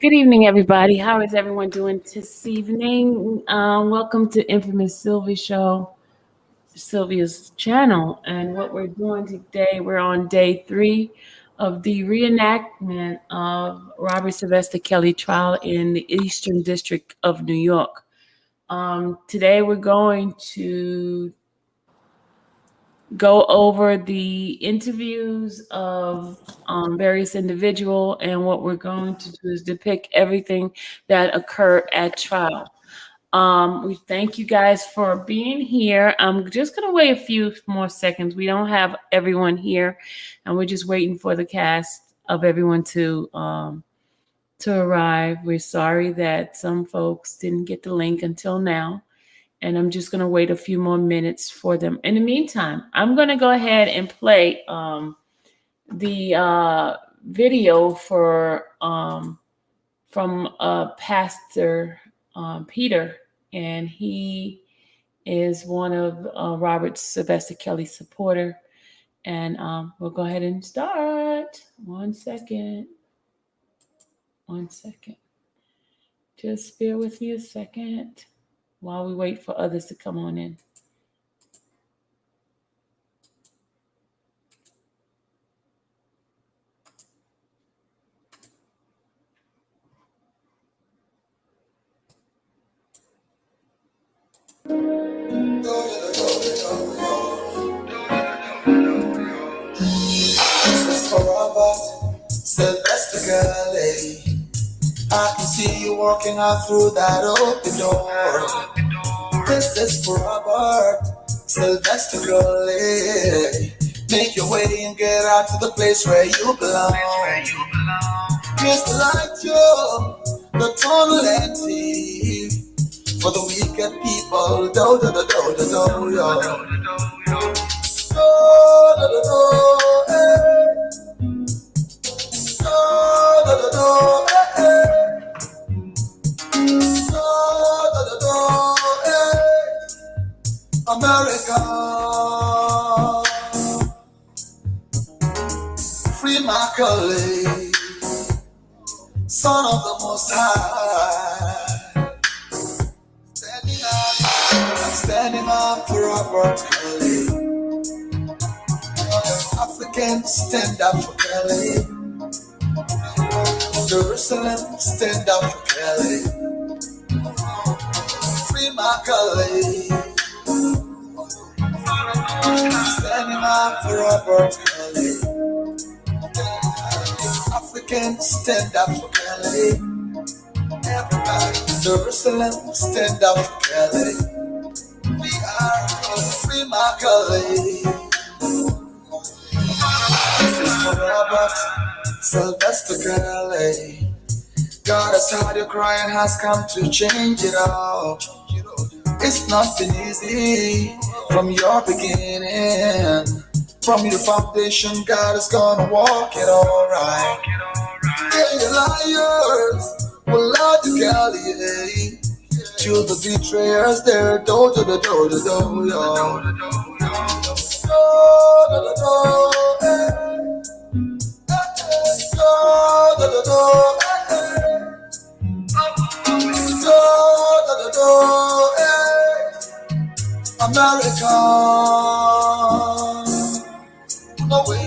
Good evening, everybody. How is everyone doing this evening? Welcome to Infamous Sylvia Show, Sylvia's channel. And what we're doing today, we're on day 3 of the reenactment of Robert Sylvester Kelly trial in the Eastern District of New York. Today, we're going to go over the interviews of various individuals, and what we're going to do is depict everything that occurred at trial. We thank you guys for being here. I'm just going to wait a few more seconds. We don't have everyone here, and we're just waiting for the cast of everyone to arrive. We're sorry that some folks didn't get the link until now. And I'm just going to wait a few more minutes for them. In the meantime, I'm going to go ahead and play the video from Pastor Peter, and he is one of Robert Sylvester Kelly's supporter. And we'll go ahead and start. One second. Just bear with me a second while we wait for others to come on in. Sylvester Kelly, I can see you walking out through that open door. This is for Robert Sylvester Kelly. Make your way and get out to the place where you belong. Here's the light, yo, the tunnel empty for the wicked people. Do do do do do do yo. Do do do do, eh. Do do do do, eh. Do do do do, eh. America, free my colleague, son of the Most High. I'm standing up for Robert Kelly. Africans, stand up for Kelly. Jerusalem, stand up for Kelly. Free my Kelly. Standing up for Robert Kelly. Africans, stand up for Kelly. Everybody, Jerusalem, stand up for Kelly. We are free my Kelly. This is for Robert Sylvester Kelly. God has heard your cry and has come to change it all. It's not been easy from your beginning. From your foundation, God is gonna walk it all right. Yeah, you liars will lie to Kelly. To the betrayers, there, do do do do do do yo. Do do do do, eh. Do do do do, eh. Do do do do, eh. America, no way,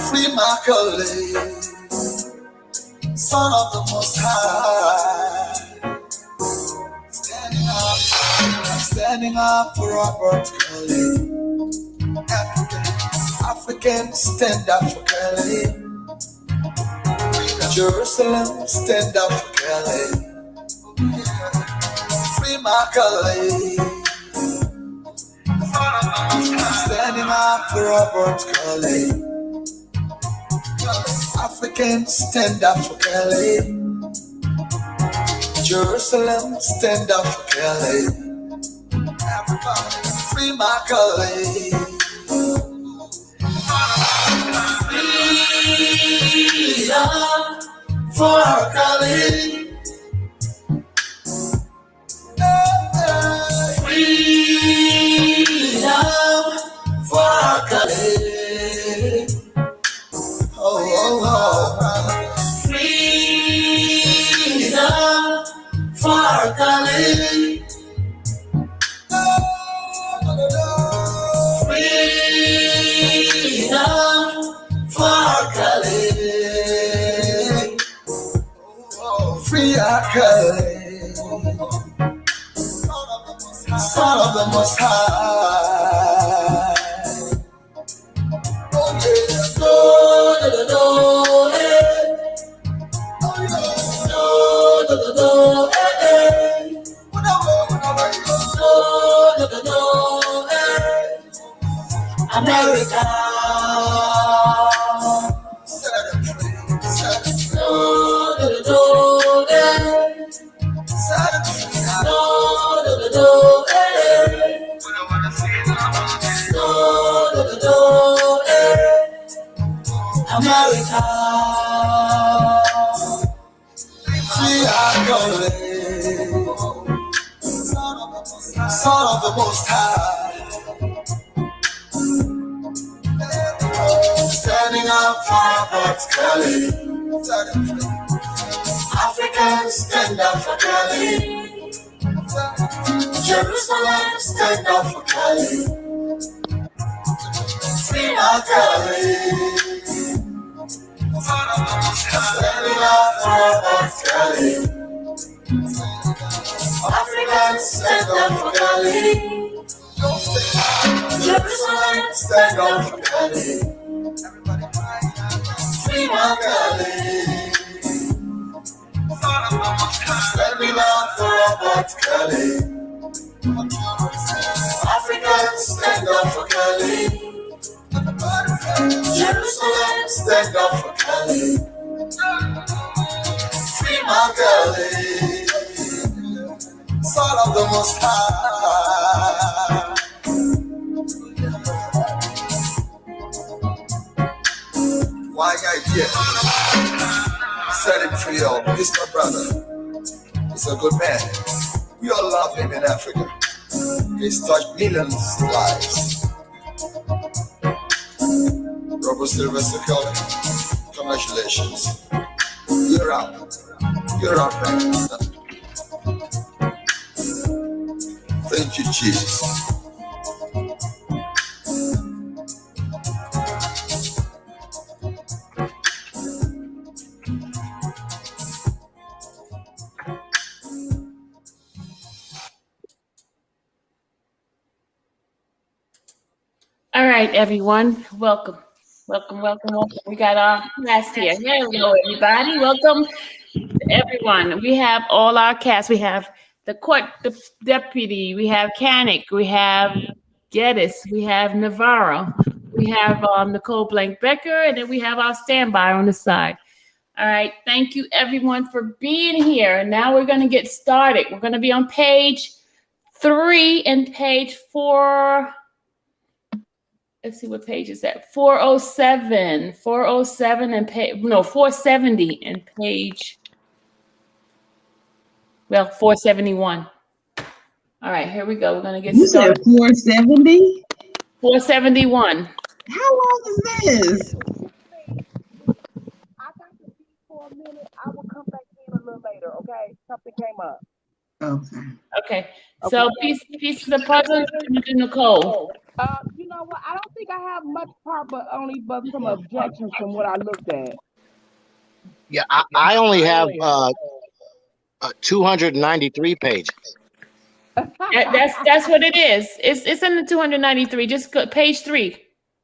free my colleague, son of the Most High. Standing up for Robert Kelly. African, stand up for Kelly. Jerusalem, stand up for Kelly. Free my Kelly. Standing up for Robert Kelly. African, stand up for Kelly. Jerusalem, stand up for Kelly. Everybody, free my Kelly. Freedom for our Kelly. Freedom for our Kelly. Oh, oh, oh. Freedom. Calais. Freedom for Calais. Free our Calais. Son of the Most High. Oh yeah. No, no, no, no, eh. Oh yeah. No, no, no, no, eh, eh. No, no, no, no, eh. America. Set them free. Set them free. No, no, no, no, eh. Set them free. No, no, no, no, eh. No, no, no, no, eh. America. Free our Calais. Son of the Most High. Standing up for about Calais. Africans stand up for Calais. Jerusalem stand up for Calais. Free our Calais. Standing up for about Calais. Africans stand up for Calais. Jerusalem stand up for Calais. Free my Calais. Standing up for about Calais. Africans stand up for Calais. Jerusalem stand up for Calais. Free my Calais. Son of the Most High. Why idea? Set him free, all. He's my brother. He's a good man. We all love him in Africa. He's touched millions of lives. Robert Sylvester Kelly, congratulations. You're up. You're up, brother. Thank you, Jesus. All right, everyone. Welcome. Welcome, welcome, welcome. We got our cast here. Hello, everybody. Welcome to everyone. We have all our cast. We have the court deputy. We have Canick. We have Geddes. We have Navarro. We have Nicole Blank Becker. And then we have our standby on the side. All right. Thank you, everyone, for being here. Now we're going to get started. We're going to be on page 3 and page 4. Let's see what page is that. 407. 407 and page, no, 470 and page, well, 471. All right, here we go. We're going to get started. You said 470? 471. How long is this? I got to speak for a minute. I will come back in a little later, okay? Something came up. Okay. So pieces of puzzle, Nicole. You know what? I don't think I have much part, but some objections from what I looked at. Yeah, I only have 293 pages. That's what it is. It's in the 293. Just go, page 3.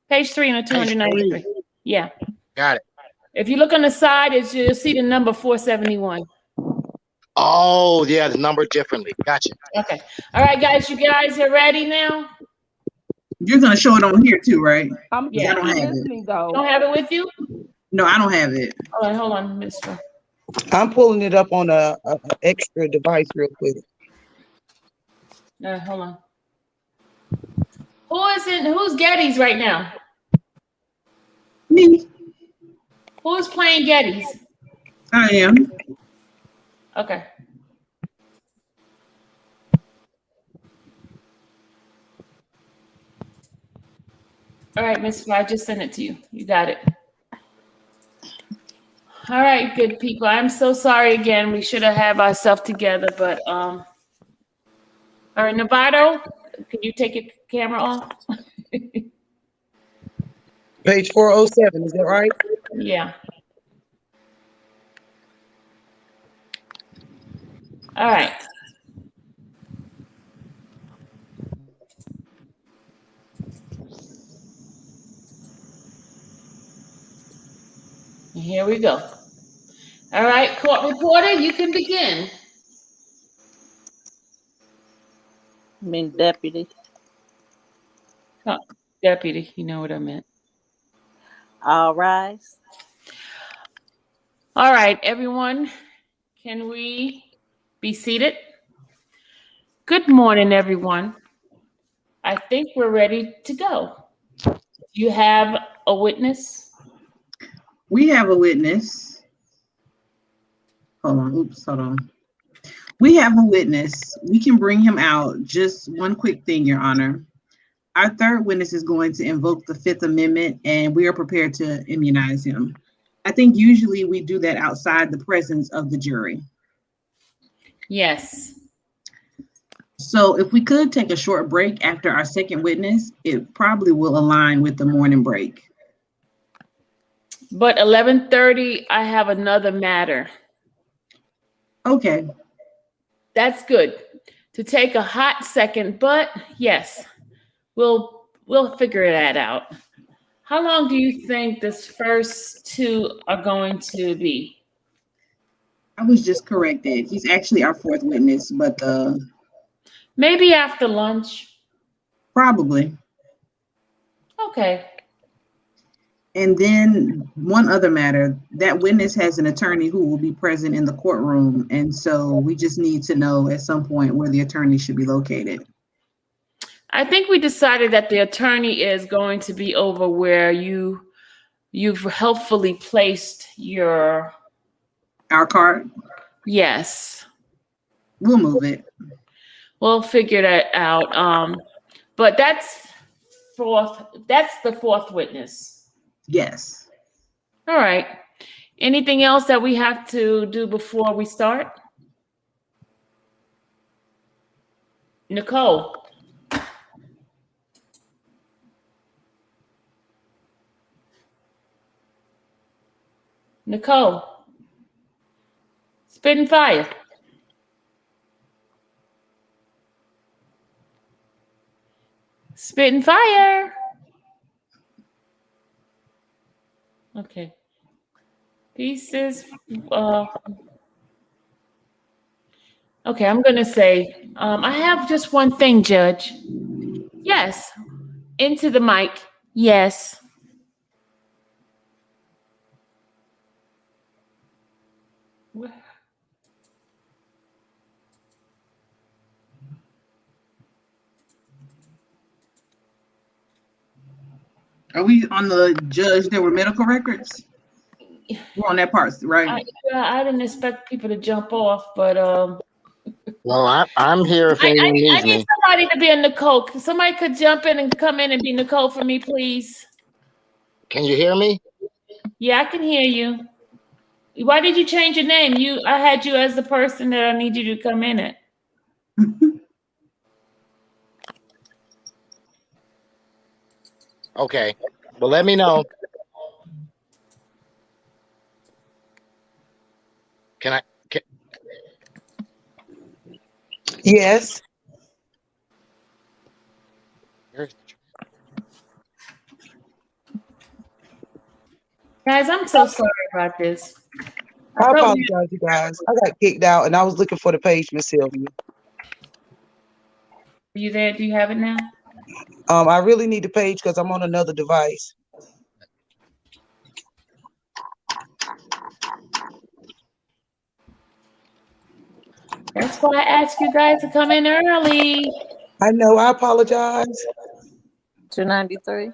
Page 3 in the 293. Yeah. Got it. If you look on the side, you'll see the number 471. Oh, yeah, the number differently. Gotcha. Okay. All right, guys. You guys are ready now? You're going to show it on here too, right? Yeah, I don't have listening, it. though. You don't have it with you? No, I don't have it. All right, hold on, mister. I'm pulling it up on a extra device real quick. All right, hold on. Who's Geddes right now? Me. Who's playing Geddes? I am. Okay. All right, Miss, I just sent it to you. You got it. All right, good people. I'm so sorry again. We should have had ourselves together, but all right, Novato, can you take your camera off? Page 407, is that right? Yeah. All right. Here we go. All right, court reporter, you can begin. I mean, deputy. Oh, deputy, you know what I meant. All rise. All right, everyone, can we be seated? Good morning, everyone. I think we're ready to go. You have a witness? We have a witness. Hold on. Oops, hold on. We have a witness. We can bring him out. Just one quick thing, Your Honor. Our third witness is going to invoke the Fifth Amendment, and we are prepared to immunize him. I think usually we do that outside the presence of the jury. Yes. So if we could take a short break after our second witness, it probably will align with the morning break. But 11:30, I have another matter. Okay. That's good. To take a hot second, but yes, we'll figure that out. How long do you think this first two are going to be? I was just corrected. He's actually our fourth witness, but Maybe after lunch. probably. Okay. And then one other matter, that witness has an attorney who will be present in the courtroom. And so we just need to know at some point where the attorney should be located. I think we decided that the attorney is going to be over where you've helpfully placed your. Our card, Yes. we'll move it. We'll figure that out. But that's the fourth witness. Yes. All right. Anything else that we have to do before we start? Nicole. Nicole. Spit and fire. Spit and fire. Okay. Pieces. Okay, I'm going to say, I have just one thing, Judge. Yes. Into the mic. Yes. Are we on the judge? There were medical records? We're on that part, right? I didn't expect people to jump off, but Well, I'm here if anyone I needs need me. somebody to be a Nicole. Somebody could jump in and come in and be Nicole for me, please. Can you hear me? Yeah, I can hear you. Why did you change your name? I had you as the person that I need you to come in at. Okay. Well, let me know. Can Yes. Guys, I'm so sorry about this. I apologize, you guys. I got kicked out and I was looking for the page, Miss Sylvia. Are you there? Do you have it now? I really need the page because I'm on another device. That's why I asked you guys to come in early. I know, I apologize. 293.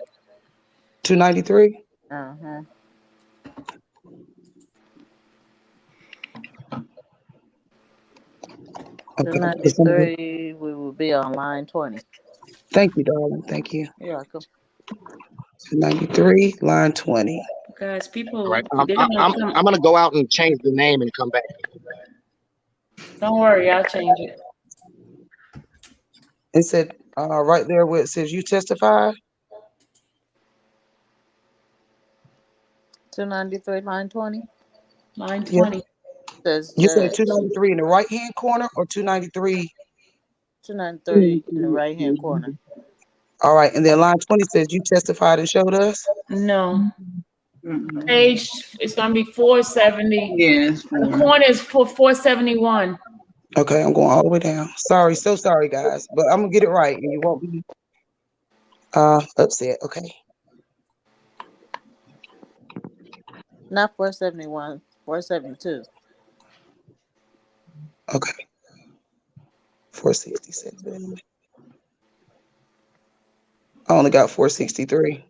293. Uh-huh. Okay. 293, we will be on line 20. Thank you, darling. Thank you. You're welcome. 293, line 20. Guys, people, All right. they're gonna come. I'm gonna go out and change the name and come back. Don't worry, I'll change it. It said right there where it says you testify. 293, line 20. Line Yeah. 20. Says You said judge. 293 in the right hand corner or 293? 293 in the right hand corner. All right, and then line 20 says you testified and showed us. No. Mm-mm. Page, it's gonna be 470. Yeah, it's The 4. corner is for 471. Okay, I'm going all the way down. Sorry, so sorry, guys, but I'm gonna get it right, and you won't be upset. Okay. Not 471, 472. Okay. 467. I only got 463.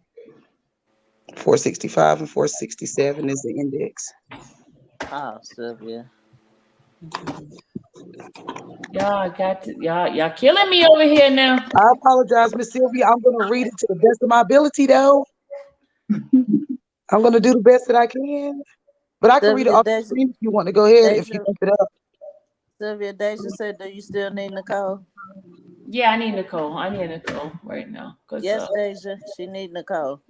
465 and 467 is the index. Oh, Sylvia. Y'all killing me over here now. I apologize, Miss Sylvia. I'm gonna read it to the best of my ability, though. I'm gonna do the best that I can. But I can read it Sylvia, off the screen if you want to go ahead. If you keep it up. Sylvia, Deja said, do you still need Nicole? Yeah, I need Nicole. I need Nicole right now. Yes, Deja, she need Nicole.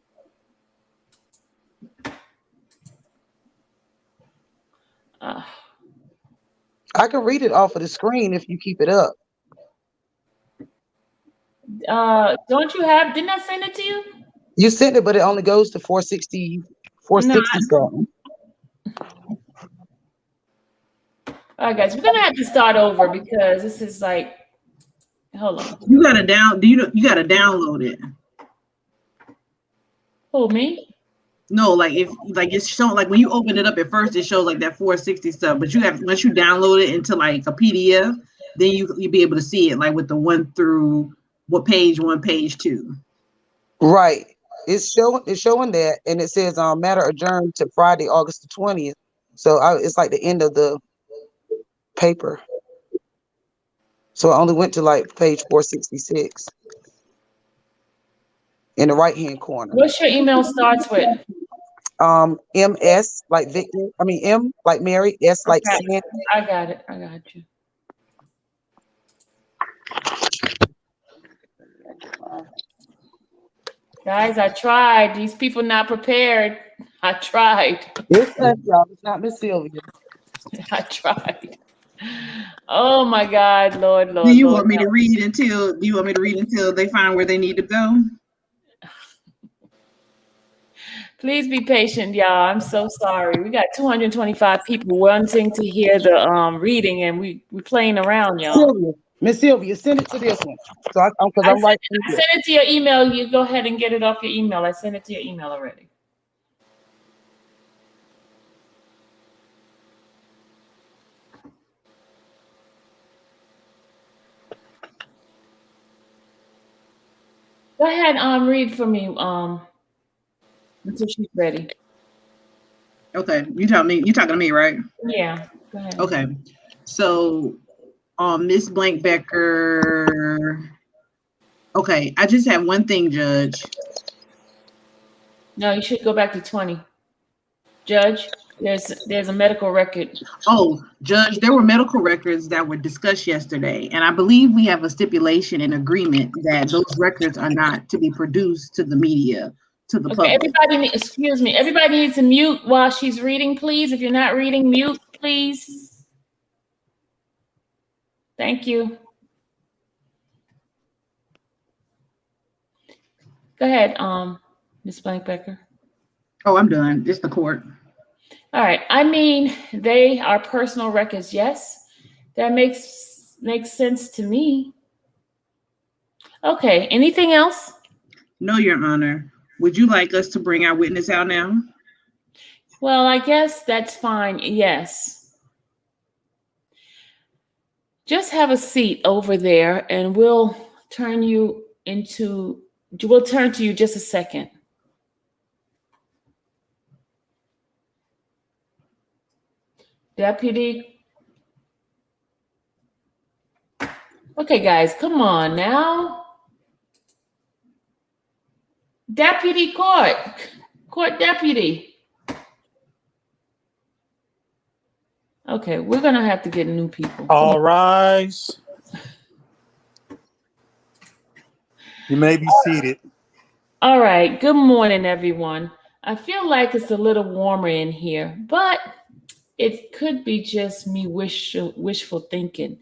I can read it off of the screen if you keep it up. Don't you have? Didn't I send it to you? You sent it, but it only goes to 460, 467. All right, guys, we're gonna have to start over because this is like, hold on. You gotta you gotta download it. Who, me? No, like if like it's shown like when you open it up at first, it shows like that 460 stuff. But you have once you download it into like a PDF, then you'll be able to see it like with the 1 through page 1, page 2. Right. It's showing that, and it says matter adjourned to Friday, August the 20th. So it's like the end of the paper. So I only went to like page 466 in the right hand corner. What's your email starts with? MS like Victor. I mean M like Mary. S like Sam. I got it. I got you. Guys, I tried. These people not prepared. I tried. It's us, y'all. It's not Miss Sylvia. I tried. Oh my God, Lord. Do you want me to read until they find where they need to go? Please be patient, y'all. I'm so sorry. We got 225 people wanting to hear the reading, and we playing around, y'all. Miss Sylvia, send it to this one. So because I'm right. I sent it to your email. You go ahead and get it off your email. I sent it to your email already. Go ahead, read for me, until she's ready. Okay, you talking to me, right? Yeah, go ahead. Okay, so Miss Blank Becker. Okay, I just have one thing, Judge. No, you should go back to 20. Judge, there's a medical record. Oh, Judge, there were medical records that were discussed yesterday, and I believe we have a stipulation and agreement that those records are not to be produced to the media, to the public. Everybody needs to mute while she's reading, please. If you're not reading, mute, please. Thank you. Go ahead, Ms. Blankbecker. Oh, I'm done. It's the court. All right. I mean, they are personal records. Yes, that makes sense to me. Okay. Anything else? No, Your Honor. Would you like us to bring our witness out now? Well, I guess that's fine. Yes. Just have a seat over there, and we'll turn to you just a second. Deputy. Okay, guys, come on now. Deputy court deputy. Okay, we're gonna have to get new people. All rise. You may be seated. All right. Good morning, everyone. I feel like it's a little warmer in here, but it could be just me wishful thinking.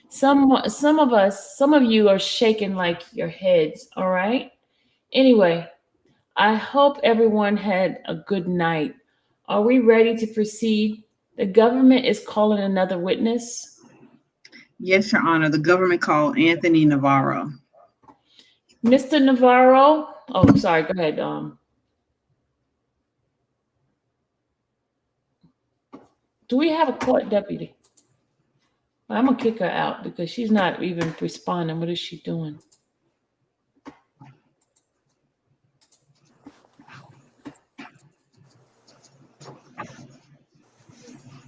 Some of you are shaking like your heads. All right. Anyway, I hope everyone had a good night. Are we ready to proceed? The government is calling another witness. Yes, Your Honor. The government called Anthony Navarro. Mr. Navarro. Oh, sorry. Go ahead. Do we have a court deputy? I'm gonna kick her out because she's not even responding. What is she doing?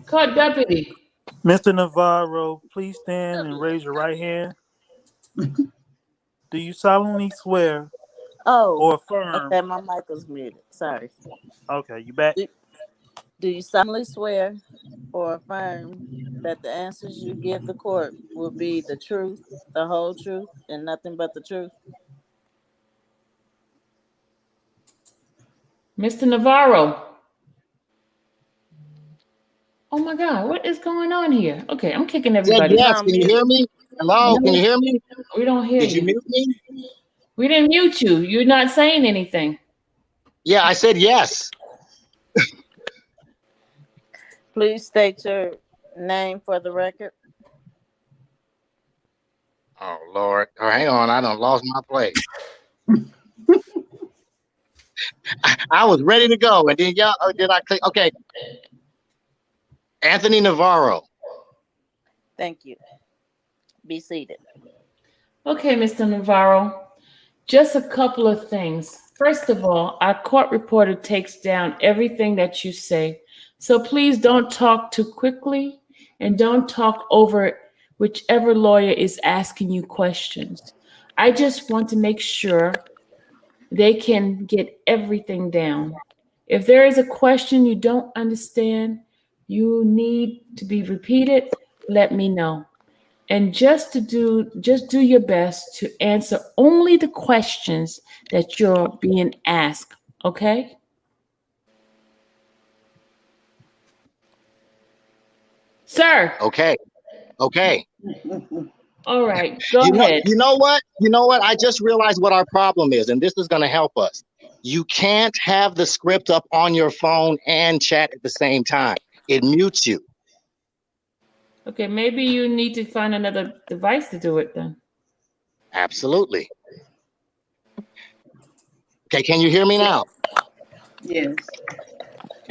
Court deputy. Mr. Navarro, please stand and raise your right hand. Do you solemnly swear Oh, or affirm? okay, my mic was muted. Sorry. Okay, you back? Do you solemnly swear or affirm that the answers you give the court will be the truth, the whole truth, and nothing but the truth? Mr. Navarro. Oh my God, what is going on here? Okay, I'm kicking Said everybody. yes. Can you hear me? Hello, can you hear me? We don't hear Did you you. mute me? We didn't mute you. You're not saying anything. Yeah, I said yes. Please state your name for the record. Oh Lord. Oh, hang on, I done lost my place. I was ready to go, and then did I click? Okay. Anthony Navarro. Thank you. Be seated. Okay, Mr. Navarro. Just a couple of things. First of all, our court reporter takes down everything that you say. So please don't talk too quickly and don't talk over whichever lawyer is asking you questions. I just want to make sure they can get everything down. If there is a question you don't understand, you need to be repeated, let me know. And just do your best to answer only the questions that you're being asked, okay? Sir. Okay. All right, go ahead. You know what? I just realized what our problem is, and this is going to help us. You can't have the script up on your phone and chat at the same time. It mutes you. Okay, maybe you need to find another device to do it then. Absolutely. Okay, can you hear me now? Yes.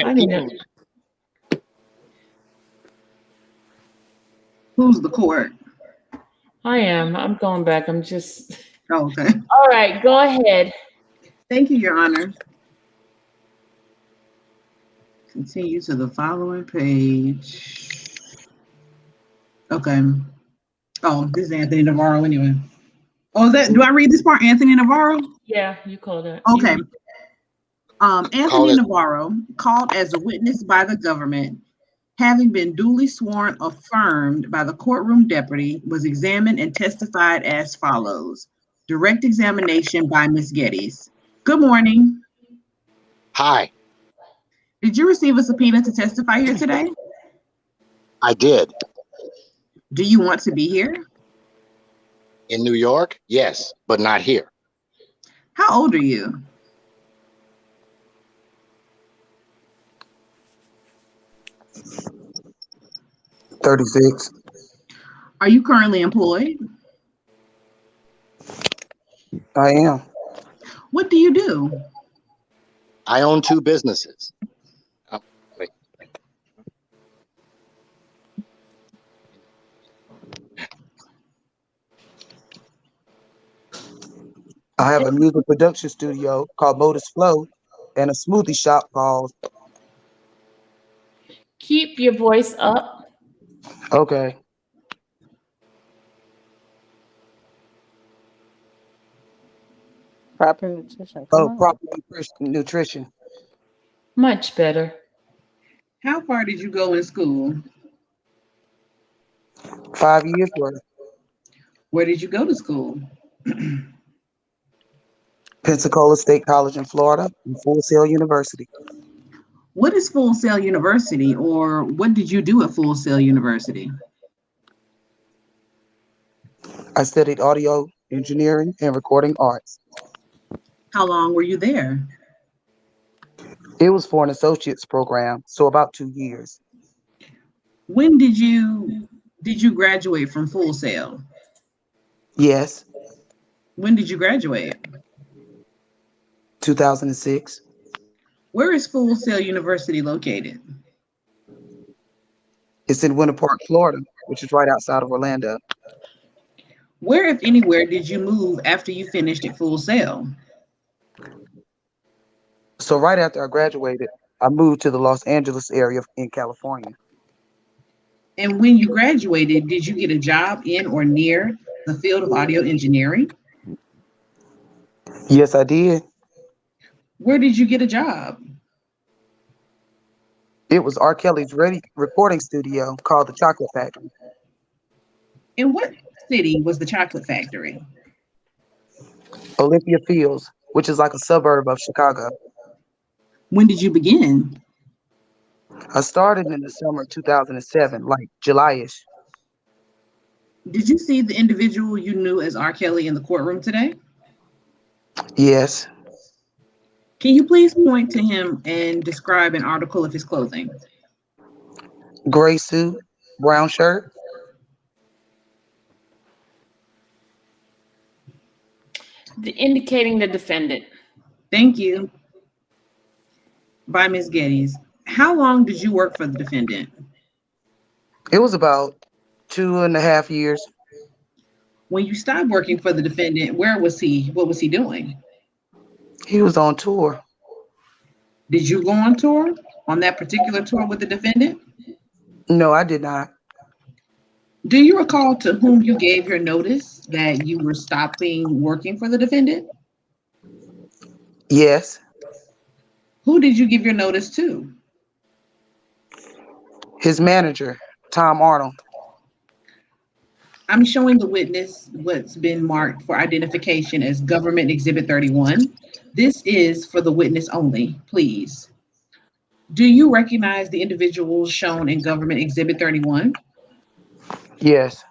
I need to. Who's the court? I am. I'm going back. I'm just. Oh, okay. All right, go ahead. Thank you, Your Honor. Continue to the following page. Okay. Oh, this is Anthony Navarro anyway. Oh, do I read this part? Anthony Navarro? Yeah, you call that. Okay. Anthony Navarro, called as a witness by the government, having been duly sworn, affirmed by the courtroom deputy, was examined and testified as follows. Direct examination by Ms. Geddes. Good morning. Hi. Did you receive a subpoena to testify here today? I did. Do you want to be here? In New York? Yes, but not here. How old are you? $36. Are you currently employed? I am. What do you do? I own 2 businesses. Oh, wait. I have a music production studio called Modus Flow and a smoothie shop called. Keep your voice up. Okay. Proper nutrition. Proper nutrition. Much better. How far did you go in school? 5 years worth. Where did you go to school? Pensacola State College in Florida and Full Sail University. What is Full Sail University, or what did you do at Full Sail University? I studied audio engineering and recording arts. How long were you there? It was for an associate's program, so about 2 years. When did you graduate from Full Sail? Yes, When did you graduate? 2006. Where is Full Sail University located? It's in Winter Park, Florida, which is right outside of Orlando. Where, if anywhere, did you move after you finished at Full Sail? So right after I graduated, I moved to the Los Angeles area in California. And when you graduated, did you get a job in or near the field of audio engineering? Yes, I did. Where did you get a job? It was R. Kelly's recording studio called the Chocolate Factory. In what city was the Chocolate Factory? Olympia Fields, which is like a suburb of Chicago. When did you begin? I started in the summer of 2007, like July-ish. Did you see the individual you knew as R. Kelly in the courtroom today? Yes. Can you please point to him and describe an article of his clothing? Gray suit, brown shirt. Indicating the defendant. Thank you. By Ms. Geddes. How long did you work for the defendant? It was about 2.5 years. When you stopped working for the defendant, where was he? What was he doing? He was on tour. Did you go on tour on that particular tour with the defendant? No, I did not. Do you recall to whom you gave your notice that you were stopping working for the defendant? Yes. Who did you give your notice to? His manager, Tom Arnold. I'm showing the witness what's been marked for identification as Government Exhibit 31. This is for the witness only, please. Do you recognize the individuals shown in Government Exhibit 31? Yes.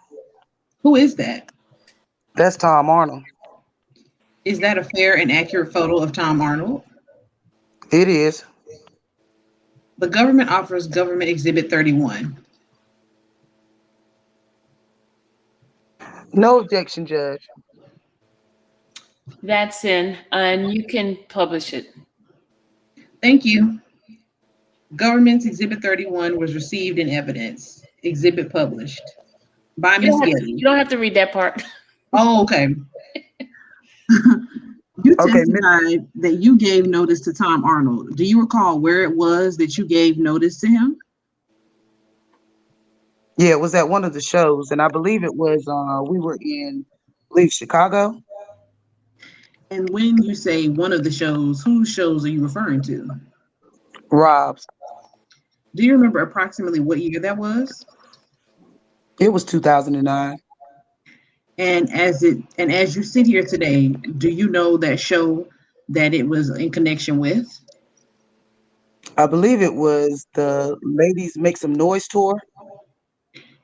Who is that? That's Tom Arnold. Is that a fair and accurate photo of Tom Arnold? It is. The government offers Government Exhibit 31. No objection, Judge. That's in, and you can publish it. Thank you. Government's Exhibit 31 was received in evidence. Exhibit published. By Ms. Geddes. You don't have to read that part. Oh, okay. You Okay, testified that you gave notice to Tom Arnold. Do you recall where it was that you gave notice to him? Yeah, it was at one of the shows, and I believe it was, we were in, I believe, Chicago. And when you say one of the shows, whose shows are you referring to? Rob's. Do you remember approximately what year that was? It was 2009. And as you sit here today, do you know that show that it was in connection with? I believe it was the Ladies Make Some Noise tour.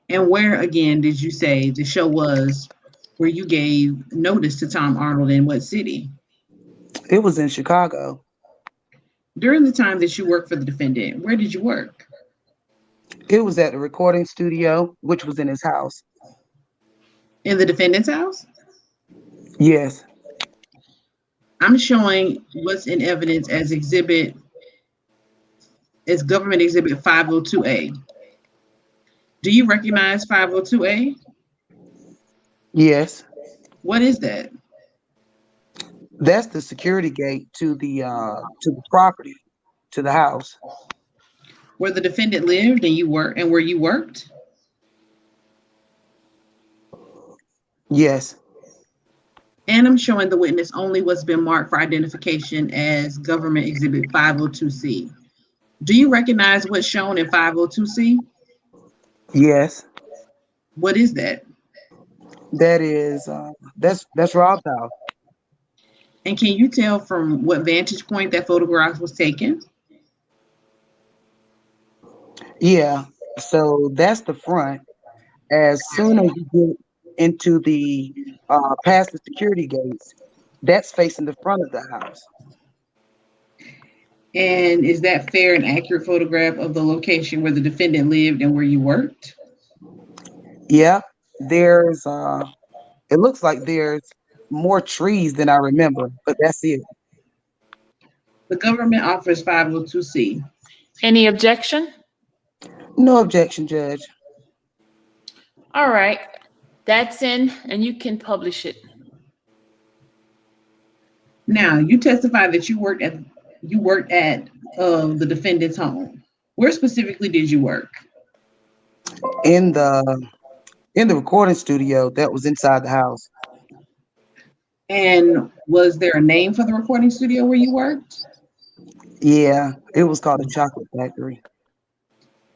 And where again did you say the show was where you gave notice to Tom Arnold, in what city? It was in Chicago. During the time that you worked for the defendant, where did you work? It was at the recording studio, which was in his house. In the defendant's house? Yes. I'm showing what's in evidence as Government Exhibit 502A. Do you recognize 502A? Yes. What is that? That's the security gate to the property, to the house. Where the defendant lived and where you worked? Yes. And I'm showing the witness only what's been marked for identification as Government Exhibit 502C. Do you recognize what's shown in 502C? Yes. What is that? That is that's Rob's house. And can you tell from what vantage point that photograph was taken? Yeah. So that's the front. As soon as you get into the past the security gates, that's facing the front of the house. And is that fair and accurate photograph of the location where the defendant lived and where you worked? Yeah. There's it looks like there's more trees than I remember, but that's it. The government offers 502C. Any objection? No objection, Judge. All right. That's in, and you can publish it. Now, you testified that you worked at the defendant's home. Where specifically did you work? In the recording studio that was inside the house. And was there a name for the recording studio where you worked? Yeah, it was called a chocolate factory.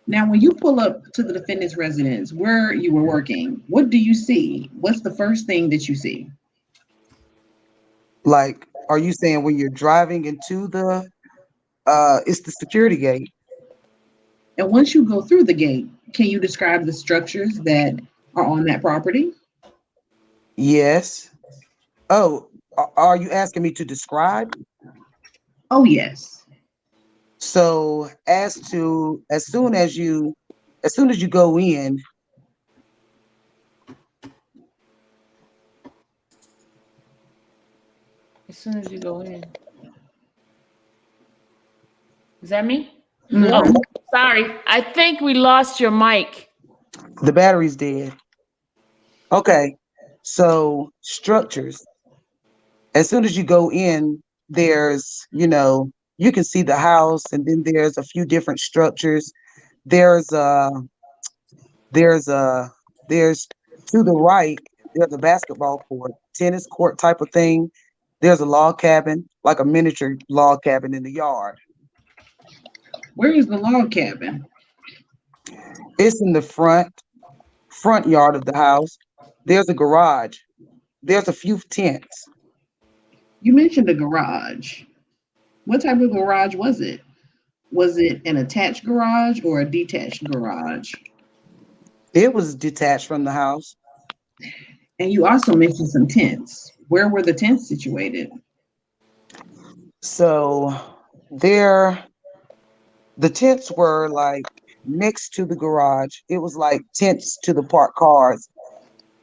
Now, when you pull up to the defendant's residence where you were working, what do you see? What's the first thing that you see? Like, are you saying when you're driving into the it's the security gate? And once you go through the gate, can you describe the structures that are on that property? Yes. Oh, are you asking me to describe? Oh, yes. So as soon as you go in, As soon as you go in. Is that me? Mhm. Oh, sorry. I think we lost your mic. the battery's dead. Okay. So structures. As soon as you go in, there's, you can see the house, and then there's a few different structures. There's there's a there's to the right, there's a basketball court, tennis court type of thing. There's a log cabin, like a miniature log cabin in the yard. Where is the log cabin? It's in the front yard of the house. There's a garage. There's a few tents. You mentioned a garage. What type of garage was it? Was it an attached garage or a detached garage? It was detached from the house. And you also mentioned some tents. Where were the tents situated? So the tents were like next to the garage. It was like tents to the parked cars.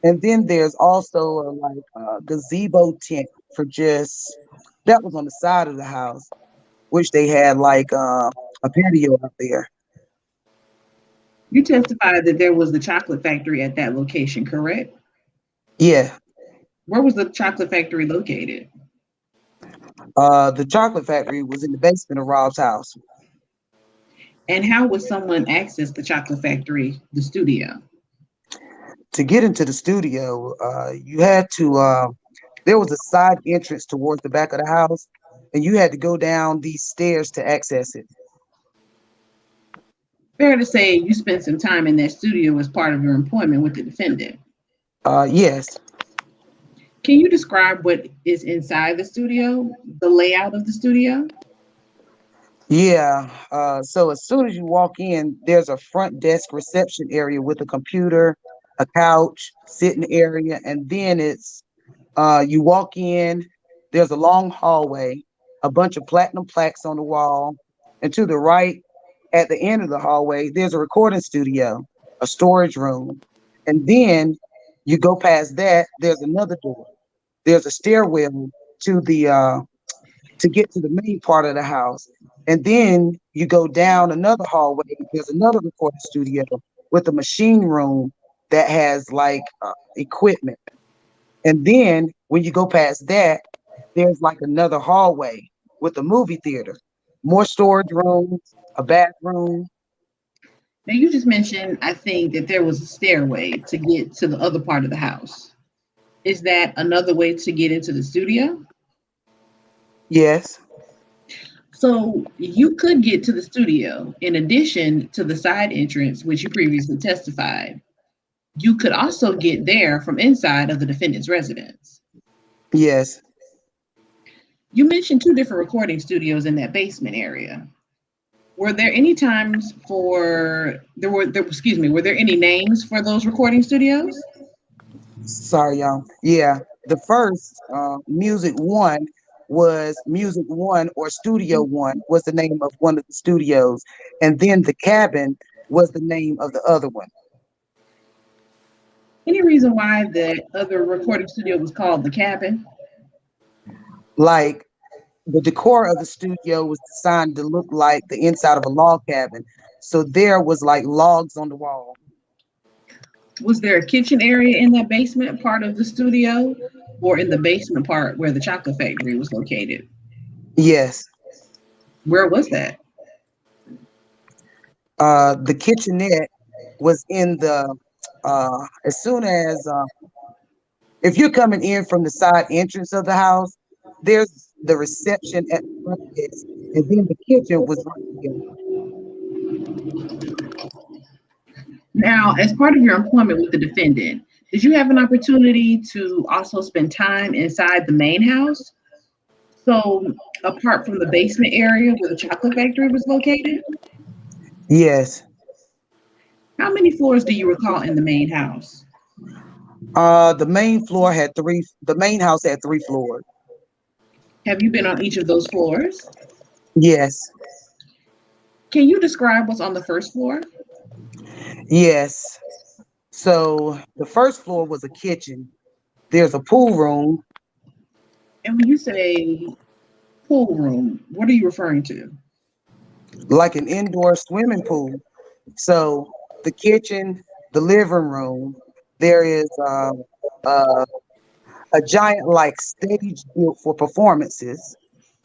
And then there's also a gazebo tent that was on the side of the house, which they had like a patio out there. You testified that there was the chocolate factory at that location, correct? Yeah. Where was the chocolate factory located? The chocolate factory was in the basement of Rob's house. And how would someone access the chocolate factory, the studio? To get into the studio, you had to there was a side entrance towards the back of the house, and you had to go down these stairs to access it. Fair to say you spent some time in that studio as part of your employment with the defendant. Yes. Can you describe what is inside the studio, the layout of the studio? Yeah. So as soon as you walk in, there's a front desk reception area with a computer, a couch, sitting area, and then it's you walk in, there's a long hallway, a bunch of platinum plaques on the wall, and to the right, at the end of the hallway, there's a recording studio, a storage room, and then you go past that, there's another door. There's a stairwell to the to get to the main part of the house. And then you go down another hallway, there's another recording studio with a machine room that has like equipment. And then when you go past that, there's like another hallway with a movie theater, more storage rooms, a bathroom. Now you just mentioned, I think, that there was a stairway to get to the other part of the house. Is that another way to get into the studio? Yes. So you could get to the studio in addition to the side entrance, which you previously testified. You could also get there from inside of the defendant's residence. Yes. You mentioned 2 different recording studios in that basement area. Were there any times were there any names for those recording studios? Sorry, y'all. Yeah. The first Music One was Music One, or Studio One was the name of one of the studios. And then the Cabin was the name of the other one. Any reason why the other recording studio was called the Cabin? Like, the decor of the studio was designed to look like the inside of a log cabin. So there was like logs on the wall. Was there a kitchen area in that basement part of the studio, or in the basement part where the chocolate factory was located? Yes. Where was that? The kitchenette was in the as soon as if you're coming in from the side entrance of the house, there's the reception at the front desk, and then the kitchen was right there. Now, as part of your employment with the defendant, did you have an opportunity to also spend time inside the main house? So, apart from the basement area where the chocolate factory was located? Yes. How many floors do you recall in the main house? The main house had 3 floors. Have you been on each of those floors? Yes. Can you describe what's on the first floor? Yes. So the first floor was a kitchen. There's a pool room. And when you say pool room, what are you referring to? Like an indoor swimming pool. So the kitchen, the living room, there is a giant like stage built for performances.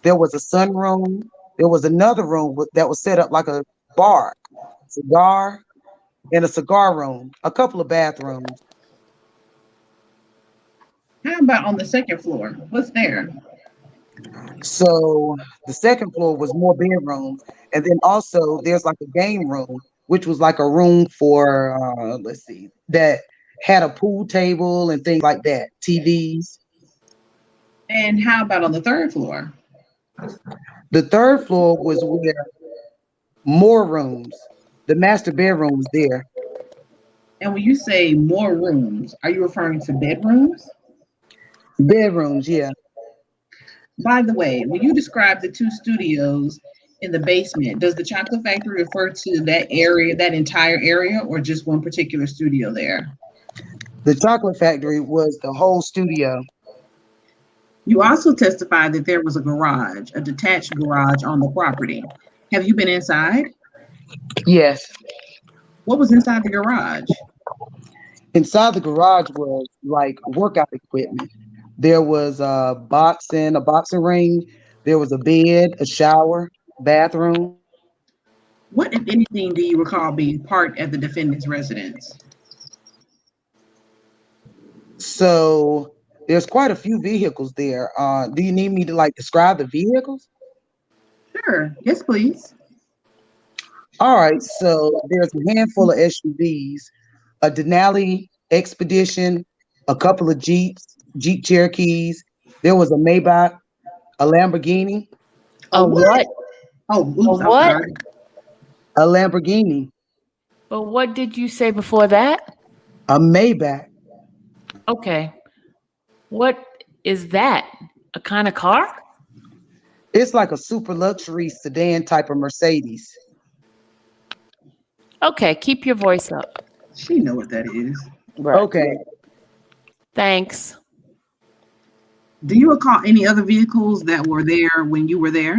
There was a sunroom. There was another room that was set up like a bar, cigar, and a cigar room, a couple of bathrooms. How about on the second floor? What's there? So the second floor was more bedrooms. And then also there's like a game room, which was like a room for, that had a pool table and things like that, TVs. And how about on the third floor? The third floor was where more rooms, the master bedroom was there. And when you say more rooms, are you referring to bedrooms? Bedrooms, yeah. By the way, when you describe the 2 studios in the basement, does the chocolate factory refer to that area, that entire area, or just one particular studio there? The chocolate factory was the whole studio. You also testified that there was a garage, a detached garage on the property. Have you been inside? Yes. What was inside the garage? Inside the garage was like workout equipment. There was a boxing ring. There was a bed, a shower, bathroom. What, if anything, do you recall being parked at the defendant's residence? So there's quite a few vehicles there. Do you need me to like describe the vehicles? Sure. Yes, please. All right. So there's a handful of SUVs, a Denali Expedition, a couple of Jeeps, Jeep Cherokees. There was a Maybach, a Lamborghini. A what? Oh, oops, A what? I'm sorry. A Lamborghini. But what did you say before that? A Maybach. Okay. What is that? A kind of car? It's like a super luxury sedan type of Mercedes. Okay, keep your voice up. She know what that is. Right. Okay. Thanks. Do you recall any other vehicles that were there when you were there?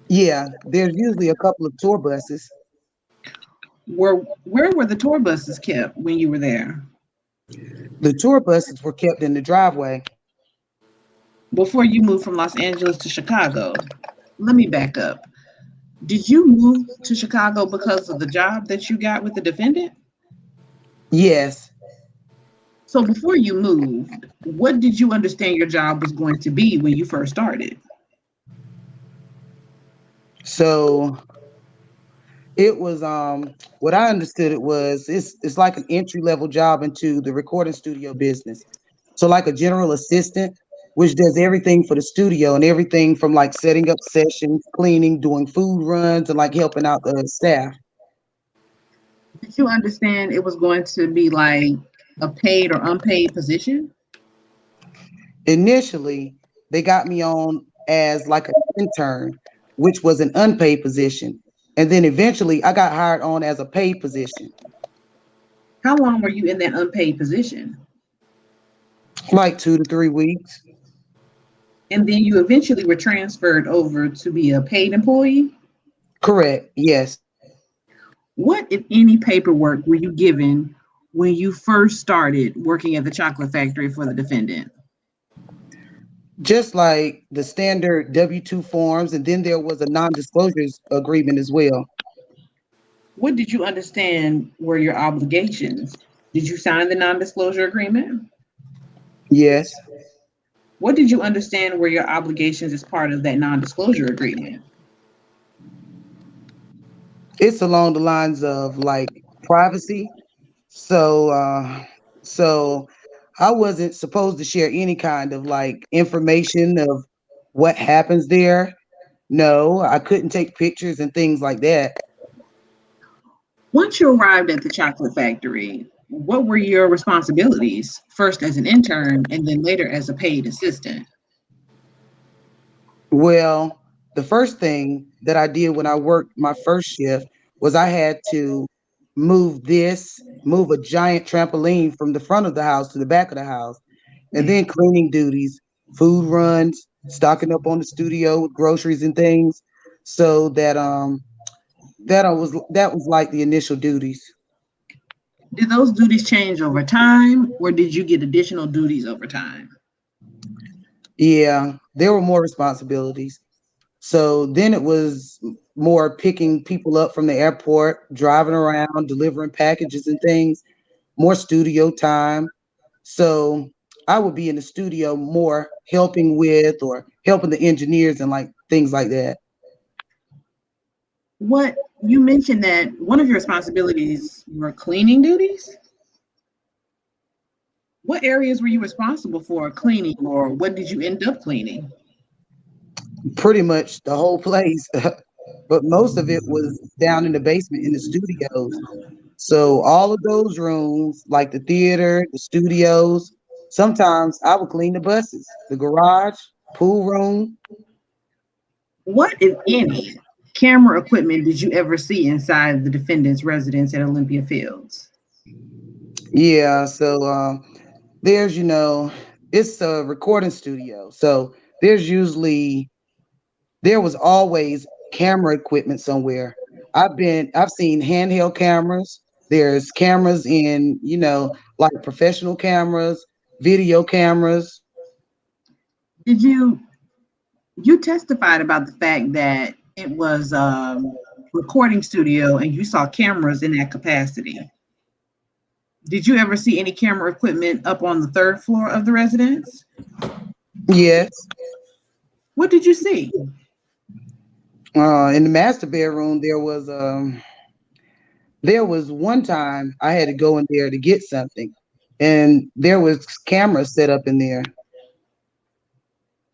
Yeah, there's usually a couple of tour buses. Where were the tour buses kept when you were there? The tour buses were kept in the driveway. Before you moved from Los Angeles to Chicago, let me back up. Did you move to Chicago because of the job that you got with the defendant? Yes. So before you moved, what did you understand your job was going to be when you first started? So It was what I understood it was it's like an entry level job into the recording studio business. So like a general assistant, which does everything for the studio and everything from like setting up sessions, cleaning, doing food runs, and like helping out the staff. Did you understand it was going to be like a paid or unpaid position? Initially, they got me on as like an intern, which was an unpaid position. And then eventually I got hired on as a paid position, How long were you in that unpaid position? like 2 to 3 weeks. And then you eventually were transferred over to be a paid employee? Correct. Yes. What, if any, paperwork were you given when you first started working at the chocolate factory for the defendant? Just like the standard W-2 forms, and then there was a non-disclosures agreement as well. What did you understand were your obligations? Did you sign the non-disclosure agreement? Yes. What did you understand were your obligations as part of that non-disclosure agreement? It's along the lines of like privacy. So I wasn't supposed to share any kind of like information of what happens there. No, I couldn't take pictures and things like that. Once you arrived at the chocolate factory, what were your responsibilities? First as an intern and then later as a paid assistant. Well, the first thing that I did when I worked my first shift was I had to move a giant trampoline from the front of the house to the back of the house, and then cleaning duties, food runs, stocking up on the studio with groceries and things. So that was like the initial duties. Did those duties change over time or did you get additional duties over time? Yeah, there were more responsibilities. So then it was more picking people up from the airport, driving around, delivering packages and things, more studio time. So I would be in the studio more helping with or helping the engineers and like things like that. What you mentioned that one of your responsibilities were cleaning duties? What areas were you responsible for cleaning or what did you end up cleaning? Pretty much the whole place. But most of it was down in the basement in the studios. So all of those rooms, like the theater, the studios, sometimes I would clean the buses, the garage, pool room. What, if any, camera equipment did you ever see inside the defendant's residence at Olympia Fields? Yeah, so there's it's a recording studio. So there's usually there was always camera equipment somewhere. I've seen handheld cameras. There's cameras in, like professional cameras, video cameras. Did you testified about the fact that it was a recording studio and you saw cameras in that capacity. Did you ever see any camera equipment up on the third floor of the residence? Yes. What did you see? In the master bedroom, there was one time I had to go in there to get something, and there was cameras set up in there.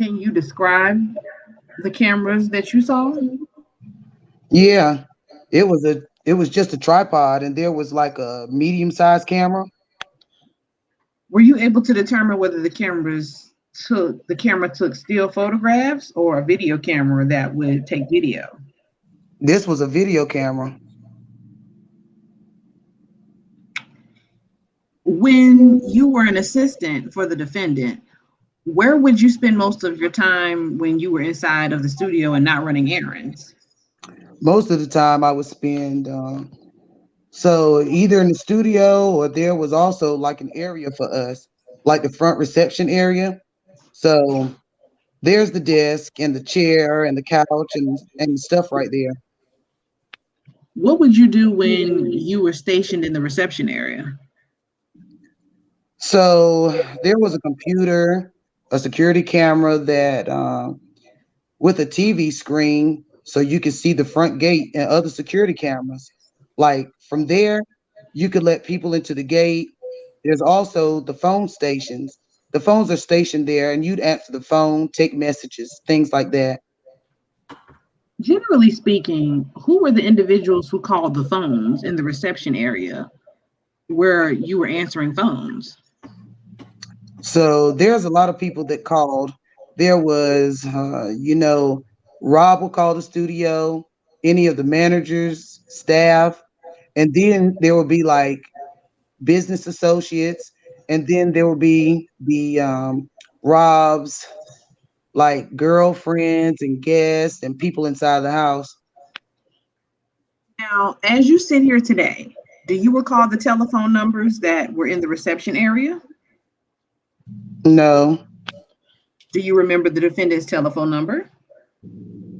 Can you describe the cameras that you saw? Yeah, it was just a tripod, and there was like a medium-sized camera. Were you able to determine whether the camera took still photographs or a video camera that would take video? This was a video camera. When you were an assistant for the defendant, where would you spend most of your time when you were inside of the studio and not running errands? Most of the time, I would spend so either in the studio or there was also like an area for us, like the front reception area. So there's the desk and the chair and the couch and stuff right there. What would you do when you were stationed in the reception area? So there was a computer, a security camera that with a TV screen, So you can see the front gate and other security cameras. Like from there, you could let people into the gate. There's also the phone stations. The phones are stationed there, and you'd answer the phone, take messages, things like that. Generally speaking, who were the individuals who called the phones in the reception area where you were answering phones? So there's a lot of people that called. There was, Rob will call the studio, any of the managers, staff, and then there will be like business associates, and then there will be the Rob's like girlfriends and guests and people inside the house. Now, as you sit here today, do you recall the telephone numbers that were in the reception area? No, Do you remember the defendant's telephone number?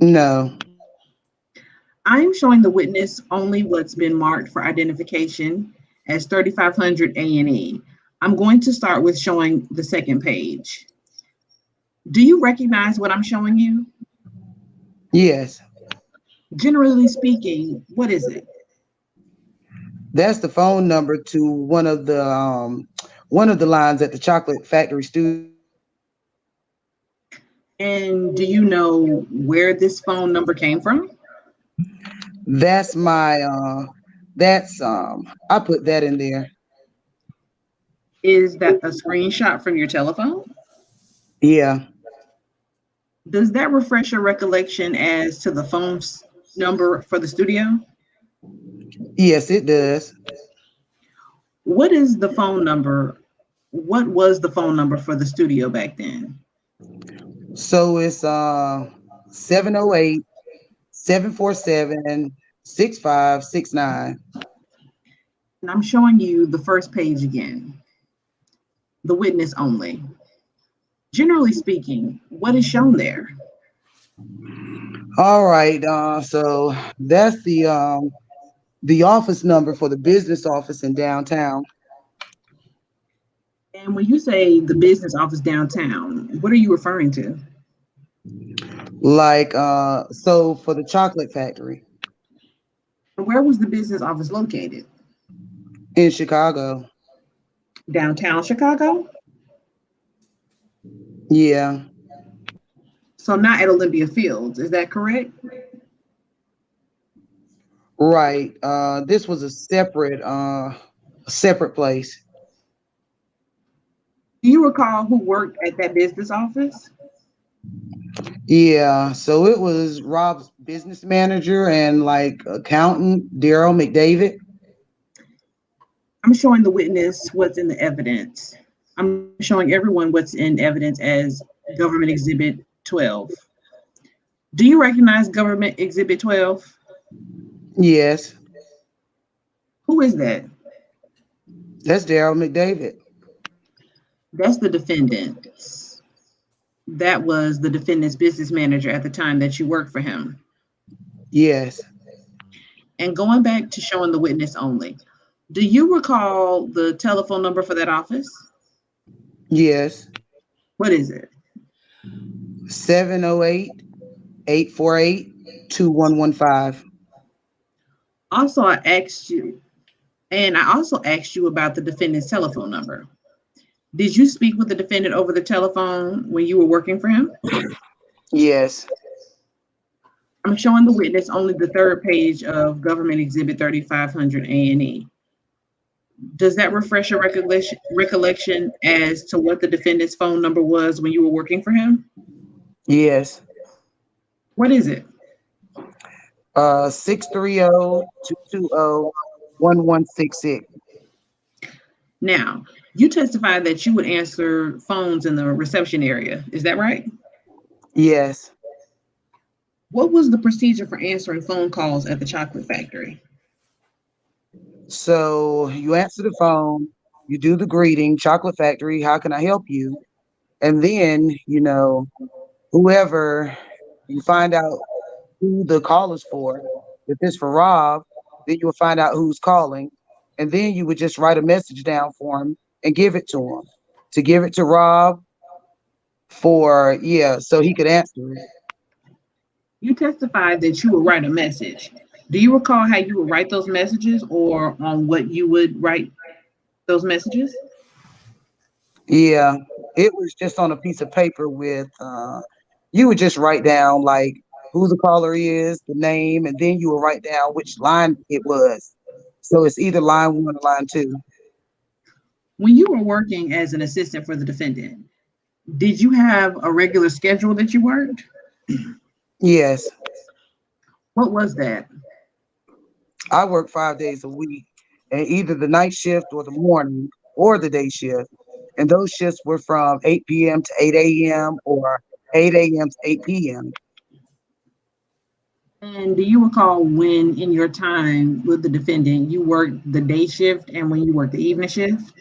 no. I'm showing the witness only what's been marked for identification as 3500 A&E. I'm going to start with showing the second page. Do you recognize what I'm showing you? Yes, Generally speaking, what is it? that's the phone number to one of the lines at the Chocolate Factory studio. And do you know where this phone number came from? That's my I put that in there. Is that a screenshot from your telephone? Yeah. Does that refresh your recollection as to the phone's number for the studio? Yes, it does. What is the phone number? What was the phone number for the studio back then? So it's 708 747 6569. And I'm showing you the first page again, the witness only. Generally speaking, what is shown there? All right. So that's the office number for the business office in downtown. And when you say the business office downtown, what are you referring to? Like so for the chocolate factory Where was the business office located? in Chicago. Downtown Chicago? Yeah. So not at Olympia Fields, is that correct? Right. This was a separate place. Do you recall who worked at that business office? Yeah, so it was Rob's business manager and like accountant Daryl McDavid. I'm showing the witness what's in the evidence. I'm showing everyone what's in evidence as Government Exhibit 12. Do you recognize Government Exhibit 12? Yes, Who is that? that's Daryl McDavid. That's the defendant. That was the defendant's business manager at the time that you worked for him. Yes. And going back to showing the witness only, do you recall the telephone number for that office? Yes. What is it? 708 848 2115. Also, I asked you, and I also asked you about the defendant's telephone number. Did you speak with the defendant over the telephone when you were working for him? Yes. I'm showing the witness only the third page of Government Exhibit 3500 A&E. Does that refresh your recollection as to what the defendant's phone number was when you were working for him? Yes. What is it? 630-220-1166. Now, you testified that you would answer phones in the reception area. Is that right? Yes. What was the procedure for answering phone calls at the chocolate factory? So you answer the phone, you do the greeting, chocolate factory, how can I help you? And then, whoever you find out who the call is for. If it's for Rob, then you will find out who's calling. And then you would just write a message down for him and give it to him. To give it to Rob so he could answer it. You testified that you would write a message. Do you recall how you would write those messages or on what you would write those messages? Yeah, it was just on a piece of paper with you would just write down like who the caller is, the name, and then you would write down which line it was. So it's either line one or line two. When you were working as an assistant for the defendant, did you have a regular schedule that you worked? Yes, What was that? I work 5 days a week, and either the night shift or the morning or the day shift. And those shifts were from 8 p.m. to 8 a.m. or 8 a.m. to 8 p.m. And do you recall when in your time with the defendant you worked the day shift and when you worked the evening shift?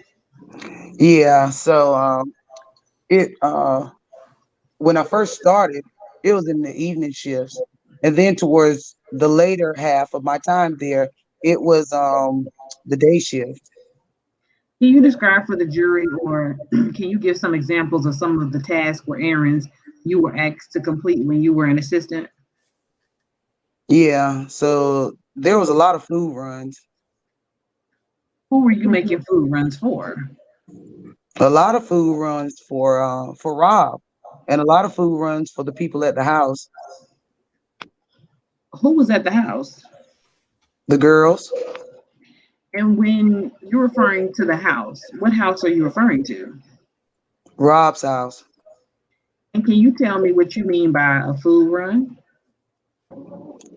Yeah, so it when I first started, it was in the evening shifts. And then towards the later half of my time there, it was the day shift. Can you describe for the jury or can you give some examples of some of the tasks or errands you were asked to complete when you were an assistant? Yeah, so there was a lot of food runs, Who were you making food runs for? a lot of food runs for Rob, and a lot of food runs for the people at the house, Who was at the house? the girls. And when you're referring to the house, what house are you referring to? Rob's house. And can you tell me what you mean by a food run?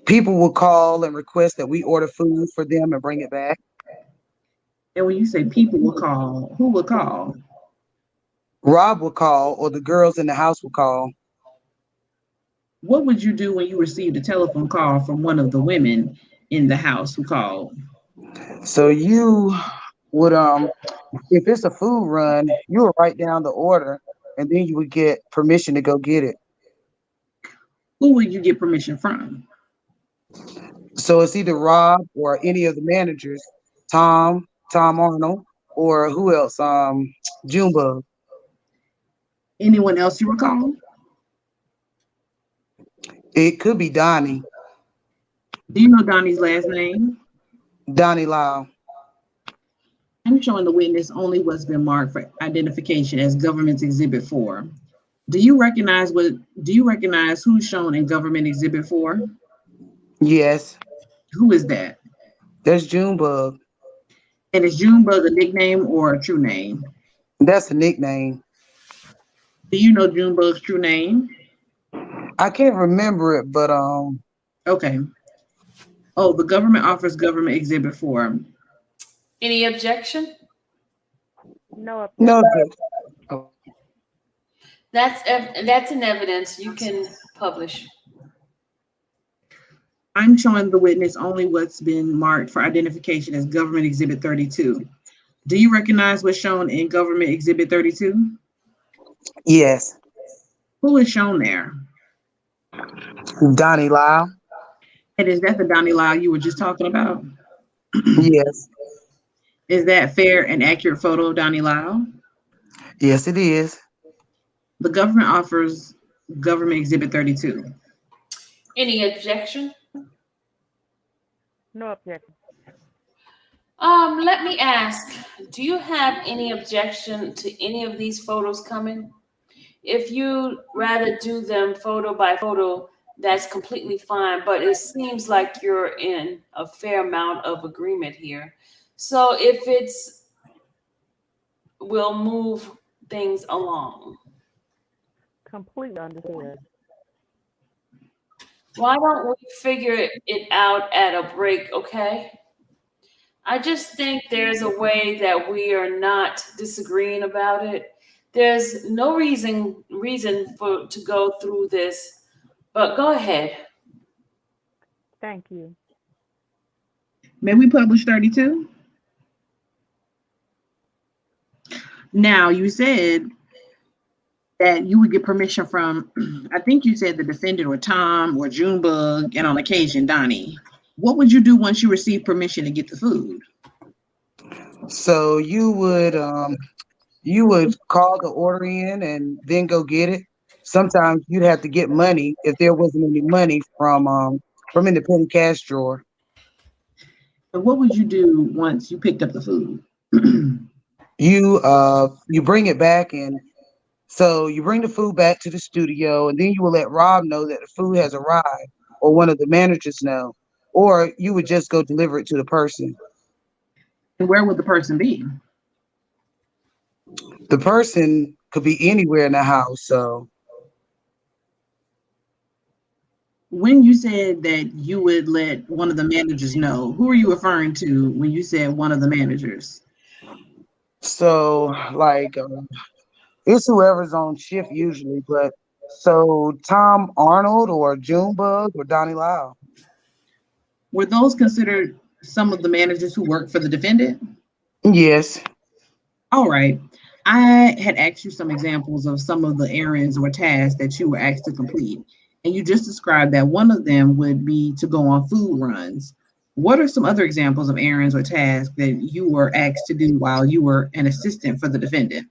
People would call and request that we order food for them and bring it back. And when you say people will call, who will call? Rob would call, or the girls in the house would call. What would you do when you received a telephone call from one of the women in the house who called? So you would if it's a food run, you would write down the order and then you would get permission to go get it. Who would you get permission from? So it's either Rob or any of the managers, Tom Arnold, or who else? Junebug. Anyone else you recall? It could be Donnie, Do you know Donnie's last name? Donnie Lau. I'm showing the witness only what's been marked for identification as Government Exhibit 4. Do you recognize who's shown in Government Exhibit 4? Yes, Who is that? there's Junebug. And is Junebug a nickname or a true name? That's a nickname. Do you know Junebug's true name? I can't remember it, but Okay. Oh, the government offers Government Exhibit 4. Any objection? No. no. That's an evidence. You can publish. I'm showing the witness only what's been marked for identification as Government Exhibit 32. Do you recognize what's shown in Government Exhibit 32? Yes, Who is shown there? Donnie Lau. And is that the Donnie Lau you were just talking about? Yes, Is that fair and accurate photo of Donnie Lau? yes, it is. The government offers Government Exhibit 32. Any objection? No objection. Let me ask, do you have any objection to any of these photos coming? If you rather do them photo by photo, that's completely fine, but it seems like you're in a fair amount of agreement here. So if we'll move things along. Completely understood. Why don't we figure it out at a break, okay? I just think there's a way that we are not disagreeing about it. There's no reason to go through this, but go ahead. Thank you. May we publish 32? Now, you said that you would get permission from, I think you said the defendant or Tom or Junebug, and on occasion, Donnie. What would you do once you received permission to get the food? So you would call the order in and then go get it. sometimes you'd have to get money if there wasn't any money from in the petty cash drawer. And what would you do once you picked up the food? You bring it back, and so you bring the food back to the studio, and then you will let Rob know that the food has arrived, or one of the managers know, or you would just go deliver it to the person. And where would the person be? The person could be anywhere in the house. So When you said that you would let one of the managers know, who are you referring to when you said one of the managers? like it's whoever's on shift usually, but so Tom Arnold or Junebug or Donnie Lyle. Were those considered some of the managers who worked for the defendant? Yes. All right. I had asked you some examples of some of the errands or tasks that you were asked to complete, and you just described that one of them would be to go on food runs. What are some other examples of errands or tasks that you were asked to do while you were an assistant for the defendant?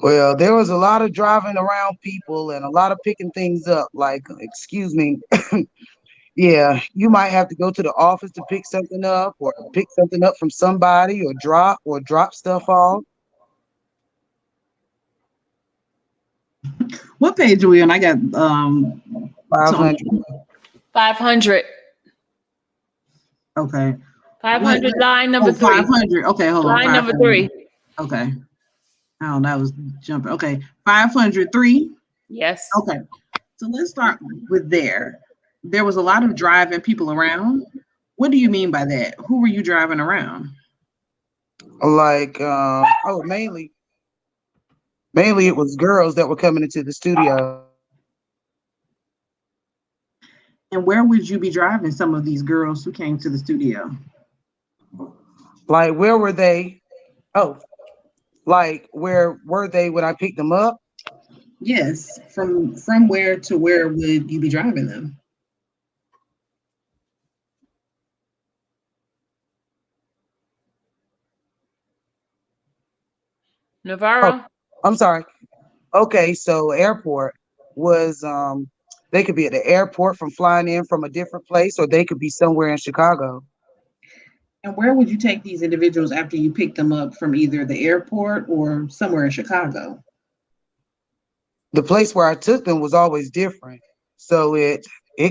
Well, there was a lot of driving around people and a lot of picking things up. Like, excuse me, yeah, you might have to go to the office to pick something up, or pick something up from somebody, or drop stuff off. What page are we on? I got 500. 500. Okay. 500, line number 3. 500. Okay, hold on. Line number 3. Okay. Oh, that was jumping. Okay. 503. Yes. Okay. So let's start with there. There was a lot of driving people around. What do you mean by that? Who were you driving around? Like, mainly it was girls that were coming into the studio. And where would you be driving some of these girls who came to the studio? Like, where were they? Oh, like, where were they when I picked them up? Yes. From where to where would you be driving them? Navarro. Oh, I'm sorry. Okay, so airport was they could be at the airport from flying in from a different place, or they could be somewhere in Chicago. And where would you take these individuals after you picked them up from either the airport or somewhere in Chicago? The place where I took them was always different. So it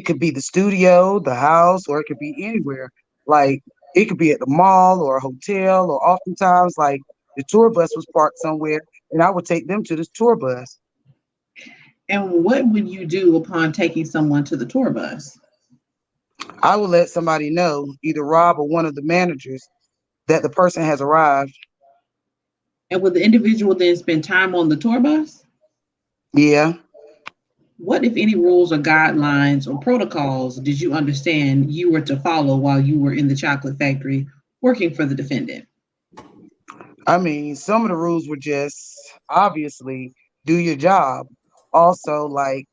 could be the studio, the house, or it could be anywhere. Like, it could be at the mall or a hotel, or oftentimes like the tour bus was parked somewhere and I would take them to this tour bus. And what would you do upon taking someone to the tour bus? I would let somebody know, either Rob or one of the managers, that the person has arrived. And would the individual then spend time on the tour bus? Yeah. What, if any, rules or guidelines or protocols did you understand you were to follow while you were in the chocolate factory working for the defendant? I mean, some of the rules were just obviously do your job. Also, like,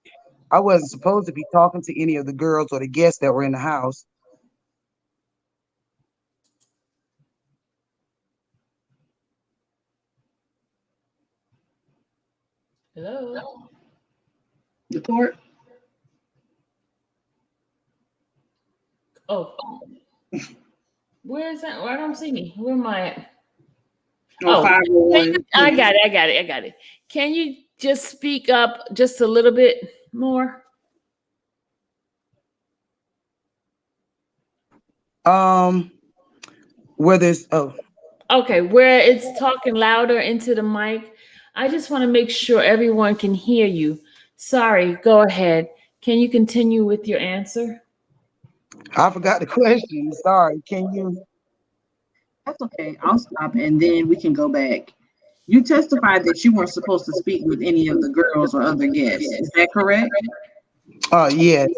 I wasn't supposed to be talking to any of the girls or the guests that were in the house. Hello. The court? Oh. Where is that? Where don't see me? Where am I at? Oh, 501. I got it. Can you just speak up just a little bit more? Where there's Okay, where it's talking louder into the mic. I just want to make sure everyone can hear you. Sorry, go ahead. Can you continue with your answer? I forgot the question. Sorry. Can you? That's okay. I'll stop and then we can go back. You testified that you weren't supposed to speak with any of the girls or other guests. Is that correct? Yes.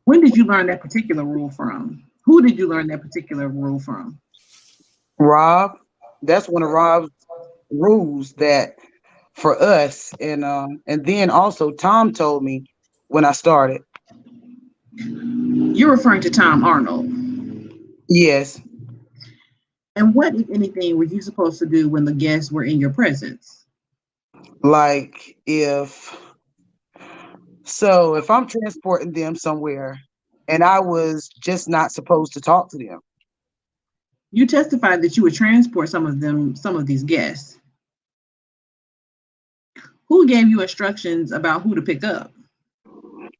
When did you learn that particular rule from? Who did you learn that particular rule from? Rob. That's one of Rob's rules that for us, and then also Tom told me when I started. You're referring to Tom Arnold. Yes. And what, if anything, were you supposed to do when the guests were in your presence? Like if I'm transporting them somewhere and I was just not supposed to talk to them. You testified that you would transport some of these guests. Who gave you instructions about who to pick up?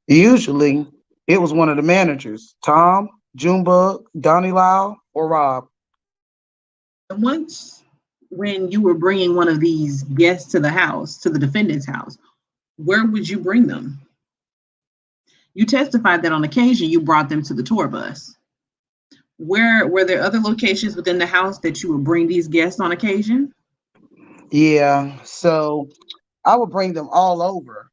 Usually it was one of the managers, Tom, Junebug, Donnie Lau, or Rob. And once when you were bringing one of these guests to the house, to the defendant's house, where would you bring them? You testified that on occasion you brought them to the tour bus. Where were there other locations within the house that you would bring these guests on occasion? Yeah, so I would bring them all over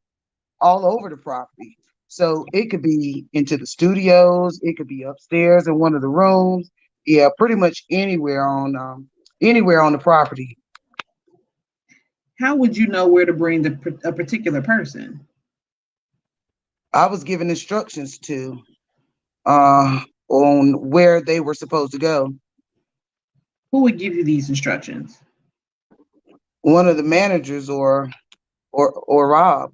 the property. So it could be into the studios, it could be upstairs in one of the rooms. Yeah, pretty much anywhere on the property. How would you know where to bring a particular person? I was given instructions to on where they were supposed to go. Who would give you these instructions? One of the managers or Rob.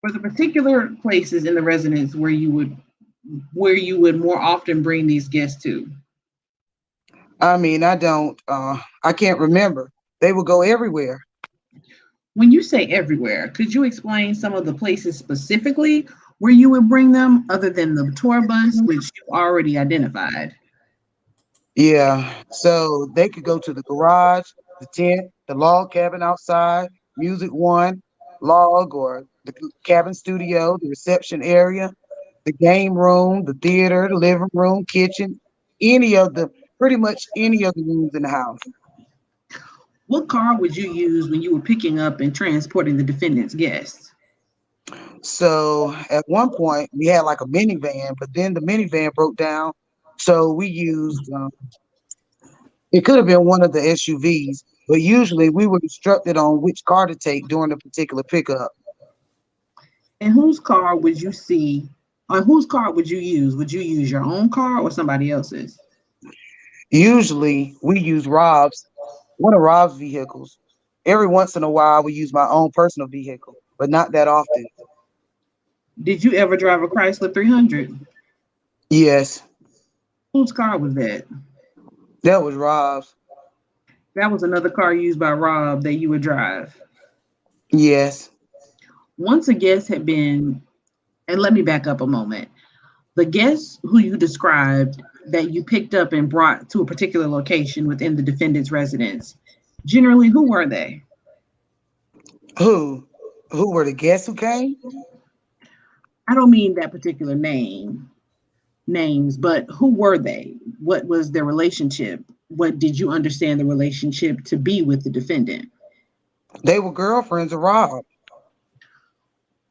For the particular places in the residence where you would more often bring these guests to? I mean, I can't remember. They would go everywhere. When you say everywhere, could you explain some of the places specifically where you would bring them other than the tour bus, which you already identified? Yeah, so they could go to the garage, the tent, the log cabin outside, Music One, log or the cabin studio, the reception area, the game room, the theater, the living room, kitchen, pretty much any of the rooms in the house. What car would you use when you were picking up and transporting the defendant's guests? So at one point we had like a minivan, but then the minivan broke down. So we used, it could have been one of the SUVs, but usually we were instructed on which car to take during a particular pickup. And whose car would you see, or whose car would you use? Would you use your own car or somebody else's? Usually we use one of Rob's vehicles. Every once in a while we use my own personal vehicle, but not that often. Did you ever drive a Chrysler 300? Yes, Whose car was that? that was Rob's. That was another car used by Rob that you would drive. Yes. Once a guest had been, and let me back up a moment. The guests who you described that you picked up and brought to a particular location within the defendant's residence, generally, who were they? Who? Who were the guests who came? I don't mean that particular names, but who were they? What was their relationship? What did you understand the relationship to be with the defendant? They were girlfriends of Rob.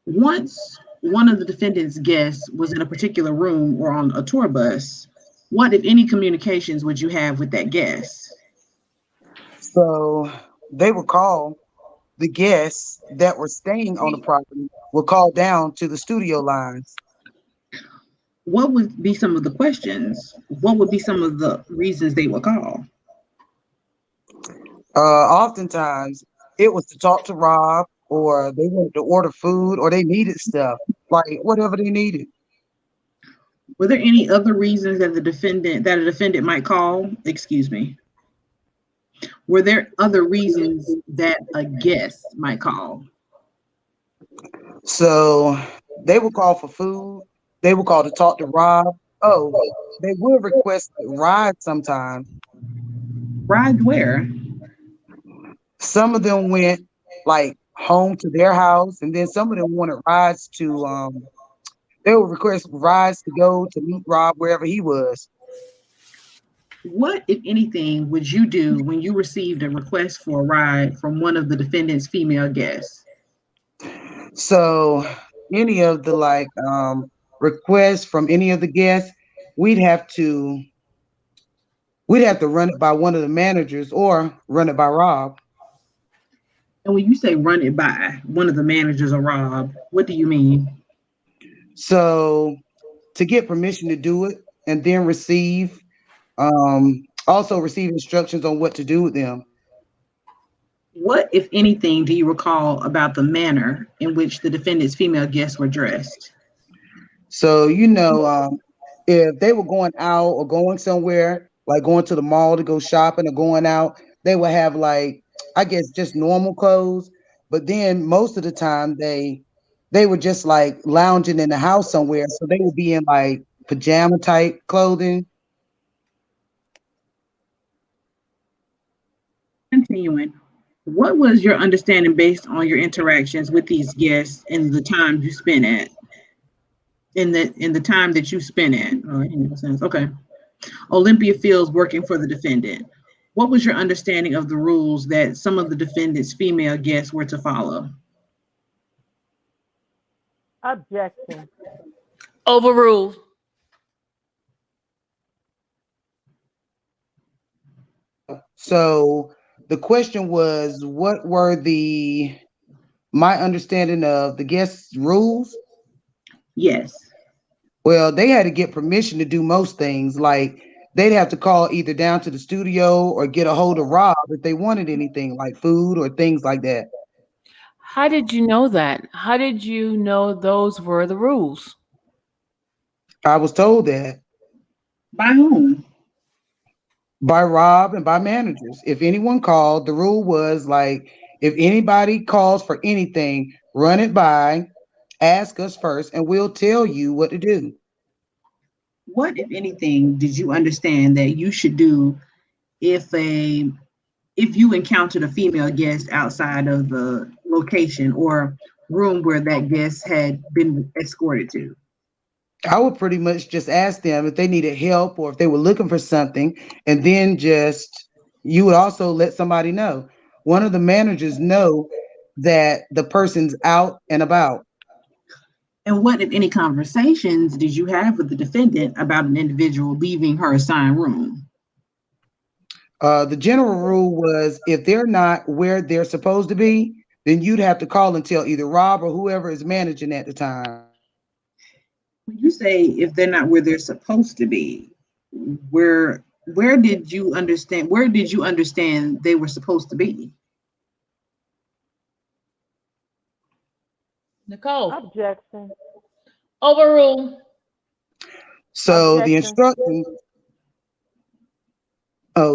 Once one of the defendant's guests was in a particular room or on a tour bus, what, if any, communications would you have with that guest? So they would call the guests that were staying on the property would call down to the studio lines. What would be some of the questions? What would be some of the reasons they would call? Oftentimes it was to talk to Rob, or they wanted to order food, or they needed stuff, like whatever they needed. Were there any other reasons that a defendant might call? Excuse me. Were there other reasons that a guest might call? So they would call for food. They would call to talk to Rob. Oh, they would request rides sometimes. Rides where? Some of them went like home to their house, and then some of them wanted rides to they would request rides to go to meet Rob wherever he was. What, if anything, would you do when you received a request for a ride from one of the defendant's female guests? So any of the requests from any of the guests, we'd have to run it by one of the managers or run it by Rob. And when you say run it by one of the managers or Rob, what do you mean? So to get permission to do it, and then also receive instructions on what to do with them. What, if anything, do you recall about the manner in which the defendant's female guests were dressed? So, if they were going out or going somewhere, like going to the mall to go shopping or going out, they would have like, I guess, just normal clothes. But then most of the time they were just like lounging in the house somewhere. So they would be in like pajama type clothing. Continuing, what was your understanding based on your interactions with these guests and the time you spent at in the time that you spent at? Oh, that makes sense. Okay. Olympia Fields working for the defendant. What was your understanding of the rules that some of the defendant's female guests were to follow? Objection. Overruled. So the question was, what were my understanding of the guest rules? Yes. Well, they had to get permission to do most things. Like they'd have to call either down to the studio or get a hold of Rob if they wanted anything like food or things like that. How did you know that? How did you know those were the rules? I was told that By whom? by Rob and by managers. If anyone called, the rule was like, if anybody calls for anything, run it by, ask us first, and we'll tell you what to do. What, if anything, did you understand that you should do if you encountered a female guest outside of the location or room where that guest had been escorted to? I would pretty much just ask them if they needed help or if they were looking for something, and then just you would also let somebody know. One of the managers know that the person's out and about. And what, if any, conversations did you have with the defendant about an individual leaving her assigned room? The general rule was if they're not where they're supposed to be, then you'd have to call and tell either Rob or whoever is managing at the time. When you say if they're not where they're supposed to be, where did you understand they were supposed to be? Nicole. Objection. Overruled. So the Objection. instructions,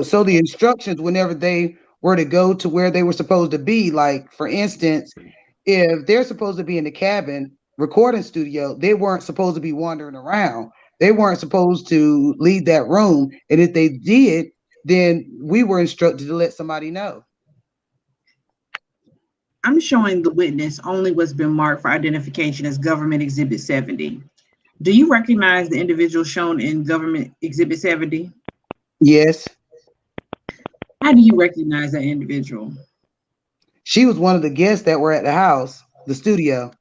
so the instructions whenever they were to go to where they were supposed to be, like for instance, if they're supposed to be in the cabin recording studio, they weren't supposed to be wandering around. They weren't supposed to leave that room. And if they did, then we were instructed to let somebody know. I'm showing the witness only what's been marked for identification as Government Exhibit 70. Do you recognize the individual shown in Government Exhibit 70? Yes. How do you recognize that individual? She was one of the guests that were at the house, the studio.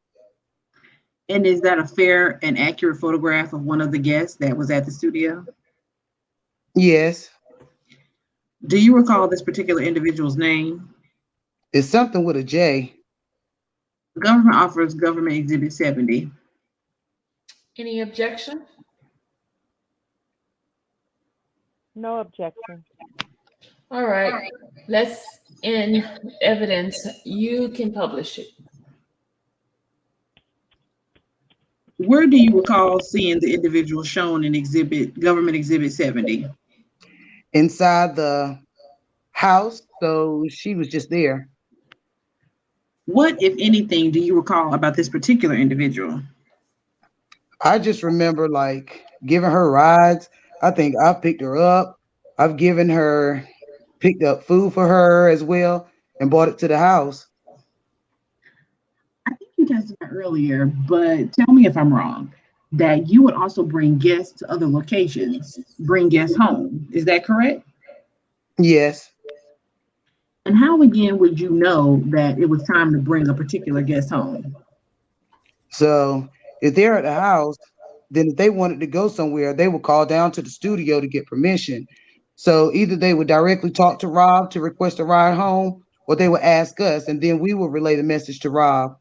And is that a fair and accurate photograph of one of the guests that was at the studio? Yes. Do you recall this particular individual's name? It's something with a J. The government offers Government Exhibit 70. Any objection? No objection. All right. Let's end evidence. You can publish it. Where do you recall seeing the individual shown in Government Exhibit 70? Inside the house, so she was just there. What, if anything, do you recall about this particular individual? I just remember like giving her rides. I think I picked her up. I've picked up food for her as well and brought it to the house. I think you testified earlier, but tell me if I'm wrong, that you would also bring guests to other locations, bring guests home. Is that correct? Yes. And how again would you know that it was time to bring a particular guest home? So if they're at the house, then if they wanted to go somewhere, they would call down to the studio to get permission. So either they would directly talk to Rob to request a ride home, or they would ask us, and then we would relay the message to Rob.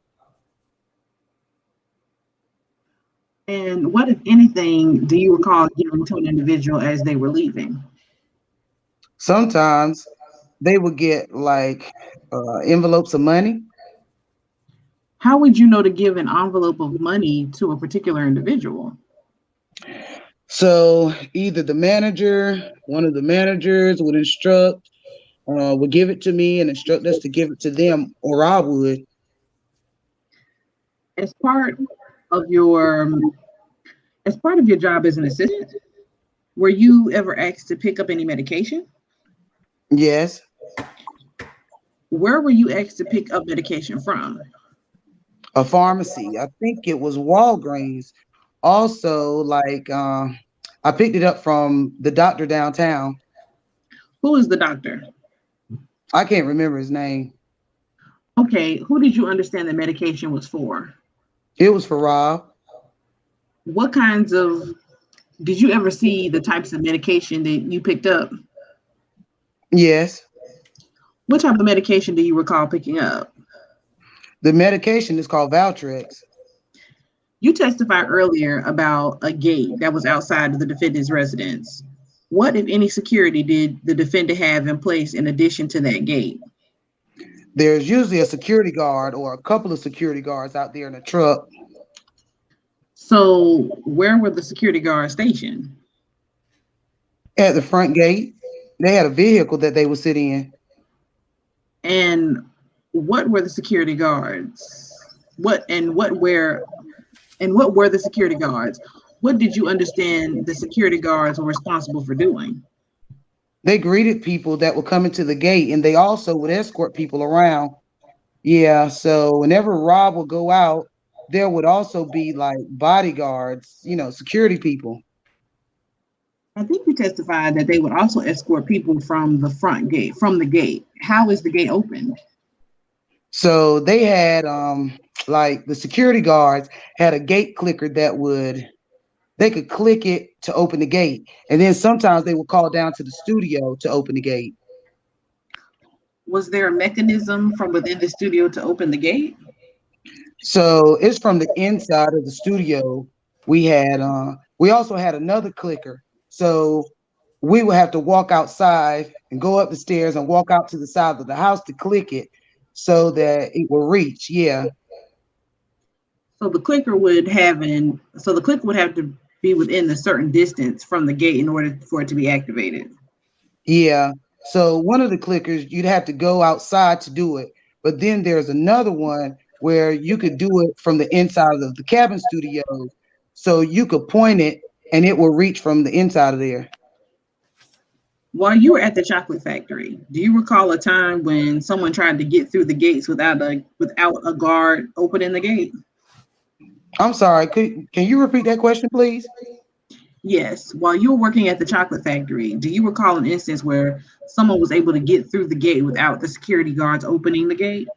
And what, if anything, do you recall giving to an individual as they were leaving? Sometimes they would get like envelopes of money. How would you know to give an envelope of money to a particular individual? So either one of the managers would give it to me and instruct us to give it to them, or I would. As part of your job as an assistant, were you ever asked to pick up any medication? Yes, Where were you asked to pick up medication from? a pharmacy. I think it was Walgreens. Also, like I picked it up from the doctor downtown. Who is the doctor? I can't remember his name. Okay, who did you understand the medication was for? It was for Rob. What kinds of, did you ever see the types of medication that you picked up? Yes. What type of medication do you recall picking up? The medication is called Valtrex. You testified earlier about a gate that was outside of the defendant's residence. What, if any, security did the defendant have in place in addition to that gate? There's usually a security guard or a couple of security guards out there in a truck. So where were the security guards stationed? At the front gate. They had a vehicle that they would sit in. And what were the security guards? What were the security guards? What did you understand the security guards were responsible for doing? They greeted people that would come into the gate, and they also would escort people around. Yeah, so whenever Rob would go out, there would also be like bodyguards, security people. I think you testified that they would also escort people from the front gate, from the gate. How is the gate opened? So they had like the security guards had a gate clicker they could click it to open the gate. And then sometimes they would call down to the studio to open the gate. Was there a mechanism from within the studio to open the gate? So it's from the inside of the studio. We also had another clicker. So we would have to walk outside and go up the stairs and walk out to the side of the house to click it so that it will reach. Yeah. So the clicker would have to be within a certain distance from the gate in order for it to be activated. Yeah. So one of the clickers, you'd have to go outside to do it. But then there's another one where you could do it from the inside of the cabin studio. So you could point it and it will reach from the inside of there. While you were at the chocolate factory, do you recall a time when someone tried to get through the gates without a guard opening the gate? I'm sorry, can you repeat that question, please? Yes. While you were working at the chocolate factory, do you recall an instance where someone was able to get through the gate without the security guards opening the gate?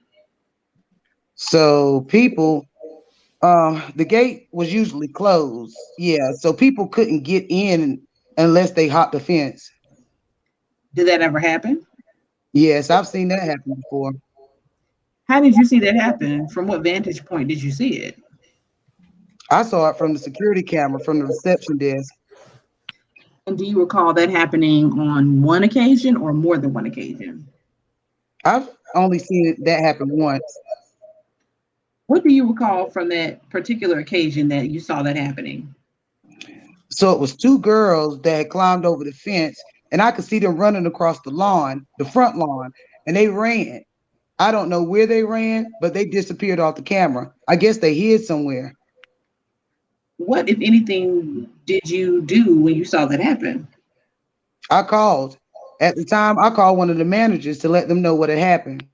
So the gate was usually closed. Yeah, so people couldn't get in unless they hopped the fence. Did that ever happen? Yes, I've seen that happen before. How did you see that happen? From what vantage point did you see it? I saw it from the security camera from the reception desk. And do you recall that happening on one occasion or more than one occasion? I've only seen that happen once. What do you recall from that particular occasion that you saw that happening? So it was two girls that had climbed over the fence, and I could see them running across the lawn, the front lawn, and they ran. I don't know where they ran, but they disappeared off the camera. I guess they hid somewhere. What, if anything, did you do when you saw that happen? I called. At the time, I called one of the managers to let them know what had happened.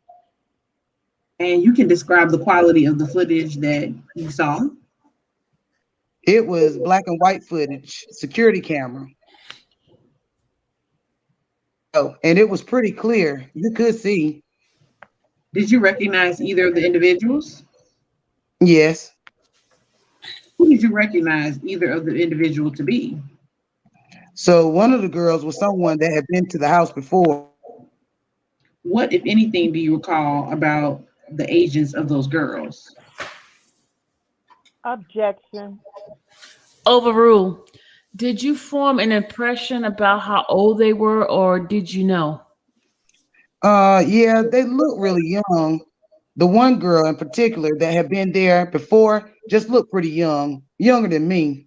And you can describe the quality of the footage that you saw? It was black and white footage, security camera. Oh, and it was pretty clear. You could see. Did you recognize either of the individuals? Yes. Who did you recognize either of the individual to be? So one of the girls was someone that had been to the house before. What, if anything, do you recall about the ages of those girls? Objection. Overruled. Did you form an impression about how old they were, or did you know? Yeah, they look really young. The one girl in particular that had been there before just looked pretty young, younger than me.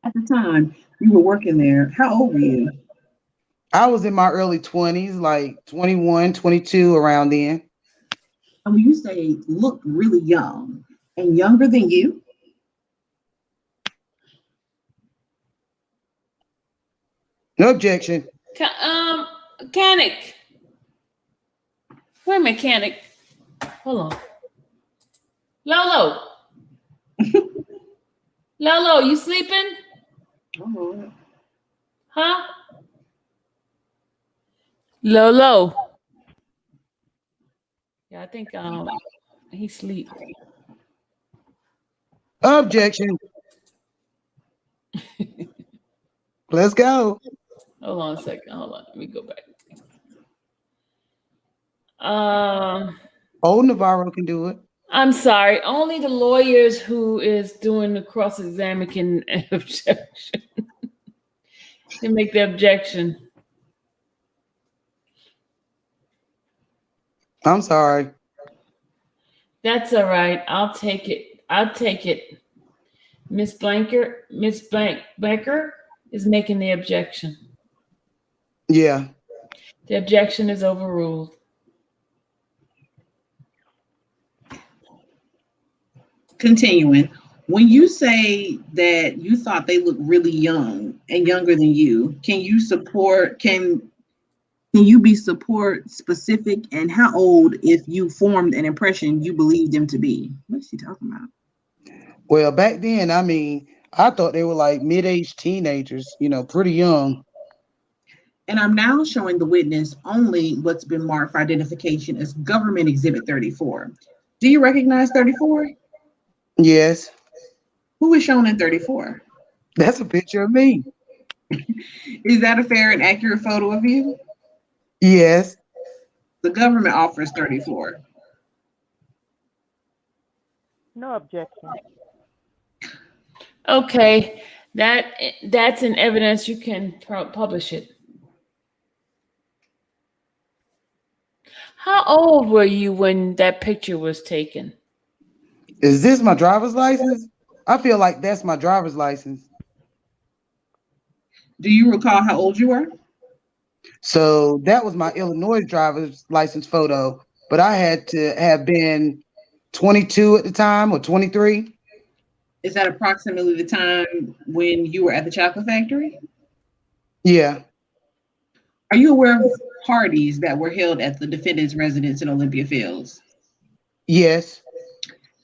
At the time you were working there, how old were you? I was in my early 20s, like 21, 22, around then. And when you say look really young and younger than you, No objection. Mechanic. Where mechanic? Hold on. Lolo. Lolo, you sleeping? oh, Huh? Lolo. Yeah, I think he sleep. Objection. Let's go. Hold on a second. Hold on. Let me go back. Um, Old Navarro can do it. I'm sorry. Only the lawyers who is doing the cross examine can objection. Can make the objection. I'm sorry. That's all right. I'll take it. I'll take it. Miss Banker is making the objection. Yeah. The objection is overruled. continuing. When you say that you thought they looked really young and younger than you, can you be support specific, and how old if you formed an impression you believed them to be? What is she talking about? Well, back then, I mean, I thought they were like mid-aged teenagers, pretty young. And I'm now showing the witness only what's been marked for identification as Government Exhibit 34. Do you recognize 34? Yes. Who is shown in 34? That's a picture of me. Is that a fair and accurate photo of you? Yes. The government offers 34. No objection. Okay, that's an evidence. You can publish it. How old were you when that picture was taken? Is this my driver's license? I feel like that's my driver's license. Do you recall how old you were? So that was my Illinois driver's license photo, but I had to have been 22 at the time or 23. Is that approximately the time when you were at the chocolate factory? Yeah. Are you aware of parties that were held at the defendant's residence in Olympia Fields? Yes,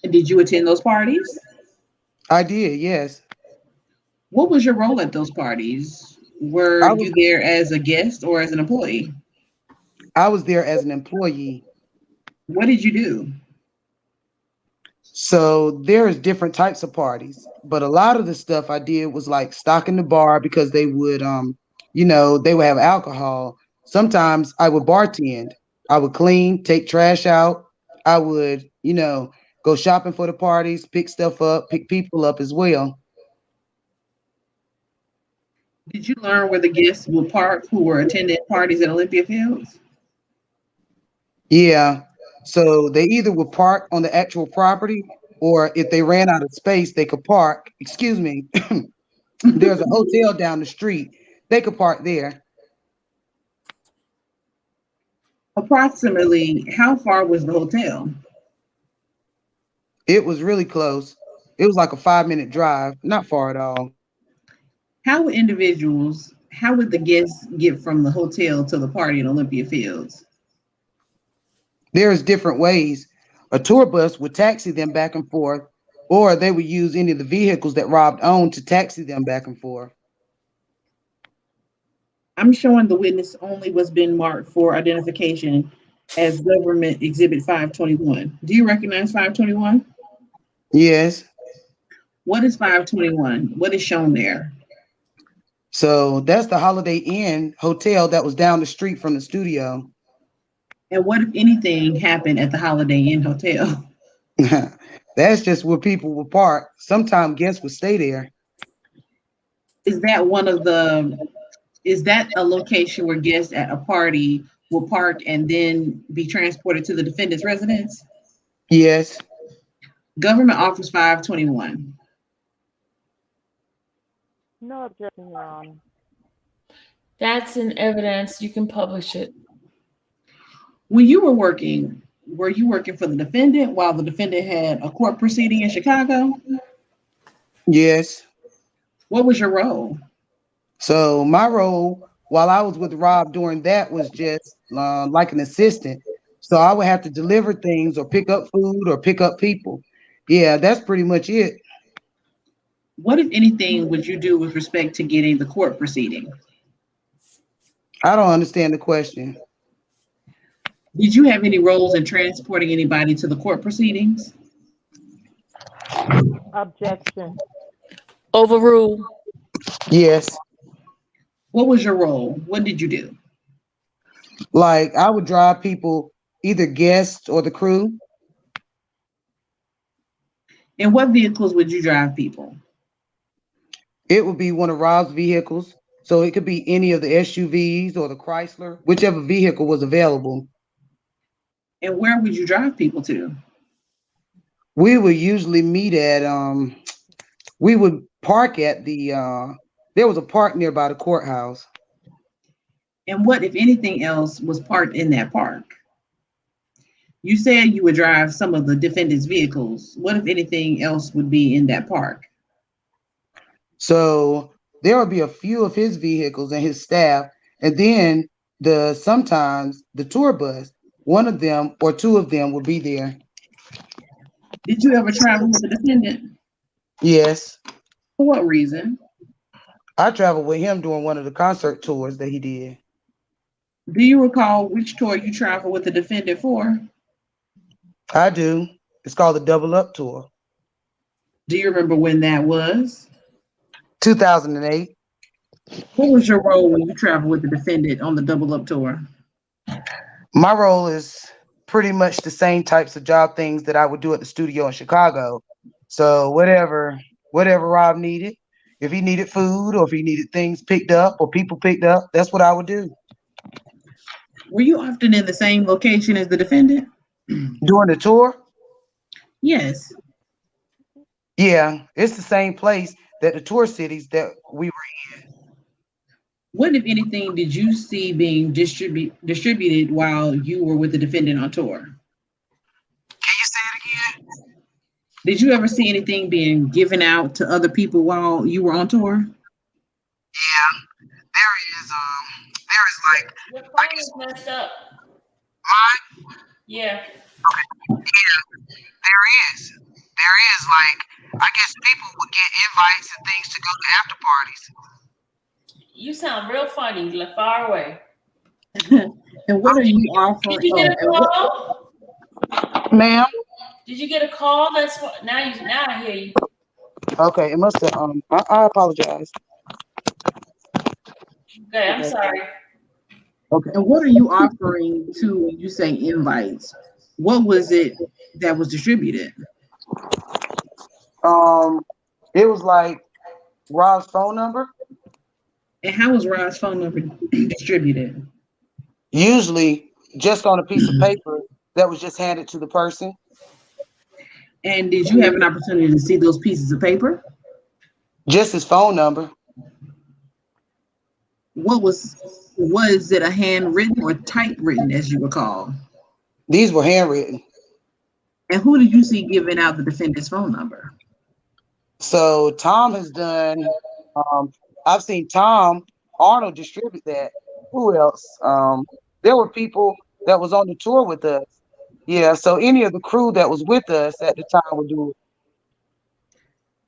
And did you attend those parties? I did. Yes. What was your role at those parties? Were I was you there as a guest or as an employee? I was there as an employee. What did you do? So there's different types of parties, but a lot of the stuff I did was like stocking the bar because they would they would have alcohol. Sometimes I would bartend. I would clean, take trash out. I would, go shopping for the parties, pick stuff up, pick people up as well. Did you learn where the guests would park who were attending parties at Olympia Fields? Yeah. So they either would park on the actual property, or if they ran out of space, they could park. Excuse me. There's a hotel down the street. They could park there. Approximately how far was the hotel? It was really close. It was like a 5-minute drive, not far at all. How would the guests get from the hotel to the party in Olympia Fields? There's different ways. A tour bus would taxi them back and forth, or they would use any of the vehicles that Rob owned to taxi them back and forth. I'm showing the witness only what's been marked for identification as Government Exhibit 521. Do you recognize 521? Yes. What is 521? What is shown there? So that's the Holiday Inn hotel that was down the street from the studio. And what, if anything, happened at the Holiday Inn Hotel? That's just where people would park. Sometimes guests would stay there. Is that one of the Is that a location where guests at a party will park and then be transported to the defendant's residence? Yes. Government Office 521. No objection, Your Honor. That's in evidence. You can publish it. When you were working for the defendant while the defendant had a court proceeding in Chicago? Yes. What was your role? So my role while I was with Rob during that was just like an assistant. So I would have to deliver things or pick up food or pick up people. Yeah, that's pretty much it. What, if anything, would you do with respect to getting the court proceeding? I don't understand the question. Did you have any roles in transporting anybody to the court proceedings? Objection. Overrule. Yes. What was your role? What did you do? Like I would drive people, either guests or the crew. In what vehicles would you drive people? It would be one of Rob's vehicles. So it could be any of the SUVs or the Chrysler, whichever vehicle was available. And where would you drive people to? We would usually meet at we would park at the there was a park nearby the courthouse. And what, if anything else, was parked in that park? You said you would drive some of the defendant's vehicles. What, if anything else, would be in that park? So there would be a few of his vehicles and his staff, and then sometimes the tour bus, one of them or two of them would be there. Did you ever travel with the defendant? Yes. For what reason? I traveled with him during one of the concert tours that he did. Do you recall which tour you traveled with the defendant for? I do. It's called the Double Up Tour. Do you remember when that was? 2008. What was your role when you traveled with the defendant on the Double Up Tour? My role is pretty much the same types of job things that I would do at the studio in Chicago. So whatever Rob needed, if he needed food or if he needed things picked up or people picked up, that's what I would do. Were you often in the same location as the defendant? During the tour? Yes. Yeah, it's the same place that the tour cities that we were in. What, if anything, did you see being distributed while you were with the defendant on tour? Can you say it again? Did you ever see anything being given out to other people while you were on tour? Yeah, there is like. Your phone is messed up. Mine? Yeah. Okay. Yeah, there is like, I guess people would get invites and things to go to after parties. You sound real funny, far away. And what are you offering? Did you get a call? Ma'am? Did you get a call? That's what now I hear you. Okay, it must have I apologize. Okay, I'm sorry. Okay. And what are you offering to when you say invites? What was it that was distributed? It was like Rob's phone number. And how was Rod's phone number distributed? Usually just on a piece of paper that was just handed to the person. And did you have an opportunity to see those pieces of paper? Just his phone number. Was it a handwritten or typewritten, as you recall? These were handwritten. And who did you see giving out the defendant's phone number? So Tom has done, I've seen Tom Arnold distribute that. Who else? There were people that was on the tour with us. Yeah, so any of the crew that was with us at the time would do it.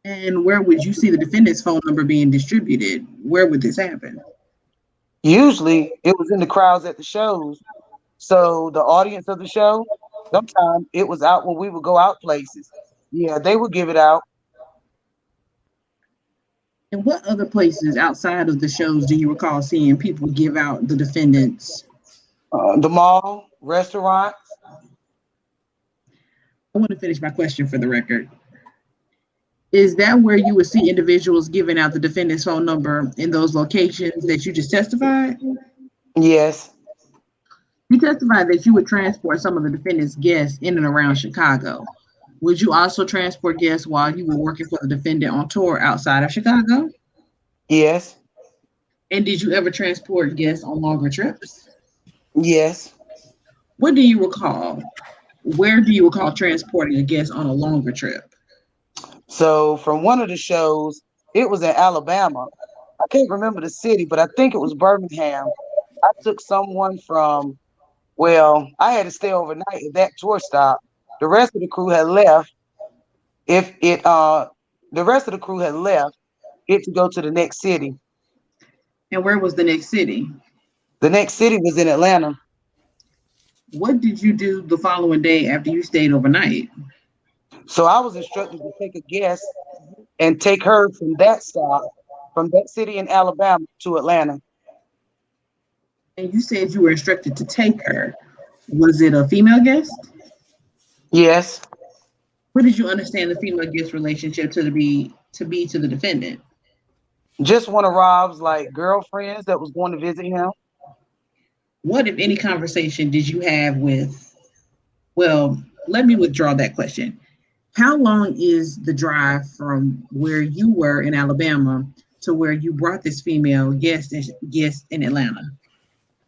And where would you see the defendant's phone number being distributed? Where would this happen? Usually it was in the crowds at the shows. So the audience of the show, sometimes it was out when we would go out places. Yeah, they would give it out. And what other places outside of the shows do you recall seeing people give out the defendants? The mall, restaurants. I want to finish my question for the record. Is that where you would see individuals giving out the defendant's phone number in those locations that you just testified? Yes. You testified that you would transport some of the defendant's guests in and around Chicago. Would you also transport guests while you were working for the defendant on tour outside of Chicago? Yes. And did you ever transport guests on longer trips? Yes. What do you recall? Where do you recall transporting a guest on a longer trip? So from one of the shows, it was in Alabama. I can't remember the city, but I think it was Birmingham. I took someone from, well, I had to stay overnight at that tour stop. The rest of the crew had left. The rest of the crew had left it to go to the next city. And where was the next city? The next city was in Atlanta. What did you do the following day after you stayed overnight? So I was instructed to take a guest and take her from that stop, from that city in Alabama to Atlanta. And you said you were instructed to take her. Was it a female guest? Yes. What did you understand the female guest relationship to be to the defendant? Just one of Rob's like girlfriends that was going to visit him. What, if any, conversation did you have with, well, let me withdraw that question. How long is the drive from where you were in Alabama to where you brought this female guest in Atlanta?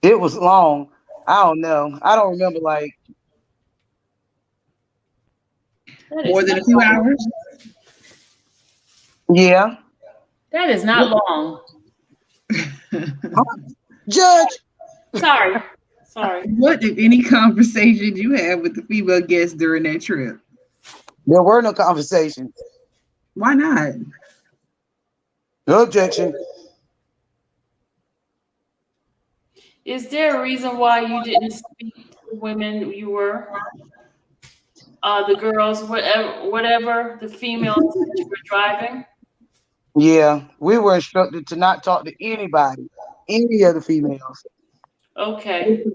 It was long. I don't know. I don't remember like more than a few hours? Yeah. That is not long. Judge. Sorry. What, if any, conversation you had with the female guest during that trip? There were no conversations. Why not? No objection. Is there a reason why you didn't speak to women you were? The girls, whatever, the females that you were driving? Yeah, we were instructed to not talk to anybody, any of the females. Okay.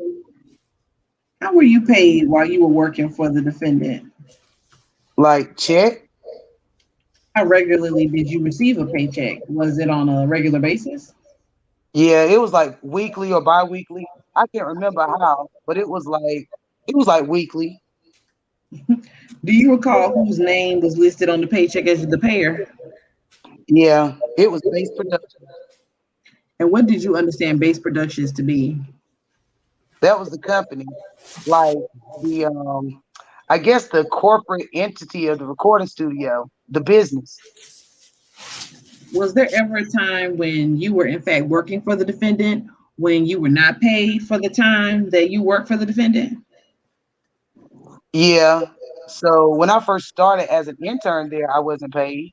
How were you paid while you were working for the defendant? Like check? How regularly did you receive a paycheck? Was it on a regular basis? Yeah, it was like weekly or bi-weekly. I can't remember how, but it was like weekly. Do you recall whose name was listed on the paycheck as the payer? Yeah, it was Base Production. And what did you understand Base Productions to be? That was the company, like the I guess the corporate entity of the recording studio, the business. Was there ever a time when you were in fact working for the defendant when you were not paid for the time that you worked for the defendant? Yeah. So when I first started as an intern there, I wasn't paid.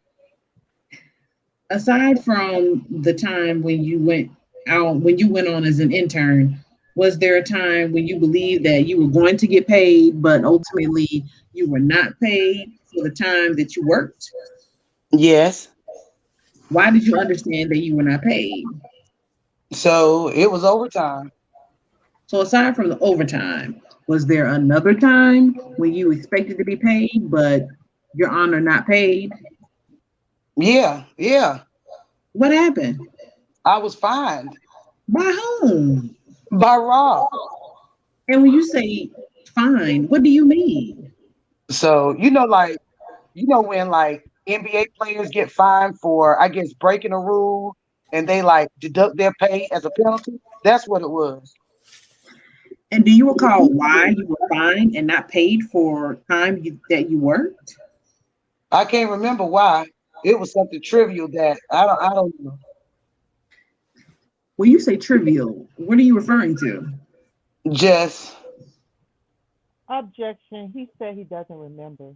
Aside from the time when you went on as an intern, was there a time when you believed that you were going to get paid, but ultimately you were not paid for the time that you worked? Yes. Why did you understand that you were not paid? So it was overtime. So aside from the overtime, was there another time when you expected to be paid, but your honor not paid? Yeah. What happened? I was fined. By whom? By Rob. And when you say fine, what do you mean? So when like NBA players get fined for, I guess, breaking a rule and they like deduct their pay as a penalty? That's what it was. And do you recall why you were fined and not paid for time that you worked? I can't remember why. It was something trivial that I don't know. When you say trivial, what are you referring to? Just Objection. He said he doesn't remember.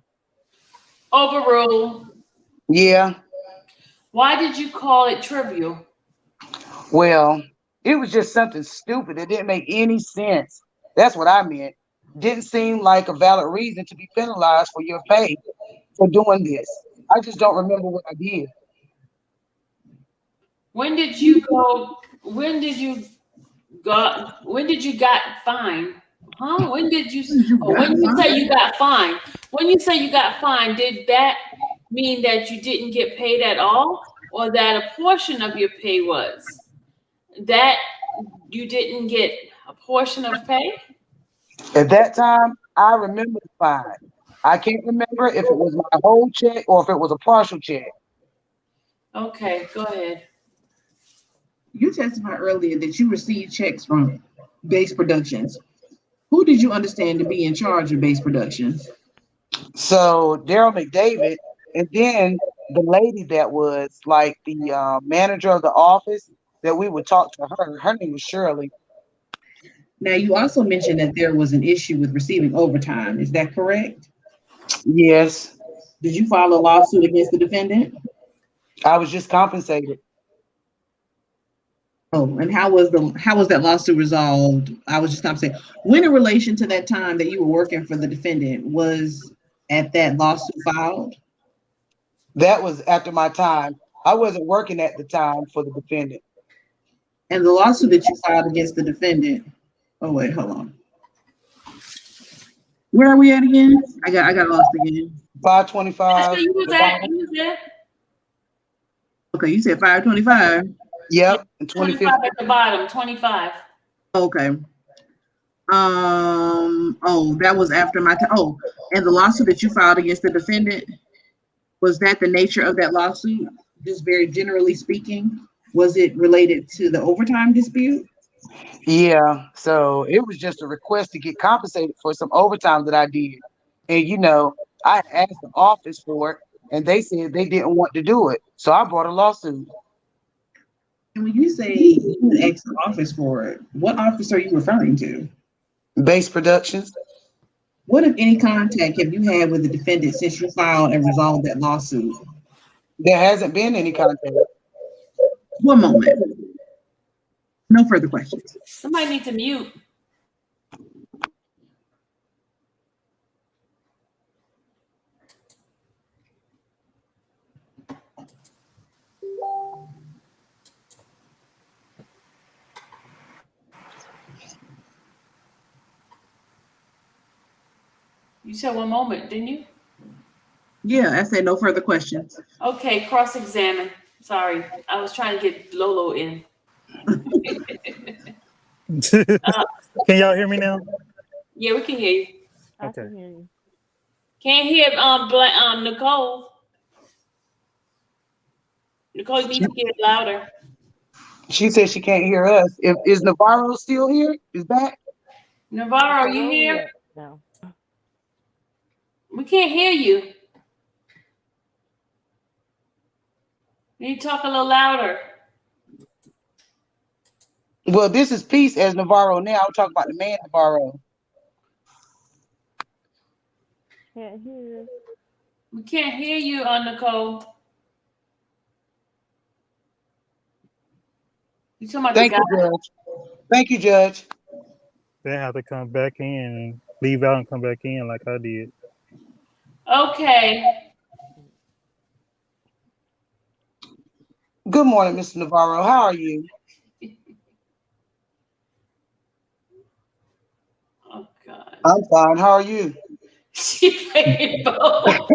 Overruled. yeah. Why did you call it trivial? Well, it was just something stupid. It didn't make any sense. That's what I meant. Didn't seem like a valid reason to be penalized for your pay for doing this. I just don't remember what I did. When did you got fined? Huh? When you say you got fined, did that mean that you didn't get paid at all, or that a portion of your pay was? That you didn't get a portion of pay? At that time, I remember the fine. I can't remember if it was my whole check or if it was a partial check. Okay, go ahead. You testified earlier that you received checks from Base Productions. Who did you understand to be in charge of Base Productions? So Daryl McDavid, and then the lady that was like the manager of the office that we would talk to her. Her name was Shirley. Now, you also mentioned that there was an issue with receiving overtime. Is that correct? Yes, Did you file a lawsuit against the defendant? I was just compensated. Oh, and how was that lawsuit resolved? I was just saying, when in relation to that time that you were working for the defendant was at that lawsuit filed? That was after my time. I wasn't working at the time for the defendant. And the lawsuit that you filed against the defendant. Oh wait, hold on. Where are we at again? I got lost again. 525. You was at. Okay, you said 525. Yep, and 25 at the bottom, 25. Okay. Oh, that was after my time. Oh, and the lawsuit that you filed against the defendant, was that the nature of that lawsuit? Just very generally speaking, was it related to the overtime dispute? Yeah, so it was just a request to get compensated for some overtime that I did. And I asked the office for it, and they said they didn't want to do it. So I brought a lawsuit. And when you say you asked the office for it, what office are you referring to? Base Productions. What, if any, contact have you had with the defendant since you filed and resolved that lawsuit? There hasn't been any contact. One moment. No further questions. Somebody need to mute. You said one moment, didn't you? Yeah, I said no further questions. Okay, cross-examine. Sorry, I was trying to get Lolo in. Can y'all hear me now? Yeah, we can hear you. I Okay. can hear you. Can't hear Nicole. Nicole, you need to get it louder. She said she can't hear us. Is Navarro still here? Is back? Navarro, are you here? No. We can't hear you. You need to talk a little louder. Well, this is Peace as Navarro now. I'm talking about the man Navarro. Can't hear. We can't hear you, Nicole. You talking about Thank the guy? you, Judge. Thank you, Judge. They have to come back in and leave out and come back in like I did. Okay. Good morning, Mr. Navarro. How are you? Oh God. I'm fine. How are you? She played both.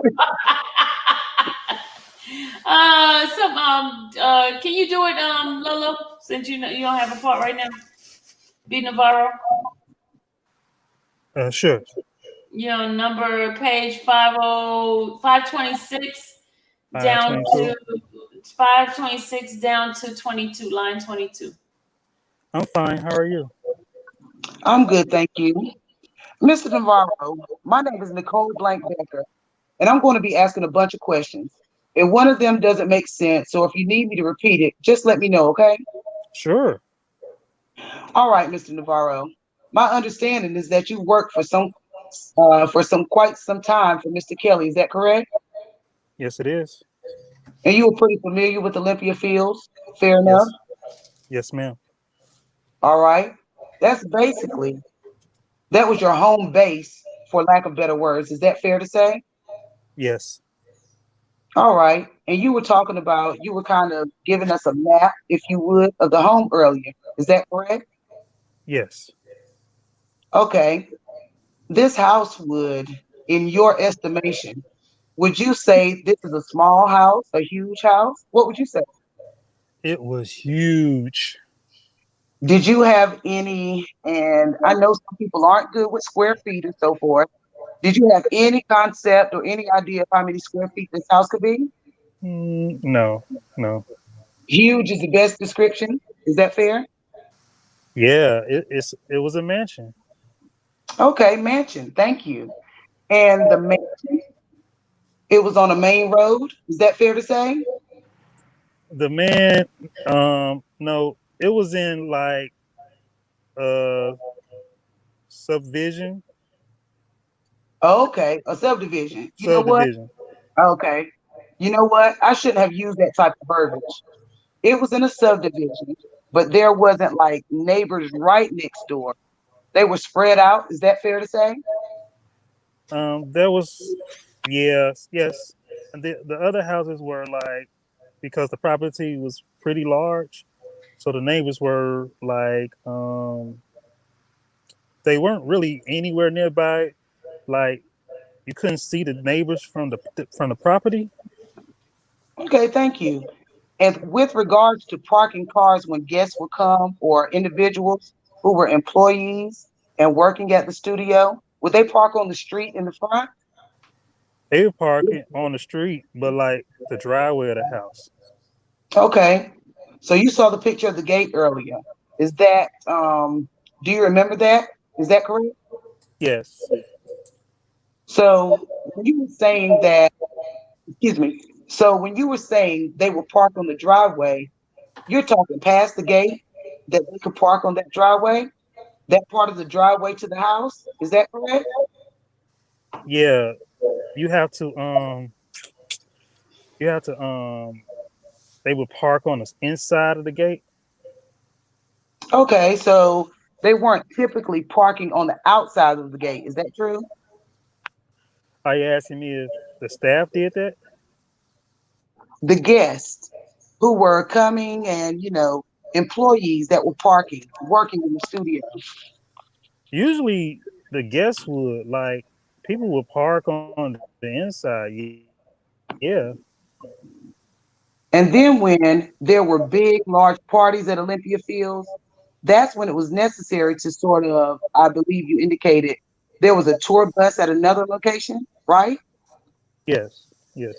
Can you do it, Lolo? Since you don't have a part right now. Be Navarro. Sure. Number page 526 down to 526 down to 22, line 22. I'm fine. How are you? I'm good, thank you. Mr. Navarro, my name is Nicole Blank Becker, and I'm going to be asking a bunch of questions. If one of them doesn't make sense, or if you need me to repeat it, just let me know, okay? Sure. All right, Mr. Navarro. My understanding is that you worked for quite some time for Mr. Kelly. Is that correct? Yes, it is. And you were pretty familiar with Olympia Fields? Fair enough? Yes, ma'am. All right. That was your home base, for lack of better words. Is that fair to say? Yes. All right. And you were talking about, you were kind of giving us a map, if you would, of the home earlier. Is that correct? Yes. Okay. This house would, in your estimation, Would you say this is a small house, a huge house? What would you say? It was huge. Did you have any, and I know some people aren't good with square feet and so forth. Did you have any concept or any idea of how many square feet this house could be? No, no. Huge is the best description. Is that fair? Yeah, it was a mansion. Okay, mansion. Thank you. And the mansion, it was on a main road. Is that fair to say? The man, no, it was in like uh subdivision. Okay, a subdivision. You know what? Subdivision. Okay. You know what? I shouldn't have used that type of verbiage. It was in a subdivision, but there wasn't like neighbors right next door. They were spread out. Is that fair to say? There was, yes. And the other houses were like, because the property was pretty large, so the neighbors were like, they weren't really anywhere nearby. Like you couldn't see the neighbors from the property. Okay, thank you. And with regards to parking cars when guests would come or individuals who were employees and working at the studio, would they park on the street in the front? They were parking on the street, but like the driveway of the house. Okay. So you saw the picture of the gate earlier. Is that do you remember that? Is that correct? Yes, So when you were saying that, excuse me. So when you were saying they were parked on the driveway, you're talking past the gate that they could park on that driveway, that part of the driveway to the house. Is that correct? yeah. You have to you have to they would park on the inside of the gate. Okay, so they weren't typically parking on the outside of the gate. Is that true? Are you asking me if the staff did that? The guests who were coming and, employees that were parking, working in the studio. Usually the guests would like people would park on the inside. Yeah. And then when there were big, large parties at Olympia Fields, that's when it was necessary to sort of, I believe you indicated, there was a tour bus at another location, right? Yes. Yes.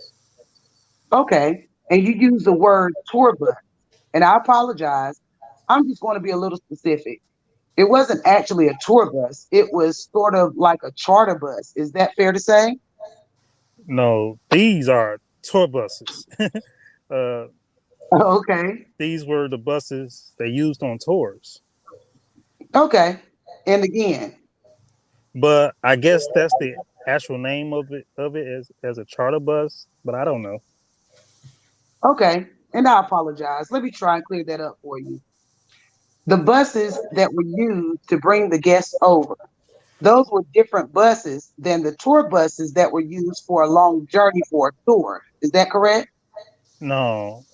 Okay. And you use the word tour bus. And I apologize. I'm just going to be a little specific. It wasn't actually a tour bus. It was sort of like a charter bus. Is that fair to say? No, these are tour buses. uh, Okay. these were the buses they used on tours. Okay. And again, But I guess that's the actual name of it as a charter bus. But I don't know. okay. And I apologize. Let me try and clear that up for you. The buses that were used to bring the guests over, those were different buses than the tour buses that were used for a long journey for a tour. Is that correct? No,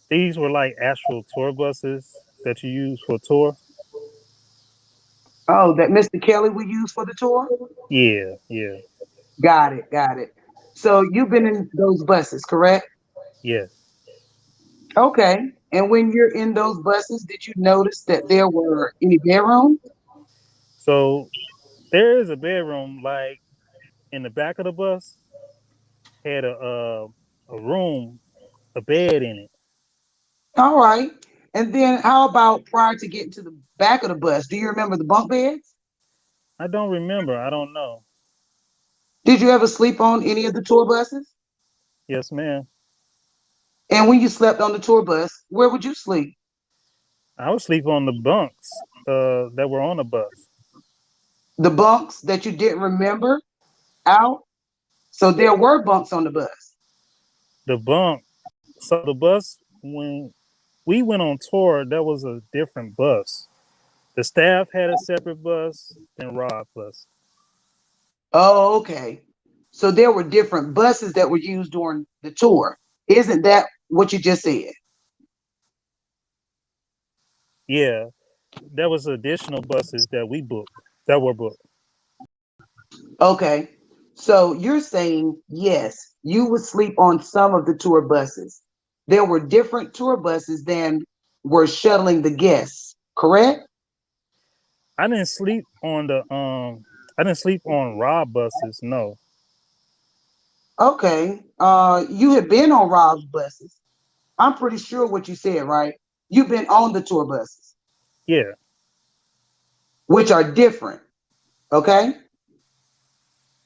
these were like actual tour buses that you use for a tour. Oh, that Mr. Kelly would use for the tour? Yeah, yeah, Got it. Got it. So you've been in those buses, correct? yes. Okay. And when you're in those buses, did you notice that there were any bedrooms? So there is a bedroom like in the back of the bus had a room, a bed in it. All right. And then how about prior to getting to the back of the bus? Do you remember the bunk beds? I don't remember. I don't know. Did you ever sleep on any of the tour buses? Yes, ma'am. And when you slept on the tour bus, where would you sleep? I would sleep on the bunks that were on the bus. The bunks that you didn't remember out? So there were bunks on the bus. The bunk. So the bus when we went on tour, that was a different bus. The staff had a separate bus than Rob bus. Oh, okay. So there were different buses that were used during the tour. Isn't that what you just said? Yeah, there was additional buses that we booked that were booked. Okay. So you're saying, yes, you would sleep on some of the tour buses. There were different tour buses than were shuttling the guests, correct? I didn't sleep on the I didn't sleep on Rob buses. No. Okay. You had been on Rob's buses. I'm pretty sure what you said, right? You've been on the tour buses, Yeah. which are different. Okay.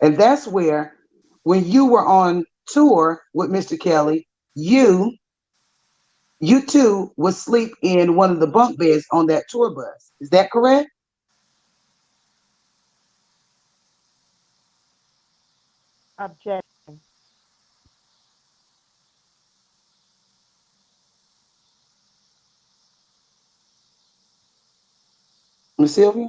And that's where, when you were on tour with Mr. Kelly, you too would sleep in one of the bunk beds on that tour bus. Is that correct? Objection. Miss Sylvia?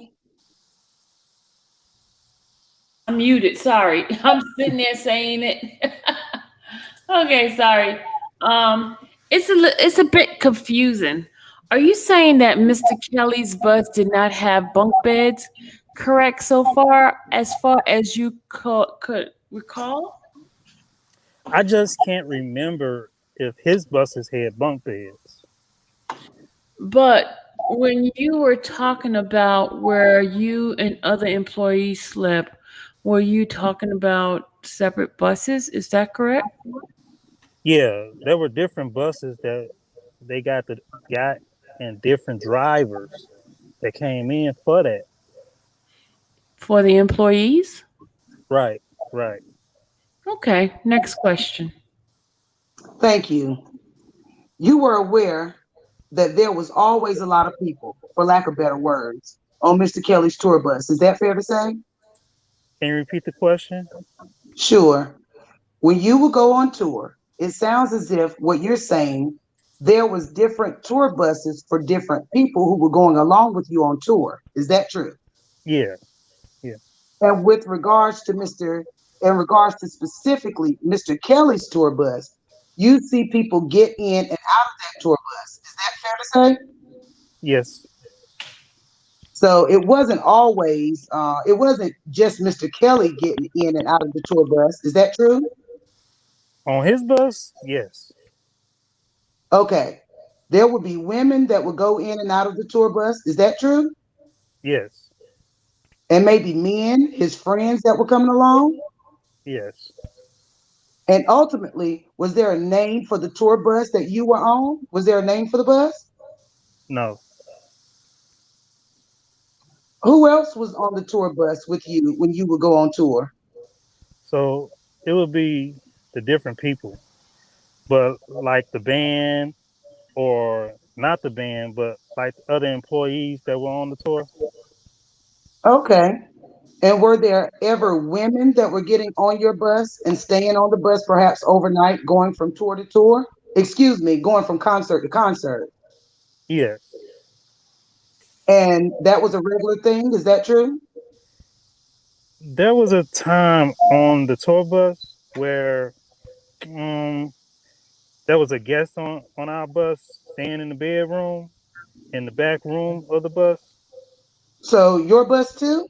I'm muted. Sorry. I'm sitting there saying it. Okay, sorry. Um, it's a bit confusing. Are you saying that Mr. Kelly's bus did not have bunk beds? Correct so far as you could recall? I just can't remember if his buses had bunk beds. But when you were talking about where you and other employees slept, were you talking about separate buses? Is that correct? Yeah, there were different buses that they got and different drivers that came in for that. For the employees? Right, right. Okay, next question. Thank you. You were aware that there was always a lot of people, for lack of better words, on Mr. Kelly's tour bus. Is that fair to say? Can you repeat the question? Sure. When you would go on tour, it sounds as if what you're saying, there was different tour buses for different people who were going along with you on tour. Is that true? Yeah, yeah, And with regards to in regards to specifically Mr. Kelly's tour bus, you see people get in and out of that tour bus. Is that fair to say? yes, So it wasn't just Mr. Kelly getting in and out of the tour bus. Is that true? on his bus, yes, Okay. There would be women that would go in and out of the tour bus. Is that true? yes, And maybe men, his friends that were coming along. yes. And ultimately, was there a name for the tour bus that you were on? Was there a name for the bus? No. Who else was on the tour bus with you when you would go on tour? So it would be the different people, but like the band, or not the band, but like other employees that were on the tour. Okay. And were there ever women that were getting on your bus and staying on the bus perhaps overnight, going from tour to tour? Excuse me, going from concert to concert. Yes, And that was a regular thing. Is that true? there was a time on the tour bus where um, there was a guest on our bus staying in the bedroom in the back room of the bus. So your bus too,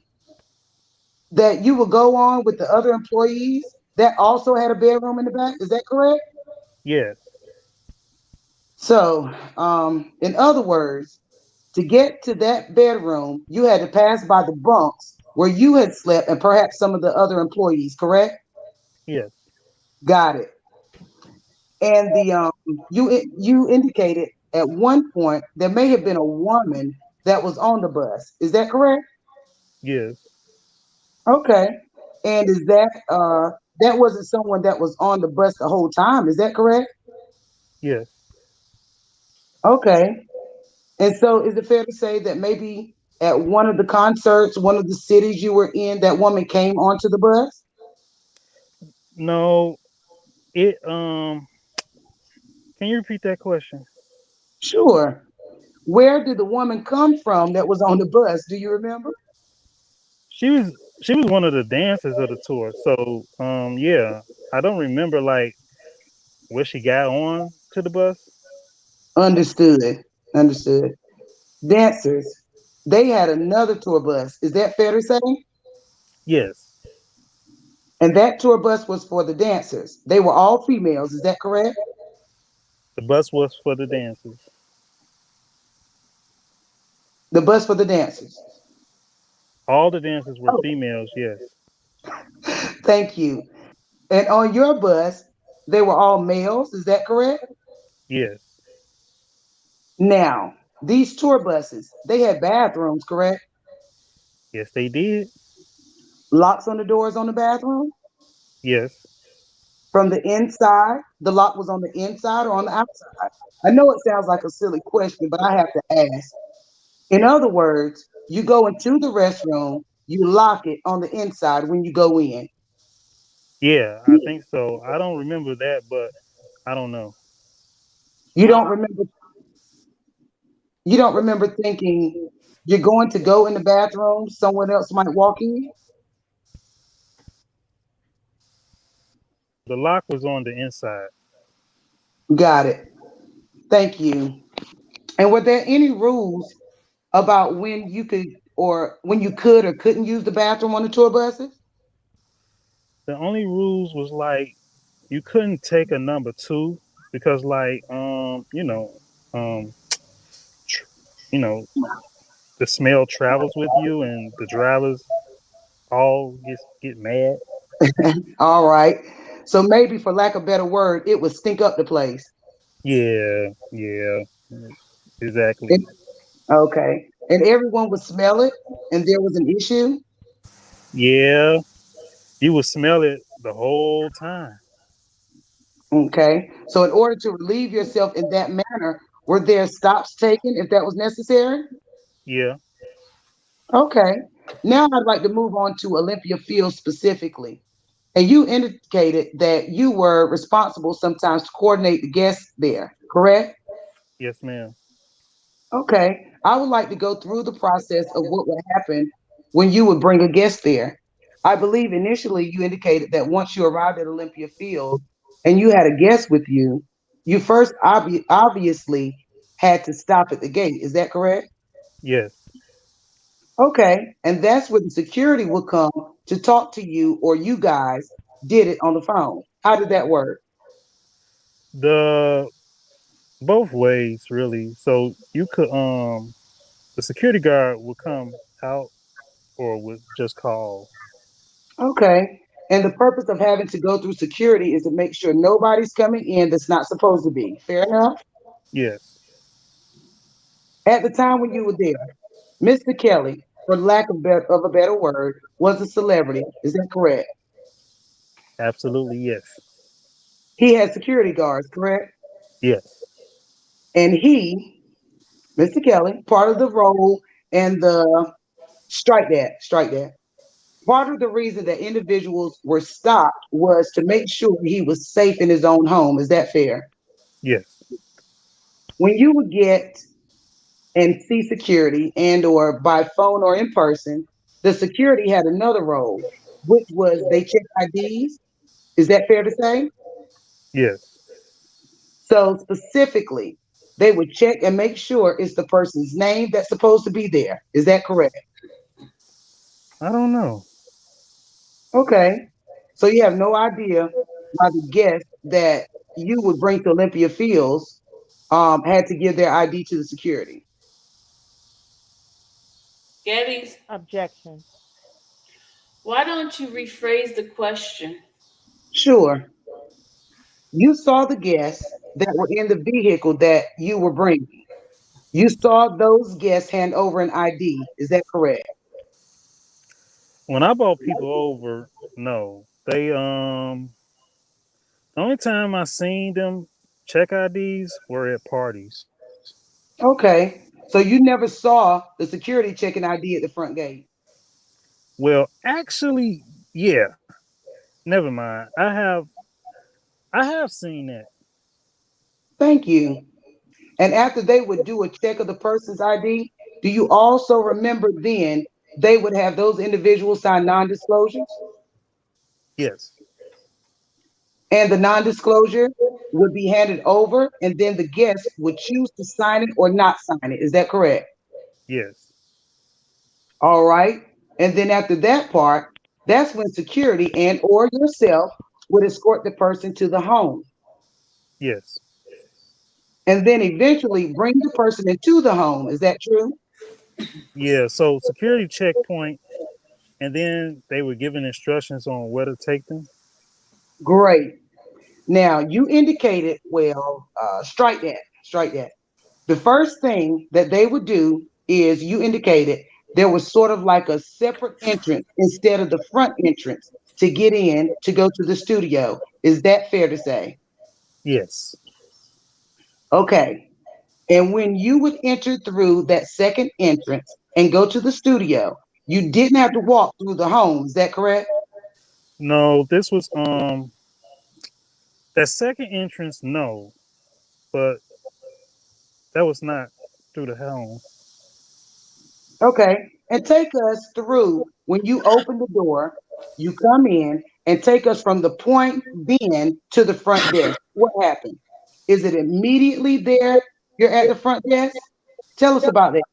that you would go on with the other employees that also had a bedroom in the back. Is that correct? Yes, So, in other words, to get to that bedroom, you had to pass by the bunks where you had slept and perhaps some of the other employees, correct? yes, Got it. And you indicated at one point there may have been a woman that was on the bus. Is that correct? yes, Okay. And is that wasn't someone that was on the bus the whole time? Is that correct? yes. Okay. And so is it fair to say that maybe at one of the concerts, one of the cities you were in, that woman came onto the bus? No, it can you repeat that question? Sure. Where did the woman come from that was on the bus? Do you remember? She was one of the dancers of the tour. So yeah, I don't remember like where she got on to the bus. Understood. Understood. Dancers. They had another tour bus. Is that fair to say? Yes, And that tour bus was for the dancers. They were all females. Is that correct? The bus was for the dancers. The bus for the dancers. All the dancers were Oh, females. Yes. thank you. And on your bus, they were all males. Is that correct? Yes. Now, these tour buses, they had bathrooms, correct? Yes, they did. Locks on the doors on the bathroom? Yes. From the inside, the lock was on the inside or on the outside? I know it sounds like a silly question, but I have to ask. In other words, you go into the restroom, you lock it on the inside when you go in. Yeah, I think so. I don't remember that, but I don't know. You don't remember you don't remember thinking you're going to go in the bathroom, someone else might walk in? The lock was on the inside. Got it. Thank you. And were there any rules about when you could or when you could or couldn't use the bathroom on the tour buses? The only rules was like you couldn't take a number two because um tr- you know the smell travels with you and the drivers all get mad. All right. So maybe for lack of better word, it would stink up the place. Yeah, yeah, exactly. And, okay. And everyone would smell it and there was an issue. Yeah, you would smell it the whole time. Okay. So in order to relieve yourself in that manner, were there stops taken if that was necessary? Yeah. Okay. Now I'd like to move on to Olympia Field specifically. And you indicated that you were responsible sometimes to coordinate the guests there, correct? Yes, ma'am. Okay. I would like to go through the process of what would happen when you would bring a guest there. I believe initially you indicated that once you arrived at Olympia Field and you had a guest with you, you first obviously had to stop at the gate. Is that correct? Yes. Okay. And that's where the security would come to talk to you, or you guys did it on the phone. How did that work? The both ways really. So you could the security guard would come out or would just call. Okay. And the purpose of having to go through security is to make sure nobody's coming in that's not supposed to be. Fair enough? Yes. At the time when you were there, Mr. Kelly, for lack of a better word, was a celebrity. Is that correct? Absolutely yes. He had security guards, correct? Yes. And he, Mr. Kelly, part of the role and the strike that. Part of the reason that individuals were stopped was to make sure he was safe in his own home. Is that fair? Yes. When you would get and see security and or by phone or in person, the security had another role, which was they check IDs. Is that fair to say? Yes. So specifically, they would check and make sure it's the person's name that's supposed to be there. Is that correct? I don't know. Okay. So you have no idea why the guests that you would bring to Olympia Fields had to give their ID to the security. Geddes, Objection. why don't you rephrase the question? Sure. You saw the guests that were in the vehicle that you were bringing. You saw those guests hand over an ID. Is that correct? When I brought people over, no. The only time I seen them check IDs were at parties. Okay. So you never saw the security checking ID at the front gate. Well, actually, yeah. Never mind. I have seen that. Thank you. And after they would do a check of the person's ID, do you also remember then they would have those individuals sign non-disclosures? Yes. And the non-disclosure would be handed over, and then the guest would choose to sign it or not sign it. Is that correct? Yes. All right. And then after that part, That's when security and or yourself would escort the person to the home Yes. and then eventually bring the person into the home. Is that true? Yeah. So security checkpoint, and then they were given instructions on where to take them. Great. Now you indicated, well, strike that, strike that. The first thing that they would do is you indicated there was sort of like a separate entrance instead of the front entrance to get in to go to the studio. Is that fair to say? Yes. Okay. And when you would enter through that second entrance and go to the studio, you didn't have to walk through the home. Is that correct? No, this was that second entrance. No, but that was not through the home. Okay. And take us through when you open the door, you come in and take us from the point then to the front desk. What happened? Is it immediately there? You're at the front desk? Tell us about that.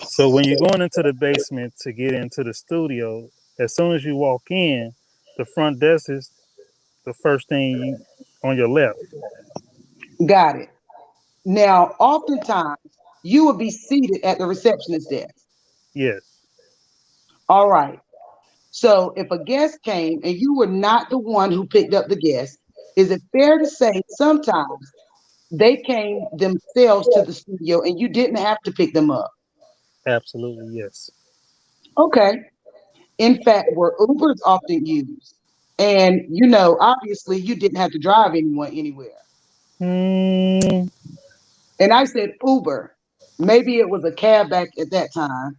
So when you're going into the basement to get into the studio, as soon as you walk in, the front desk is the first thing on your left. Got it. Now, oftentimes you will be seated at the receptionist desk. Yes. All right. So if a guest came and you were not the one who picked up the guest, is it fair to say sometimes they came themselves to the studio and you didn't have to pick them up? Absolutely. Yes. Okay. In fact, were Ubers often used? And obviously you didn't have to drive anyone anywhere. Hmm. And I said Uber. Maybe it was a cab back at that time.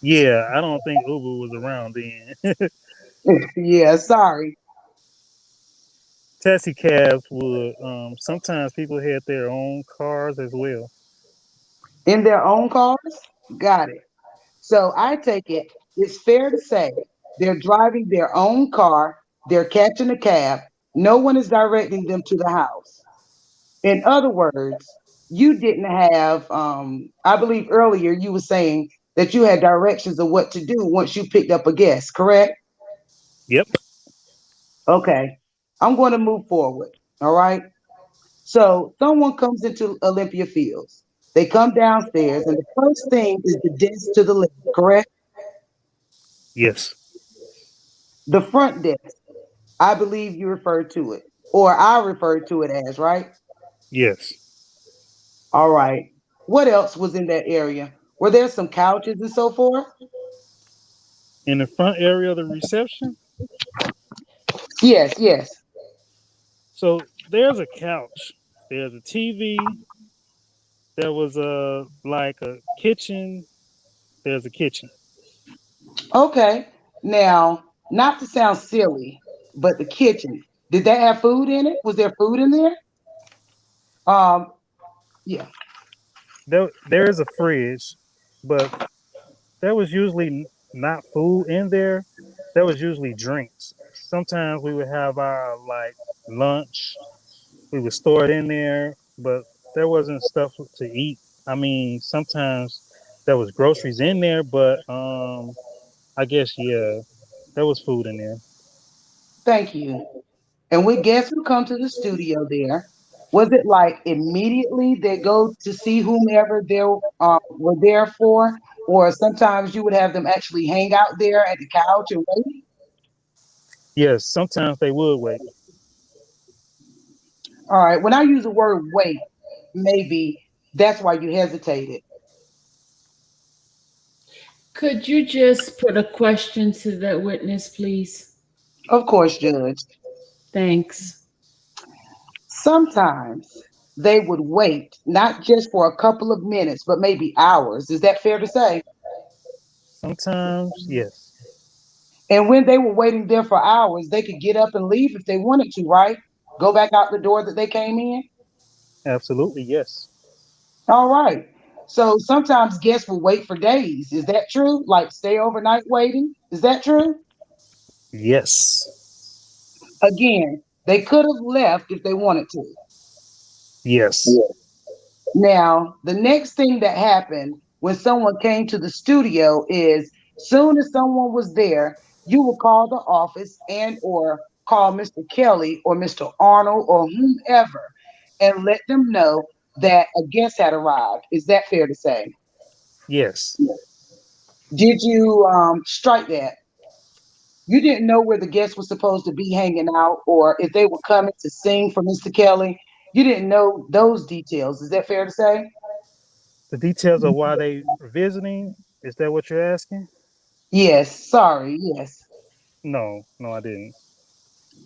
Yeah, I don't think Uber was around then. Yeah, sorry. Taxi cabs would. Sometimes people had their own cars as well. In their own cars? Got it. So I take it, it's fair to say they're driving their own car, they're catching a cab, no one is directing them to the house. In other words, you didn't have, I believe earlier you were saying that you had directions of what to do once you picked up a guest, correct? Yep. Okay, I'm going to move forward. All right. So someone comes into Olympia Fields. They come downstairs, and the first thing is the desk to the left, correct? Yes. The front desk. I believe you referred to it, or I referred to it as, right? Yes. All right. What else was in that area? Were there some couches and so forth? In the front area of the reception, Yes, yes. so there's a couch, there's a TV, there was a like a kitchen, there's a kitchen. Okay. Now, not to sound silly, but the kitchen, did that have food in it? Was there food in there? Um, yeah. There is a fridge, but there was usually not food in there. There was usually drinks. Sometimes we would have our like lunch. We would store it in there, but there wasn't stuff to eat. I mean, sometimes there was groceries in there, but I guess yeah, there was food in there. Thank you. And when guests would come to the studio there, was it like immediately they go to see whomever they were there for? Or sometimes you would have them actually hang out there at the couch and wait? Yes, sometimes they would wait. All right. When I use the word wait, maybe that's why you hesitated. Could you just put a question to the witness, please? Of course, Judge. Thanks. Sometimes they would wait, not just for a couple of minutes, but maybe hours. Is that fair to say? Sometimes, yes. And when they were waiting there for hours, they could get up and leave if they wanted to, right? Go back out the door that they came in. Absolutely, yes. All right. So sometimes guests will wait for days. Is that true? Like stay overnight waiting? Is that true? Yes. Again, they could have left if they wanted to. Yes. Now, the next thing that happened when someone came to the studio is Soon as someone was there, you would call the office and or call Mr. Kelly or Mr. Arnold or whomever and let them know that a guest had arrived. Is that fair to say? Yes. Did you strike that? You didn't know where the guest was supposed to be hanging out or if they were coming to sing for Mr. Kelly. You didn't know those details. Is that fair to say? The details of why they were visiting, is that what you're asking? Yes. Sorry. Yes. No, no, I didn't.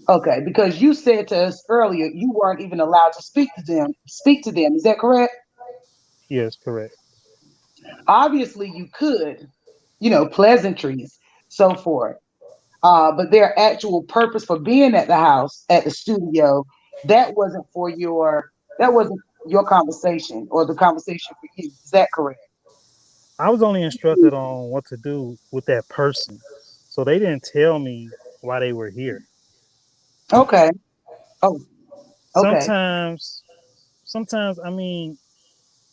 Okay. Because you said to us earlier you weren't even allowed to speak to them. Speak to them. Is that correct? Yes, correct. Obviously, you could, pleasantries, so forth. But their actual purpose for being at the house, at the studio, that wasn't for that wasn't your conversation or the conversation for you. Is that correct? I was only instructed on what to do with that person. So they didn't tell me why they were here. Okay. Oh, okay. Sometimes, I mean,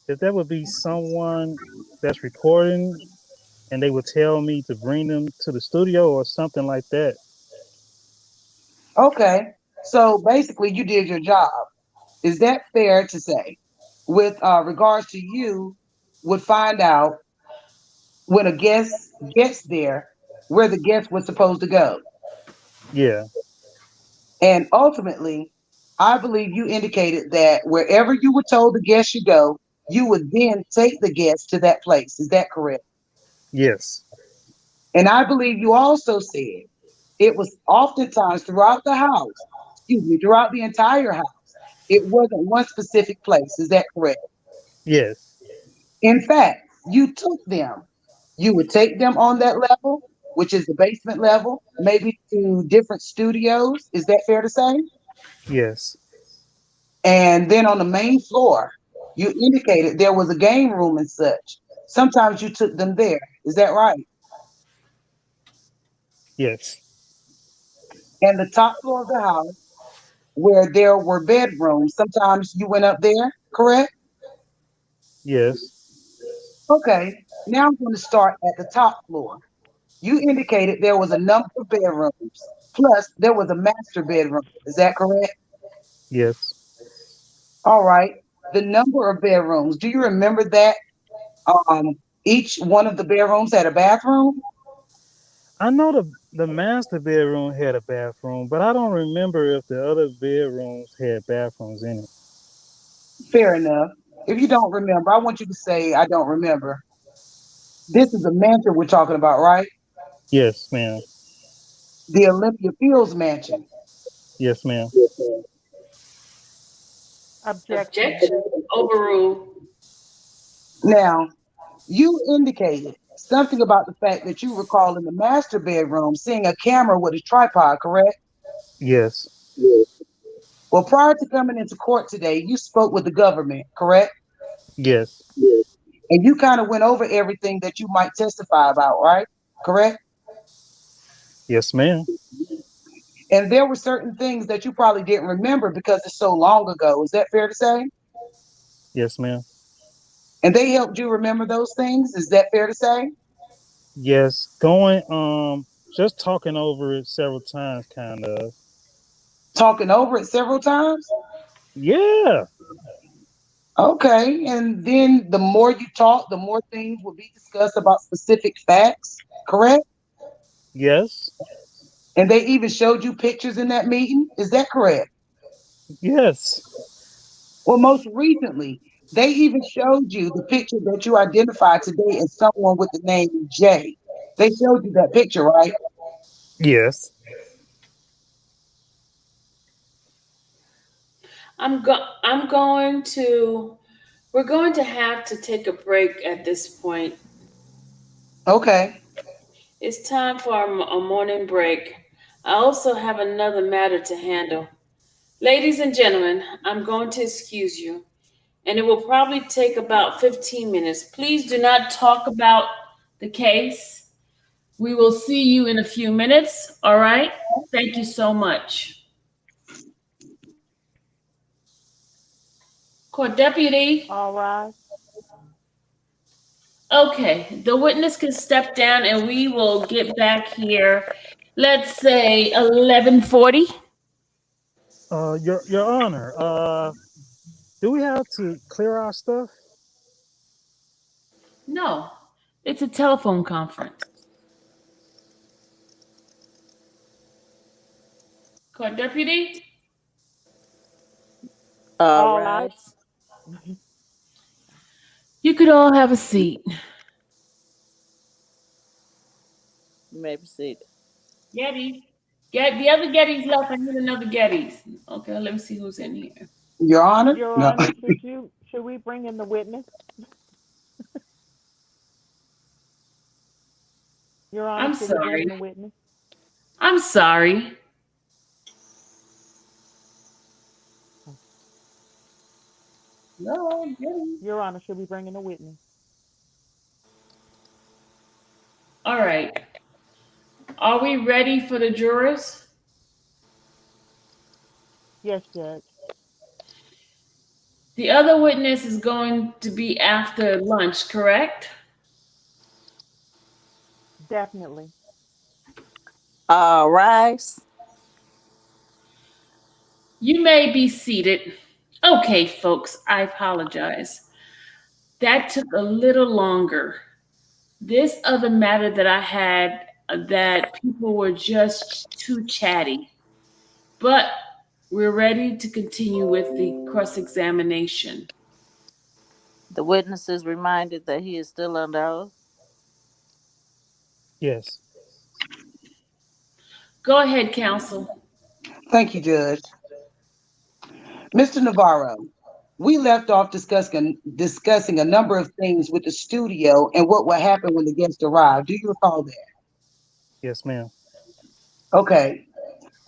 if that would be someone that's recording and they would tell me to bring them to the studio or something like that. Okay. So basically, you did your job. Is that fair to say? With regards to you, would find out when a guest gets there where the guest was supposed to go. Yeah, And ultimately, I believe you indicated that wherever you were told the guest should go, you would then take the guest to that place. Is that correct? yes, And I believe you also said it was oftentimes throughout the house, excuse me, throughout the entire house. It wasn't one specific place. Is that correct? yes, In fact, you took them. You would take them on that level, which is the basement level, maybe to different studios. Is that fair to say? yes, And then on the main floor, you indicated there was a game room and such. Sometimes you took them there. Is that right? yes, And the top floor of the house, where there were bedrooms, sometimes you went up there, correct? yes, Okay. Now I'm going to start at the top floor. You indicated there was a number of bedrooms, plus there was a master bedroom. Is that correct? yes. All right. The number of bedrooms, do you remember that? Um, each one of the bedrooms had a bathroom? I know the master bedroom had a bathroom, but I don't remember if the other bedrooms had bathrooms in it. Fair enough. If you don't remember, I want you to say, I don't remember. This is the mansion we're talking about, right? Yes, ma'am. The Olympia Fields mansion. Yes, ma'am. Objection. Objection. Overruled. Now, you indicated something about the fact that you recall in the master bedroom seeing a camera with a tripod, correct? Yes, Well, prior to coming into court today, you spoke with the government, correct? yes, And you kind of went over everything that you might testify about, right? Correct? yes, ma'am. And there were certain things that you probably didn't remember because it's so long ago. Is that fair to say? Yes, ma'am. And they helped you remember those things. Is that fair to say? Yes. Going just talking over it several times kind of. Talking over it several times? Yeah. Okay. And then the more you talk, the more things will be discussed about specific facts, correct? Yes. And they even showed you pictures in that meeting. Is that correct? Yes. Well, most recently, they even showed you the picture that you identified today as someone with the name Jay. They showed you that picture, right? Yes. I'm going to we're going to have to take a break at this point. Okay. It's time for a morning break. I also have another matter to handle. Ladies and gentlemen, I'm going to excuse you, and it will probably take about 15 minutes. Please do not talk about the case. We will see you in a few minutes, all right? Thank you so much. Court deputy. All right. Okay, the witness can step down and we will get back here. Let's say 11:40. Your Honor, do we have to clear our stuff? No, it's a telephone conference. Court deputy, All eyes. Rise. you could all have a seat. You may proceed. Getty. Get the other Gettys left. I need another Gettys. Okay, let me see who's in here. Your Honor? Your No. Honor, should we bring in the witness? Your Honor, I'm should we bring in sorry. the witness? I'm sorry. No, Getty. Your Honor, should we bring in the witness? All right. Are we ready for the jurors? Yes, Judge. The other witness is going to be after lunch, correct? Definitely. Rise. You may be seated. Okay, folks, I apologize. That took a little longer. This other matter that I had, that people were just too chatty. But we're ready to continue with the cross examination. The witness is reminded that he is still under oath. Yes. Go ahead, counsel. Thank you, Judge. Mr. Navarro, we left off discussing a number of things with the studio and what would happen when the guests arrive. Do you recall that? Yes, ma'am. Okay.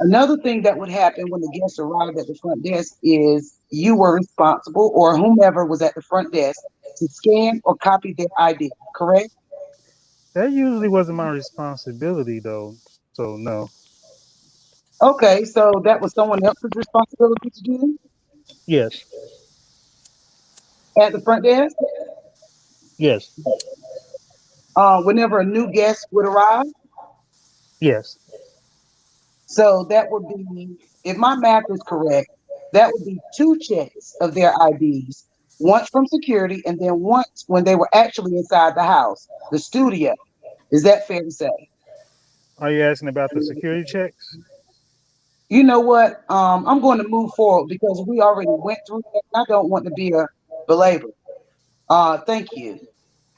Another thing that would happen when the guests arrived at the front desk is you were responsible, or whomever was at the front desk, to scan or copy their ID, correct? That usually wasn't my responsibility, though. So no. Okay, so that was someone else's responsibility to do Yes. at the front desk. Yes. Whenever a new guest would arrive. Yes. So that would be, if my math is correct, that would be two checks of their IDs, once from security and then once when they were actually inside the house, the studio. Is that fair to say? Are you asking about the security checks? You know what? I'm going to move forward because we already went through that. I don't want to be a belabor. Thank you.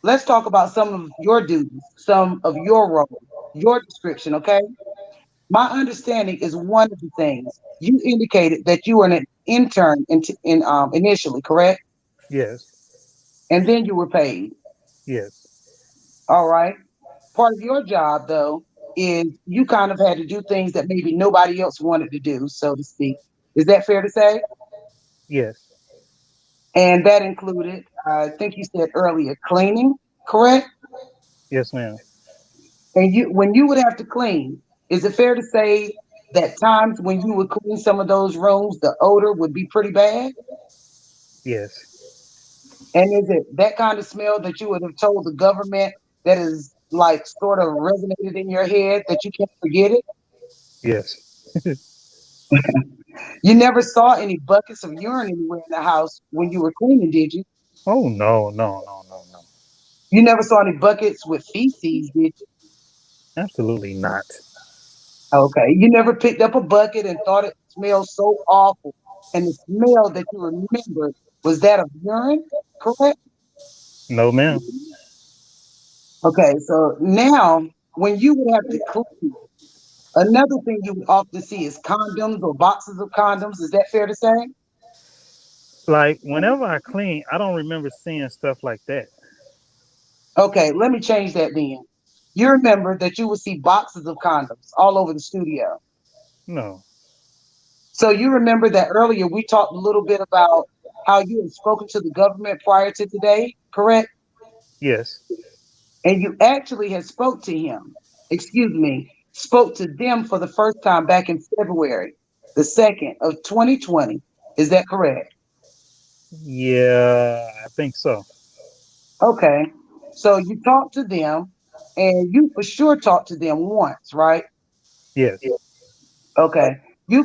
Let's talk about some of your duties, some of your role, your description, okay? My understanding is one of the things you indicated that you were an intern initially, correct? Yes. And then you were paid. Yes. All right. Part of your job, though, is you kind of had to do things that maybe nobody else wanted to do, so to speak. Is that fair to say? Yes. And that included, I think you said earlier, cleaning, correct? Yes, ma'am. And when you would have to clean, is it fair to say that times when you would clean some of those rooms, the odor would be pretty bad? Yes. And is it that kind of smell that you would have told the government that is like sort of resonated in your head that you can't forget it? Yes. You never saw any buckets of urine anywhere in the house when you were cleaning, did you? Oh no, no, no, no, no. You never saw any buckets with feces, did you? Absolutely not. Okay. You never picked up a bucket and thought it smelled so awful. And the smell that you remembered was that of urine, correct? No, ma'am. Okay. So now, when you would have to clean, another thing you would often see is condoms or boxes of condoms. Is that fair to say? Like whenever I clean, I don't remember seeing stuff like that. Okay. Let me change that then. You remember that you would see boxes of condoms all over the studio. No. So you remember that earlier we talked a little bit about how you had spoken to the government prior to today, correct? Yes. And you actually had spoke to them for the first time back in February the 2nd of 2020. Is that correct? Yeah, I think so. Okay. So you talked to them, and you for sure talked to them once, right? Yes. Okay. You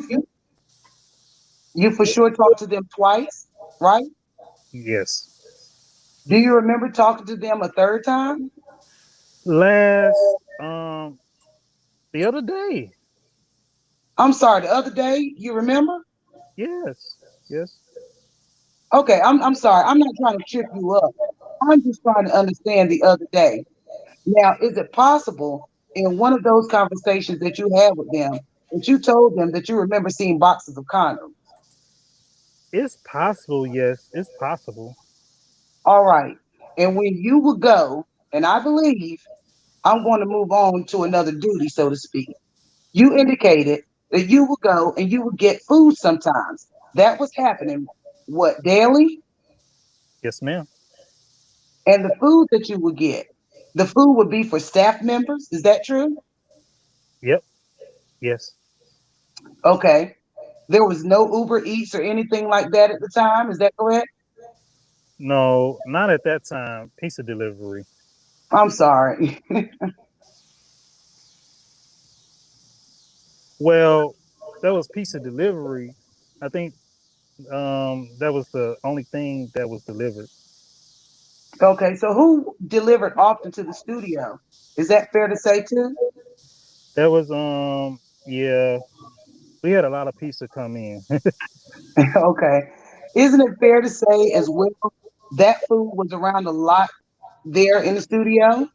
for sure talked to them twice, right? Yes. Do you remember talking to them a third time? Last the other day. I'm sorry, the other day, you remember? Yes. Yes. Okay, I'm sorry. I'm not trying to trip you up. I'm just trying to understand the other day. Now, is it possible in one of those conversations that you had with them that you told them that you remember seeing boxes of condoms? It's possible, yes. It's possible. All right. And when you would go, and I believe I'm going to move on to another duty, so to speak. You indicated that you would go and you would get food sometimes. That was happening, what, daily? Yes, ma'am. And the food that you would get, the food would be for staff members. Is that true? Yep. Yes. Okay. There was no Uber Eats or anything like that at the time. Is that correct? No, not at that time. Pizza delivery. I'm sorry. Well, that was pizza delivery. I think that was the only thing that was delivered. Okay. So who delivered often to the studio? Is that fair to say too? That was yeah, we had a lot of pizza come in. Okay. Isn't it fair to say as well that food was around a lot there in the studio?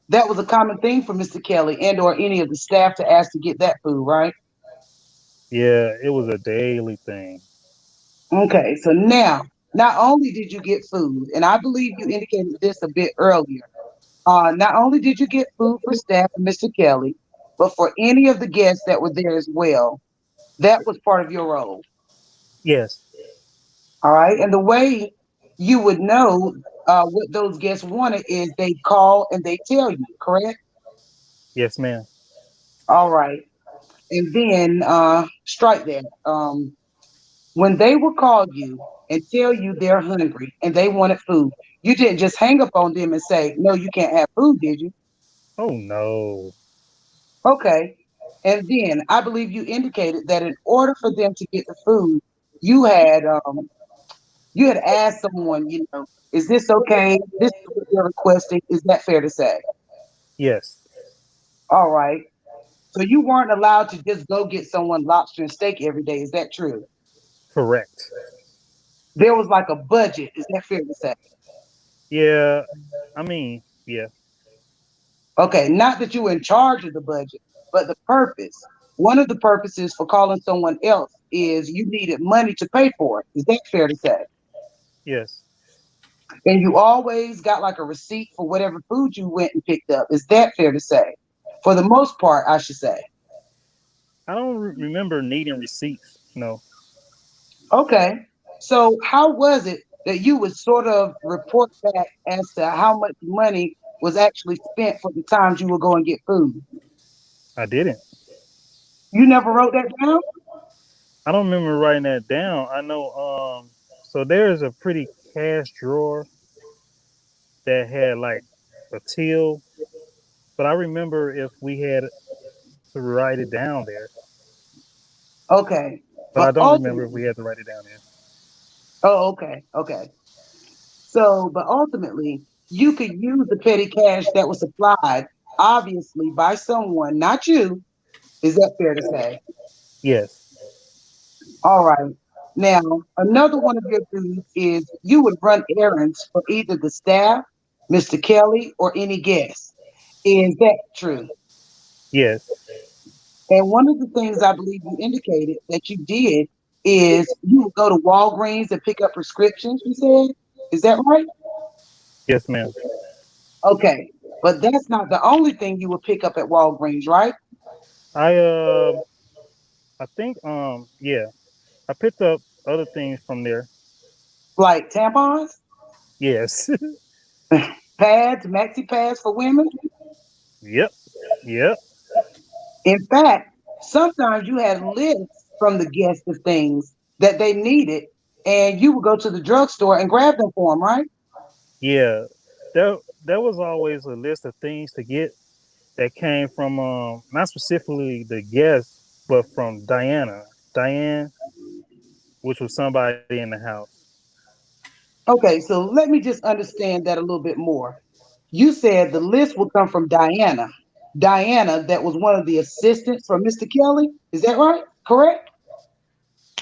That was a common thing for Mr. Kelly and or any of the staff to ask to get that food, right? Yeah, it was a daily thing. Okay, so now not only did you get food, and I believe you indicated this a bit earlier. Not only did you get food for staff and Mr. Kelly, but for any of the guests that were there as well. That was part of your role. Yes. All right, and the way you would know what those guests wanted is they call and they tell you, correct? Yes, ma'am. All right, and then strike that. When they would call you and tell you they're hungry and they wanted food, you didn't just hang up on them and say, no, you can't have food, did you? Oh no. Okay. And then I believe you indicated that in order for them to get the food, you had you had asked someone, is this okay? This is what you're requesting. Is that fair to say? Yes. All right. So you weren't allowed to just go get someone lobster and steak every day. Is that true? Correct. There was like a budget. Is that fair to say? Yeah. I mean, yeah. Okay, not that you were in charge of the budget, but the purpose. One of the purposes for calling someone else is you needed money to pay for it. Is that fair to say? Yes. And you always got like a receipt for whatever food you went and picked up. Is that fair to say? For the most part, I should say. I don't remember needing receipts. No. Okay. So how was it that you would sort of report back as to how much money was actually spent for the times you would go and get food? I didn't. You never wrote that down? I don't remember writing that down. I know so there's a pretty cash drawer that had like a till, but I remember if we had to write it down there. Okay. But I But don't remember if we ultimately, had to write it down there. oh, okay, okay. So, but ultimately, you could use the petty cash that was supplied, obviously, by someone, not you. Is that fair to say? Yes. All right. Now, another one of your duties is you would run errands for either the staff, Mr. Kelly, or any guest. Is that true? Yes. And one of the things I believe you indicated that you did is you would go to Walgreens and pick up prescriptions, you said? Is that right? Yes, ma'am. Okay. But that's not the only thing you would pick up at Walgreens, right? I I think yeah. I picked up other things from there. Like tampons, Yes. pads, maxi pads for women. Yep. Yep. In fact, sometimes you had lists from the guests of things that they needed, and you would go to the drugstore and grab them for them, right? Yeah. That there was always a list of things to get that came from not specifically the guest, but from Diane, which was somebody in the house. Okay, so let me just understand that a little bit more. You said the list will come from Diana. Diana, that was one of the assistants for Mr. Kelly. Is that right? Correct?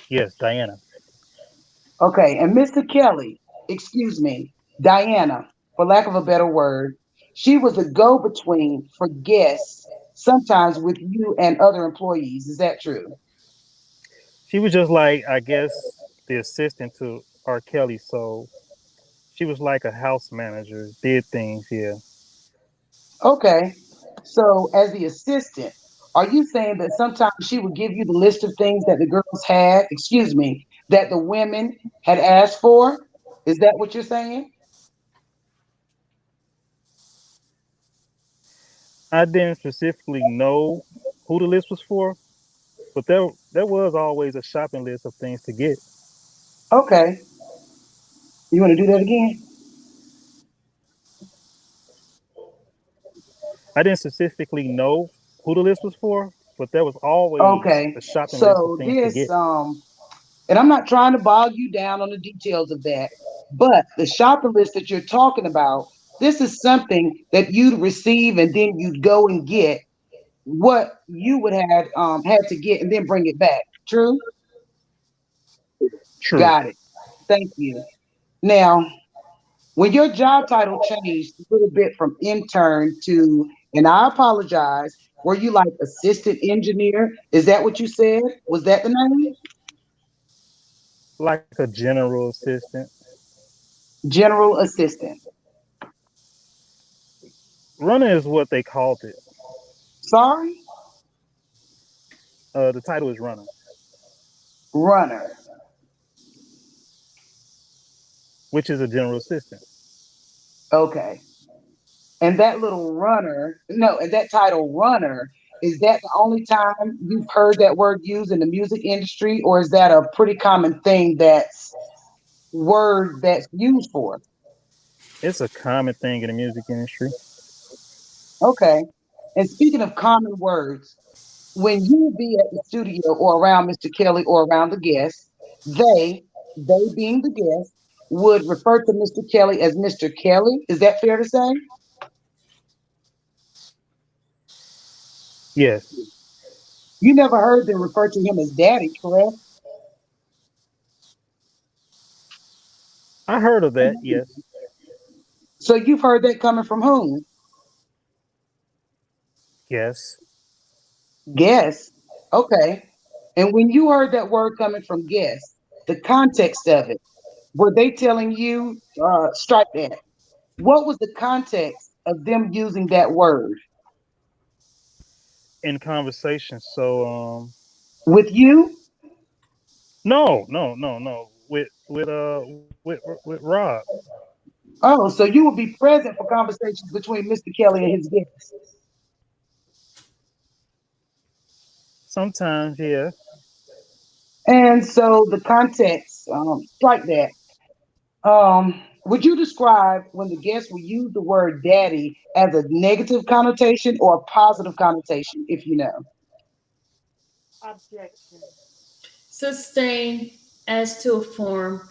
Yes, Diana. Okay, and Mr. Kelly, excuse me, Diana, for lack of a better word, she was a go between for guests, sometimes with you and other employees. Is that true? She was just like, I guess, the assistant to R. Kelly. So she was like a house manager, did things, yeah. Okay, so as the assistant, are you saying that sometimes she would give you the list of things that the girls had, excuse me, that the women had asked for? Is that what you're saying? I didn't specifically know who the list was for, but there was always a shopping list of things to get. Okay, you want to do that again? I didn't specifically know who the list was for, but there was always Okay, a shopping list of so things to this, get. and I'm not trying to bog you down on the details of that, but the shopping list that you're talking about, this is something that you'd receive and then you'd go and get what you would have had to get and then bring it back. True? True. Got it. Thank you. Now, when your job title changed a little bit from intern to, and I apologize, were you like assistant engineer? Is that what you said? Was that the name? Like a general assistant. General assistant. Runner is what they called it. Sorry? The title is runner, Runner. which is a general assistant. Okay. And that little runner, no, and that title runner, is that the only time you've heard that word used in the music industry, or is that a pretty common thing that's word that's used for? It's a common thing in the music industry. Okay. And speaking of common words, when you be at the studio or around Mr. Kelly or around the guests, they being the guest, would refer to Mr. Kelly as Mr. Kelly. Is that fair to say? Yes, You never heard them refer to him as daddy, correct? I heard of that. Yes, So you've heard that coming from whom? yes. Guests. Okay. And when you heard that word coming from guests, the context of it, were they telling you, strike that? What was the context of them using that word In conversation. So with you? no. With Rob. Oh, so you would be present for conversations between Mr. Kelly and his guests. Sometimes, yeah. And so the context, strike that. Would you describe when the guests will use the word daddy as a negative connotation or a positive connotation, if you know? Objection. Sustain as to a form.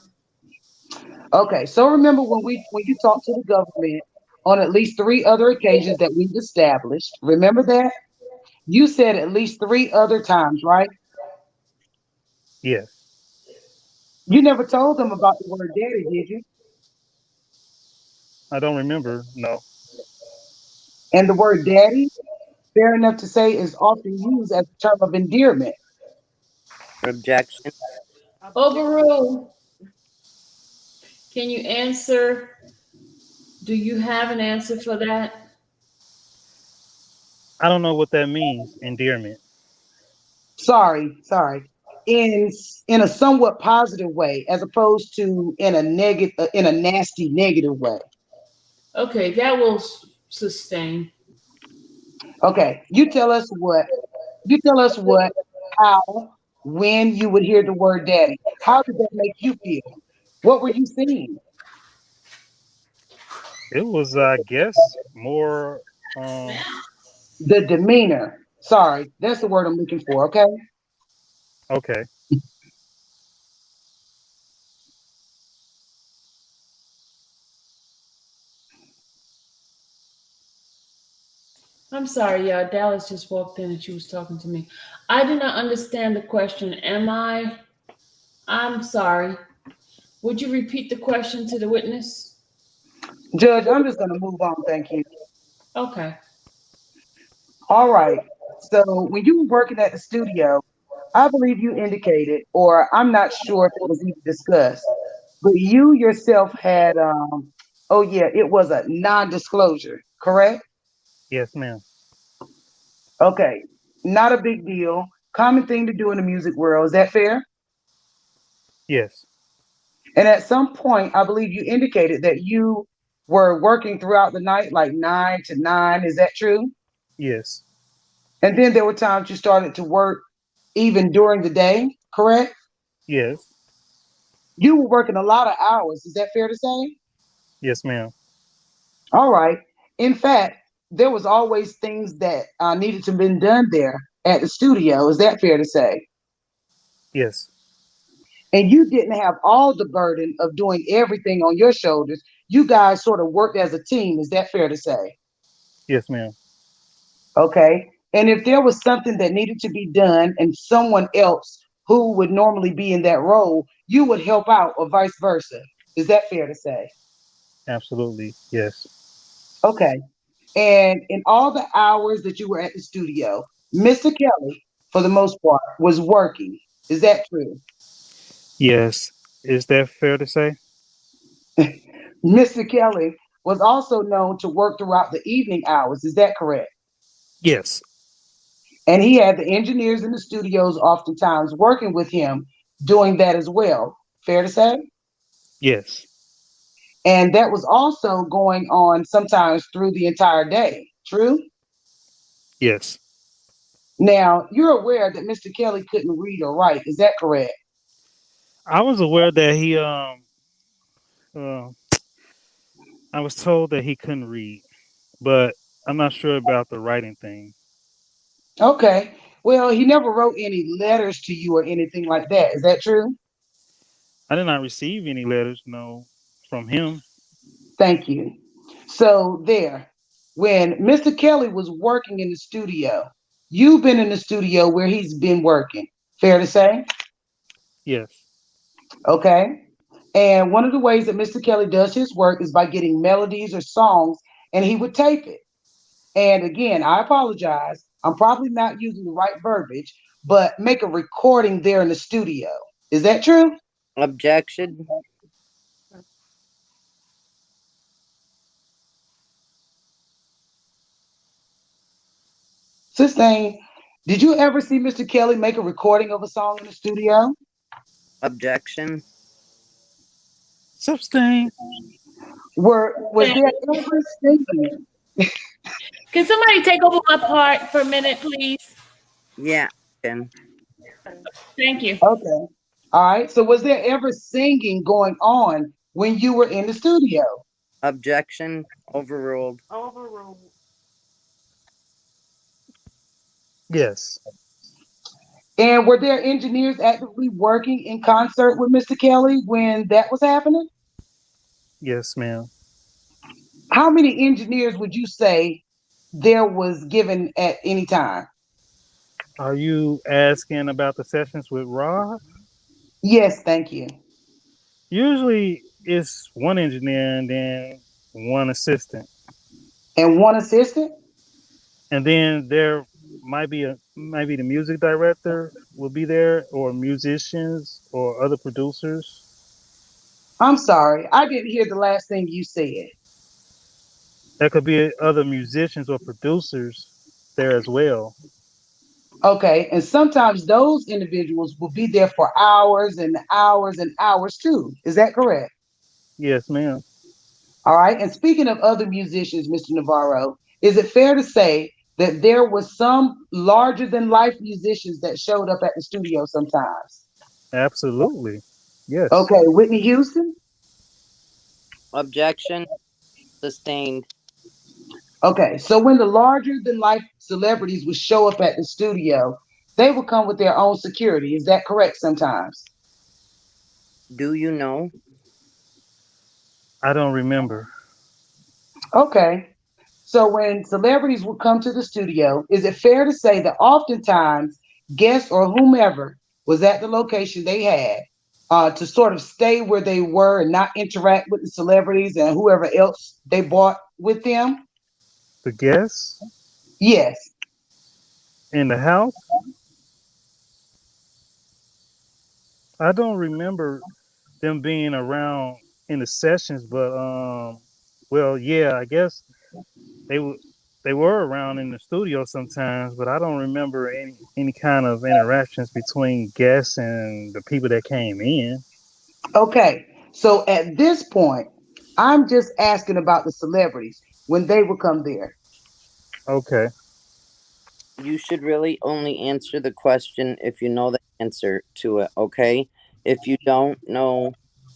Okay, so remember when you talked to the government on at least three other occasions that we've established, remember that? You said at least three other times, right? Yes. You never told them about the word daddy, did you? I don't remember. No. And the word daddy, fair enough to say, is often used as a term of endearment. Objection. Objection. Overrule. Can you answer? Do you have an answer for that? I don't know what that means, endearment. Sorry. In in a somewhat positive way, as opposed to in a negative, in a nasty negative way. Okay, that will sustain. Okay, you tell us what, how, when you would hear the word daddy. How did that make you feel? What were you seeing? It was, I guess, more. The demeanor. Sorry, that's the word I'm looking for. Okay. Okay. I'm sorry, y'all. Dallas just walked in and she was talking to me. I do not understand the question. Am I? I'm sorry. Would you repeat the question to the witness? Judge, I'm just gonna move on. Thank you. Okay. All right. So when you were working at the studio, I believe you indicated, or I'm not sure if it was even discussed, but you yourself had, oh yeah, it was a non-disclosure, correct? Yes, ma'am. Okay, not a big deal. Common thing to do in the music world. Is that fair? Yes. And at some point, I believe you indicated that you were working throughout the night, like 9 to 9. Is that true? Yes. And then there were times you started to work even during the day, correct? Yes. You were working a lot of hours. Is that fair to say? Yes, ma'am. All right. In fact, there was always things that needed to be done there at the studio. Is that fair to say? Yes. And you didn't have all the burden of doing everything on your shoulders. You guys sort of worked as a team. Is that fair to say? Yes, ma'am. Okay. And if there was something that needed to be done and someone else who would normally be in that role, you would help out or vice versa. Is that fair to say? Absolutely. Yes. Okay. And in all the hours that you were at the studio, Mr. Kelly, for the most part, was working. Is that true? Yes. Is that fair to say? Mr. Kelly was also known to work throughout the evening hours. Is that correct? Yes. And he had the engineers in the studios oftentimes working with him doing that as well. Fair to say? Yes. And that was also going on sometimes through the entire day. True? Yes. Now, you're aware that Mr. Kelly couldn't read or write. Is that correct? I was aware that he uh, I was told that he couldn't read, but I'm not sure about the writing thing. Okay. Well, he never wrote any letters to you or anything like that. Is that true? I did not receive any letters, no, from him. Thank you. So, there, when Mr. Kelly was working in the studio, you've been in the studio where he's been working. Fair to say? Yes. Okay. And one of the ways that Mr. Kelly does his work is by getting melodies or songs and he would tape it. And again, I apologize. I'm probably not using the right verbiage, but make a recording there in the studio. Is that true? Objection. Sustain. Did you ever see Mr. Kelly make a recording of a song in the studio? Objection. Sustain. Was there ever singing? Can somebody take over my part for a minute, please? Yeah. Can. Thank you. Okay. All right. So was there ever singing going on when you were in the studio? Objection. Overruled. Overruled. Yes. And were there engineers actively working in concert with Mr. Kelly when that was happening? Yes, ma'am. How many engineers would you say there was given at any time? Are you asking about the sessions with Rob? Yes, thank you. Usually it's one engineer and then one assistant. And one assistant? And then there might be the music director will be there or musicians or other producers. I'm sorry, I didn't hear the last thing you said. There could be other musicians or producers there as well. Okay, and sometimes those individuals will be there for hours and hours and hours too. Is that correct? Yes, ma'am. All right. And speaking of other musicians, Mr. Navarro, is it fair to say that there was some larger than life musicians that showed up at the studio sometimes? Absolutely. Yes. Okay, Whitney Houston? Objection. Sustained. Okay, so when the larger than life celebrities would show up at the studio, they would come with their own security. Is that correct sometimes? Do you know? I don't remember. Okay. So when celebrities would come to the studio, is it fair to say that oftentimes guests or whomever was at the location they had to sort of stay where they were and not interact with the celebrities and whoever else they brought with them? The guests Yes. in the house? I don't remember them being around in the sessions, but well, yeah, I guess they were around in the studio sometimes, but I don't remember any kind of interactions between guests and the people that came in. Okay. So at this point, I'm just asking about the celebrities when they would come there. Okay. You should really only answer the question if you know the answer to it, okay? If you don't know,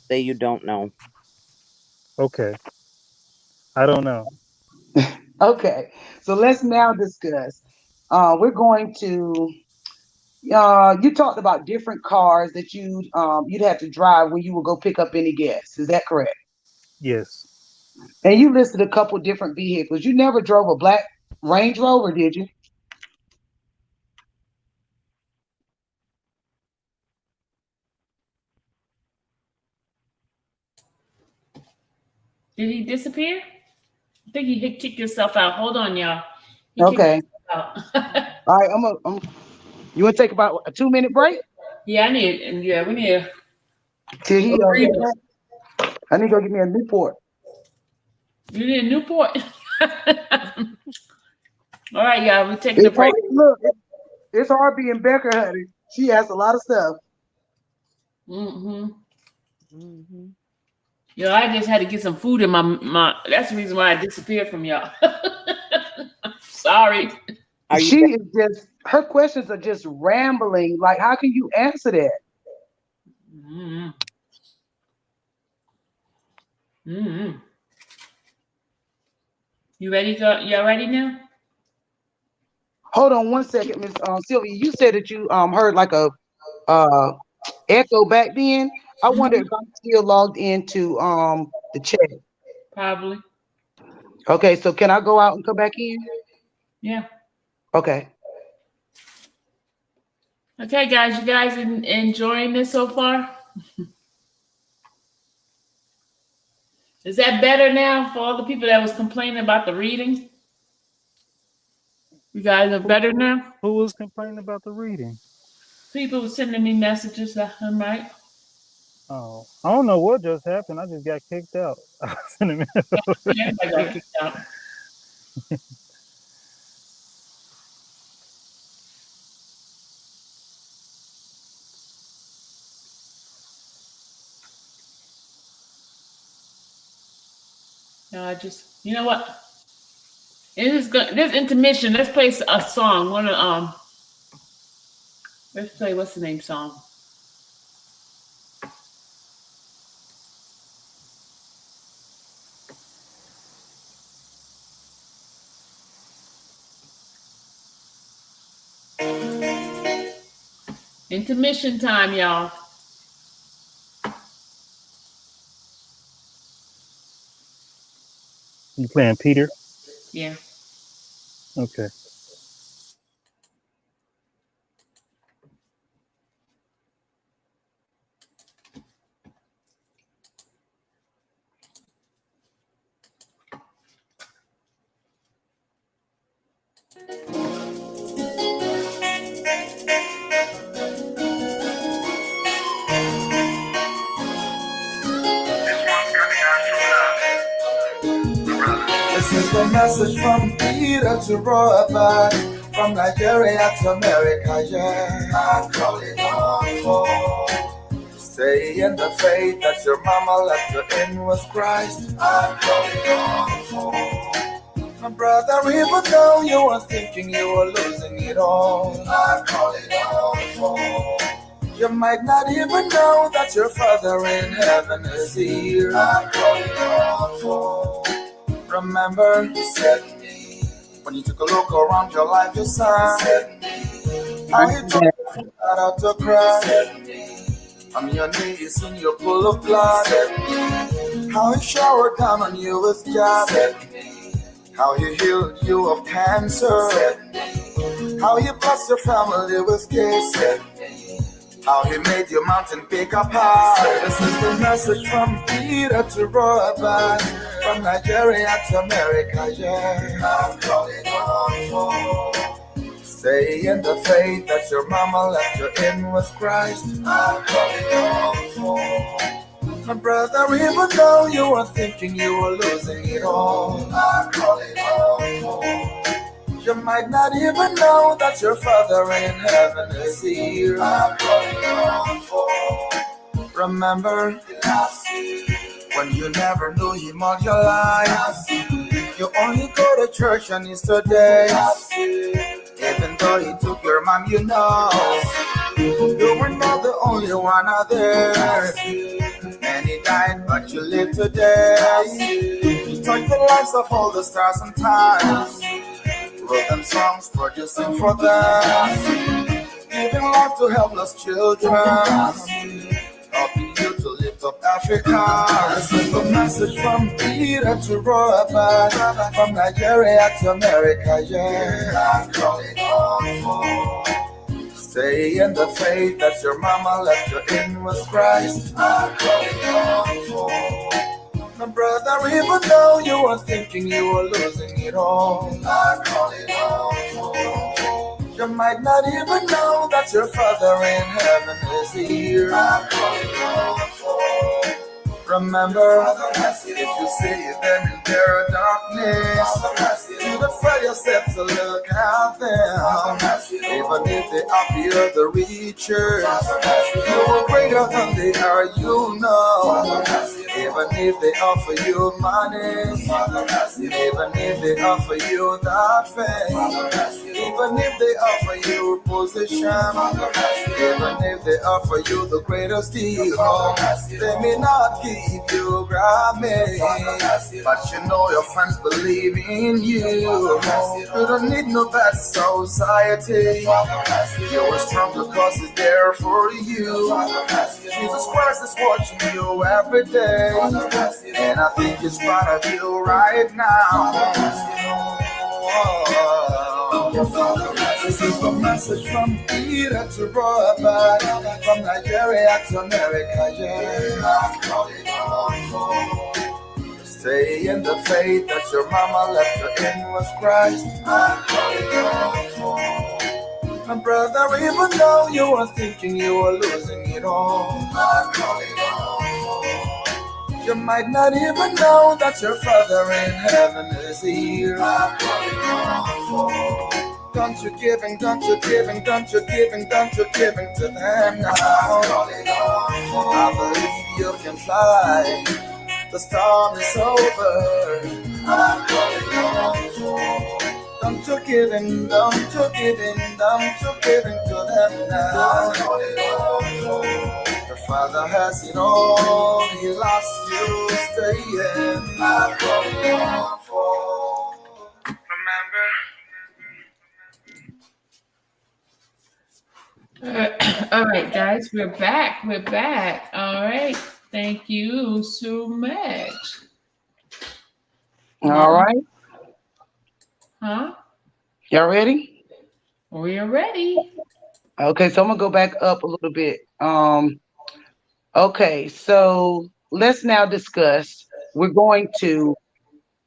say you don't know. Okay. I don't know. Okay. So let's now discuss. We're going to you talked about different cars that you'd have to drive when you would go pick up any guests. Is that correct? Yes. And you listed a couple different vehicles. You never drove a black Range Rover, did you? Did he disappear? I think he kicked himself out. Hold on, y'all. He Okay. out. All right. You want to take about a 2-minute break? Yeah, we need. Till he I need to go get me a Newport. You need a Newport. All right, y'all. We're taking a break. Look, it's hard being Becker, honey. She has a lot of stuff. Yo, I just had to get some food in my. That's the reason why I disappeared from y'all. Sorry. Her questions are just rambling. Like, how can you answer that? You ready? Y'all ready now? Hold on one second, Miss Sylvia. You said that you heard like a echo back then. I wonder if I'm still logged into the chat. Probably. Okay, so can I go out and come back in? Yeah. Okay. Okay, guys. You guys enjoying this so far? Is that better now for all the people that was complaining about the reading? You guys are better now? Who was complaining about the reading? People were sending me messages left and right. Oh, I don't know what just happened. I just got kicked out. I was in the middle. Everybody got kicked out. No, you know what? This intermission. Let's play a song. Let's play what's the name song? Intermission time, y'all. You playing Peter? Yeah. Okay. This is the message from Peter to Robert, from Nigeria to America, yeah. I'm calling on for stay in the faith that your mama left you in with Christ. I'm calling on for my brother, even though you were thinking you were losing it all. I'm calling on for you might not even know that your Father in heaven is here. I'm calling on for Remember, you said me. When you took a look around your life, you said how you took out to cry. On your knees in your pool of blood. How he showered down on you with joy. How he healed you of cancer. How he blessed your family with gifts. How he made your mountain big up high. This is the message from Peter to Robert, from Nigeria to America, yeah. I'm calling on for. Stay in the faith that your mama left you in with Christ. I'm calling on for. My brother, even though you were thinking you were losing it all, I'm calling on for. You might not even know that your Father in heaven is here. I'm calling on for. Remember, when you never knew Him all your life, you only go to church on Easter day. Even though He took your mom, you know you were not the only one out there. And He died, but you live today. He touched the lives of all the stars and times. Wrote them songs, producing for them, giving life to helpless children, helping you to lift up Africa. This is the message from Peter to Robert, from Nigeria to America, yeah. I'm calling on for. Stay in the faith that your mama left you in with Christ. I'm calling on for. My brother, even though you were thinking you were losing it all, I'm calling on for. You might not even know that your Father in heaven is here. I'm calling on for. Remember, if you see them in their darkness, you defy yourself to look at them. Even if they appear the richer, you are greater than they are, you know. Even if they offer you money, even if they offer you that fame, even if they offer you position, even if they offer you the greatest deal, they may not give you Grammy, but you know your friends believe in you. You don't need no bad society. You're strong because He's there for you. Jesus Christ is watching you every day, and I think He's proud of you right now. This is the message from Peter to Robert, from Nigeria to America, yeah. I'm calling on for. Stay in the faith that your mama left you in with Christ. I'm calling on for. My brother, even though you were thinking you were losing it all, I'm calling on for. You might not even know that your Father in heaven is here. I'm calling on for. Don't you giving, don't you giving, don't you giving, don't you giving to them now. I believe you can fly. The storm is over. I'm calling on for. Don't you giving, don't you giving, don't you giving to them now. Your Father has it all. He loves you. Stay in. I'm calling on for. Remember. All right, guys, we're back. We're back. All right. Thank you so much. All right. Huh? Y'all ready? We are ready. Okay, so I'm gonna go back up a little bit. Okay, so let's now discuss. We're going to.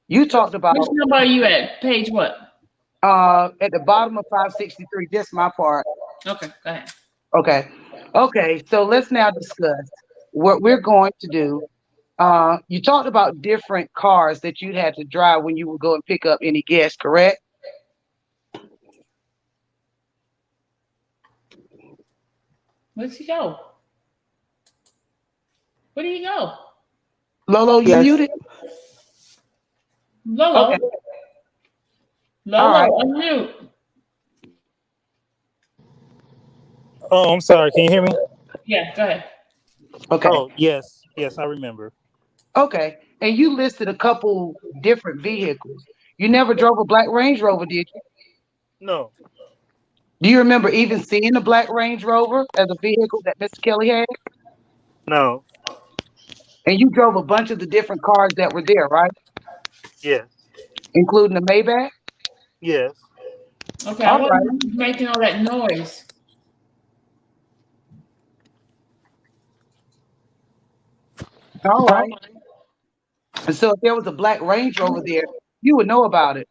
You talked about Which number are you at? Page what? at the bottom of 563. Just my part. Okay, go ahead. Okay. So let's now discuss what we're going to do. You talked about different cars that you had to drive when you would go and pick up any guests, correct? Where'd he go? Where did he go? Lolo, you muted? Lolo. Okay. Lolo, right. unmute. Oh, I'm sorry. Can you hear me? Yeah, go ahead. Okay. Oh, yes, I remember. Okay. And you listed a couple different vehicles. You never drove a black Range Rover, did you? No, Do you remember even seeing a black Range Rover as a vehicle that Mr. Kelly had? no, And you drove a bunch of the different cars that were there, right? yes, Including the Maybach? yes. Okay, I All wasn't right. making all that noise. All right. And so if there was a black Range Rover there, you would know about it.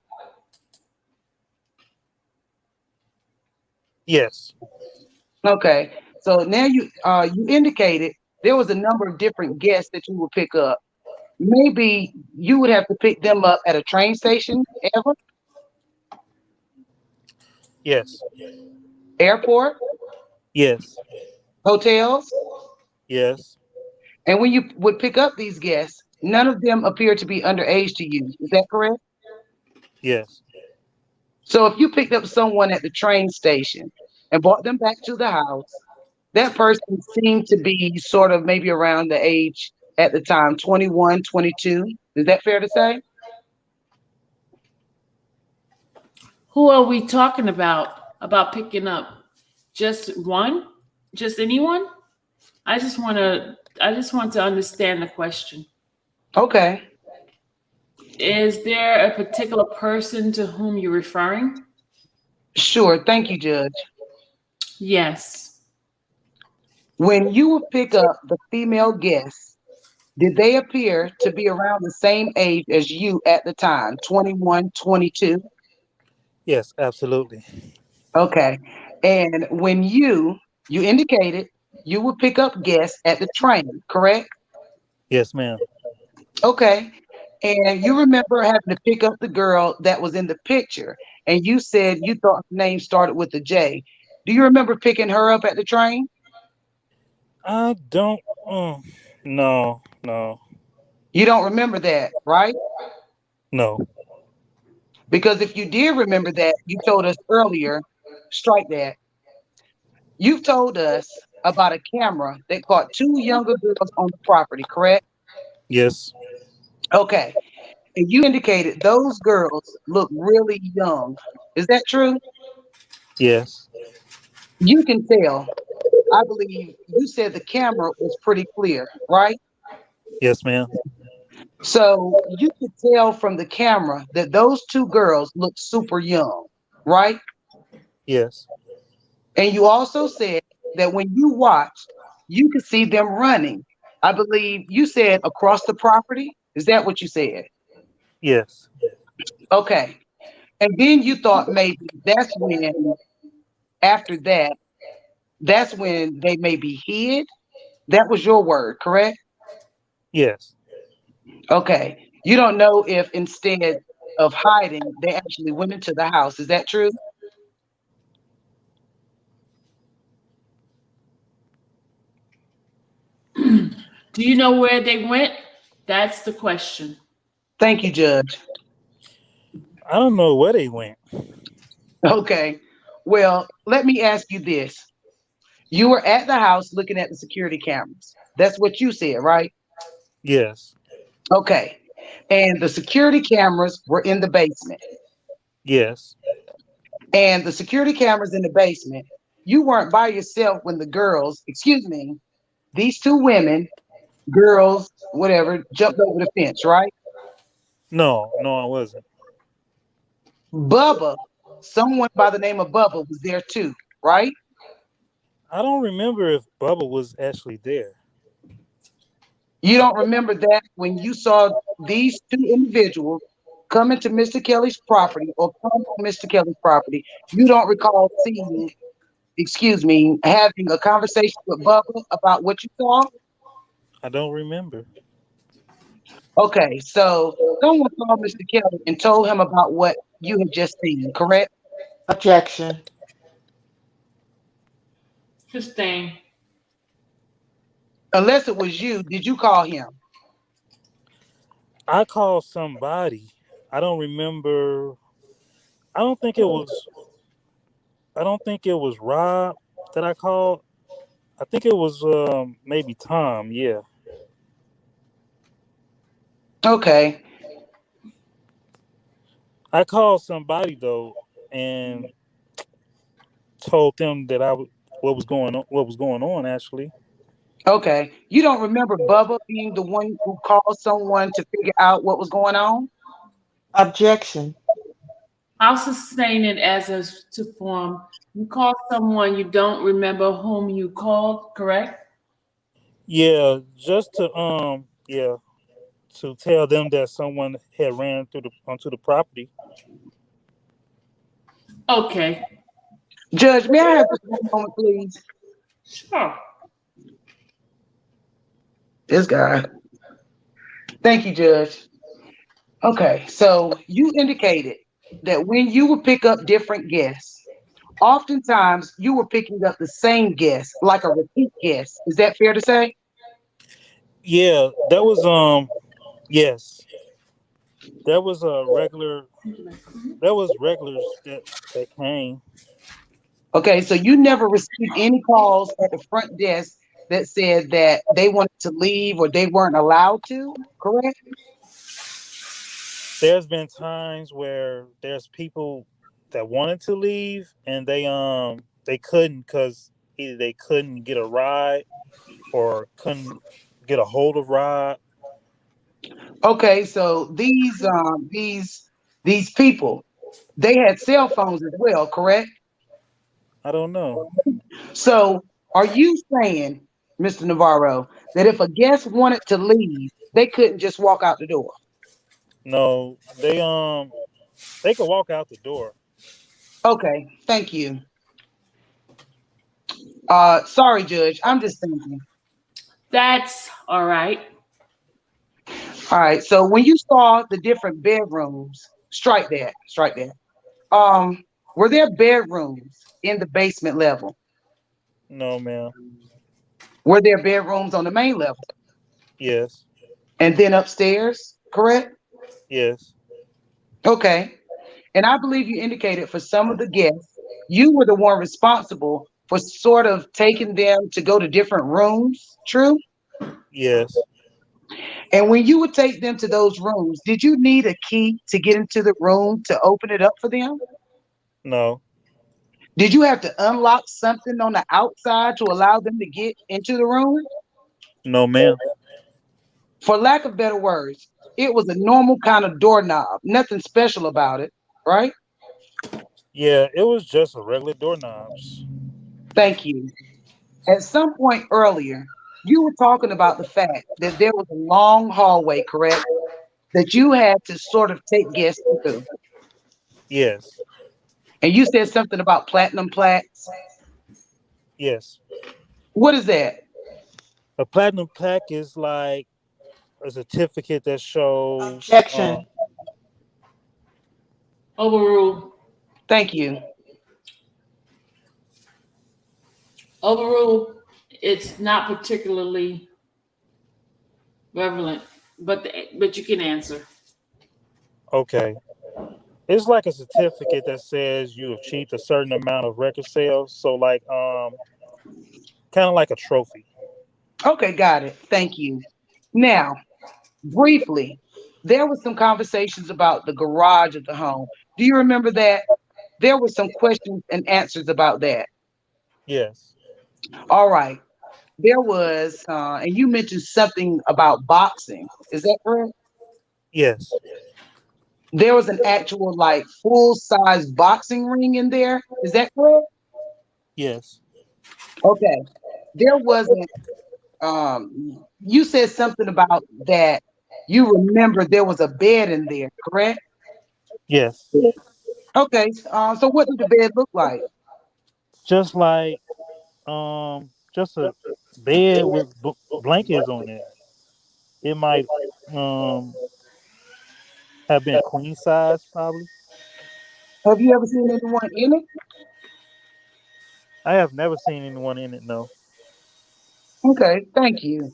Yes. Okay. So now you indicated there was a number of different guests that you would pick up. Maybe you would have to pick them up at a train station, ever, Yes. airport, Yes. hotels. Yes. And when you would pick up these guests, none of them appear to be underage to you. Is that correct? Yes. So if you picked up someone at the train station and brought them back to the house, that person seemed to be sort of maybe around the age at the time, 21, 22. Is that fair to say? Who are we talking about? About picking up just one? Just anyone? I just want to understand the question. Okay. Is there a particular person to whom you're referring? Sure. Thank you, Judge. Yes. When you would pick up the female guests, did they appear to be around the same age as you at the time, 21, 22? Yes. Absolutely. Okay. And when you indicated you would pick up guests at the train, correct? Yes, ma'am. Okay. And you remember having to pick up the girl that was in the picture, and you said you thought her name started with a J. Do you remember picking her up at the train? I don't. No. No. You don't remember that, right? No. Because if you did remember that, you told us earlier, strike that. You've told us about a camera that caught two younger girls on the property, correct? Yes. Okay. And you indicated those girls look really young. Is that true? Yes. You can tell. I believe you said the camera was pretty clear, right? Yes, ma'am. So you could tell from the camera that those two girls look super young, right? Yes. And you also said that when you watched, you could see them running. I believe you said across the property. Is that what you said? Yes. Okay. And then you thought maybe after that, that's when they maybe hid. That was your word, correct? Yes. Okay. You don't know if instead of hiding, they actually went into the house. Is that true? Do you know where they went? That's the question. Thank you, Judge. I don't know where they went. Okay. Well, let me ask you this. You were at the house looking at the security cameras. That's what you said, right? Yes. Okay. And the security cameras were in the basement. Yes. And the security cameras in the basement, you weren't by yourself when the girls, excuse me, these two women, girls, whatever, jumped over the fence, right? No. No, I wasn't. Bubba, someone by the name of Bubba was there too, right? I don't remember if Bubba was actually there. You don't remember that when you saw these two individuals come into Mr. Kelly's property or come on Mr. Kelly's property, you don't recall seeing, excuse me, having a conversation with Bubba about what you saw? I don't remember. Okay, so someone called Mr. Kelly and told him about what you had just seen, correct? Objection. Sustain. Unless it was you, did you call him? I called somebody. I don't remember. I don't think it was. I don't think it was Rob that I called. I think it was maybe Tom. Yeah. Okay. I called somebody though and told them that what was going on. What was going on actually? Okay. You don't remember Bubba being the one who called someone to figure out what was going on? Objection. I'll sustain it as a to form. You call someone you don't remember whom you called, correct? Yeah, just to yeah, to tell them that someone had ran through the onto the property. Okay, Judge, may I have just one moment, please? sure. This guy. Thank you, Judge. Okay, so you indicated that when you would pick up different guests, oftentimes you were picking up the same guest, like a repeat guest. Is that fair to say? Yeah, that was yes, that was a regular. That was regulars that came. Okay, so you never received any calls at the front desk that said that they wanted to leave or they weren't allowed to, correct? There's been times where there's people that wanted to leave and they couldn't because either they couldn't get a ride or couldn't get a hold of ride. Okay, so these people, they had cell phones as well, correct? I don't know. So are you saying, Mr. Navarro, that if a guest wanted to leave, they couldn't just walk out the door? No, they could walk out the door. Okay, thank you. Sorry, Judge, I'm just thinking. That's all right. All right, so when you saw the different bedrooms, strike that. Were there bedrooms in the basement level? No, ma'am. Were there bedrooms on the main level? Yes. And then upstairs, correct? Yes. Okay. And I believe you indicated for some of the guests, you were the one responsible for sort of taking them to go to different rooms, true? Yes. And when you would take them to those rooms, did you need a key to get into the room to open it up for them? No. Did you have to unlock something on the outside to allow them to get into the room? No, ma'am. For lack of better words, it was a normal kind of doorknob, nothing special about it, right? Yeah, it was just a regular doorknobs. Thank you. At some point earlier, you were talking about the fact that there was a long hallway, correct? That you had to sort of take guests through. Yes. And you said something about platinum plaques. Yes. What is that? A platinum plaque is like a certificate that shows Objection. Overrule. Thank you. Overrule. It's not particularly relevant, but you can answer. okay. It's like a certificate that says you achieved a certain amount of record sales. So like kind of like a trophy. Okay, got it. Thank you. Now, briefly, there was some conversations about the garage of the home. Do you remember that? There were some questions and answers about that. Yes. All right. There was, and you mentioned something about boxing. Is that correct? Yes. There was an actual, like, full size boxing ring in there. Is that correct? Yes. Okay. There wasn't, you said something about that. You remember there was a bed in there, correct? Yes. Okay. So what did the bed look like? Just like just a bed with blankets on it. It might um have been queen size probably. Have you ever seen anyone in it? I have never seen anyone in it. No. Okay, thank you.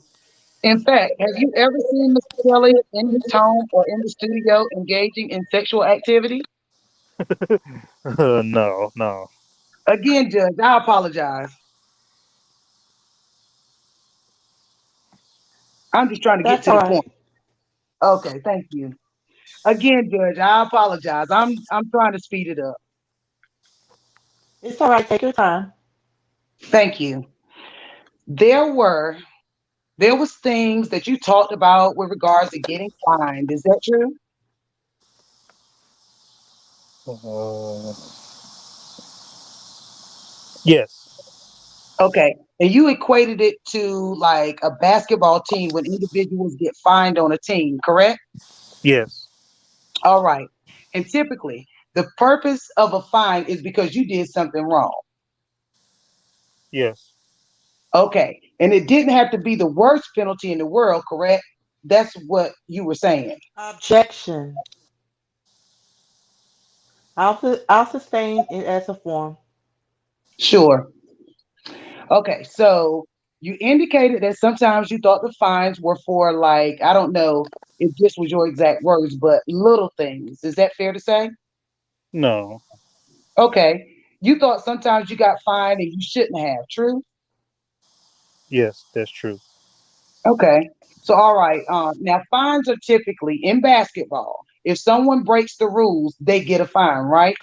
In fact, have you ever seen Mr. Kelly in his home or in the studio engaging in sexual activity? No. No. Again, Judge, I apologize. I'm just trying to get That's to all the right. point. Okay, thank you. Again, Judge, I apologize. I'm trying to speed it up. It's all right. Take your time. Thank you. There were there was things that you talked about with regards to getting fined. Is that true? Uh, yes, Okay. And you equated it to like a basketball team when individuals get fined on a team, correct? yes, All right. And typically, the purpose of a fine is because you did something wrong. yes, Okay. And it didn't have to be the worst penalty in the world, correct? That's what you were saying. Objection. I'll sustain it as a form. Sure. Okay. So you indicated that sometimes you thought the fines were for, like, I don't know if this was your exact words, but little things. Is that fair to say? no, Okay. You thought sometimes you got fined and you shouldn't have. True? yes, that's true. Okay. So, all right. Now, fines are typically in basketball. If someone breaks the rules, they get a fine, right?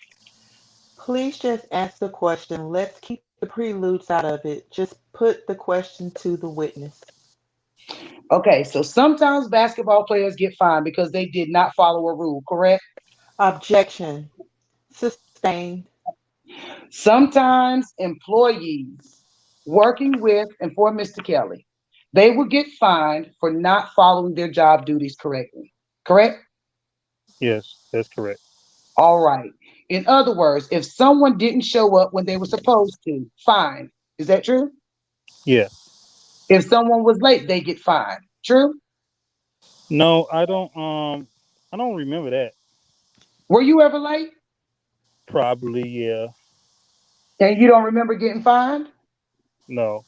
Please just ask the question. Let's keep the preludes out of it. Just put the question to the witness. Okay. So sometimes basketball players get fined because they did not follow a rule, correct? Objection. Sustained. Sometimes employees working with and for Mr. Kelly, they will get fined for not following their job duties correctly, correct? Yes, that's correct. All right. In other words, if someone didn't show up when they were supposed to, fine. Is that true? Yes. If someone was late, they get fined. True? No, I don't remember that. Were you ever late Probably, yeah. and you don't remember getting fined? No,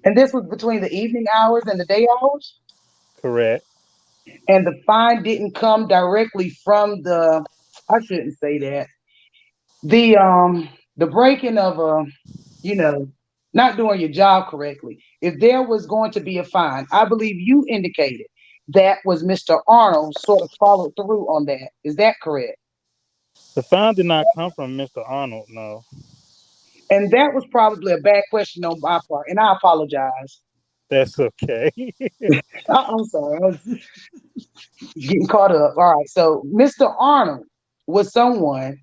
And this was between the evening hours and the day hours? correct. And the fine didn't come directly from I shouldn't say that. The breaking of you know, not doing your job correctly. If there was going to be a fine, I believe you indicated that was Mr. Arnold sort of followed through on that. Is that correct? The fine did not come from Mr. Arnold. No, And that was probably a bad question on my part, and I apologize. that's okay. I'm sorry, I was getting caught up. All right, so Mr. Arnold was someone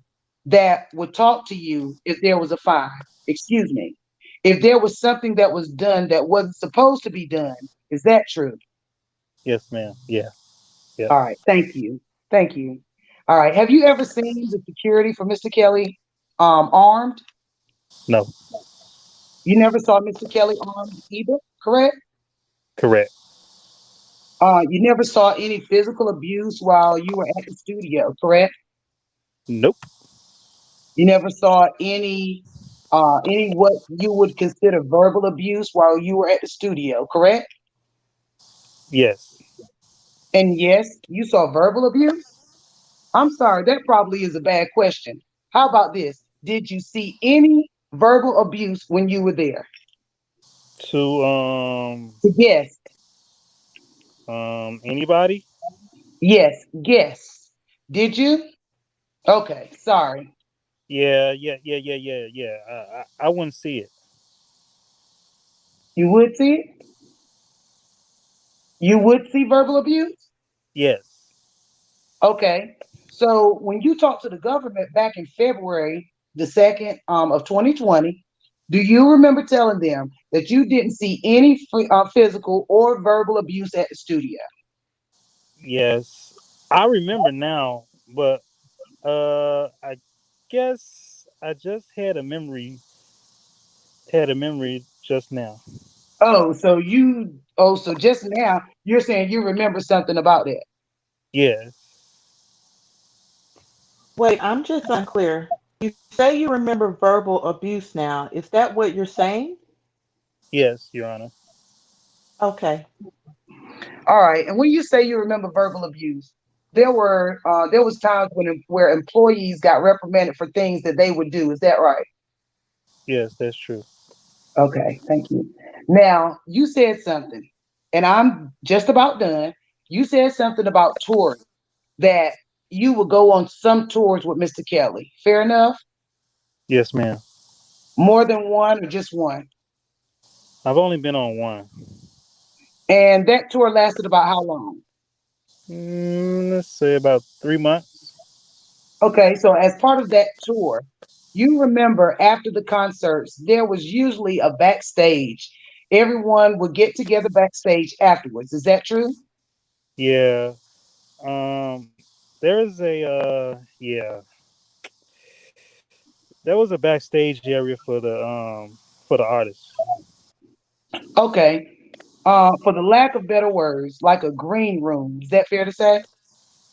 that would talk to you if there was a fine. Excuse me. If there was something that was done that wasn't supposed to be done, is that true? Yes, ma'am. Yeah, yep. All right, thank you. Thank you. All right, have you ever seen the security for Mr. Kelly armed? No, You never saw Mr. Kelly armed either, correct? correct. You never saw any physical abuse while you were at the studio, correct? Nope. You never saw any what you would consider verbal abuse while you were at the studio, correct? Yes, And yes, you saw verbal abuse. I'm sorry, that probably is a bad question. How about this? Did you see any verbal abuse when you were there? to Yes, anybody. yes, yes. Did you? Okay, sorry. Yeah, yeah, yeah, yeah, yeah, yeah. I wouldn't see it. You would see it? You would see verbal abuse? Yes, Okay. So when you talked to the government back in February the 2nd of 2020, do you remember telling them that you didn't see any physical or verbal abuse at the studio? yes. I remember now, but I guess I just had a memory just now. So just now you're saying you remember something about that. Yes, Wait, I'm just unclear. You say you remember verbal abuse now. Is that what you're saying? yes, Your Honor. Okay. All right. And when you say you remember verbal abuse, there was times where employees got reprimanded for things that they would do. Is that right? Yes, that's true. Okay, thank you. Now, you said something, and I'm just about done. You said something about touring, that you would go on some tours with Mr. Kelly. Fair enough? Yes, ma'am. More than one or just one? I've only been on one. And that tour lasted about how long? Let's say about 3 months. Okay, so as part of that tour, you remember after the concerts, there was usually a backstage. Everyone would get together backstage afterwards. Is that true? Yeah. There is a yeah. There was a backstage area for the artists. Okay. For the lack of better words, like a green room. Is that fair to say?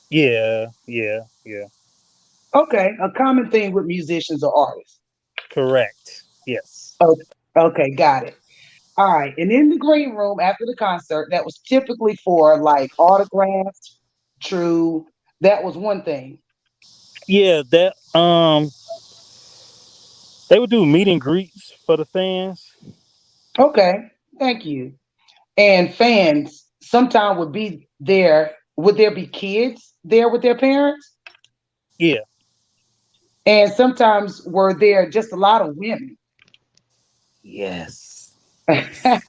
Yeah, yeah, yeah. Okay, a common thing with musicians or artists. Correct. Yes. Oh, okay, got it. All right. And in the green room after the concert, that was typically for like autographs, true. That was one thing. Yeah, that they would do meet and greets for the fans. Okay, thank you. And fans sometimes would be there. Would there be kids there with their parents? Yeah. And sometimes were there just a lot of women. Yes. And Yes.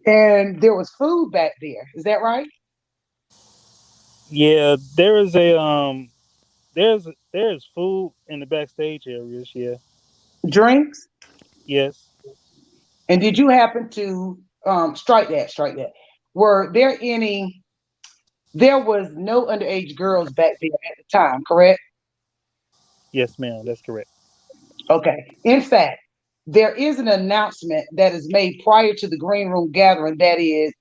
there was food back there. Is that right? Yeah, there's food in the backstage areas, yeah. Drinks? Yes. And did you happen to strike that? Were there any, there was no underage girls back there at the time, correct? Yes, ma'am, that's correct. Okay. In fact, there is an announcement that is made prior to the green room gathering,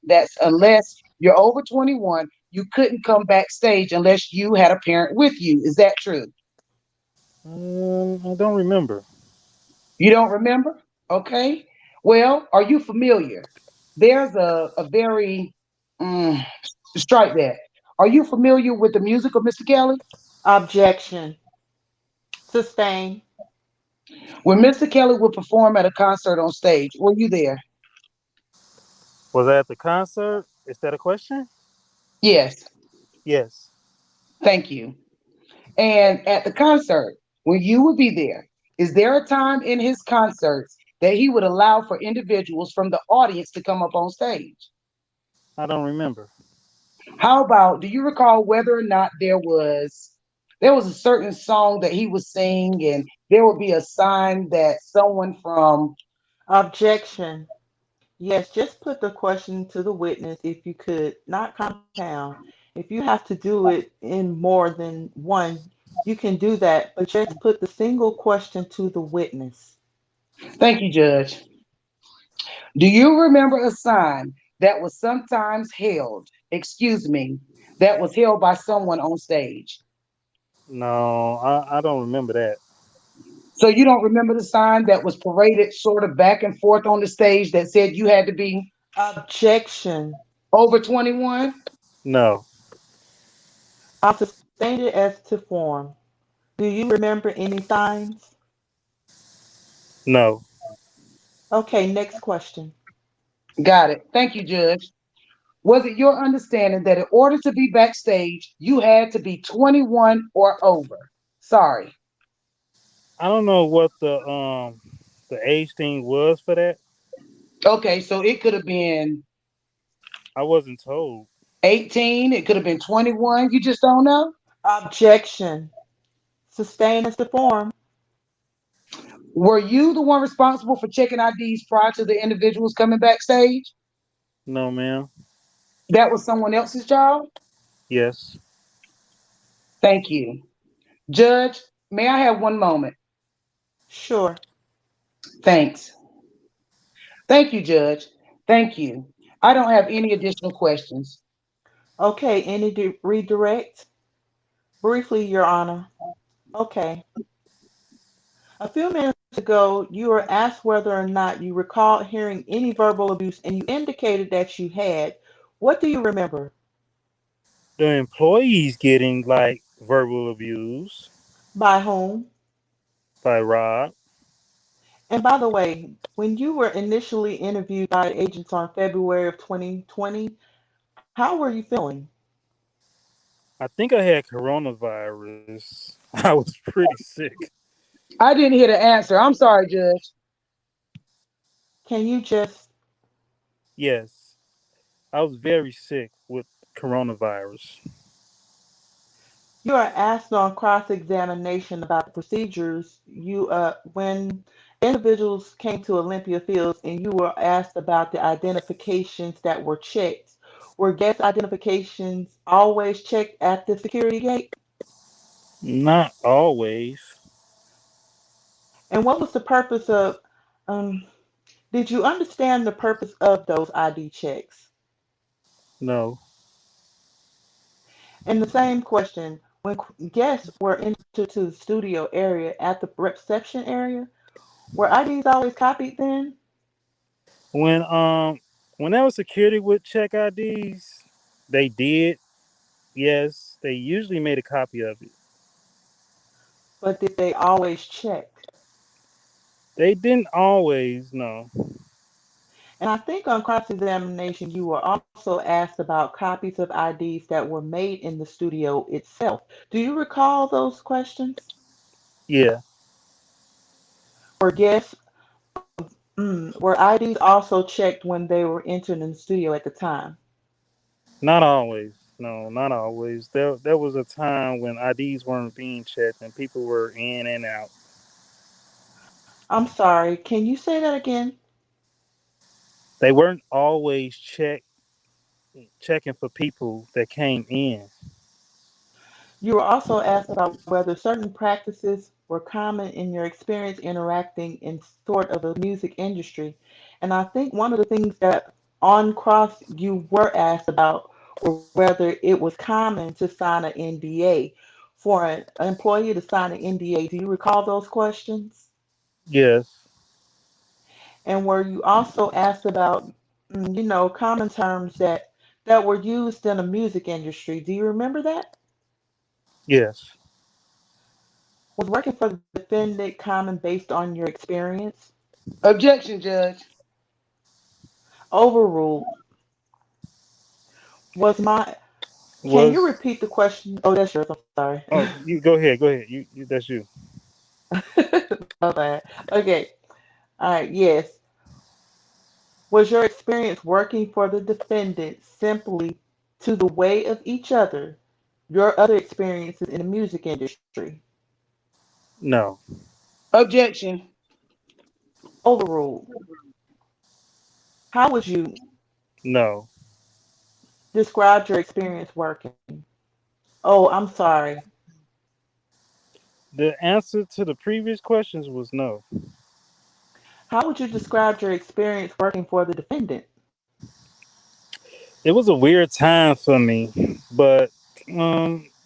that's unless you're over 21, you couldn't come backstage unless you had a parent with you. Is that true? I don't remember. You don't remember? Okay. Well, are you familiar? There's a very mm, strike that. Are you familiar with the music of Mr. Kelly? Objection. Sustain. When Mr. Kelly would perform at a concert on stage, were you there? Was I at the concert? Is that a question? Yes. Yes. Thank you. And at the concert, when you would be there, is there a time in his concerts that he would allow for individuals from the audience to come up on stage? I don't remember. How about, do you recall whether or not there was a certain song that he would sing and there would be a sign that someone from Objection. Yes, just put the question to the witness if you could, not compound. If you have to do it in more than one, you can do that, but just put the single question to the witness. Thank you, Judge. Do you remember a sign that was sometimes held, excuse me, that was held by someone on stage? No, I don't remember that. So you don't remember the sign that was paraded sort of back and forth on the stage that said you had to be Objection. over 21? No, I'll sustain it as to form. Do you remember any signs? no. Okay, next question. Got it. Thank you, Judge. Was it your understanding that in order to be backstage, you had to be 21 or over? Sorry. I don't know what the age thing was for that. Okay, so it could have been I wasn't told. 18, it could have been 21. You just don't know? Objection. Sustain as to form. Were you the one responsible for checking IDs prior to the individuals coming backstage? No, ma'am. That was someone else's job? Yes. Thank you. Judge, may I have one moment? Sure. Thanks. Thank you, Judge. Thank you. I don't have any additional questions. Okay, any redirect? Briefly, Your Honor. Okay. A few minutes ago, you were asked whether or not you recalled hearing any verbal abuse, and you indicated that you had. What do you remember? The employees getting like verbal abuse By whom? by Rob. And by the way, when you were initially interviewed by agents on February of 2020, how were you feeling? I think I had coronavirus. I was pretty sick. I didn't hear the answer. I'm sorry, Judge. Can you just, Yes, I was very sick with coronavirus. you are asked on cross-examination about the procedures when individuals came to Olympia Fields and you were asked about the identifications that were checked. Were guest identifications always checked at the security gate? Not always. And what was the purpose of, um, did you understand the purpose of those ID checks? No. And the same question, when guests were entered to the studio area at the reception area, were IDs always copied then? When whenever security would check IDs, they did. Yes, they usually made a copy of it. But did they always check? They didn't always. No. And I think on cross-examination, you were also asked about copies of IDs that were made in the studio itself. Do you recall those questions? Yeah. Were guests, were IDs also checked when they were entering the studio at the time? Not always. No, not always. There was a time when IDs weren't being checked and people were in and out. I'm sorry, can you say that again? They weren't always checking for people that came in. You were also asked about whether certain practices were common in your experience interacting in sort of the music industry. And I think one of the things that on cross you were asked about were whether it was common to sign an NDA. For an employee to sign an NDA, do you recall those questions? Yes. And were you also asked about, common terms that were used in the music industry? Do you remember that? Yes. Was working for the defendant common based on your experience? Objection, Judge. Overruled. Was my Can you Was repeat the question? Oh, that's yours. I'm sorry. oh you go ahead. Go ahead. You that's you. My bad. Okay. All right. Yes. Was your experience working for the defendant simply to the way of each other, your other experiences in the music industry? No. Objection. Overruled. How would you No. describe your experience working? Oh, I'm sorry. The answer to the previous questions was no. How would you describe your experience working for the defendant? It was a weird time for me, but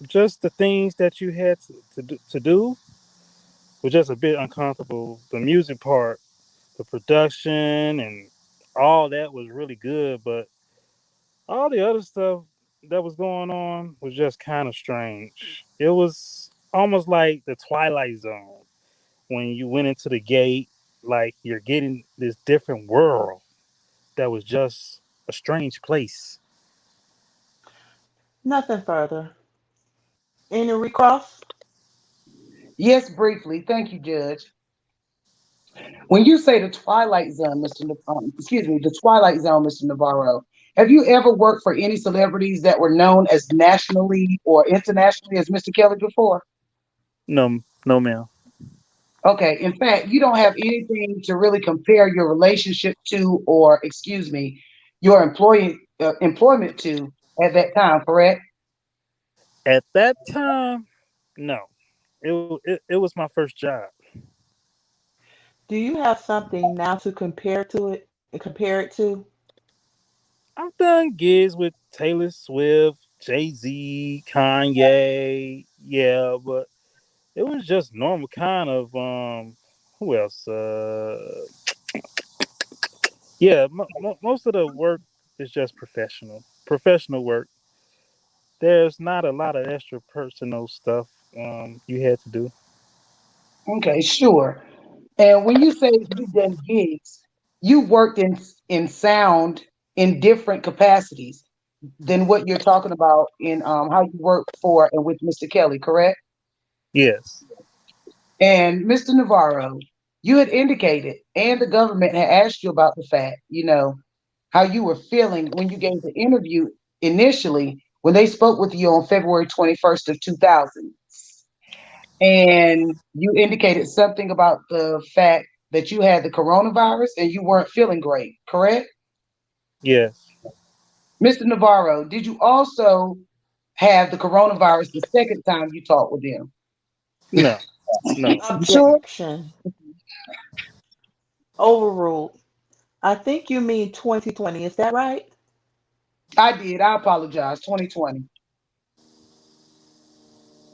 just the things that you had to do was just a bit uncomfortable. The music part, the production, and all that was really good, but all the other stuff that was going on was just kind of strange. It was almost like the Twilight Zone when you went into the gate, like you're getting this different world that was just a strange place. Nothing further. Any recross? Yes, briefly. Thank you, Judge. When you say the Twilight Zone, the Twilight Zone, Mr. Navarro, have you ever worked for any celebrities that were known as nationally or internationally as Mr. Kelly before? No, no, ma'am. Okay. In fact, you don't have anything to really compare your relationship to, or your employment to at that time, correct? At that time, no. It was my first job. Do you have something now to compare it to? I've done gigs with Taylor Swift, Jay Z, Kanye. Yeah, but it was just normal kind of who else? Yeah, most of the work is just professional work. There's not a lot of extra personal stuff you had to do. Okay, sure. And when you say you've done gigs, you worked in sound in different capacities. than what you're talking about in how you work for and with Mr. Kelly, correct? Yes. And Mr. Navarro, you had indicated, and the government had asked you about the fact, how you were feeling when you gave the interview initially when they spoke with you on February 21st of 2000. And you indicated something about the fact that you had the coronavirus and you weren't feeling great, correct? Yes. Mr. Navarro, did you also have the coronavirus the second time you talked with them? No. No. You sure? Objection. Overruled. I think you mean 2020. Is that right? I did. I apologize. 2020.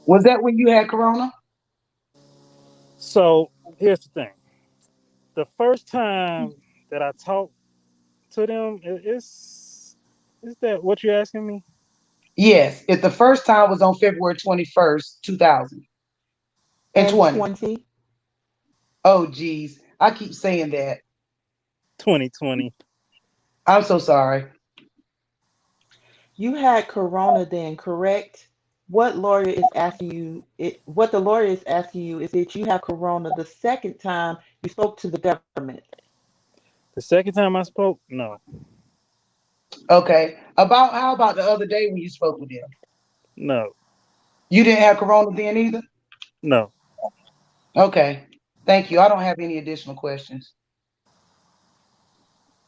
Was that when you had corona? So here's the thing. The first time that I talked to them, is that what you're asking me? Yes. If the first time was on February 21st, 2020. 20. Oh, geez. I keep saying that. 2020. I'm so sorry. You had corona then, correct? What the lawyer is asking you is that you have corona the second time you spoke to the government. The second time I spoke, no. Okay. How about the other day when you spoke with them? No. You didn't have corona then either? No. Okay. Thank you. I don't have any additional questions.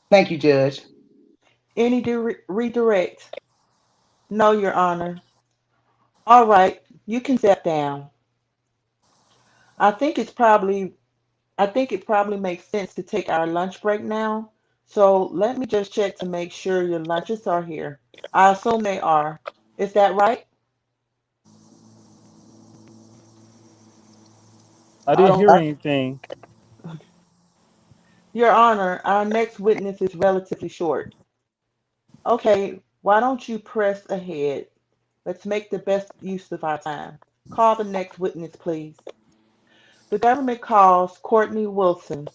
Thank you, Judge. Any redirect? No, Your Honor. All right, you can step down. I think it's probably I think it probably makes sense to take our lunch break now. So let me just check to make sure your lunches are here. I assume they are. Is that right? I I didn't don't. hear anything. Your Honor, our next witness is relatively short. Okay, why don't you press ahead? Let's make the best use of our time. Call the next witness, please. The government calls Courtney Wilson.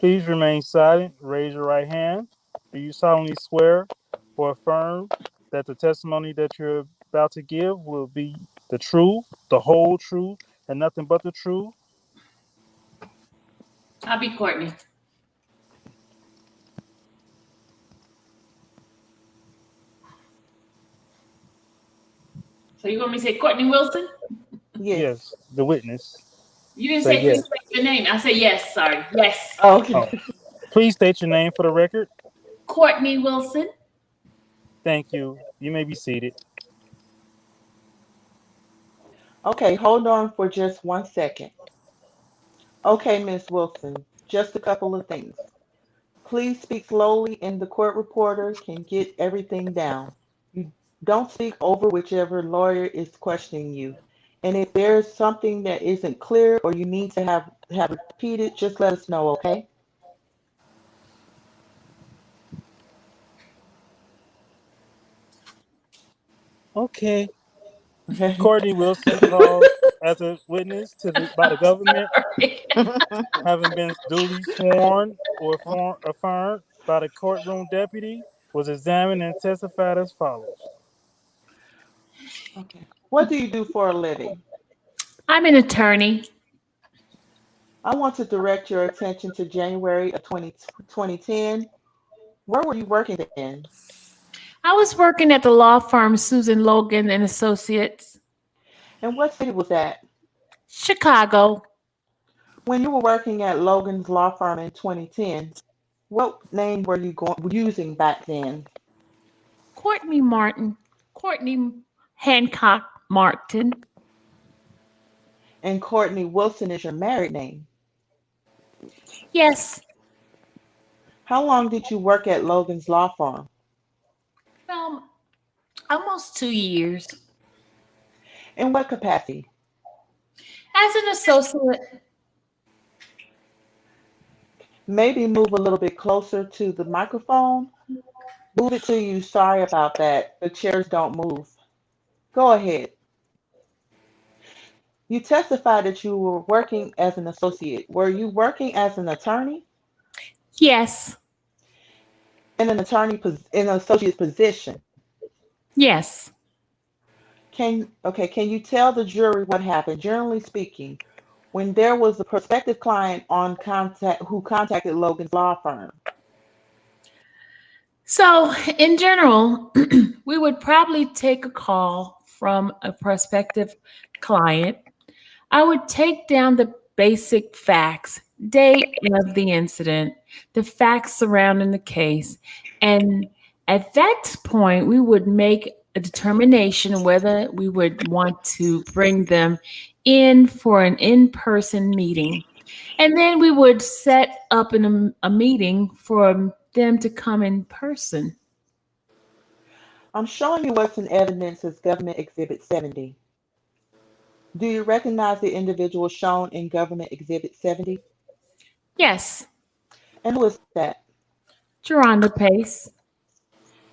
Please remain silent. Raise your right hand. Do you solemnly swear or affirm that the testimony that you're about to give will be the truth, the whole truth, and nothing but the truth? I'll be Courtney. So you want me to say Courtney Wilson? Yes. Yes, the witness. You didn't Say say please yes. state your name. I said yes. Sorry. Yes. Okay. Oh, please state your name for the record. Courtney Wilson. Thank you. You may be seated. Okay, hold on for just 1 second. Okay, Miss Wilson, just a couple of things. Please speak slowly and the court reporter can get everything down. You don't speak over whichever lawyer is questioning you. And if there's something that isn't clear or you need to have repeated, just let us know, okay? Okay. Okay. Courtney Wilson called as a witness by the government, having been duly sworn or affirmed by the courtroom deputy, was examined and testified as follows. Okay. What do you do for a living? I'm an attorney. I want to direct your attention to January of 2010. Where were you working then? I was working at the law firm Susan Logan and Associates, And what city was that? Chicago. When you were working at Logan's law firm in 2010, what name were you using back then? Courtney Martin. Courtney Hancock Martin. And Courtney Wilson is your married name. Yes. How long did you work at Logan's law firm? Um, almost 2 years. In what capacity? As an associate. Maybe move a little bit closer to the microphone. Move it to you. Sorry about that. The chairs don't move. Go ahead. You testified that you were working as an associate. Were you working as an attorney? Yes. in an in an associate's position. Yes. Can you tell the jury what happened, generally speaking, when there was a prospective client on contact who contacted Logan's law firm? So, in general, we would probably take a call from a prospective client. I would take down the basic facts, date of the incident, the facts surrounding the case, and at that point, we would make a determination whether we would want to bring them in for an in person meeting. And then we would set up a meeting for them to come in person. I'm showing you what's in evidence as Government Exhibit 70. Do you recognize the individual shown in Government Exhibit 70? Yes, And who is that? Geronda Pace.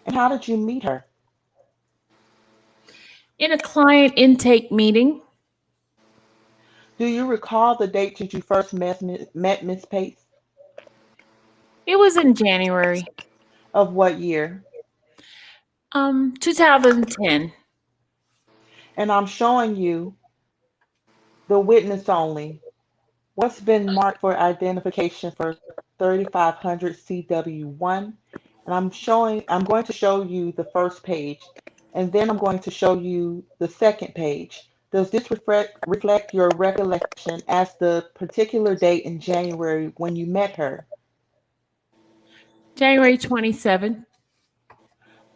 And how did you meet her? In a client intake meeting. Do you recall the date that you first met Miss Pace? It was in January. Of what year? 2010. And I'm showing you the witness only. What's been marked for identification for 3500 CW1? And I'm going to show you the first page, and then I'm going to show you the second page. Does this reflect your recollection as the particular date in January when you met her? January 27th.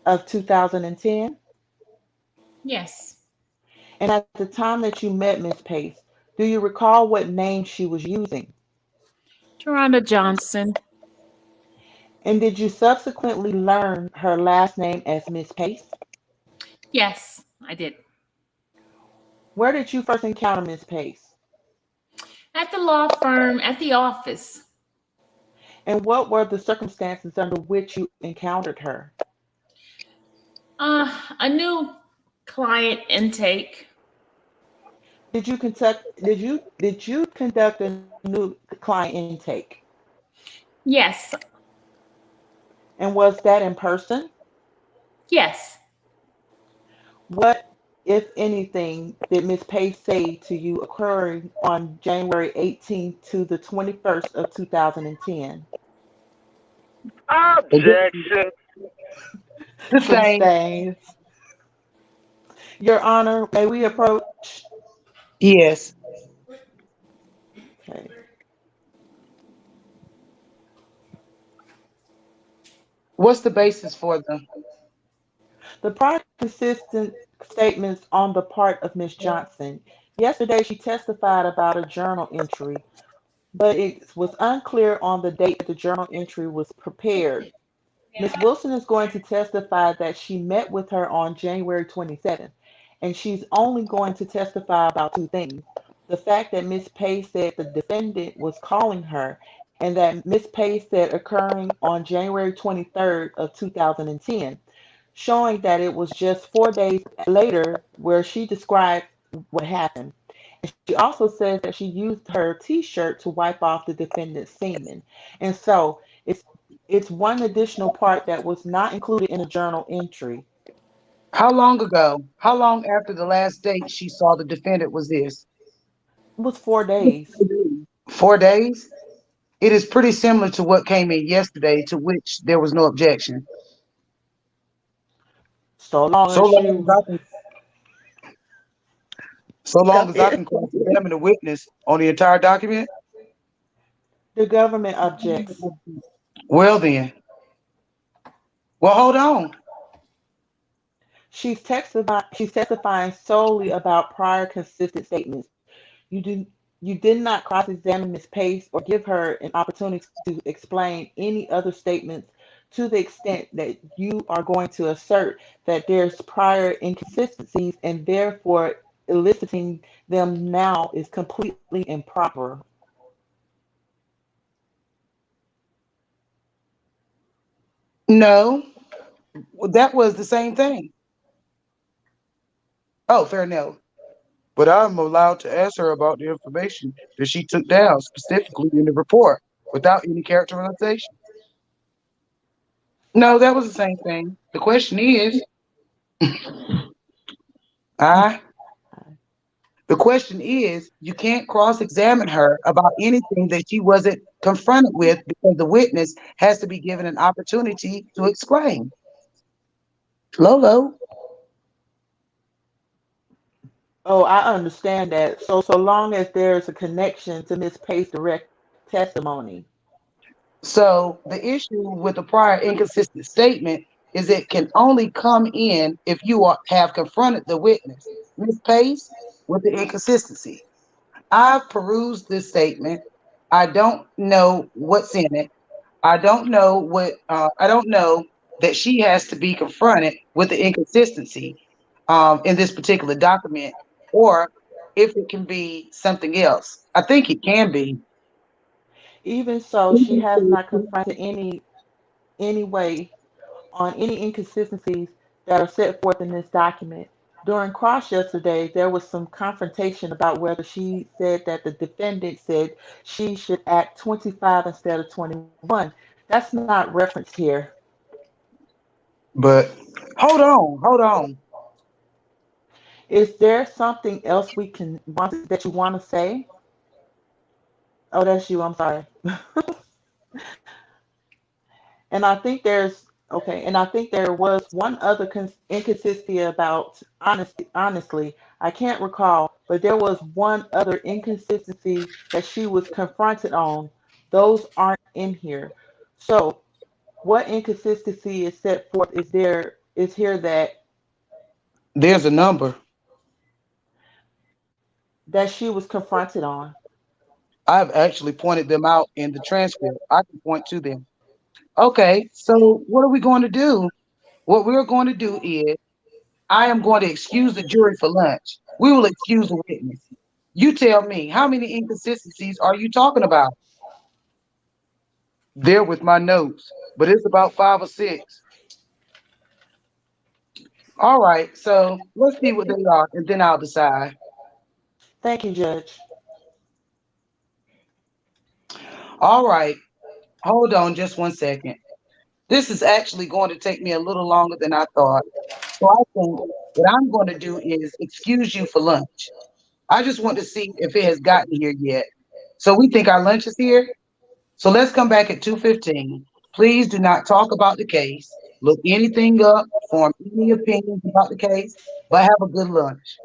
Of 2010? Yes. And at the time that you met Miss Pace, do you recall what name she was using? Geronda Johnson. And did you subsequently learn her last name as Miss Pace? Yes, I did. Where did you first encounter Miss Pace? At the law firm, at the office. And what were the circumstances under which you encountered her? A new client intake. Did you conduct a new client intake? Yes. And was that in person? Yes. What, if anything, did Miss Pace say to you occurring on January 18th to the 21st of 2010? Objection. The Some same. stains. Your Honor, may we approach? Yes. Okay. What's the basis for them? The prior consistent statements on the part of Ms. Johnson. Yesterday, she testified about a journal entry, but it was unclear on the date that the journal entry was prepared. Ms. Wilson is going to testify that she met with her on January 27th, and she's only going to testify about two things. The fact that Ms. Pace said the defendant was calling her, and that Ms. Pace said occurring on January 23rd of 2010, showing that it was just 4 days later where she described what happened. And she also says that she used her t-shirt to wipe off the defendant's semen. And so it's one additional part that was not included in a journal entry. How long ago? How long after the last date she saw the defendant was this? It was 4 days. 4 days? It is pretty similar to what came in yesterday, to which there was no objection. So long So as long as you I can, so go long as I ahead. can cross-examine the witness on the entire document. The government objects. Well then, well hold on. She's testifying solely about prior consistent statements. You do you did not cross-examine Ms. Pace or give her an opportunity to explain any other statements to the extent that you are going to assert that there's prior inconsistencies and therefore eliciting them now is completely improper. No, that was the same thing. Oh, fair enough. But I'm allowed to ask her about the information that she took down specifically in the report without any characterization. No, that was the same thing. The question is, I the question is, you can't cross-examine her about anything that she wasn't confronted with because the witness has to be given an opportunity to explain. Lolo. Oh, I understand that. So long as there's a connection to Miss Pace's direct testimony. So the issue with the prior inconsistent statement is it can only come in if you have confronted the witness, Ms. Pace, with the inconsistency. I've perused this statement. I don't know what's in it. I don't know what. I don't know that she has to be confronted with the inconsistency in this particular document, or if it can be something else. I think it can be. Even so, she has not confronted any way on any inconsistencies that are set forth in this document. During cross yesterday, there was some confrontation about whether she said that the defendant said she should act 25 instead of 21. That's not referenced here. But hold on. Is there something else we can want that you want to say? Oh, that's you. I'm sorry. And I think there's okay, and I think there was one other inconsistency about honesty. Honestly, I can't recall, but there was one other inconsistency that she was confronted on. Those aren't in here. So, what inconsistency is set forth is here There's a number. that she was confronted on? I've actually pointed them out in the transcript. I can point to them. Okay, so what are we going to do? What we're going to do is I am going to excuse the jury for lunch. We will excuse the witness. You tell me, how many inconsistencies are you talking about? There with my notes, but it's about 5 or 6. All right, so let's see what they are, and then I'll decide. Thank you, Judge. All right, hold on just 1 second. This is actually going to take me a little longer than I thought. So I think what I'm going to do is excuse you for lunch. I just want to see if it has gotten here yet. So we think our lunch is here. So let's come back at 2:15. Please do not talk about the case, look anything up, form any opinions about the case, but have a good lunch.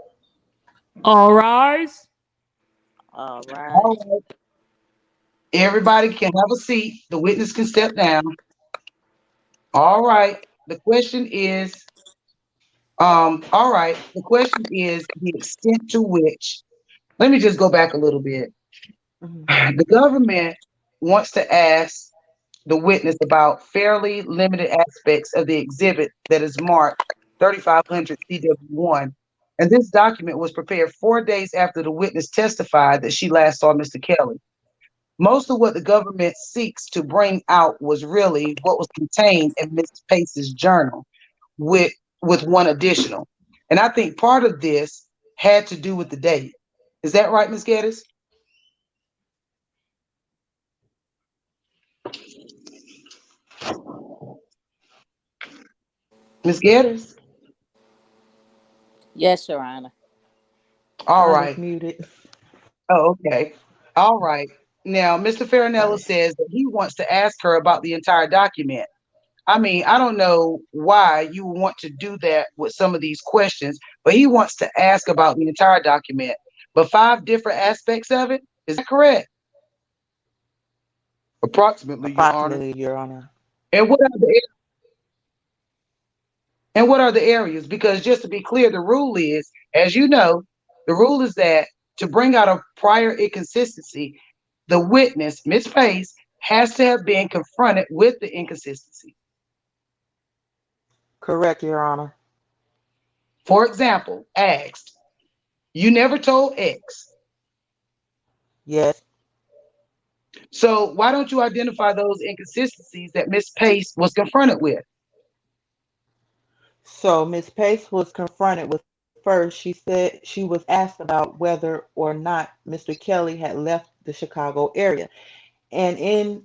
All rise. All right. All right. Everybody can have a seat. The witness can step down. All right. The question is, all right. The question is the extent to which, let me just go back a little bit. Mhm. The government wants to ask the witness about fairly limited aspects of the exhibit that is marked 3500 CW1. And this document was prepared 4 days after the witness testified that she last saw Mr. Kelly. Most of what the government seeks to bring out was really what was contained in Ms. Pace's journal, with one additional. And I think part of this had to do with the date. Is that right, Ms. Geddes? Ms. Geddes? Yes, Your Honor. All Honest right. muted. Oh, okay. All right. Now, Mr. Farinello Sorry. says that he wants to ask her about the entire document. I mean, I don't know why you want to do that with some of these questions, but he wants to ask about the entire document, but 5 different aspects of it. Is that correct? Approximately, Your Honor. Approximately, Your Honor. And what are the and what are the areas? Because just to be clear, the rule is, as you know, the rule is that to bring out a prior inconsistency, the witness, Ms. Pace, has to have been confronted with the inconsistency. Correct, Your Honor. For example, asked, you never told X. Yes. So why don't you identify those inconsistencies that Ms. Pace was confronted with? So Miss Pace was confronted with first, she said she was asked about whether or not Mr. Kelly had left the Chicago area. And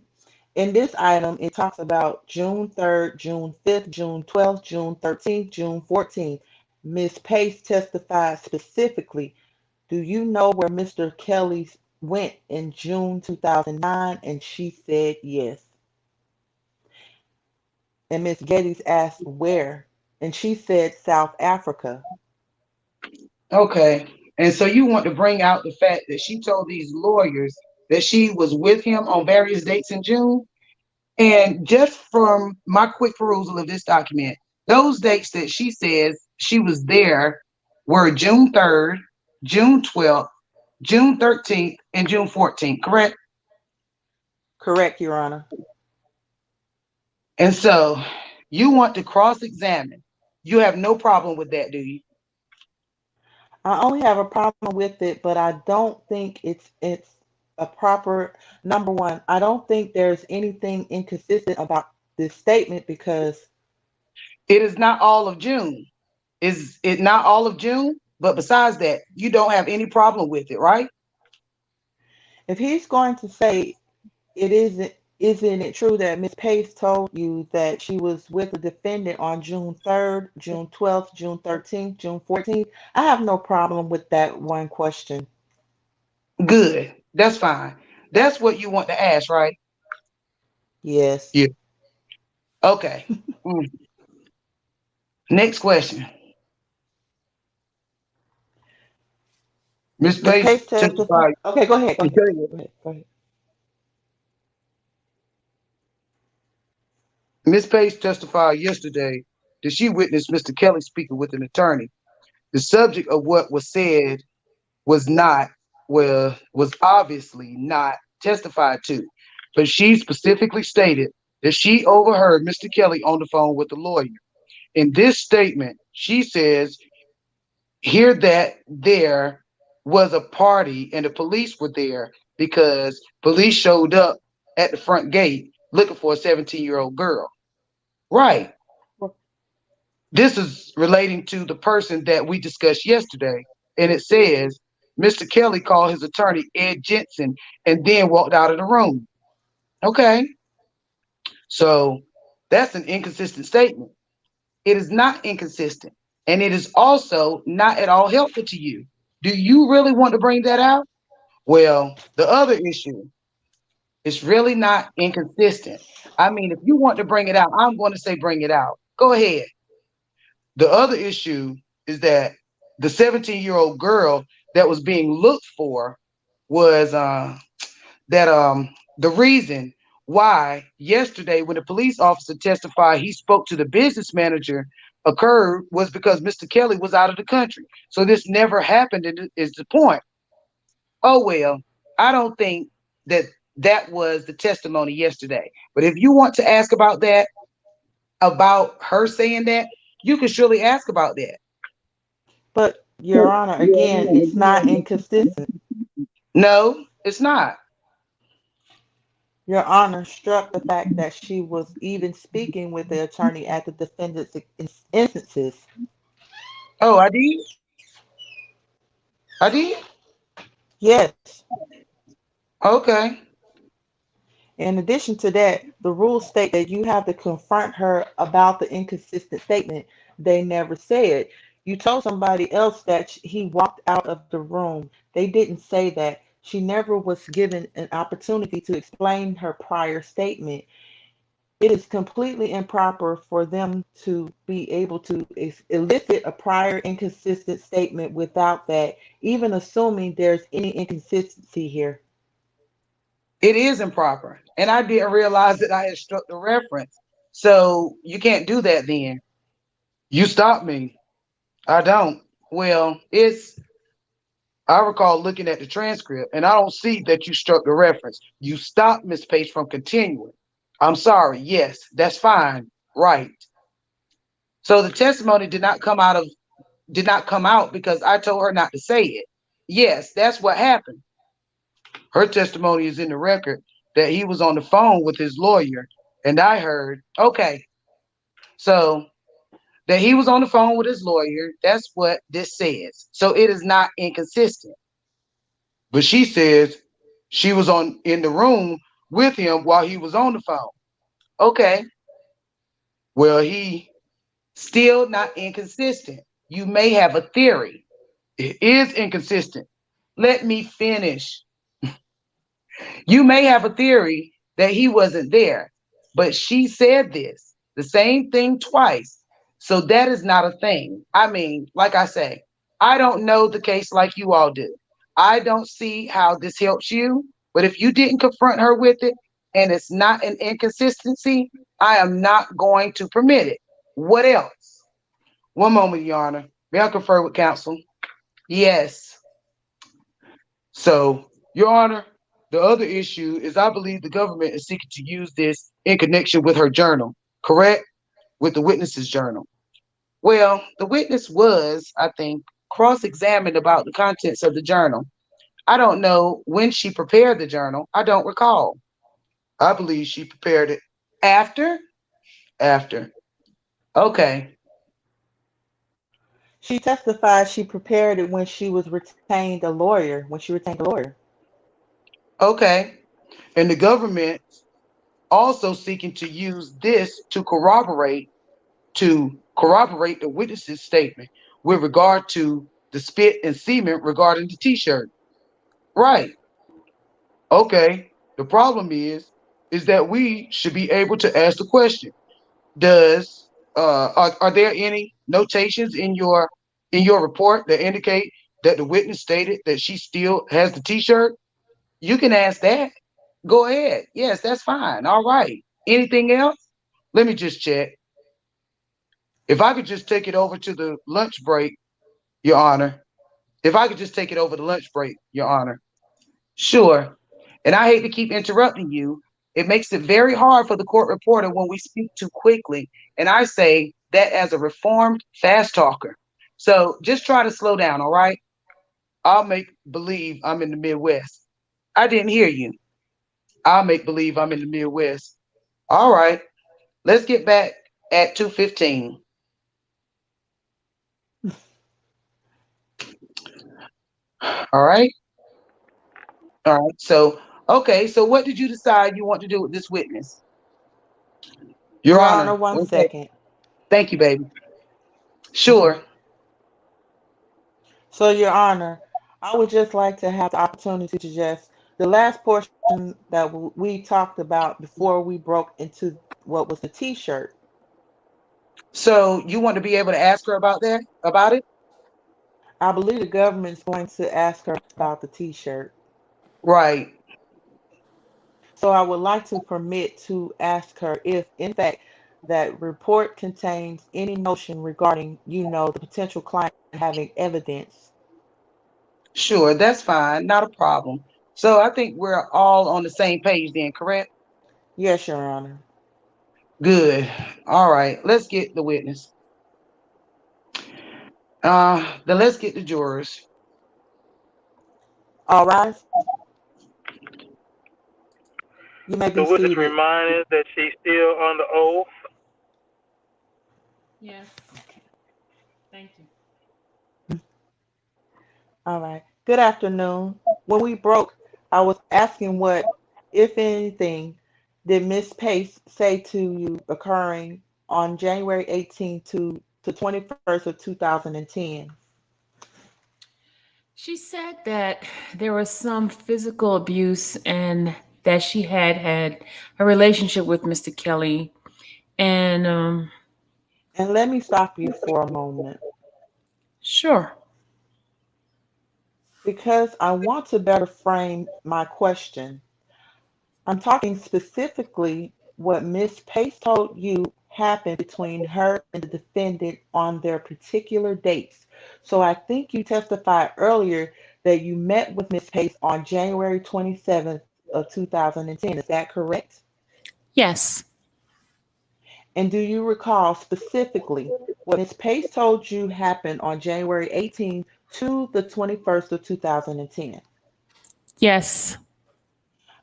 In this item, it talks about June 3rd, June 5th, June 12th, June 13th, June 14th. Ms. Pace testified specifically. Do you know where Mr. Kelly went in June 2009? And she said yes. And Ms. Geddes asked where, and she said South Africa. Okay. And so you want to bring out the fact that she told these lawyers that she was with him on various dates in June? And just from my quick perusal of this document, those dates that she says she was there were June 3rd, June 12th, June 13th, and June 14th, correct? Correct, Your Honor. And so you want to cross-examine. You have no problem with that, do you? I only have a problem with it, but I don't think it's a proper number one. I don't think there's anything inconsistent about this statement because It is not all of June. Is it not all of June? But besides that, you don't have any problem with it, right? if he's going to say it isn't it true that Miss Pace told you that she was with the defendant on June 3rd, June 12th, June 13th, June 14th? I have no problem with that one question. Good. That's fine. That's what you want to ask, right? Yes. Yeah. Okay. Next question. Ms. Miss Pace Pace testified. testified. Okay, go ahead. Go ahead. Go ahead. Go ahead. Ms. Pace testified yesterday that she witnessed Mr. Kelly speaking with an attorney. The subject of what was said was not, well, was obviously not testified to, but she specifically stated that she overheard Mr. Kelly on the phone with the lawyer. In this statement, she says here that there was a party and the police were there because police showed up at the front gate looking for a 17-year-old girl. Right. This is relating to the person that we discussed yesterday. And it says Mr. Kelly called his attorney, Ed Jensen, and then walked out of the room. Okay. So that's an inconsistent statement. It is not inconsistent. And it is also not at all helpful to you. Do you really want to bring that out? Well, the other issue is really not inconsistent. I mean, if you want to bring it out, I'm going to say bring it out. Go ahead. The other issue is that the 17-year-old girl that was being looked for was the reason why yesterday when the police officer testified he spoke to the business manager occurred was because Mr. Kelly was out of the country. So this never happened is the point. Oh, well, I don't think that that was the testimony yesterday. But if you want to ask about that, about her saying that, you can surely ask about that. But Your Honor, again, it's not inconsistent. No, it's not. Your Honor struck the fact that she was even speaking with the attorney at the defendant's instances. Oh, I did? I did? Yes. Okay. In addition to that, the rules state that you have to confront her about the inconsistent statement. They never said. You told somebody else that he walked out of the room. They didn't say that. She never was given an opportunity to explain her prior statement. It is completely improper for them to be able to elicit a prior inconsistent statement without that, even assuming there's any inconsistency here. It is improper. And I didn't realize that I had struck the reference. So you can't do that then. You stopped me. I don't. Well, I recall looking at the transcript and I don't see that you struck the reference. You stopped Miss Page from continuing. I'm sorry. Yes, that's fine. Right. So the testimony did not come out because I told her not to say it. Yes, that's what happened. Her testimony is in the record that he was on the phone with his lawyer, and I heard, okay, so that he was on the phone with his lawyer, that's what this says. So it is not inconsistent. But she says she was in the room with him while he was on the phone. Okay. Well, he still not inconsistent. You may have a theory. It is inconsistent. Let me finish. You may have a theory that he wasn't there, but she said this, the same thing twice. So that is not a thing. I mean, like I say, I don't know the case like you all do. I don't see how this helps you, but if you didn't confront her with it and it's not an inconsistency, I am not going to permit it. What else? One moment, Your Honor. May I confer with counsel? Yes. So, Your Honor, the other issue is I believe the government is seeking to use this in connection with her journal, correct? With the witness's journal. Well, the witness was, I think, cross-examined about the contents of the journal. I don't know when she prepared the journal. I don't recall. I believe she prepared it after. After. Okay. She testified she prepared it when she was retained a lawyer, when she retained a lawyer. Okay. And the government also seeking to use this to corroborate the witness's statement with regard to the spit and semen regarding the t-shirt. Right. Okay. The problem is that we should be able to ask the question. Are there any notations in your report that indicate that the witness stated that she still has the t-shirt? You can ask that. Go ahead. Yes, that's fine. All right. Anything else? Let me just check. If I could just take it over to the lunch break, Your Honor. If I could just take it over the lunch break, Your Honor. Sure. And I hate to keep interrupting you. It makes it very hard for the court reporter when we speak too quickly. And I say that as a reformed fast talker. So just try to slow down, all right? I'll make believe I'm in the Midwest. I didn't hear you. I'll make believe I'm in the Midwest. All right. Let's get back at 2:15. All right. All right. So, okay. So, what did you decide you want to do with this witness? Your Honor. One Okay. second. Thank you, baby. Sure. So, Your Honor, I would just like to have the opportunity to suggest the last portion that we talked about before we broke into what was the t-shirt. So, you want to be able to ask her about that? About it? I believe the government's going to ask her about the t-shirt. Right. So I would like to permit to ask her if, in fact, that report contains any notion regarding, the potential client having evidence. Sure. That's fine. Not a problem. So, I think we're all on the same page then, correct? Yes, Your Honor. Good. All right. Let's get the witness. Then let's get the jurors. All rise. You may be The witness seated. reminded that she's still on the oath. Yes. Thank you. All right. Good afternoon. When we broke, I was asking what, if anything, did Miss Pace say to you occurring on January 18th to 21st of 2010? She said that there was some physical abuse and that she had a relationship with Mr. Kelly. And And let me stop you for a moment sure. because I want to better frame my question. I'm talking specifically what Miss Pace told you happened between her and the defendant on their particular dates. So I think you testified earlier that you met with Miss Pace on January 27th of 2010. Is that correct? Yes. And do you recall specifically what Ms. Pace told you happened on January 18th to the 21st of 2010? Yes.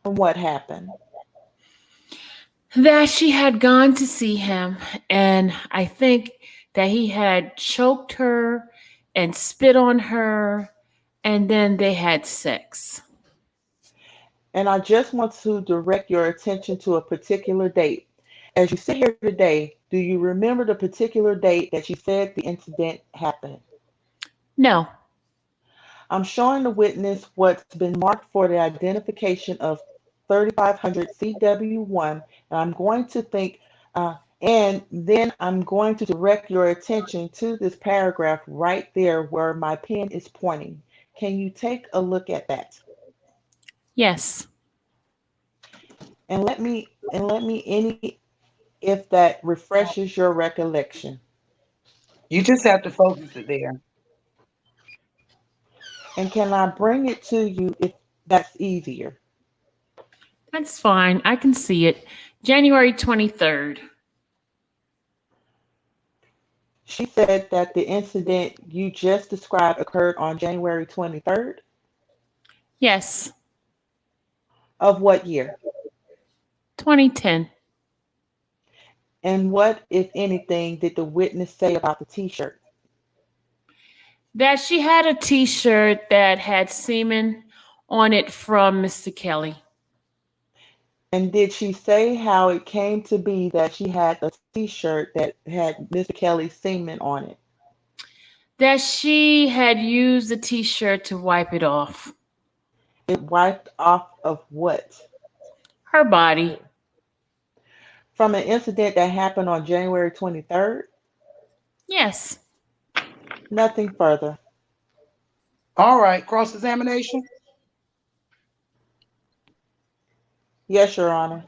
And what happened? That she had gone to see him, and I think that he had choked her and spit on her, and then they had sex. And I just want to direct your attention to a particular date. As you sit here today, do you remember the particular date that you said the incident happened? No. I'm showing the witness what's been marked for the identification of 3500 CW1, and I'm going to think, and then I'm going to direct your attention to this paragraph right there where my pen is pointing. Can you take a look at that? Yes. And let me any if that refreshes your recollection. You just have to focus it there. And can I bring it to you if that's easier? That's fine. I can see it. January 23rd. She said that the incident you just described occurred on January 23rd Yes. of what year? 2010. And what, if anything, did the witness say about the t-shirt? That she had a t-shirt that had semen on it from Mr. Kelly. And did she say how it came to be that she had a t-shirt that had Mr. Kelly's semen on it? That she had used the t-shirt to wipe it off. It wiped off of what? Her body. From an incident that happened on January 23rd? Yes. Nothing further. All right, cross-examination. Yes, Your Honor.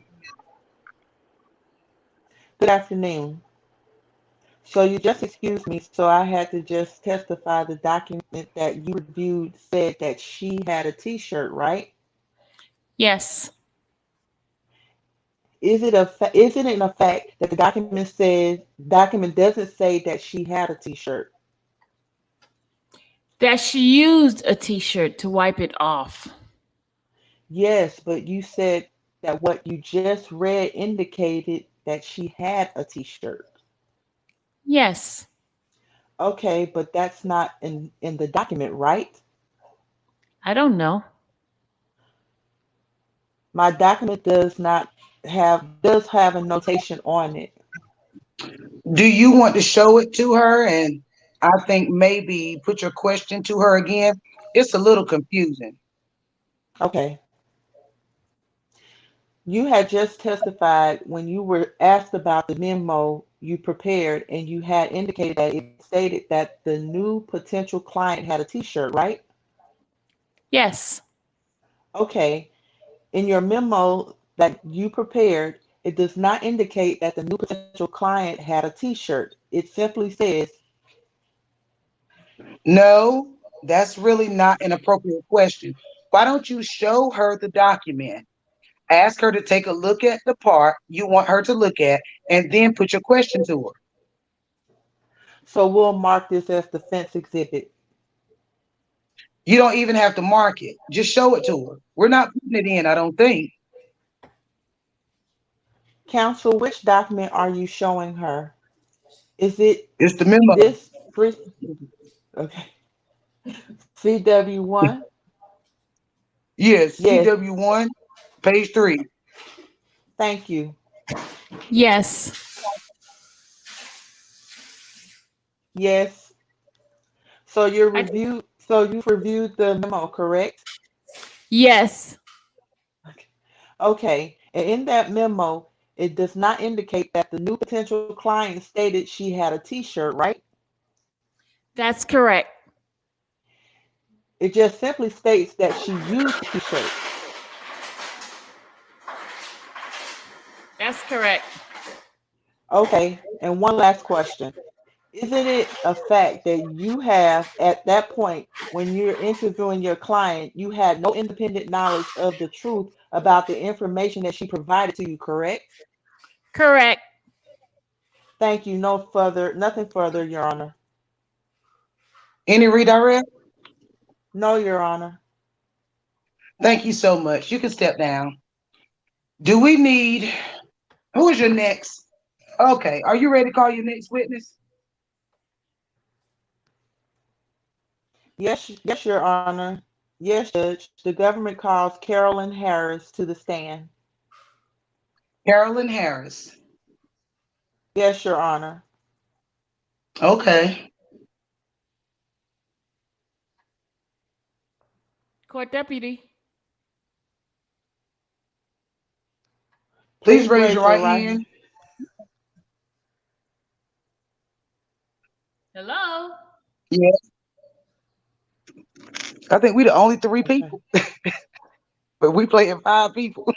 Good afternoon. So you just excused me, so I had to just testify the document that you reviewed said that she had a t-shirt, right? Yes. Isn't it a fact that the document doesn't say that she had a t-shirt? That she used a t-shirt to wipe it off. Yes, but you said that what you just read indicated that she had a t-shirt. Yes. Okay, but that's not in the document, right? I don't know. My document does have a notation on it. Do you want to show it to her? And I think maybe put your question to her again. It's a little confusing. Okay. You had just testified when you were asked about the memo you prepared, and you had indicated that it stated that the new potential client had a t-shirt, right? Yes. Okay. In your memo that you prepared, it does not indicate that the new potential client had a t-shirt. It simply says, No, that's really not an appropriate question. Why don't you show her the document? Ask her to take a look at the part you want her to look at, and then put your question to her. so we'll mark this as defense exhibit. You don't even have to mark it. Just show it to her. We're not putting it in, I don't think. Counsel, which document are you showing her? Is it It's the memo. this? Okay. CW1? Yes, Yes, CW1, page 3. thank you. Yes. Yes. I, So you've reviewed the memo, correct? yes. Okay. And in that memo, it does not indicate that the new potential client stated she had a t-shirt, right? That's correct. It just simply states that she used the t-shirt. That's correct. Okay. And one last question. Isn't it a fact that you have, at that point, when you're interviewing your client, you had no independent knowledge of the truth about the information that she provided to you, correct? Correct. Thank you. Nothing further, Your Honor. Any redirect? No, Your Honor. Thank you so much. You can step down. Do we need, who is your next? Okay, are you ready to call your next witness? Yes, Your Honor. Yes, Judge. The government calls Carolyn Harris to the stand. Carolyn Harris. Yes, Your Honor. Okay. Court deputy. Please raise your right hand. Hello. Yeah. I think we the only 3 people. But we playing 5 people.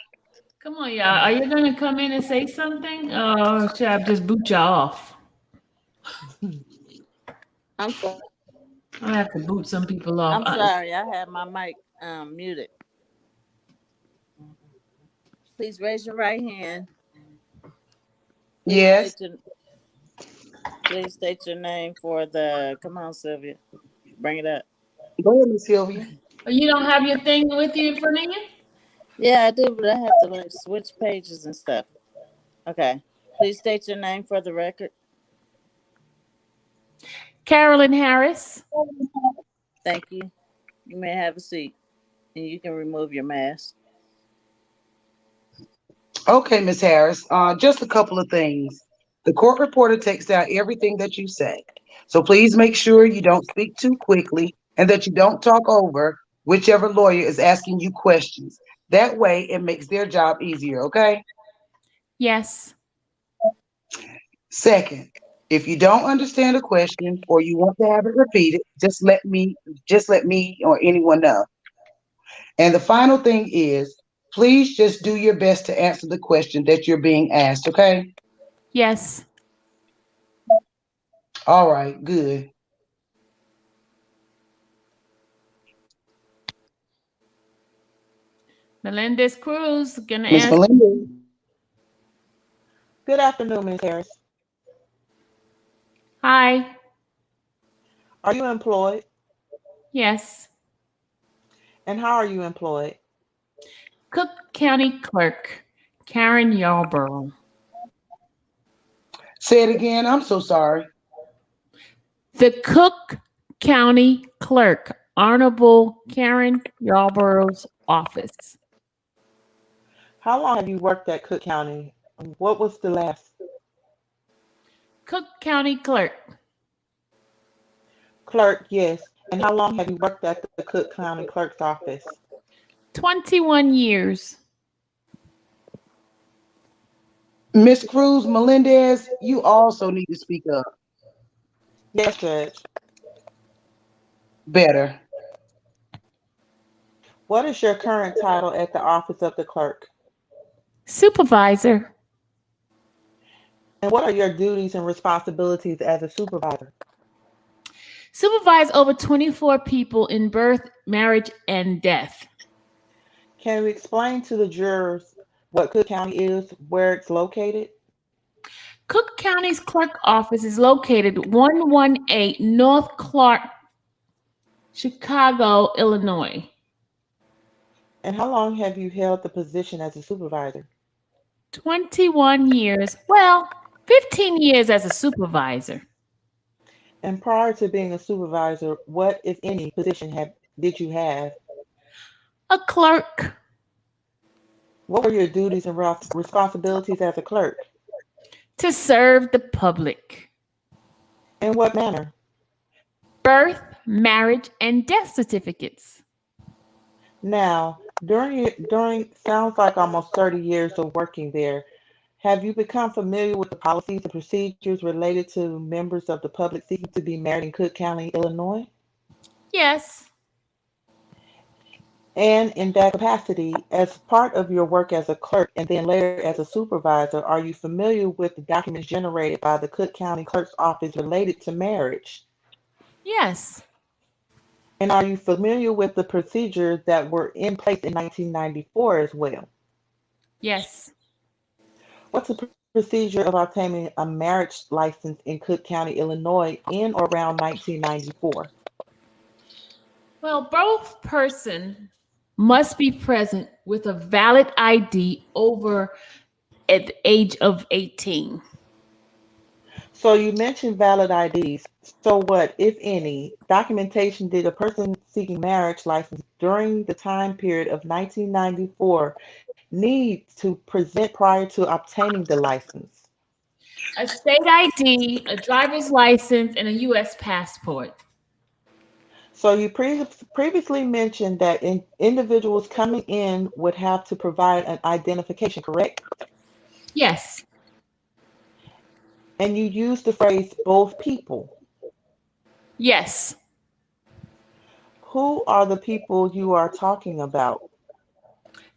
Come on, y'all. Are you gonna come in and say something, or should I just boot y'all off? I'm sorry. I have to boot some people off. I'm sorry. I had my mic muted. Please raise your right hand. Yes. Please state your name for the. Come on, Sylvia. Bring it up. Go ahead, Miss Sylvia. You don't have your thing with you in front of you? Yeah, I do, but I have to like switch pages and stuff. Okay. Please state your name for the record. Carolyn Harris. Thank you. You may have a seat, and you can remove your mask. Okay, Miss Harris. Just a couple of things. The court reporter takes down everything that you say. So please make sure you don't speak too quickly and that you don't talk over whichever lawyer is asking you questions. That way it makes their job easier, okay? Yes. Second, if you don't understand a question or you want to have it repeated, just let me or anyone know. And the final thing is, please just do your best to answer the question that you're being asked, okay? Yes. All right, good. Melendez Cruz gonna Miss answer. Melendez. Good afternoon, Ms. Harris. Hi. Are you employed? Yes. And how are you employed? Cook County Clerk, Karen Yarborough. Say it again. I'm so sorry. The Cook County Clerk, Honorable Karen Yarborough's office. How long have you worked at Cook County? What was the last? Cook County Clerk. Clerk, yes. And how long have you worked at the Cook County Clerk's office? 21 years. Miss Cruz Melendez, you also need to speak up. Yes, Judge. Better. What is your current title at the office of the clerk? Supervisor. And what are your duties and responsibilities as a supervisor? Supervise over 24 people in birth, marriage, and death. Can you explain to the jurors what Cook County is, where it's located? Cook County's clerk office is located 118 North Clark, Chicago, Illinois. And how long have you held the position as a supervisor? 21 years. Well, 15 years as a supervisor. And prior to being a supervisor, what, if any, position did you have? A clerk. What were your duties and responsibilities as a clerk? To serve the public. In what manner? Birth, marriage, and death certificates. Now, during sounds like almost 30 years of working there, have you become familiar with the policies and procedures related to members of the public seeking to be married in Cook County, Illinois? Yes. And in that capacity, as part of your work as a clerk and then later as a supervisor, are you familiar with the documents generated by the Cook County Clerk's Office related to marriage? Yes. And are you familiar with the procedures that were in place in 1994 as well? Yes. What's the procedure of obtaining a marriage license in Cook County, Illinois in or around 1994? Well, both persons must be present with a valid ID over at the age of 18. So you mentioned valid IDs. So what, if any, documentation did a person seeking marriage license during the time period of 1994 need to present prior to obtaining the license? A state ID, a driver's license, and a U.S. passport. So you previously mentioned that individuals coming in would have to provide an identification, correct? Yes. And you used the phrase both people. Yes. Who are the people you are talking about?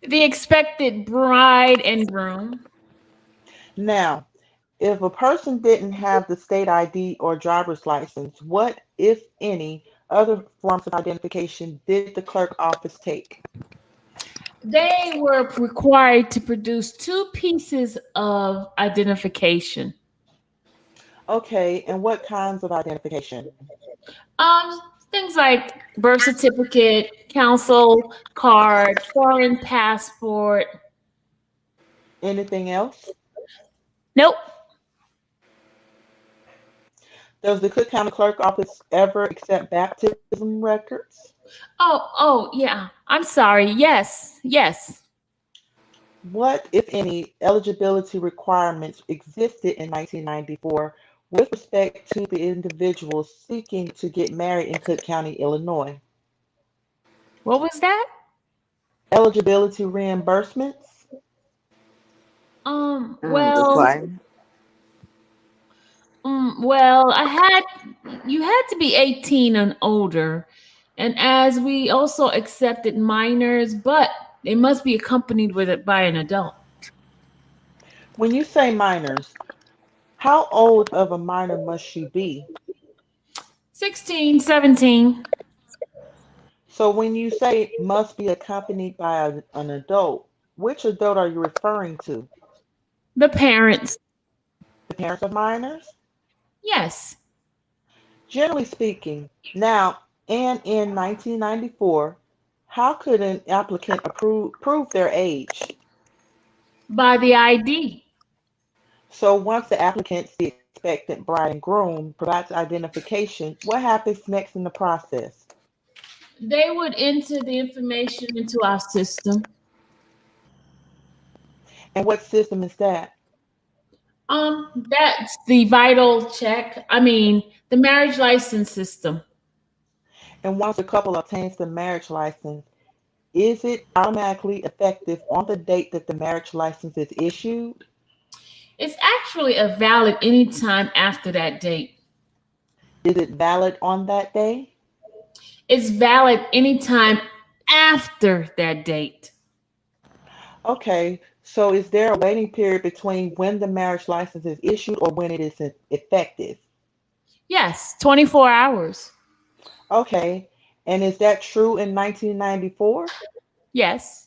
The expected bride and groom. Now, if a person didn't have the state ID or driver's license, what, if any, other forms of identification did the clerk office take? They were required to produce two pieces of identification. Okay, and what kinds of identification? Things like birth certificate, council card, foreign passport. Anything else? Nope. Does the Cook County Clerk Office ever accept baptism records? Oh, yeah. I'm sorry. Yes, yes. What, if any, eligibility requirements existed in 1994 with respect to the individuals seeking to get married in Cook County, Illinois? What was that? Eligibility reimbursements? Well, Reply. well, you had to be 18 and older. And as we also accepted minors, but they must be accompanied with it by an adult. When you say minors, how old of a minor must she be? 16, 17. So when you say must be accompanied by an adult, which adult are you referring to? The parents. The parents of minors? Yes. Generally speaking, now and in 1994, how could an applicant prove their age? By the ID. So once the applicant, the expectant bride and groom, provides identification, what happens next in the process? They would enter the information into our system. And what system is that? That's the vital check. I mean, the marriage license system. And once a couple obtains the marriage license, is it automatically effective on the date that the marriage license is issued? It's actually a valid anytime after that date. Is it valid on that day? It's valid anytime after that date. Okay, so is there a waiting period between when the marriage license is issued or when it is effective? Yes, 24 hours. Okay, and is that true in 1994? Yes.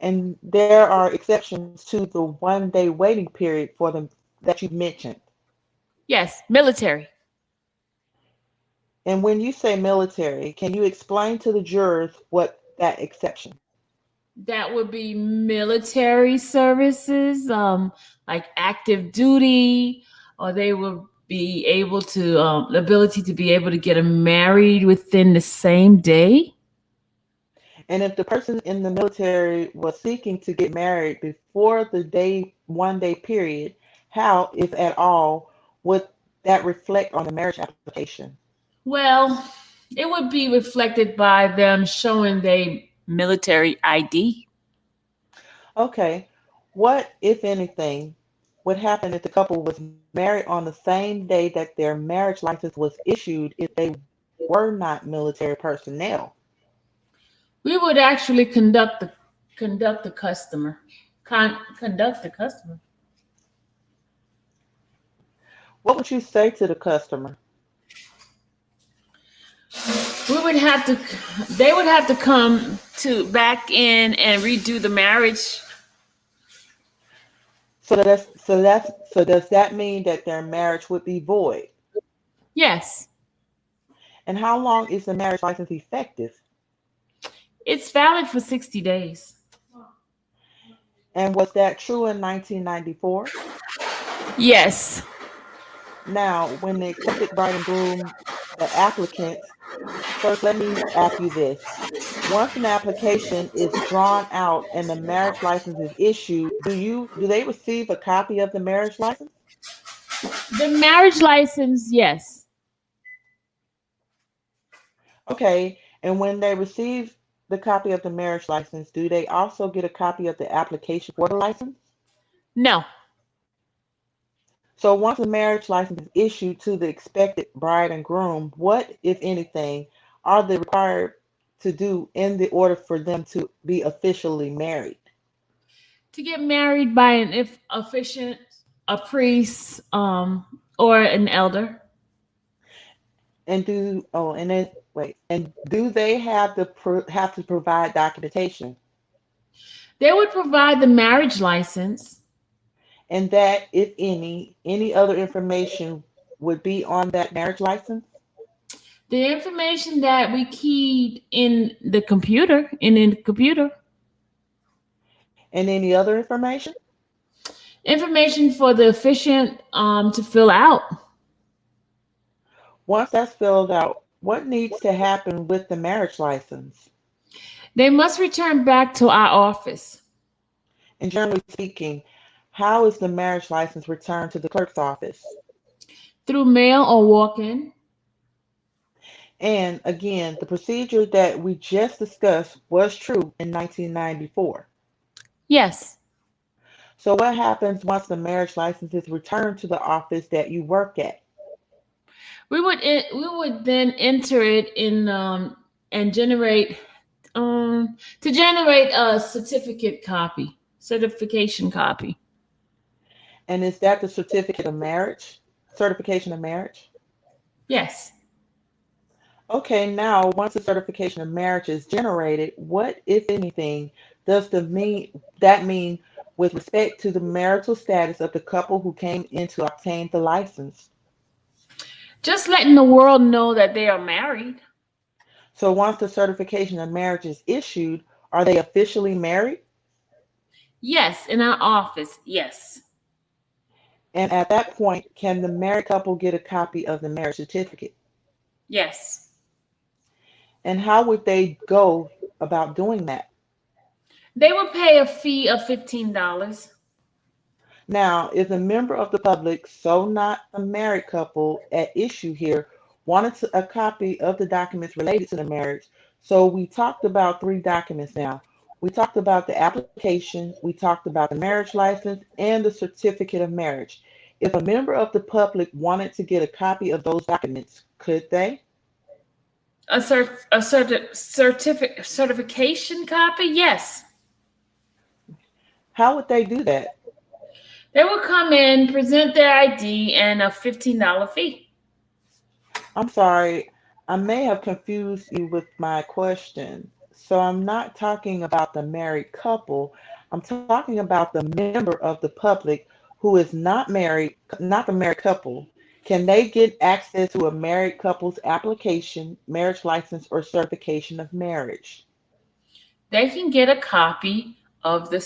And there are exceptions to the 1 day waiting period for them that you mentioned. Yes, military. And when you say military, can you explain to the jurors what that exception? That would be military services, like active duty, or they will be able to, the ability to be able to get married within the same day. And if the person in the military was seeking to get married before the 1 day period, how, if at all, would that reflect on the marriage application? Well, it would be reflected by them showing their military ID. Okay, what, if anything, would happen if the couple was married on the same day that their marriage license was issued if they were not military personnel? We would actually conduct the customer. Conduct the customer. What would you say to the customer? We would have to. They would have to come to back in and redo the marriage. So does that mean that their marriage would be void? Yes, And how long is the marriage license effective? it's valid for 60 days. And was that true in 1994? Yes. Now, when the expected bride and groom, the applicants, first let me ask you this. Once an application is drawn out and the marriage license is issued, do they receive a copy of the marriage license? The marriage license, yes. Okay, and when they receive the copy of the marriage license, do they also get a copy of the application for the license? No. So once a marriage license is issued to the expected bride and groom, what, if anything, are they required to do in the order for them to be officially married? To get married by an if officiant, a priest, or an elder. And do they have to provide documentation? They would provide the marriage license. And that, if any other information would be on that marriage license? The information that we keyed in the computer. And any other information? Information for the officiant to fill out. Once that's filled out, what needs to happen with the marriage license? They must return back to our office. And generally speaking, how is the marriage license returned to the clerk's office? Through mail or walk-in. And again, the procedure that we just discussed was true in 1994. Yes. So what happens once the marriage license is returned to the office that you work at? We would then enter it in and generate to generate a certification copy. And is that the certificate of marriage? Certification of marriage? Yes. Okay, now once the certification of marriage is generated, what, if anything, does that mean with respect to the marital status of the couple who came in to obtain the license? Just letting the world know that they are married. So once the certification of marriage is issued, are they officially married? Yes, in our office. Yes. And at that point, can the married couple get a copy of the marriage certificate? Yes. And how would they go about doing that? They would pay a fee of $15. Now, if a member of the public, so not a married couple at issue here, wanted a copy of the documents related to the marriage, so we talked about 3 documents now. We talked about the application, we talked about the marriage license, and the certificate of marriage. If a member of the public wanted to get a copy of those documents, could they? A certification copy? Yes. How would they do that? They will come in, present their ID, and a $15 fee. I'm sorry, I may have confused you with my question. So I'm not talking about the married couple. I'm talking about the member of the public who is not married, not the married couple. Can they get access to a married couple's application, marriage license, or certification of marriage? They can get a copy of the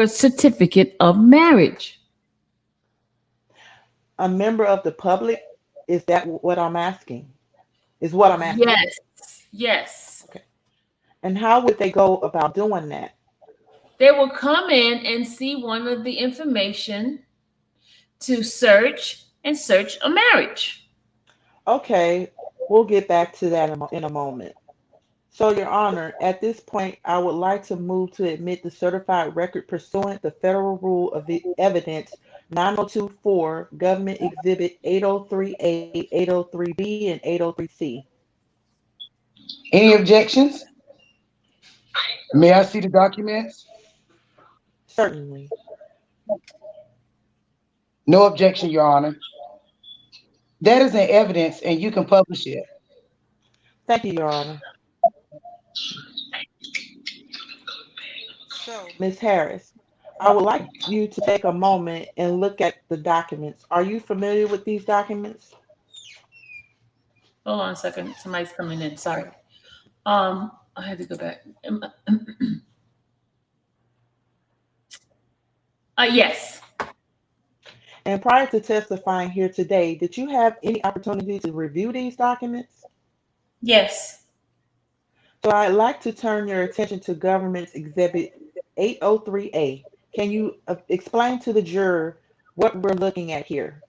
certificate of marriage. A member of the public, is that what I'm asking? Is what I'm asking. Yes. Yes. Okay. And how would they go about doing that? They will come in and see one of the information to search a marriage. Okay, we'll get back to that in a moment. So, Your Honor, at this point, I would like to move to admit the certified record pursuant the Federal Rule of Evidence 9024, Government Exhibit 803A, 803B, and 803C. Any objections? May I see the documents? Certainly. No objection, Your Honor. That is in evidence and you can publish it. Thank you, Your Honor. So, Ms. Harris, I would like you to take a moment and look at the documents. Are you familiar with these documents? Hold on a second. Somebody's coming in. Sorry. I had to go back. Yes. And prior to testifying here today, did you have any opportunity to review these documents? Yes. So I'd like to turn your attention to Government's Exhibit 803A. Can you explain to the juror what we're looking at here?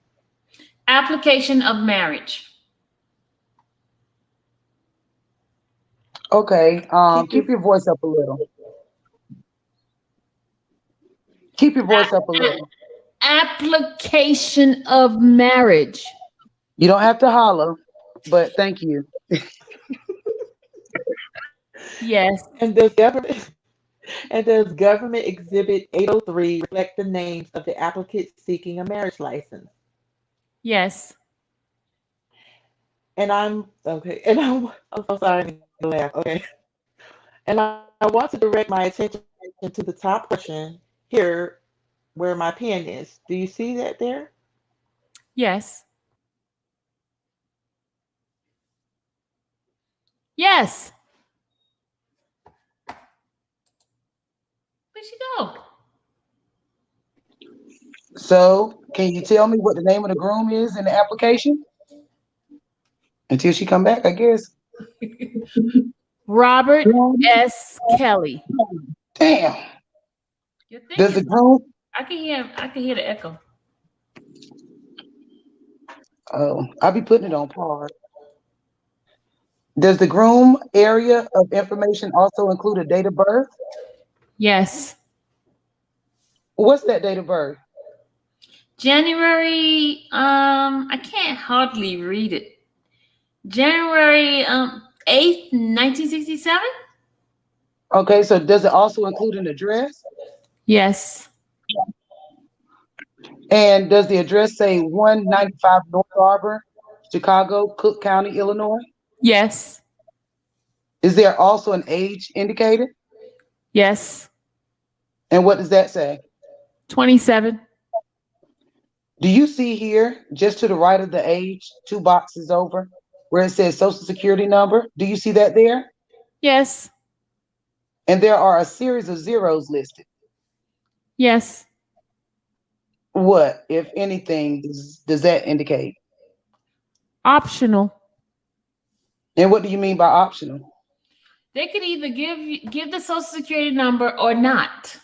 Application of marriage. Okay. Keep your voice up a little. Keep your voice up a little. Application of marriage. You don't have to holler, but thank you. Yes. And does Government Exhibit 803 reflect the names of the applicants seeking a marriage license? Yes. And I'm so sorry to laugh. Okay. And I want to direct my attention to the top portion here where my pen is. Do you see that there? Yes. Yes. Where'd she go? So, can you tell me what the name of the groom is in the application? Until she come back, I guess. Robert S. Kelly. Damn. Your thing Does the is- groom? I can hear the echo. Oh, I'll be putting it on pause. Does the groom area of information also include a date of birth? Yes. What's that date of birth? January, I can't hardly read it. January 8th, 1967? Okay, so does it also include an address? Yes. And does the address say 195 North Harbor, Chicago, Cook County, Illinois? Yes. Is there also an age indicated? Yes. And what does that say? 27. Do you see here, just to the right of the age, 2 boxes over, where it says Social Security number? Do you see that there? Yes. And there are a series of zeros listed. Yes. What, if anything, does that indicate? Optional. And what do you mean by optional? They could either give the Social Security number or not.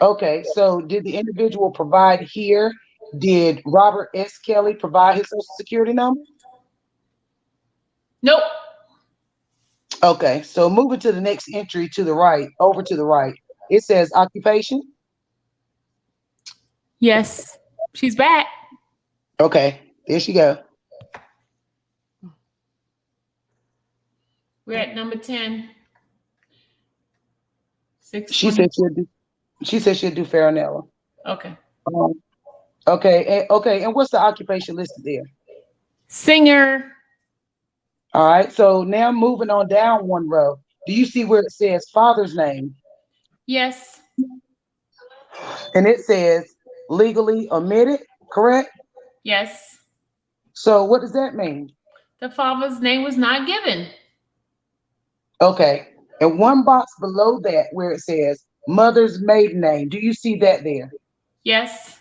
Okay, so did the individual provide here? Did Robert S. Kelly provide his Social Security number? Nope. Okay, so moving to the next entry to the right, over to the right, it says occupation. Yes. She's back. Okay, there she go. We're at number 10. She said she'll do Farinella. Okay. Okay, and what's the occupation listed there? Singer. All right, so now moving on down one row. Do you see where it says father's name? Yes. And it says legally omitted, correct? Yes. So what does that mean? The father's name was not given. Okay, and one box below that where it says mother's maiden name, do you see that there? Yes.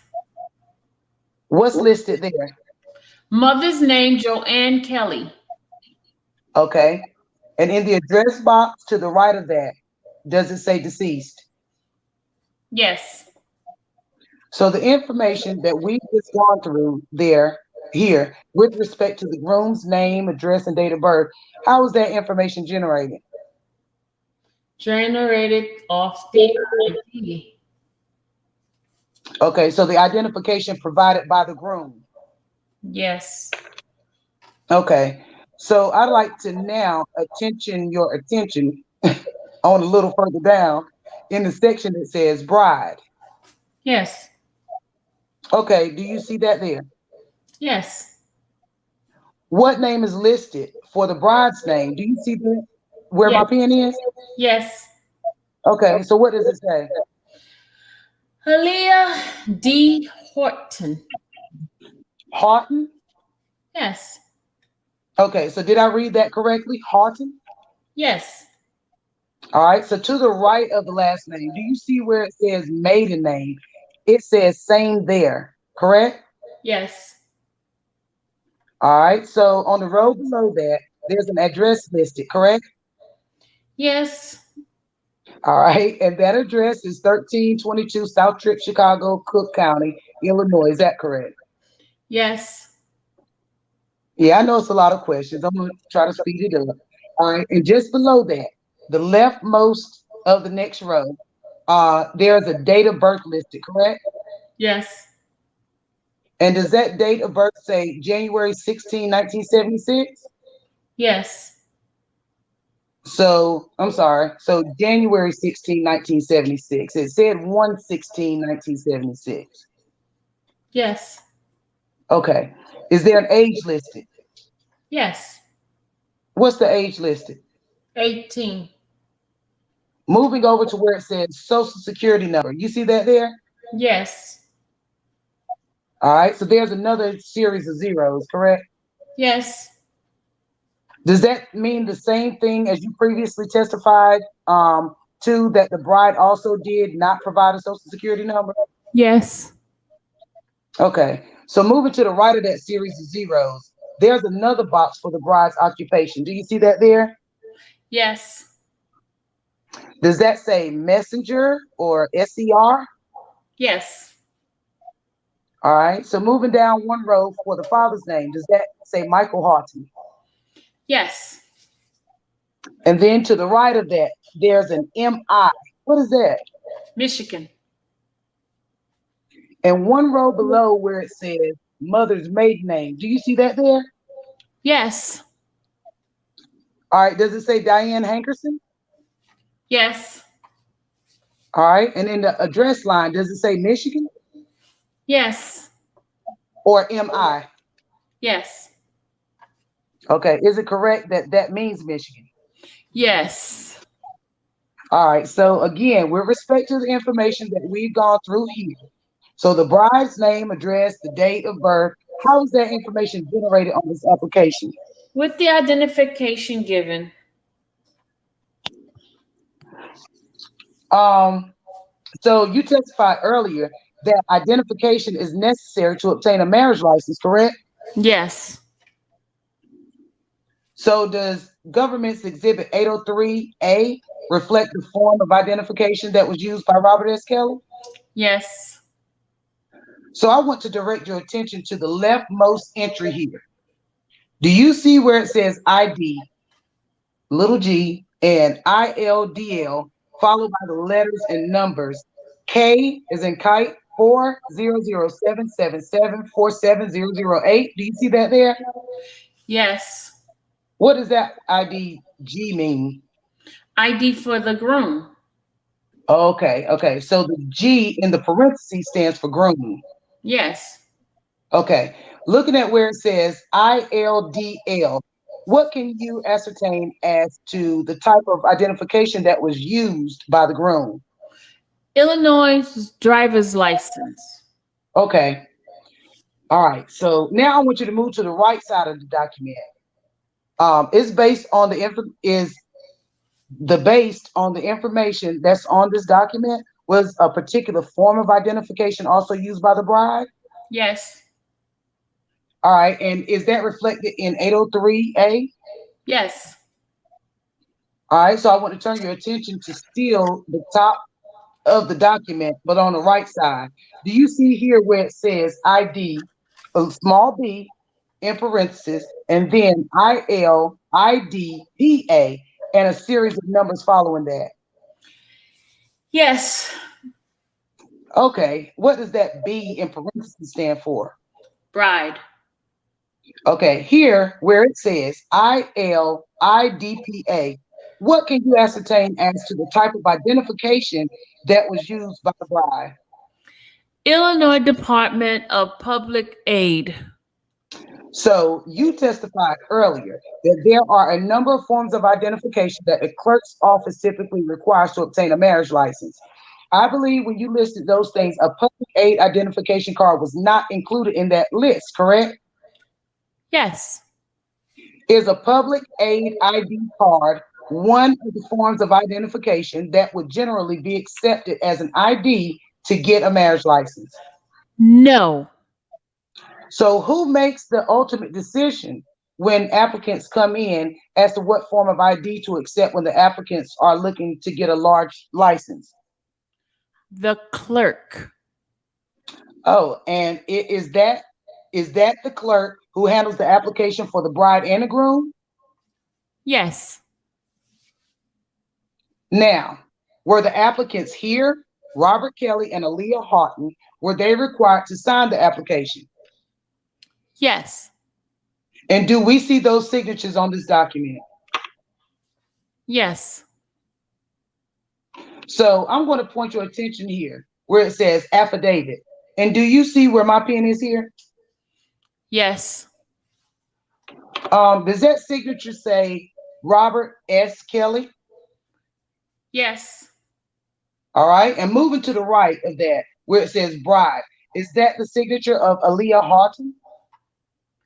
What's listed there? Mother's name, Joanne Kelly. Okay, and in the address box to the right of that, does it say deceased? Yes. So the information that we've just gone through here with respect to the groom's name, address, and date of birth, how is that information generated? Generated off the ID. Okay, so the identification provided by the groom. Yes. Okay, so I'd like to now your attention on a little further down in the section that says bride. Yes. Okay, do you see that there? Yes. What name is listed for the bride's name? Do you see that where my pen is? Yes. Okay, so what does it say? Aaliyah D. Horton. Horton? Yes. Okay, so did I read that correctly? Horton? Yes. All right, so to the right of the last name, do you see where it says maiden name? It says same there. correct? Yes. All right. So on the road below that, there's an address listed, correct? Yes. All right. And that address is 1322 South Trip, Chicago, Cook County, Illinois. Is that correct? Yes. Yeah, I know it's a lot of questions. I'm going to try to speed it up. All right. And just below that, the leftmost of the next row, there's a date of birth listed, correct? Yes. And does that date of birth say January 16, 1976? Yes. So, I'm sorry. So January 16, 1976. It said 1/16/1976. Yes. Okay. Is there an age listed? Yes. What's the age listed? 18. Moving over to where it says Social Security number. You see that there? Yes. All right. So there's another series of zeros, correct? Yes. Does that mean the same thing as you previously testified to, that the bride also did not provide a Social Security number? Yes. Okay. So moving to the right of that series of zeros, there's another box for the bride's occupation. Do you see that there? Yes. Does that say messenger or SER? Yes. All right. So moving down one row for the father's name, does that say Michael Hartley? Yes. And then to the right of that, there's an MI. What is that? Michigan. And one row below where it says mother's maiden name, do you see that there? Yes. All right. Does it say Diane Hankerson? Yes. All right. And in the address line, does it say Michigan Yes. or MI? Yes. Okay. Is it correct that that means Michigan? Yes. All right. So again, with respect to the information that we've gone through here, so the bride's name, address, the date of birth, how is that information generated on this application? With the identification given. So you testified earlier that identification is necessary to obtain a marriage license, correct? Yes. So does government's exhibit 803A reflect the form of identification that was used by Robert S. Kelly? Yes. So I want to direct your attention to the leftmost entry here. Do you see where it says ID, little g, and ILDL, followed by the letters and numbers? K is in kite, 4007777470008. Do you see that there? Yes. What does that IDG mean? ID for the groom. Okay, okay. So the G in the parentheses stands for groom. Yes. Okay. Looking at where it says ILDL, what can you ascertain as to the type of identification that was used by the groom? Illinois driver's license. Okay. All right. So now I want you to move to the right side of the document. It's based on the based on the information that's on this document. Was a particular form of identification also used by the bride? Yes. All right. And is that reflected in 803A? Yes. All right. So I want to turn your attention to still the top of the document, but on the right side. Do you see here where it says ID, a small b in parentheses, and then ILIDPA, and a series of numbers following that? Yes. Okay. What does that B in parentheses stand for? Bride. Okay. Here, where it says ILIDPA, what can you ascertain as to the type of identification that was used by the bride? Illinois Department of Public Aid. So you testified earlier that there are a number of forms of identification that a clerk's office typically requires to obtain a marriage license. I believe when you listed those things, a public aid identification card was not included in that list, correct? Yes. Is a public aid ID card one of the forms of identification that would generally be accepted as an ID to get a marriage license? No. So who makes the ultimate decision when applicants come in as to what form of ID to accept when the applicants are looking to get a large license? The clerk. Oh, and is that the clerk who handles the application for the bride and the groom? Yes. Now, were the applicants here, Robert Kelly and Aaliyah Houghton, were they required to sign the application? Yes. And do we see those signatures on this document? Yes. So I'm going to point your attention here where it says affidavit. And do you see where my pen is here? Yes. Does that signature say Robert S. Kelly? Yes. All right. And moving to the right of that where it says bride, is that the signature of Aaliyah Houghton?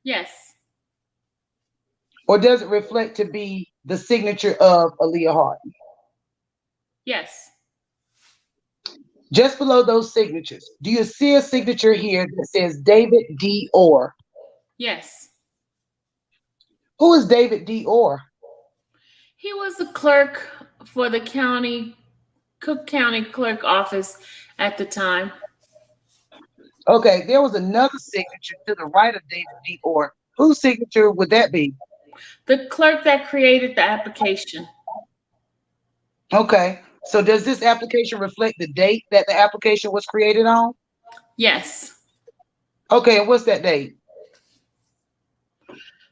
Yes. Or does it reflect to be the signature of Aaliyah Houghton? Yes. Just below those signatures, do you see a signature here that says David D. Orr? Yes. Who is David D. Orr? He was the clerk for the Cook County Clerk office at the time. Okay, there was another signature to the right of David D. Orr. Whose signature would that be? The clerk that created the application. Okay, so does this application reflect the date that the application was created on? Yes. Okay, and what's that date?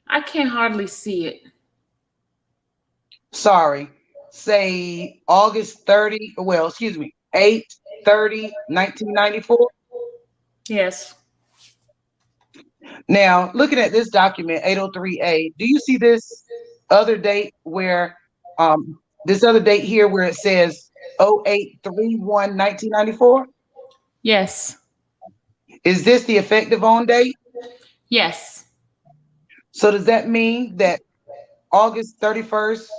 I can't hardly see it. Sorry, say August 30, well, excuse me, 8/30/1994. Yes. Now, looking at this document, 803A, do you see this other date where, this other date here where it says 08/31/1994? Yes. Is this the effective on date? Yes. So does that mean that August 31st,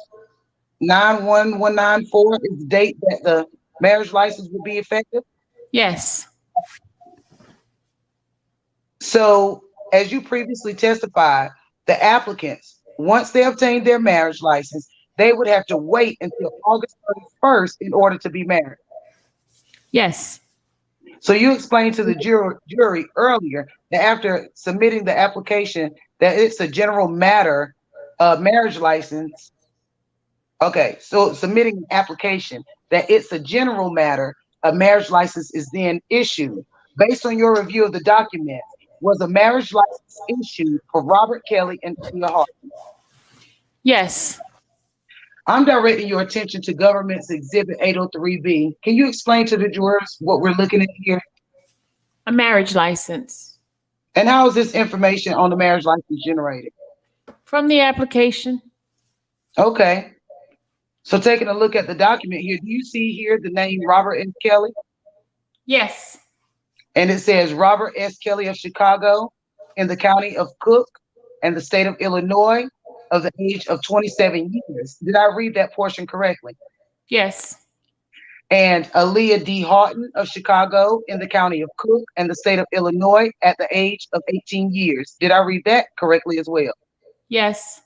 9/1/194 is the date that the marriage license will be effective? Yes. So as you previously testified, the applicants, once they obtain their marriage license, they would have to wait until August 31st in order to be married. Yes. So you explained to the jury earlier that after submitting the application, that it's a general matter of marriage license. Okay, so submitting an application that it's a general matter, a marriage license is then issued. Based on your review of the document, was a marriage license issued for Robert Kelly and Aaliyah Houghton? Yes. I'm directing your attention to Government's Exhibit 803B. Can you explain to the jurors what we're looking at here? A marriage license. And how is this information on the marriage license generated? From the application. Okay. So taking a look at the document here, do you see here the name Robert S. Kelly? Yes. And it says Robert S. Kelly of Chicago in the county of Cook and the state of Illinois of the age of 27 years. Did I read that portion correctly? Yes. And Aaliyah D. Houghton of Chicago in the county of Cook and the state of Illinois at the age of 18 years. Did I read that correctly as well? Yes.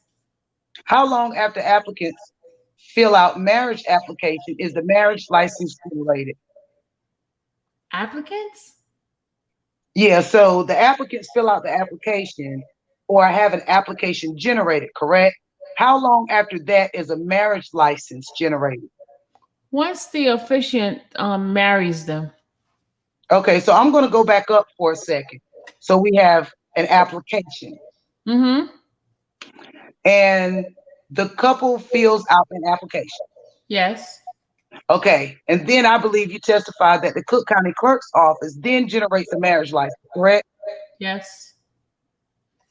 How long after applicants fill out marriage application is the marriage license generated? Applicants? Yeah, so the applicants fill out the application or have an application generated, correct? How long after that is a marriage license generated? Once the officiant marries them. Okay, so I'm going to go back up for a second. So we have an application. Mm-hmm. And the couple fills out an application. Yes. Okay, and then I believe you testified that the Cook County Clerk's office then generates a marriage license, correct? Yes.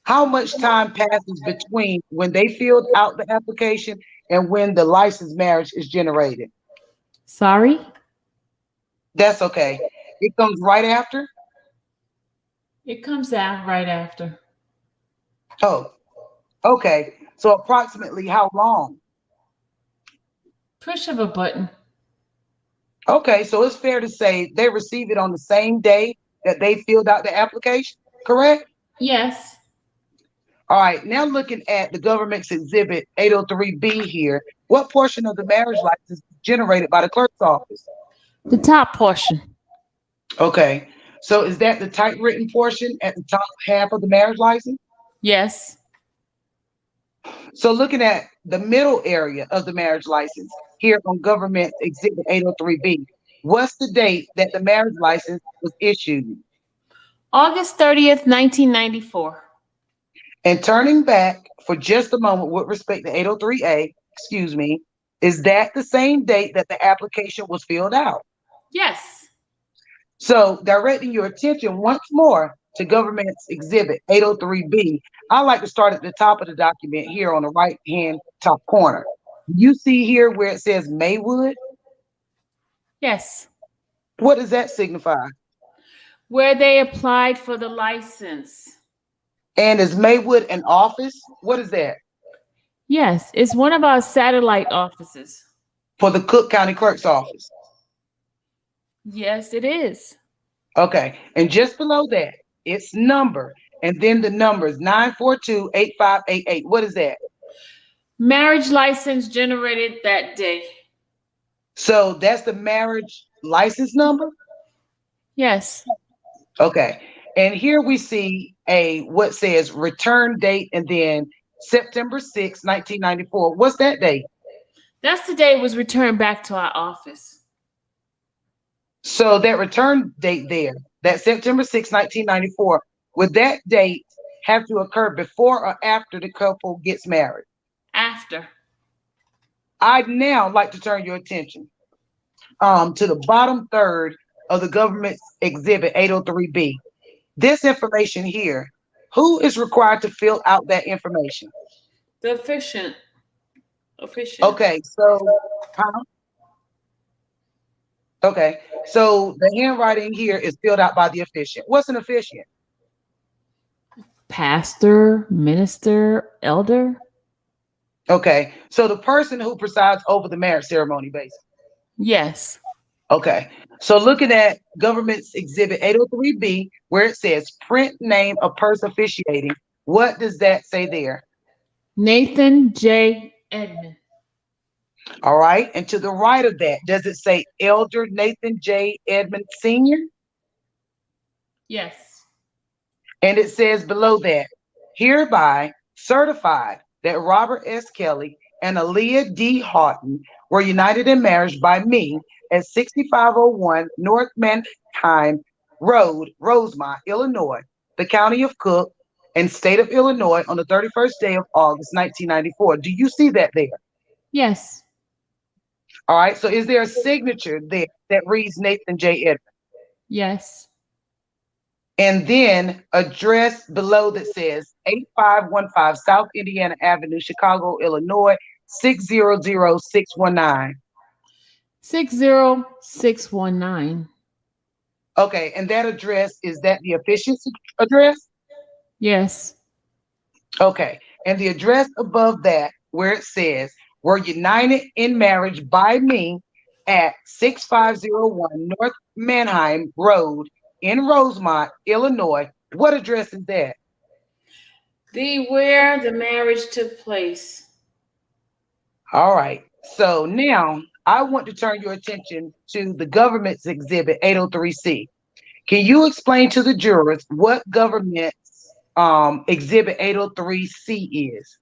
How much time passes between when they filled out the application and when the licensed marriage is generated? Sorry? That's okay. It comes right after? It comes out right after. Oh, okay. So approximately how long? Push of a button. Okay, so it's fair to say they receive it on the same day that they filled out the application, correct? Yes. All right, now looking at the government's exhibit 803B here, what portion of the marriage license is generated by the clerk's office? The top portion. Okay, so is that the typewritten portion at the top half of the marriage license? Yes. So looking at the middle area of the marriage license here on government exhibit 803B, what's the date that the marriage license was issued? August 30th, 1994. And turning back for just a moment with respect to 803A, excuse me, is that the same date that the application was filled out? Yes. So directing your attention once more to government's exhibit 803B, I like to start at the top of the document here on the right-hand top corner. You see here where it says Maywood? Yes. What does that signify? Where they applied for the license. And is Maywood an office? What is that? Yes, it's one of our satellite offices. For the Cook County Clerk's office. Yes, it is. Okay, and just below that, it's number, and then the numbers 9428588. What is that? Marriage license generated that day. So that's the marriage license number? Yes. Okay, and here we see what says return date and then September 6, 1994. What's that date? That's the day it was returned back to our office. So that return date there, that September 6, 1994, would that date have to occur before or after the couple gets married? After. I'd now like to turn your attention to the bottom third of the government's exhibit 803B. This information here, who is required to fill out that information? The officiant. Okay, so, okay, so the handwriting here is filled out by the officiant. What's an officiant? Pastor, minister, elder. Okay, so the person who presides over the marriage ceremony, basically. Yes. Okay, so looking at government's exhibit 803B, where it says print name of person officiating, what does that say there? Nathan J. Edmond. All right, and to the right of that, does it say Elder Nathan J. Edmond Sr.? Yes. And it says below that, hereby certified that Robert S. Kelly and Aaliyah D. Houghton were united in marriage by me at 6501 North Mannheim Road, Rosemont, Illinois, the county of Cook and state of Illinois on the 31st day of August, 1994. Do you see that there? Yes. All right, so is there a signature there that reads Nathan J. Edmond? Yes. And then address below that says 8515 South Indiana Avenue, Chicago, Illinois, 600619. 60619. Okay, and that address, is that the officiant's address? Yes. Okay, and the address above that where it says, were united in marriage by me at 6501 North Mannheim Road in Rosemont, Illinois. What address is that? Where the marriage took place. All right, so now I want to turn your attention to the government's exhibit 803C. Can you explain to the jurors what government's exhibit 803C is?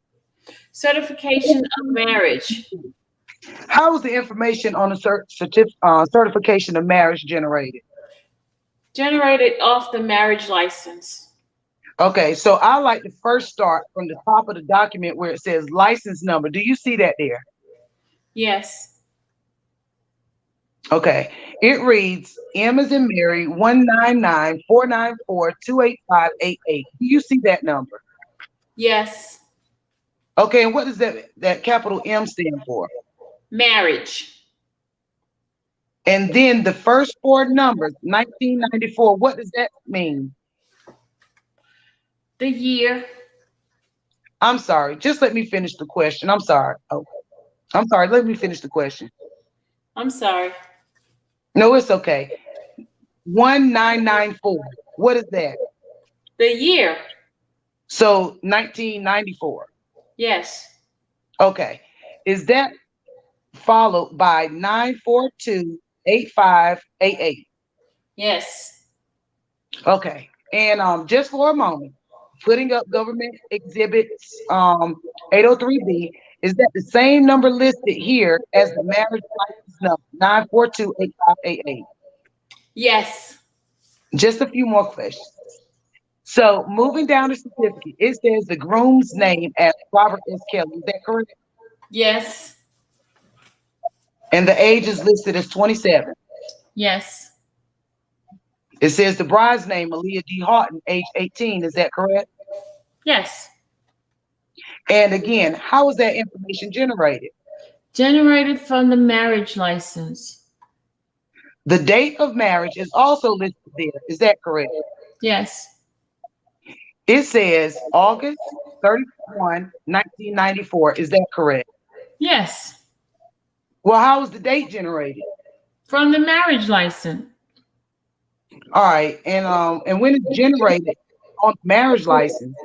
Certification of marriage. How was the information on the certification of marriage generated? Generated off the marriage license. Okay, so I like to first start from the top of the document where it says license number. Do you see that there? Yes. Okay, it reads M as in Mary 199-494-28588. Do you see that number? Yes. Okay, and what does that capital M stand for? Marriage. And then the first four numbers, 1994, what does that mean? The year. I'm sorry, just let me finish the question. I'm sorry. Oh, I'm sorry, let me finish the question. I'm sorry. No, it's okay. 1994, what is that? The year. So 1994. Yes. Okay. Is that followed by 9428588? Yes. Okay. And just for a moment, putting up government exhibits 803B, is that the same number listed here as the marriage license number 9428588? Yes. Just a few more questions. So moving down the certificate, it says the groom's name as Robert S. Kelly. Is that correct? Yes. And the age is listed as 27. Yes. It says the bride's name, Aaliyah D. Houghton, age 18. Is that correct? Yes. And again, how is that information generated? Generated from the marriage license. The date of marriage is also listed there. Is that correct? Yes. It says August 31, 1994. Is that correct? Yes. Well, how is the date generated? From the marriage license. All right. And when it's generated on the marriage license,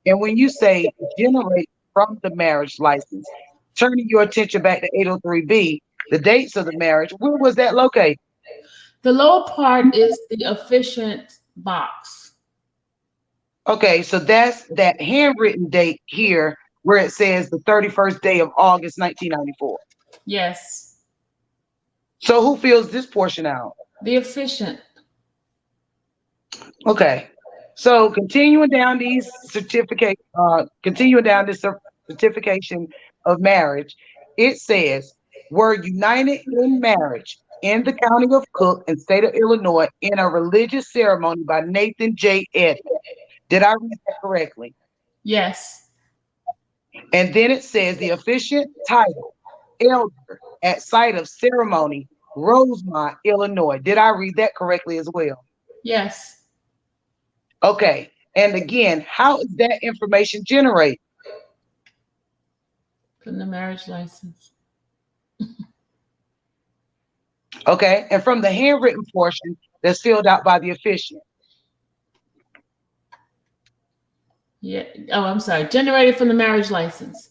and when you say generate from the marriage license, turning your attention back to 803B, the dates of the marriage, where was that located? The lower part is the efficient box. Okay, so that's that handwritten date here where it says the 31st day of August, 1994. Yes. So who fills this portion out? The efficient. Okay. So continuing down these certificate, continuing down this certification of marriage, it says, were united in marriage in the county of Cook and state of Illinois in a religious ceremony by Nathan J. Eddy. Did I read that correctly? Yes. And then it says the officiant title, elder at site of ceremony, Rosemont, Illinois. Did I read that correctly as well? Yes. Okay. And again, how is that information generated? From the marriage license. Okay. And from the handwritten portion that's filled out by the officiant. Yeah. Oh, I'm sorry. Generated from the marriage license.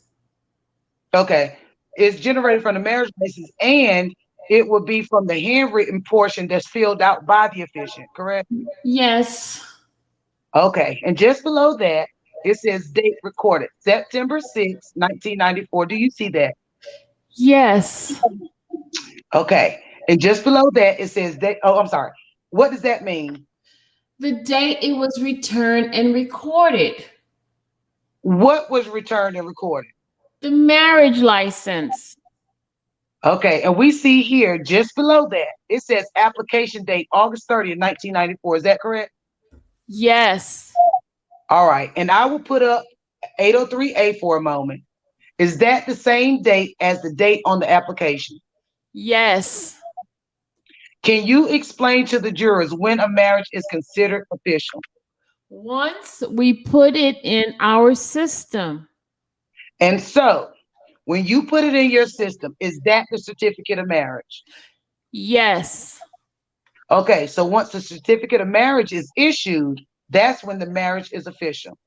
Okay. It's generated from the marriage license, and it would be from the handwritten portion that's filled out by the officiant, correct? Yes. Okay. And just below that, it says date recorded, September 6, 1994. Do you see that? Yes. Okay. And just below that, it says date. Oh, I'm sorry. What does that mean? The date it was returned and recorded. What was returned and recorded? The marriage license. Okay. And we see here just below that, it says application date, August 30th, 1994. Is that correct? Yes. All right. And I will put up 803A for a moment. Is that the same date as the date on the application? Yes. Can you explain to the jurors when a marriage is considered official? Once we put it in our system. And so, when you put it in your system, is that the certificate of marriage? Yes. Okay, so once the certificate of marriage is issued, that's when the marriage is official.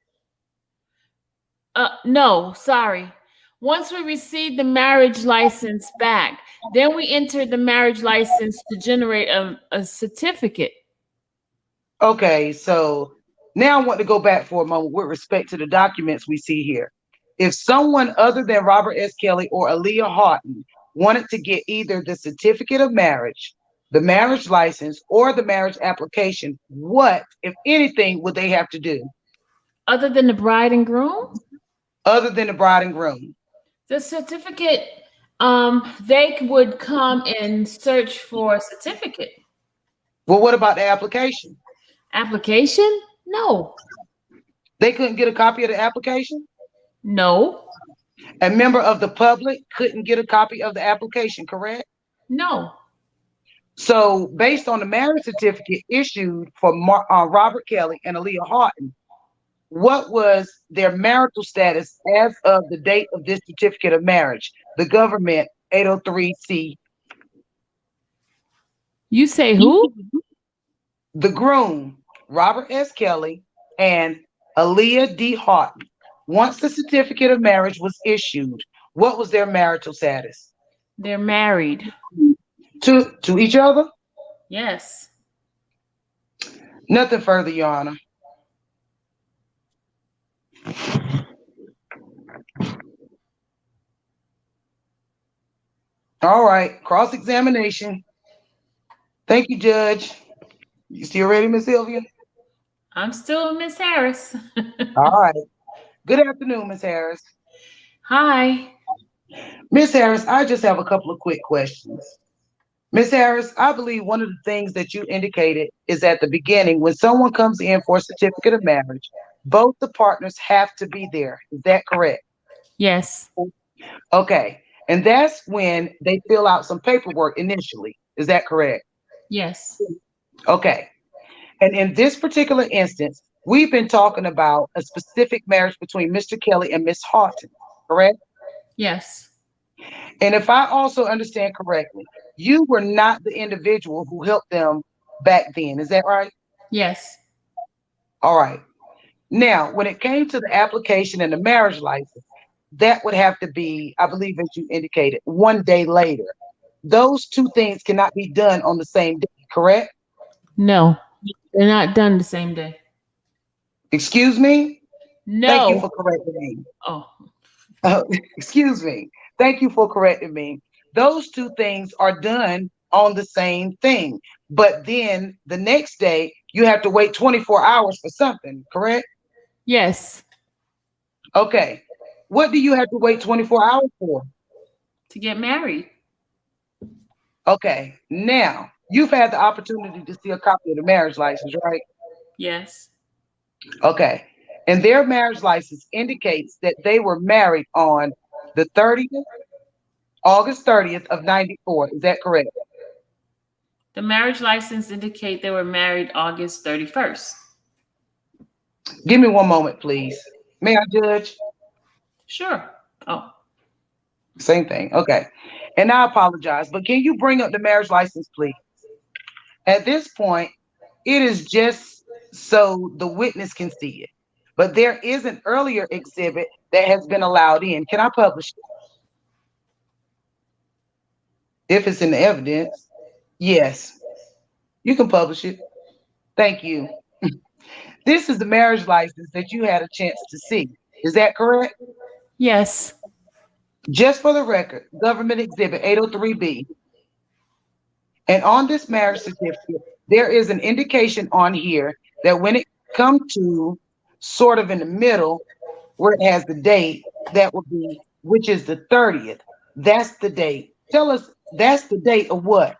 No, sorry. Once we receive the marriage license back, then we enter the marriage license to generate a certificate. Okay, so now I want to go back for a moment with respect to the documents we see here. If someone other than Robert S. Kelly or Aaliyah Houghton wanted to get either the certificate of marriage, the marriage license, or the marriage application, what, if anything, would they have to do? Other than the bride and groom? Other than the bride and groom. The certificate, they would come and search for a certificate. Well, what about the application? Application? No. They couldn't get a copy of the application? No. A member of the public couldn't get a copy of the application, correct? No. So based on the marriage certificate issued for Robert Kelly and Aaliyah Houghton, what was their marital status as of the date of this certificate of marriage? The government 803C. You say who? The groom, Robert S. Kelly, and Aaliyah D. Houghton. Once the certificate of marriage was issued, what was their marital status? They're married. To each other? Yes. Nothing further, Your Honor. All right, cross-examination. Thank you, Judge. You still ready, Miss Sylvia? I'm still Miss Harris. All right. Good afternoon, Miss Harris. Hi. Miss Harris, I just have a couple of quick questions. Miss Harris, I believe one of the things that you indicated is at the beginning, when someone comes in for a certificate of marriage, both the partners have to be there. Is that correct? Yes. Okay. And that's when they fill out some paperwork initially. Is that correct? Yes. Okay. And in this particular instance, we've been talking about a specific marriage between Mr. Kelly and Miss Houghton, correct? Yes. And if I also understand correctly, you were not the individual who helped them back then. Is that right? Yes. All right. Now, when it came to the application and the marriage license, that would have to be, I believe, as you indicated, 1 day later. Those two things cannot be done on the same day, correct? No. They're not done the same day. Excuse me? No. Thank you for correcting me. Oh. Excuse me. Thank you for correcting me. Those two things are done on the same thing. But then the next day, you have to wait 24 hours for something, correct? Yes. Okay. What do you have to wait 24 hours for? To get married. Okay. Now, you've had the opportunity to see a copy of the marriage license, right? Yes. Okay. And their marriage license indicates that they were married on the 30th, August 30th of 94. Is that correct? The marriage license indicate they were married August 31st. Give me one moment, please. May I, Judge? Sure. Oh. Same thing. Okay. And I apologize, but can you bring up the marriage license, please? At this point, it is just so the witness can see it. But there is an earlier exhibit that has been allowed in. Can I publish it? If it's in the evidence, yes. You can publish it. Thank you. This is the marriage license that you had a chance to see. Is that correct? Yes. Just for the record, government exhibit 803B. And on this marriage certificate, there is an indication on here that when it comes to sort of in the middle, where it has the date, that would be, which is the 30th. That's the date. Tell us, that's the date of what?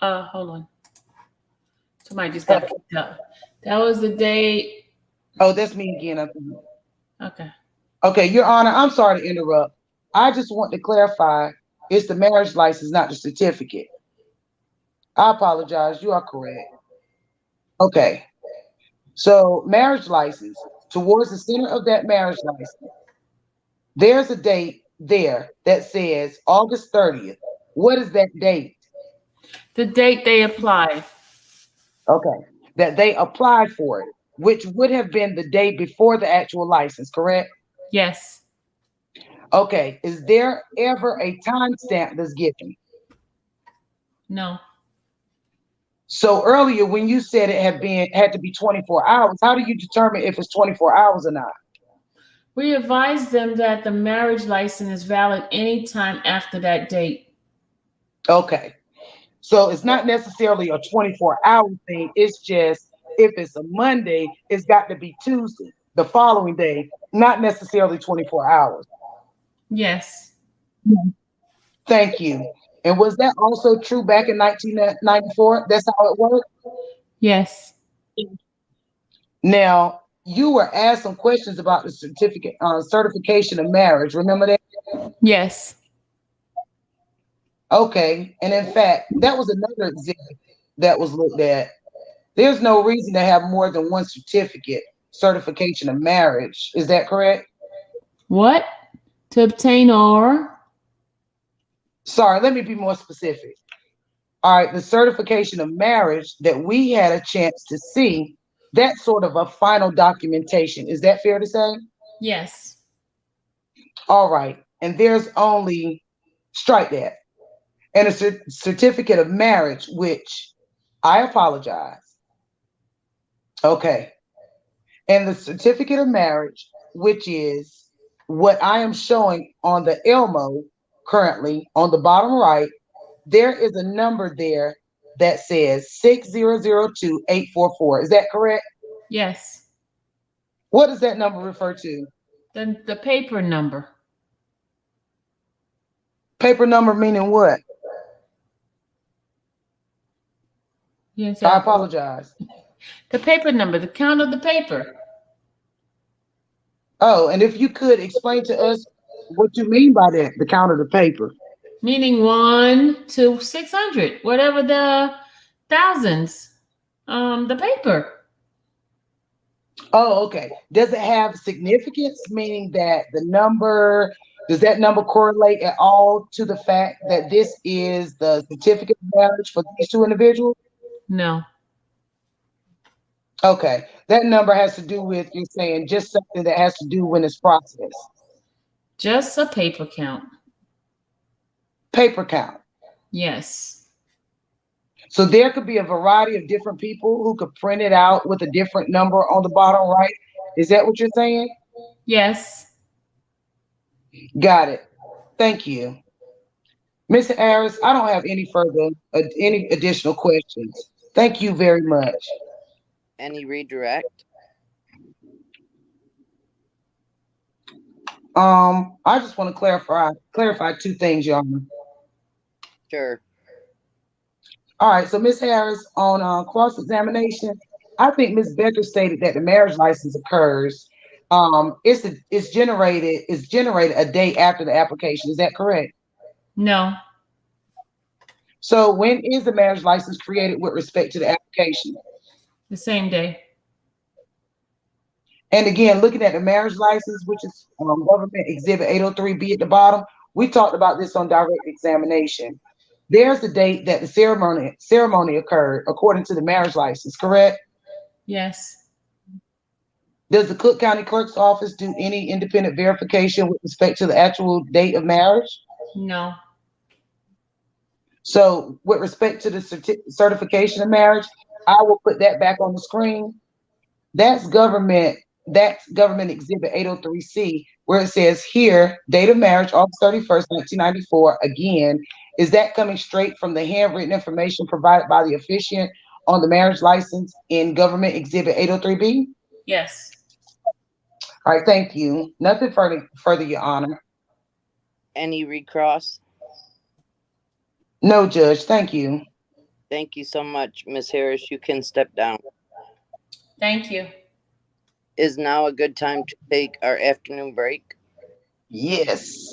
Hold on. Somebody just got picked up. That was the date. Oh, that's me again. I think. Okay. Okay, Your Honor, I'm sorry to interrupt. I just want to clarify, it's the marriage license, not the certificate. I apologize. You are correct. Okay. So marriage license, towards the center of that marriage license, there's a date there that says August 30th. What is that date? The date they applied. Okay. That they applied for it, which would have been the day before the actual license, correct? Yes. Okay. Is there ever a timestamp that's given? No. So earlier when you said it had to be 24 hours, how do you determine if it's 24 hours or not? We advised them that the marriage license is valid anytime after that date. Okay. So it's not necessarily a 24-hour thing. It's just if it's a Monday, it's got to be Tuesday, the following day, not necessarily 24 hours. Yes. Thank you. And was that also true back in 1994? That's how it worked? Yes. Now, you were asked some questions about the certification of marriage. Remember that? Yes. Okay. And in fact, that was another exhibit that was looked at. There's no reason to have more than one certification of marriage. Is that correct? What? To obtain or? Sorry, let me be more specific. All right, the certification of marriage that we had a chance to see, that's sort of a final documentation. Is that fair to say? Yes. All right. And there's only, strike that, and a certificate of marriage, which I apologize. Okay. And the certificate of marriage, which is what I am showing on the Elmo currently on the bottom right, there is a number there that says 6002844. Is that correct? Yes. What does that number refer to? The paper number. Paper number meaning what? Yes. I apologize. The paper number, the count of the paper. Oh, and if you could explain to us what you mean by that, the count of the paper. Meaning 1 to 600, whatever the thousands. The paper. Oh, okay. Does it have significance, meaning that the number, does that number correlate at all to the fact that this is the certificate of marriage for these two individuals? No. Okay. That number has to do with, you're saying, just something that has to do when it's processed. Just a paper count. Paper count. Yes. So there could be a variety of different people who could print it out with a different number on the bottom right. Is that what you're saying? Yes. Got it. Thank you. Mr. Harris, I don't have any any additional questions. Thank you very much. Any redirect? I just want to clarify two things, Your Honor. Sure. All right, so Ms. Harris, on cross-examination, I think Ms. Becker stated that the marriage license occurs. It's generated a day after the application. Is that correct? No. So when is the marriage license created with respect to the application? The same day. And again, looking at the marriage license, which is government exhibit 803B at the bottom, we talked about this on direct examination. There's the date that the ceremony occurred according to the marriage license, correct? Yes. Does the Cook County Clerk's Office do any independent verification with respect to the actual date of marriage? No. So with respect to the certification of marriage, I will put that back on the screen. That's government exhibit 803C, where it says here, date of marriage, August 31st, 1994. Again, is that coming straight from the handwritten information provided by the officiant on the marriage license in government exhibit 803B? Yes. All right, thank you. Nothing further, Your Honor. Any recross? No, Judge, thank you. Thank you so much, Ms. Harris. You can step down. Thank you. Is now a good time to take our afternoon break? Yes.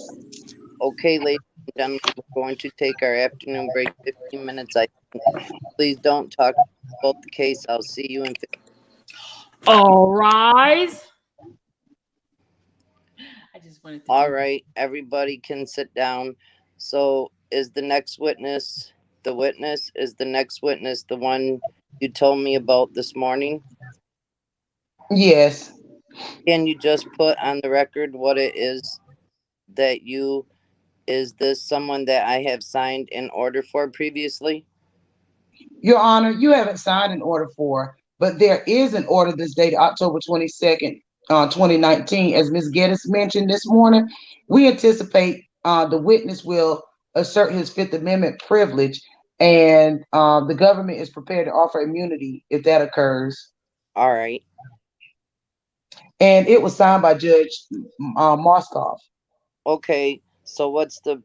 Okay, ladies and gentlemen, we're going to take our afternoon break, 15 minutes, I think. Please don't talk about the case. I'll see you in 15 minutes. All rise. I just wanted to. All right, everybody can sit down. So is the next witness the witness? Is the next witness the one you told me about this morning? Yes. Can you just put on the record what it is that is this someone that I have signed an order for previously? Your Honor, you haven't signed an order for, but there is an order that's dated October 22nd, 2019. As Ms. Geddes mentioned this morning, we anticipate the witness will assert his Fifth Amendment privilege, and the government is prepared to offer immunity if that occurs. All right. And it was signed by Judge Moskoff. Okay, so what's the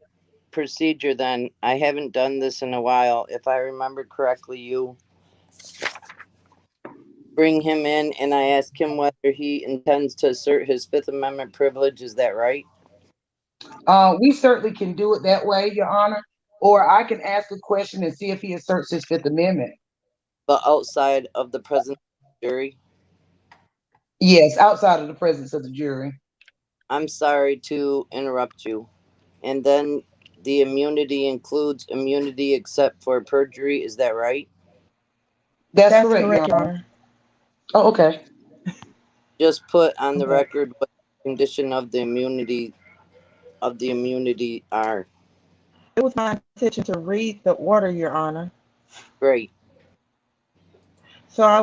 procedure then? I haven't done this in a while. If I remember correctly, you bring him in and I ask him whether he intends to assert his Fifth Amendment privilege. Is that right? We certainly can do it that way, Your Honor, or I can ask a question and see if he asserts his Fifth Amendment. But outside of the presence of the jury? Yes, outside of the presence of the jury. I'm sorry to interrupt you. And then the immunity includes immunity except for perjury. Is that right? That's correct, Your Honor. Oh, okay. Just put on the Okay. record what the condition of the immunity are. It was my intention to read the order, Your Honor. Great. So I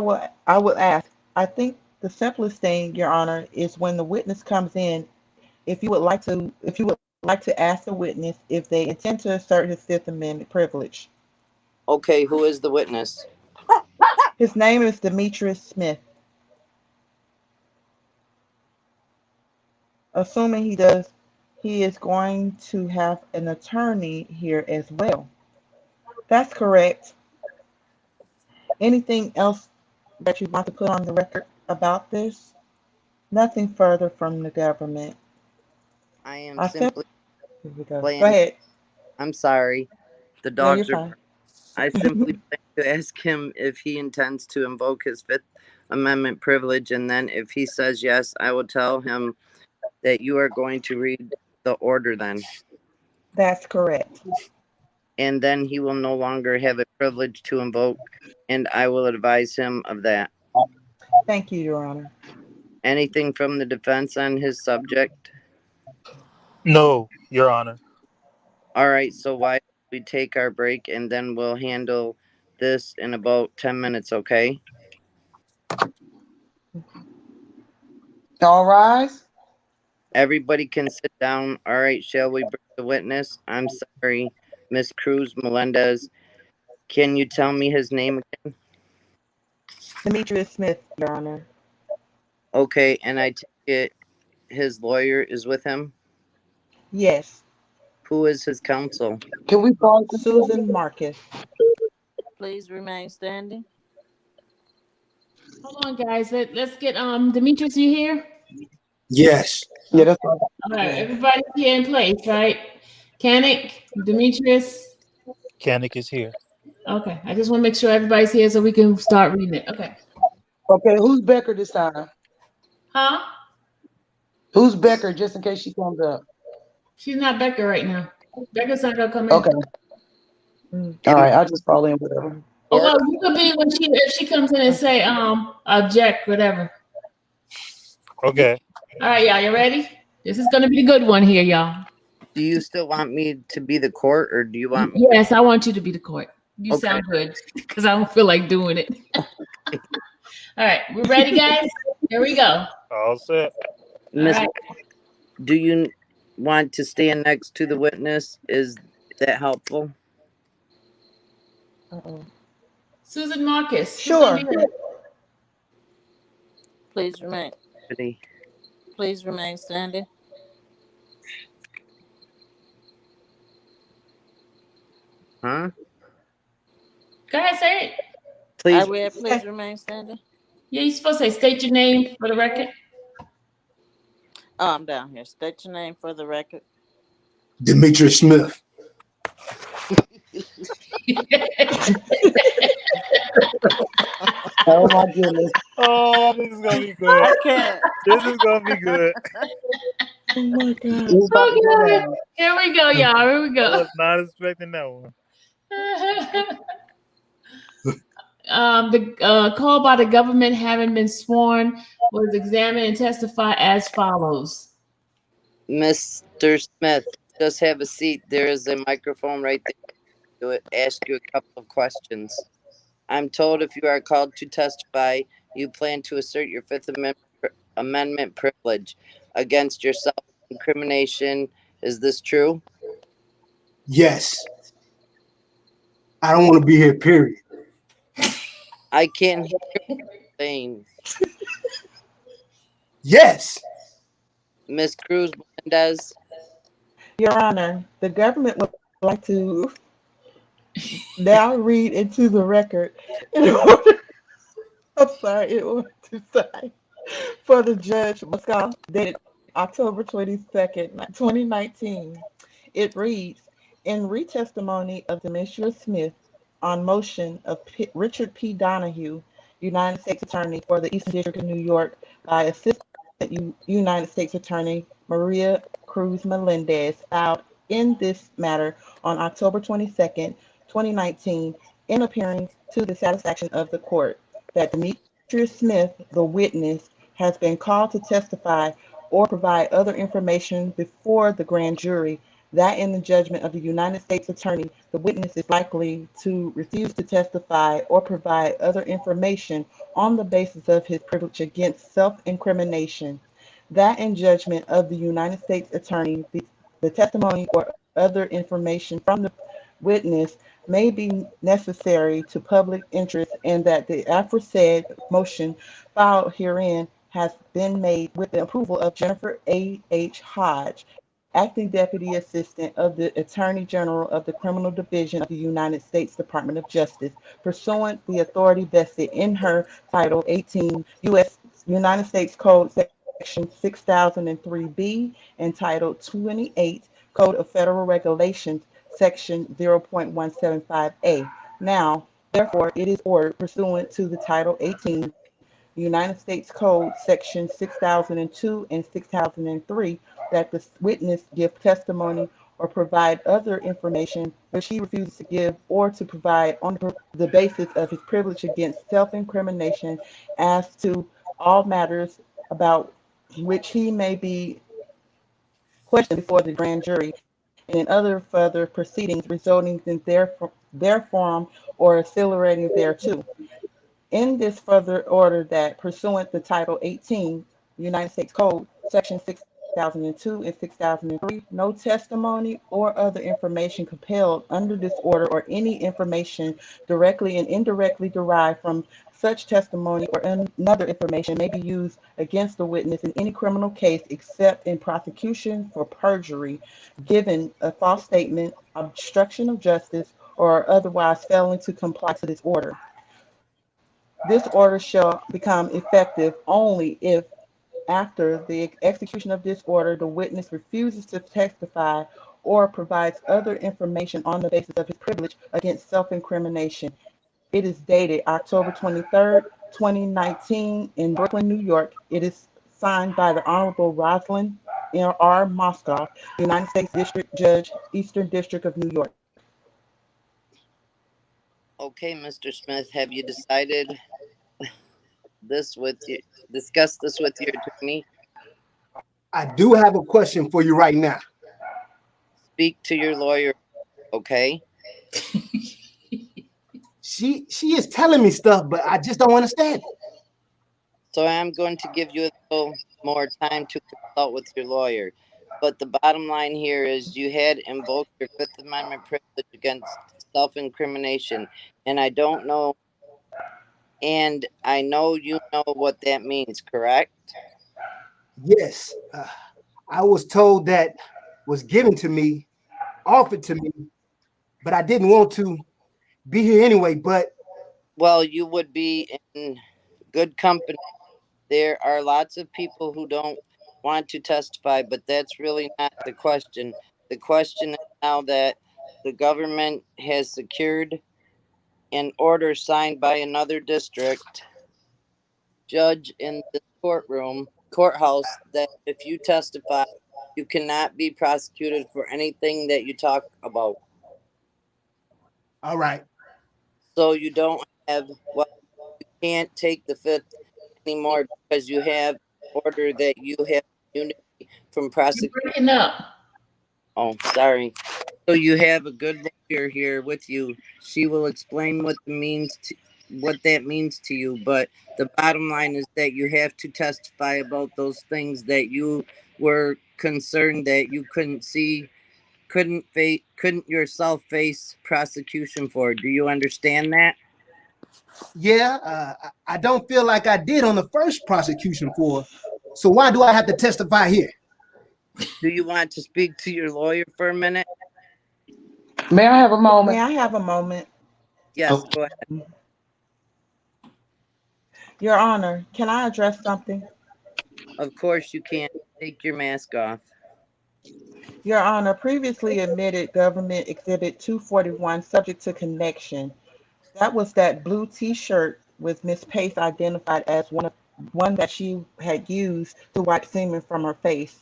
will ask. I think the simplest thing, Your Honor, is when the witness comes in, if you would like to ask the witness if they intend to assert his Fifth Amendment privilege. Okay, who is the witness? His name is Demetrius Smith. Assuming he does, he is going to have an attorney here as well. That's correct. Anything else that you want to put on the record about this? Nothing further from the government. I am I simply simply, here we go. Go playing. ahead. I'm sorry. The No, you're dogs are. fine. I simply plan to ask him if he intends to invoke his Fifth Amendment privilege, and then if he says yes, I will tell him that you are going to read the order then. That's correct. And then he will no longer have a privilege to invoke, and I will advise him of that. Thank you, Your Honor. Anything from the defense on his subject? No, Your Honor. All right, so why don't we take our break and then we'll handle this in about 10 minutes, okay? All rise. Everybody can sit down. All right, shall we bring the witness? I'm sorry, Miss Cruz Melendez. Can you tell me his name again? Demetrius Smith, Your Honor. Okay, and I take it his lawyer is with him? Yes. Who is his counsel? Can we pause? Susan Marcus. Please remain standing. Hold on, guys. Let's get Demetrius, you here? Yes. Yeah, that's all. All right, everybody's here in place, right? Kanik, Demetrius. Kanik is here. Okay, I just want to make sure everybody's here so we can start reading it. Okay. Okay, who's Becker this time? Huh? Who's Becker, just in case she comes up? She's not Becca right now. Becca's not gonna come in. Okay. Mm. All right, I'll just follow in with her. Oh well, you could be when if she comes in and say object, whatever. Okay. All right, y'all, you ready? This is gonna be the good one here, y'all. Do you still want me to be the court, or do you want me? Yes, I want you to be the court. You Okay. sound good because I don't feel like doing it. All right, we're ready, guys. Here we go. All set. Miss, right. do you want to stand next to the witness? Is that helpful? Uh-oh. Susan Marcus. Sure. Please remain. Please remain standing. Huh? Go ahead, say it. Please. I read, please remain standing. Yeah, you're supposed to say state your name for the record. Oh, I'm down here. State your name for the record. Demetrius Smith. Oh my goodness. Oh, this is gonna be good. I can't. This is gonna be good. Oh my God. It's about to go Okay. down. Here we go, y'all. Here we I go. was not expecting that one. The call by the government having been sworn was examined and testify as follows. Mr. Smith, just have a seat. There is a microphone right there to ask you a couple of questions. I'm told if you are called to testify, you plan to assert your Fifth Amendment privilege against your self-incrimination. Is this true? Yes. I don't want to be here, period. I can't hear what you're saying. Yes. Miss Cruz Melendez. Your Honor, the government would like to now read into the record in order to sign for the judge Moscow dated October 22nd, 2019. It reads, in retestimony of Demetrius Smith on motion of Richard P. Donahue, United States Attorney for the Eastern District of New York, by Assistant United States Attorney Maria Cruz Melendez, filed in this matter on October 22nd, 2019, in appearing to the satisfaction of the court that Demetrius Smith, the witness, has been called to testify or provide other information before the grand jury, that in the judgment of the United States Attorney, the witness is likely to refuse to testify or provide other information on the basis of his privilege against self-incrimination, that in judgment of the United States Attorney, the testimony or other information from the witness may be necessary to public interest and that the aforesaid motion filed herein has been made with the approval of Jennifer A. H. Hodge, Acting Deputy Assistant of the Attorney General of the Criminal Division of the United States Department of Justice, pursuant the authority vested in her Title 18 U.S. United States Code Section 6003B and Title 28 Code of Federal Regulations Section 0.175A. Now, therefore, it is ordered pursuant to the Title 18 United States Code Section 6002 and 6003 that the witness give testimony or provide other information which he refuses to give or to provide on the basis of his privilege against self-incrimination as to all matters about which he may be questioned before the grand jury and in other further proceedings resulting in therefrom or accelerating thereto. In this further order that pursuant to Title 18 United States Code, Section 6002 and 6003, no testimony or other information compelled under this order or any information directly and indirectly derived from such testimony or another information may be used against the witness in any criminal case except in prosecution for perjury, given a false statement, obstruction of justice, or otherwise failing to comply to this order. This order shall become effective only if, after the execution of this order, the witness refuses to testify or provides other information on the basis of his privilege against self-incrimination. It is dated October 23rd, 2019 in Brooklyn, New York. It is signed by the Honorable Rosalind R. Moskoff, United States District Judge, Eastern District of New York. Okay, Mr. Smith, have you decided this with you, discuss this with your attorney? I do have a question for you right now. Speak to your lawyer, okay? She is telling me stuff, but I just don't understand it. So I'm going to give you a little more time to consult with your lawyer. But the bottom line here is you had invoked your Fifth Amendment privilege against self-incrimination. And I don't know, and I know you know what that means, correct? Yes. I was told that was given to me, offered to me, but I didn't want to be here anyway. But well, you would be in good company. There are lots of people who don't want to testify, but that's really not the question. The question is now that the government has secured an order signed by another district judge in the courthouse, that if you testify, you cannot be prosecuted for anything that you talk about. All right. So you don't have, well, you can't take the fifth anymore because you have order that you have immunity from prosecution. You're breaking up. Oh, sorry. So you have a good lawyer here with you. She will explain what that means to you. But the bottom line is that you have to testify about those things that you were concerned that you couldn't yourself face prosecution for. Do you understand that? Yeah, I don't feel like I did on the first prosecution for. So why do I have to testify here? Do you want to speak to your lawyer for a minute? May I have a moment? May I have a moment? Yes, go ahead. Your Honor, can I address something? Of course you can. Take your mask off. Your Honor, previously admitted Government Exhibit 241 subject to connection. That was that blue T-shirt with Miss Pace identified as one that she had used to wipe semen from her face.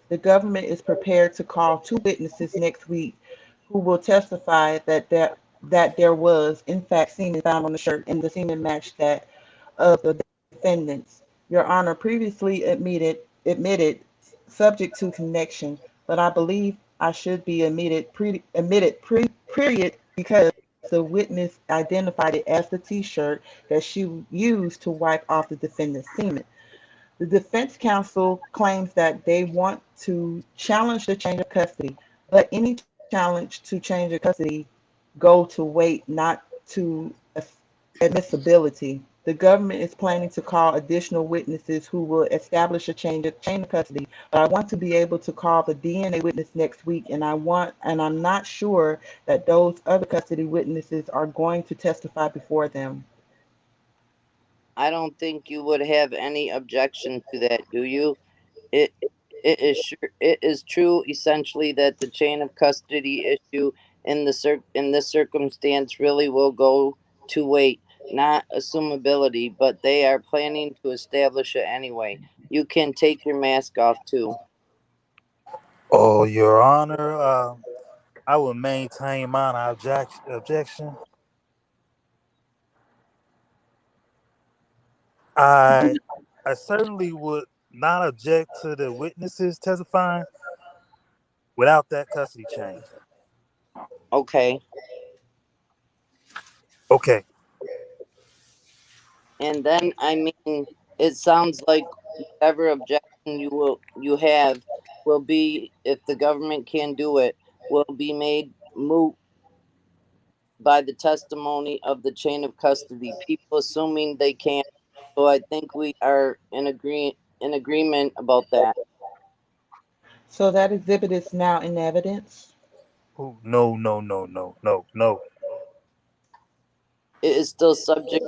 The government is prepared to call 2 witnesses next week who will testify that there was, in fact, semen found on the shirt, and the semen matched that of the defendants. Your Honor, previously admitted subject to connection, but I believe I should be period because the witness identified it as the T-shirt that she used to wipe off the defendant's semen. The defense counsel claims that they want to challenge the change of custody, but any challenge to change of custody go to weight, not to admissibility. The government is planning to call additional witnesses who will establish a chain of custody, but I want to be able to call the DNA witness next week, and I'm not sure that those other custody witnesses are going to testify before them. I don't think you would have any objection to that, do you? It it is true essentially that the chain of custody issue in this circumstance really will go to weight, not assumability, but they are planning to establish it anyway. You can take your mask off too. Oh, Your Honor, I will maintain my objection. I I certainly would not object to the witnesses testifying without that custody change. Okay. Okay. And then it sounds like whatever objection you have will be, if the government can do it, will be made moot by the testimony of the chain of custody. People assuming they can. So I think we are in agreement about that. So that exhibit is now in evidence. Oh, no. It is still subject,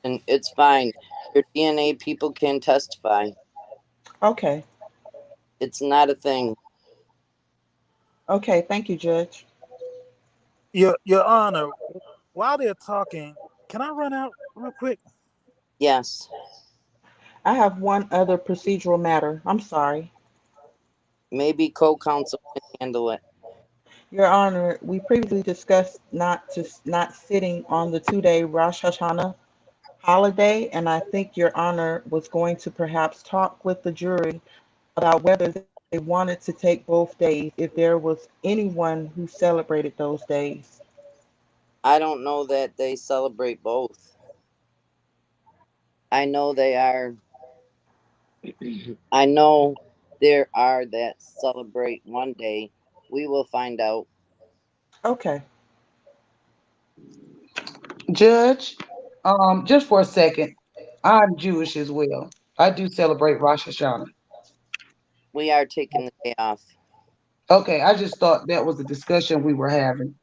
and it's fine. Your DNA people can testify. Okay. It's not a thing. Okay, thank you, Judge. Your Honor, while they're talking, can I run out real quick? Yes. I have one other procedural matter. I'm sorry. Maybe co-counsel can handle it. Your Honor, we previously discussed not sitting on the 2-day Rosh Hashanah holiday, and I think Your Honor was going to perhaps talk with the jury about whether they wanted to take both days if there was anyone who celebrated those days. I don't know that they celebrate both. I know they are. I know there are that celebrate one day. We will find out. Okay. Judge, just for a second, I'm Jewish as well. I do celebrate Rosh Hashanah. We are taking the day off. Okay, I just thought that was the discussion we were having.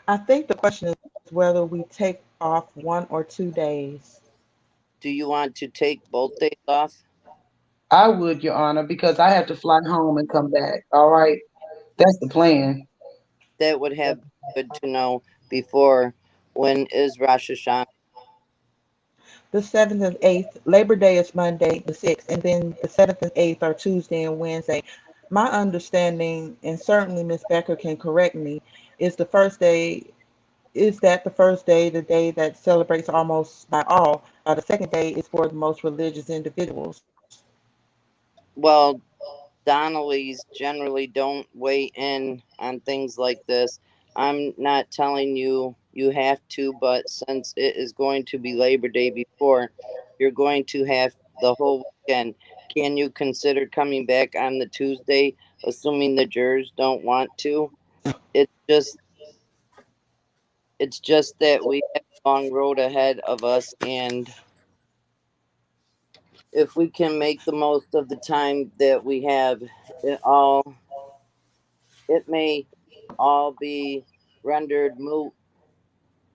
I think the question is whether we take off 1 or 2 days. Do you want to take both days off? I would, Your Honor, because I have to fly home and come back. All right, that's the plan. That would have been good to know before. When is Rosh Hashanah? The 7th and 8th, Labor Day is Monday, the 6th, and then the 7th and 8th are Tuesday and Wednesday. My understanding, and certainly Ms. Becker can correct me, is the first day is that the first day, the day that celebrates almost by all. The second day is for the most religious individuals. Well, Donnellys generally don't weigh in on things like this. I'm not telling you you have to, but since it is going to be Labor Day before, you're going to have the whole weekend. Can you consider coming back on the Tuesday, assuming the jurors don't want to? It's just it's just that we have a long road ahead of us, and if we can make the most of the time that we have, it all it may all be rendered moot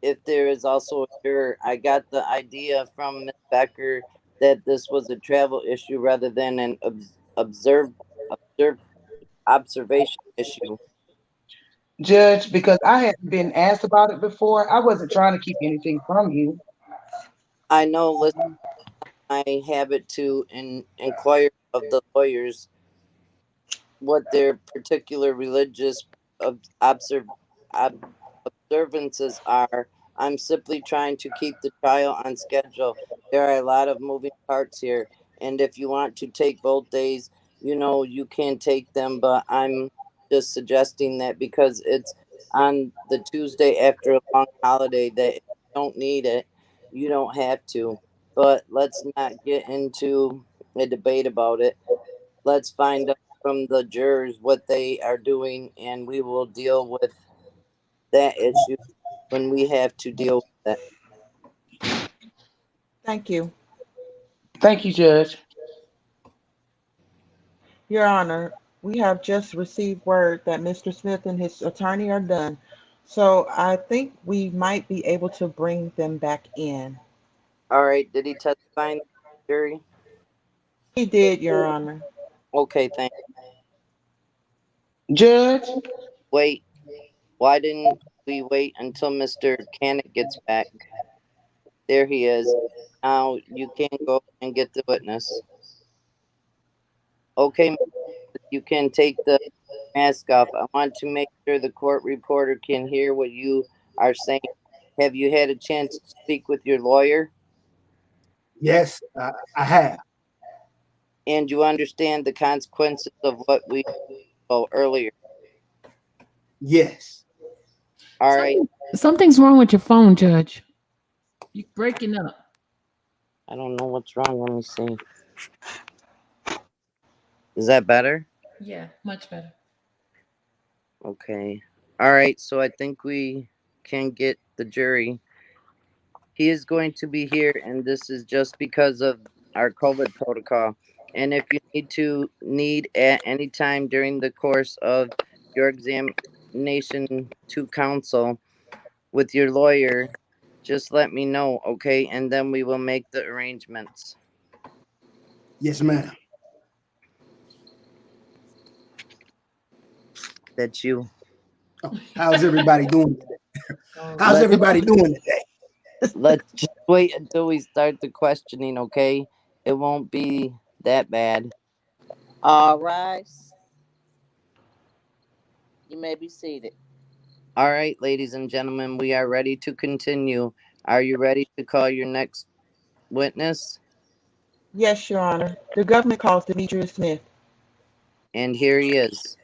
if there is also a juror. I got the idea from Ms. Becker that this was a travel issue rather than an observe, observation issue. Judge, because I hadn't been asked about it before, I wasn't trying to keep anything from you. I know, listen, I have it to inquire of the lawyers what their particular religious ob- observ- ob- observances are, I'm simply trying to keep the trial on schedule. There are a lot of moving parts here, and if you want to take both days, you can take them, but I'm just suggesting that because it's on the Tuesday after a long holiday, that if you don't need it, you don't have to. But let's not get into a debate about it. Let's find out from the jurors what they are doing, and we will deal with that issue when we have to deal with it. Thank you. Thank you, Judge. Your Honor, we have just received word that Mr. Smith and his attorney are done. So I think we might be able to bring them back in. All right. Did he testify in the jury? He did, Your Honor. Okay, thank Judge? you. Wait. Why didn't we wait until Mr. Canick gets back? There he is. Now you can go and get the witness. Okay, you can take the mask off. I want to make sure the court reporter can hear what you are saying. Have you had a chance to speak with your lawyer? Yes, I have. And you understand the consequences of what we saw earlier? Yes. All right. Something's wrong with your phone, Judge. You're breaking up. I don't know what's wrong. Let me see. Is that better? Yeah, much better. Okay. All right. So I think we can get the jury. He is going to be here, and this is just because of our COVID protocol. And if you need at any time during the course of your examination to counsel with your lawyer, just let me know, okay? And then we will make the arrangements. Yes, ma'am. That's you. Oh, how's everybody doing today? How's everybody doing today? Let's just wait until we start the questioning, okay? It won't be that bad. All rise. You may be seated. All right, ladies and gentlemen, we are ready to continue. Are you ready to call your next witness? Yes, Your Honor. The government calls Demetrius Smith. And here he is.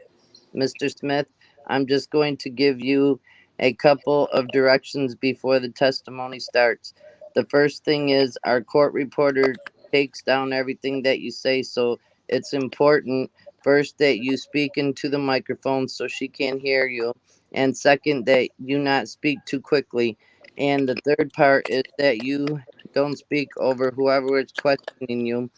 Mr. Smith, I'm just going to give you a couple of directions before the testimony starts. The first thing is our court reporter takes down everything that you say, so it's important first that you speak into the microphone so she can hear you, and second that you not speak too quickly, and the third part is that you don't speak over whoever is questioning you.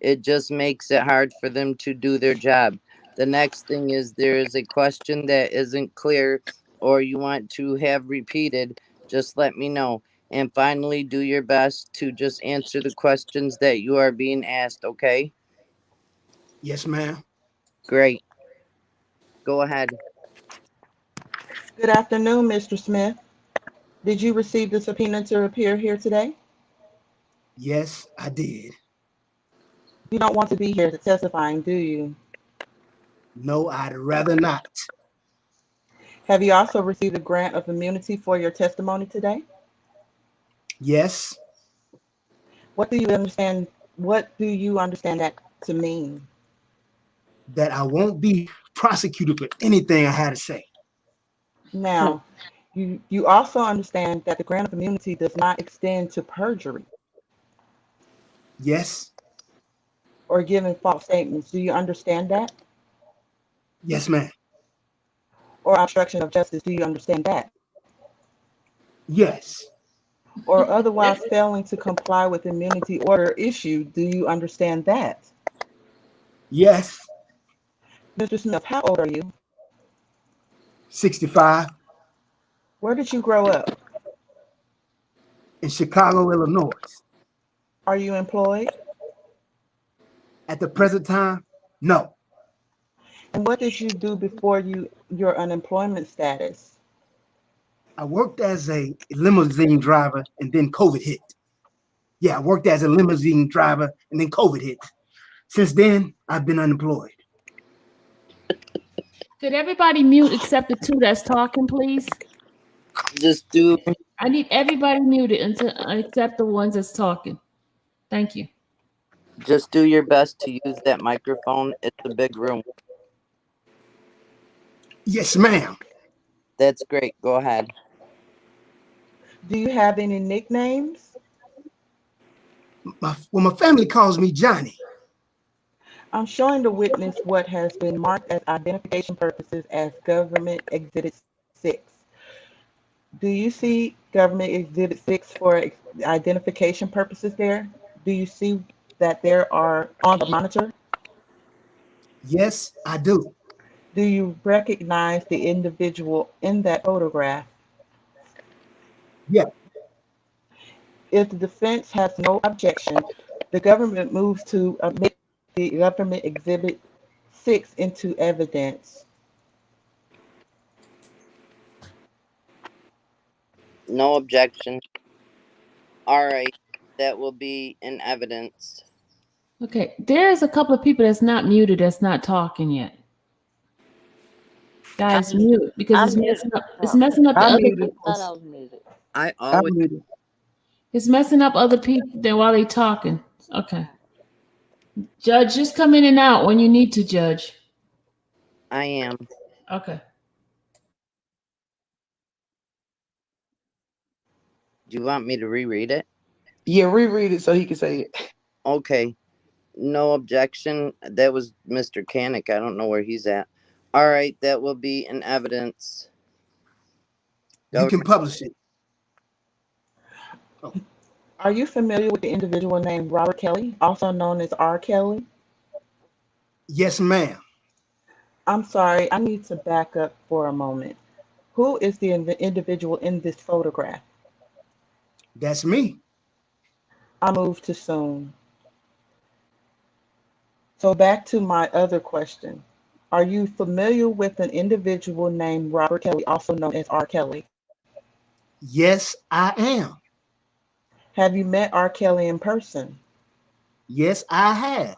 It just makes it hard for them to do their job. The next thing is there is a question that isn't clear or you want to have repeated, just let me know. And finally, do your best to just answer the questions that you are being asked, okay? Yes, ma'am. Great. Go ahead. Good afternoon, Mr. Smith. Did you receive the subpoena to appear here today? Yes, I did. You don't want to be here testifying, do you? No, I'd rather not. Have you also received a grant of immunity for your testimony today? Yes. What do you understand? What do you understand that to mean? That I won't be prosecuted for anything I had to say. Now, you also understand that the grant of immunity does not extend to perjury. Yes. Or giving false statements. Do you understand that? Yes, ma'am. Or obstruction of justice. Do you understand that? Yes. Or otherwise failing to comply with immunity order issued. Do you understand that? Yes. Mr. Smith, how old are you? 65. Where did you grow up? In Chicago, Illinois. Are you employed? At the present time, no. And what did you do before your unemployment status? I worked as a limousine driver and then COVID hit. Yeah, I worked as a limousine driver and then COVID hit. Since then, I've been unemployed. Could everybody mute except the two that's talking, please? Just do I need everybody muted until except the ones that's talking. Thank you. just do your best to use that microphone. It's a big room. Yes, ma'am. That's great. Go ahead. Do you have any nicknames? My family calls me Johnny. I'm showing the witness what has been marked as identification purposes as Government Exhibit 6. Do you see Government Exhibit 6 for identification purposes there? Do you see that there are on the monitor? Yes, I do. Do you recognize the individual in that photograph? Yeah. If the defense has no objection, the government moves to admit the Government Exhibit 6 into evidence. No objection. All right. That will be in evidence. Okay, there's a couple of people that's not muted that's not talking yet. Guys, mute because it's messing up. It's messing up the I'm other muted. I thought I people's. was muted. I I'm always muted. It's messing up other people then while they talking. Okay. Judge, just come in and out when you need to, Judge. I am. Okay. Do you want me to reread it? Yeah, reread it so he can say it. Okay. No objection. That was Mr. Canick. I don't know where he's at. All right. That will be in evidence. You can publish it. Oh. Are you familiar with the individual named Robert Kelly, also known as R. Kelly? Yes, ma'am. I'm sorry, I need to back up for a moment. Who is the individual in this photograph? That's me. I moved too soon. So back to my other question. Are you familiar with an individual named Robert Kelly, also known as R. Kelly? Yes, I am. Have you met R. Kelly in person? Yes, I have.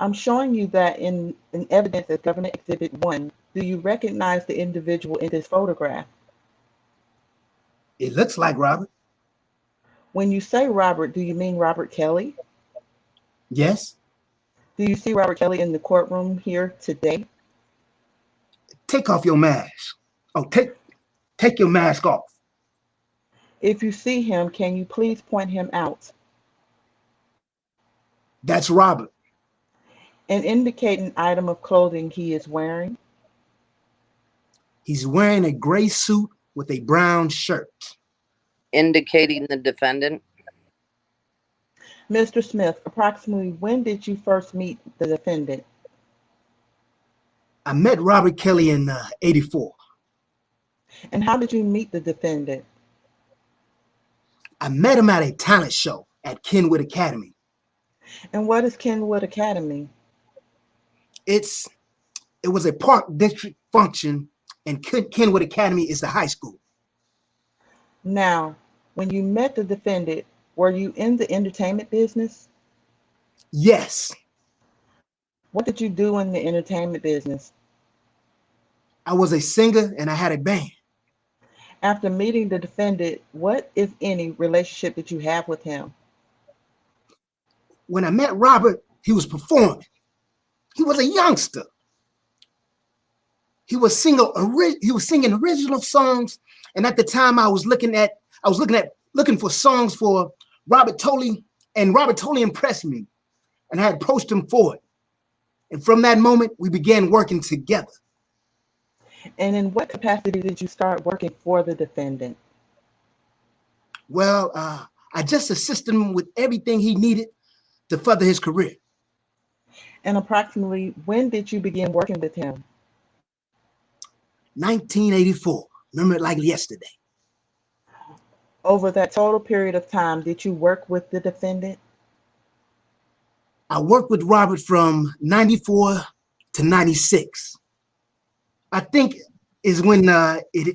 I'm showing you that in evidence as Government Exhibit 1. Do you recognize the individual in this photograph? It looks like Robert. When you say Robert, do you mean Robert Kelly? Yes. Do you see Robert Kelly in the courtroom here today? Take off your mask. Oh, take your mask off. If you see him, can you please point him out? That's Robert. And indicate an item of clothing he is wearing. He's wearing a gray suit with a brown shirt. Indicating the defendant. Mr. Smith, approximately when did you first meet the defendant? I met Robert Kelly in 84. And how did you meet the defendant? I met him at a talent show at Kenwood Academy. And what is Kenwood Academy? It was a park district function, and Kenwood Academy is the high school. Now, when you met the defendant, were you in the entertainment business? Yes. What did you do in the entertainment business? I was a singer and I had a band. After meeting the defendant, what, if any, relationship did you have with him? When I met Robert, he was performing. He was a youngster. He was singing original songs, and at the time I was looking for songs for Robert Tolley, and Robert Tolley impressed me, and I had approached him for it. And from that moment, we began working together. And in what capacity did you start working for the defendant? Well, I just assisted him with everything he needed to further his career. And approximately when did you begin working with him? 1984. Remember it like yesterday. Over that total period of time, did you work with the defendant? I worked with Robert from 94 to 96. I think is when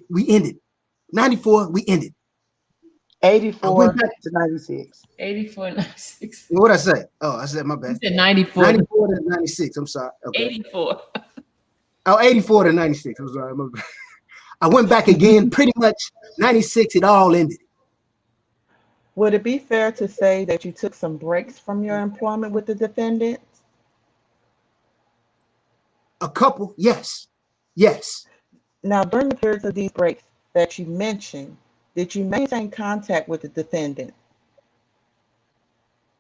we ended. 94, we ended. 84 to 96. 84, 96. What did I say? Oh, I said my bad. You said 94. 94 to 96. I'm sorry. Okay. 84. Oh, 84 to 96. I'm sorry. I went back again, pretty much 96, it all ended. Would it be fair to say that you took some breaks from your employment with the defendant? A couple, yes. Yes. Now, during the periods of these breaks that you mentioned, did you maintain contact with the defendant?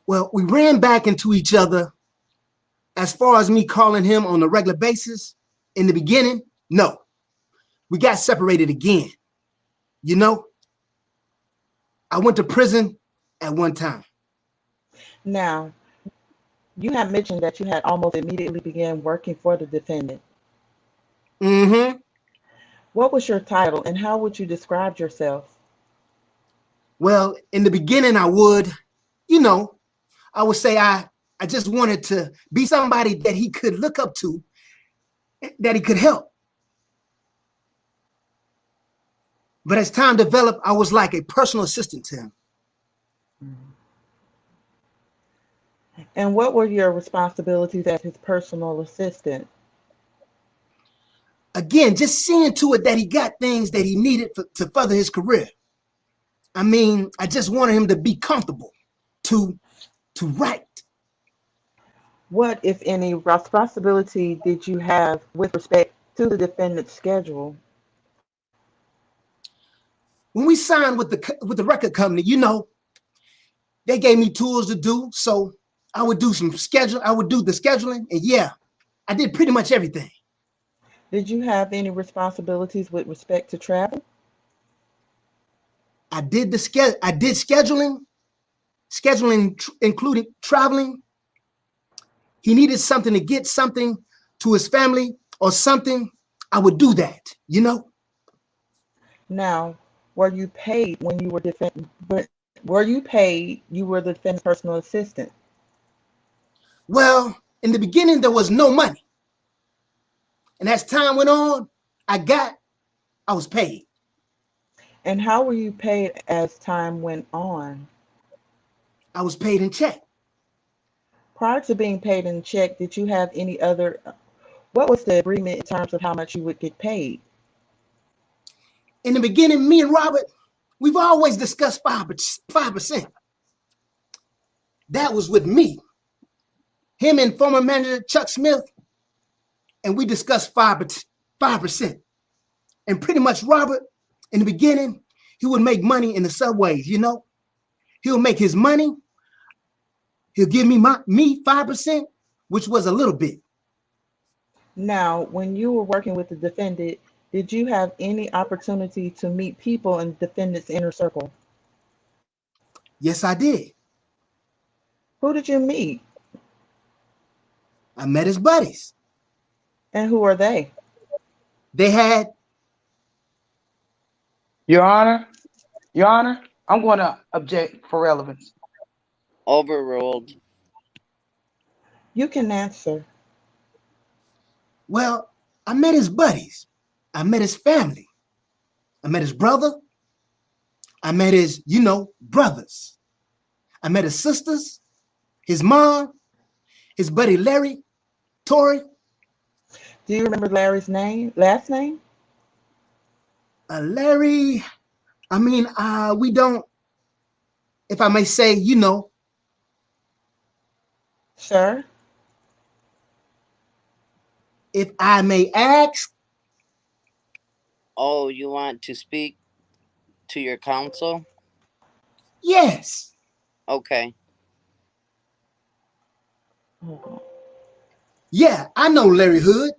Well, we ran back into each other. As far as me calling him on a regular basis, in the beginning, no. We got separated again. You know, I went to prison at one time. Now, you have mentioned that you had almost immediately began working for the defendant. Mm-hmm. What was your title and how would you describe yourself? Well, in the beginning, I would, you know, I would say I just wanted to be somebody that he could look up to, that he could help. But as time developed, I was like a personal assistant to him. And what were your responsibilities as his personal assistant? Again, just seeing to it that he got things that he needed to further his career. I mean, I just wanted him to be comfortable, to write. What, if any, responsibility did you have with respect to the defendant's schedule? When we signed with the record company, you know, they gave me tools to do. So I would do some schedule. I would do the scheduling, and yeah, I did pretty much everything. Did you have any responsibilities with respect to travel? I did scheduling including traveling. He needed something to get something to his family or something, I would do that, you know? Now, were you paid when you were were you paid you were the defendant's personal assistant? Well, in the beginning, there was no money. And as time went on, I was paid. And how were you paid as time went on? I was paid in check. Prior to being paid in check, did you have any other, what was the agreement in terms of how much you would get paid? In the beginning, me and Robert, we've always discussed 5%. That was with me, him and former manager Chuck Smith, and we discussed 5%. And pretty much Robert, in the beginning, he would make money in the subways, you know? He'll make his money. He'll give me 5%, which was a little bit. Now, when you were working with the defendant, did you have any opportunity to meet people in the defendant's inner circle? Yes, I did. Who did you meet? I met his buddies. And who are they? They had... Your Honor, I'm going to object for relevance. Overruled. You can answer. Well, I met his buddies. I met his family. I met his brother. I met his, brothers. I met his sisters, his mom, his buddy Larry, Tori. Do you remember Larry's last name? Larry, we don't, if I may say, Sir? If I may ask. Oh, you want to speak to your counsel? Yes. Okay. Yeah, I know Larry Hood.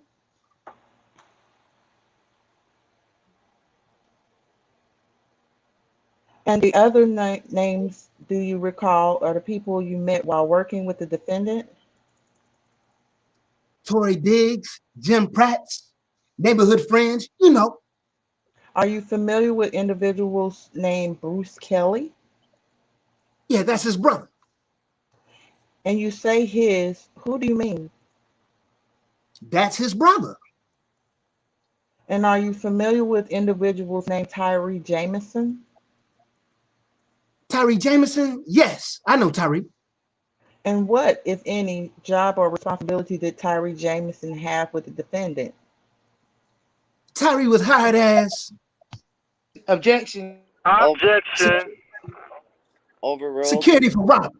And the other names, do you recall, are the people you met while working with the defendant? Tory Diggs, Jim Pratt's, neighborhood friends, Are you familiar with individuals named Bruce Kelly? Yeah, that's his brother. And you say his, who do you mean? That's his brother. And are you familiar with individuals named Tyree Jameson? Tyree Jameson? Yes, I know Tyree. And what, if any, job or responsibility did Tyree Jameson have with the defendant? Tyree was hired as Objection. Objection. Overruled. security for Robert.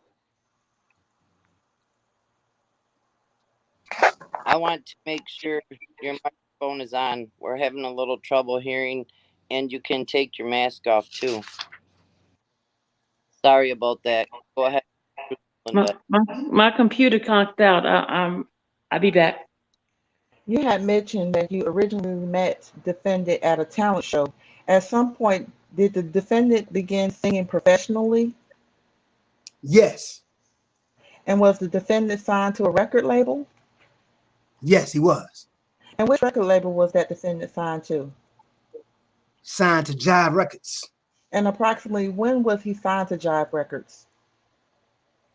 I want to make sure your microphone is on. We're having a little trouble hearing, and you can take your mask off too. Sorry about that. Go ahead, Linda. My computer conked out. I'll be back. You had mentioned that you originally met defendant at a talent show. At some point, did the defendant begin singing professionally? Yes. And was the defendant signed to a record label? Yes, he was. And which record label was that defendant signed to? Signed to Jive Records. And approximately when was he signed to Jive Records?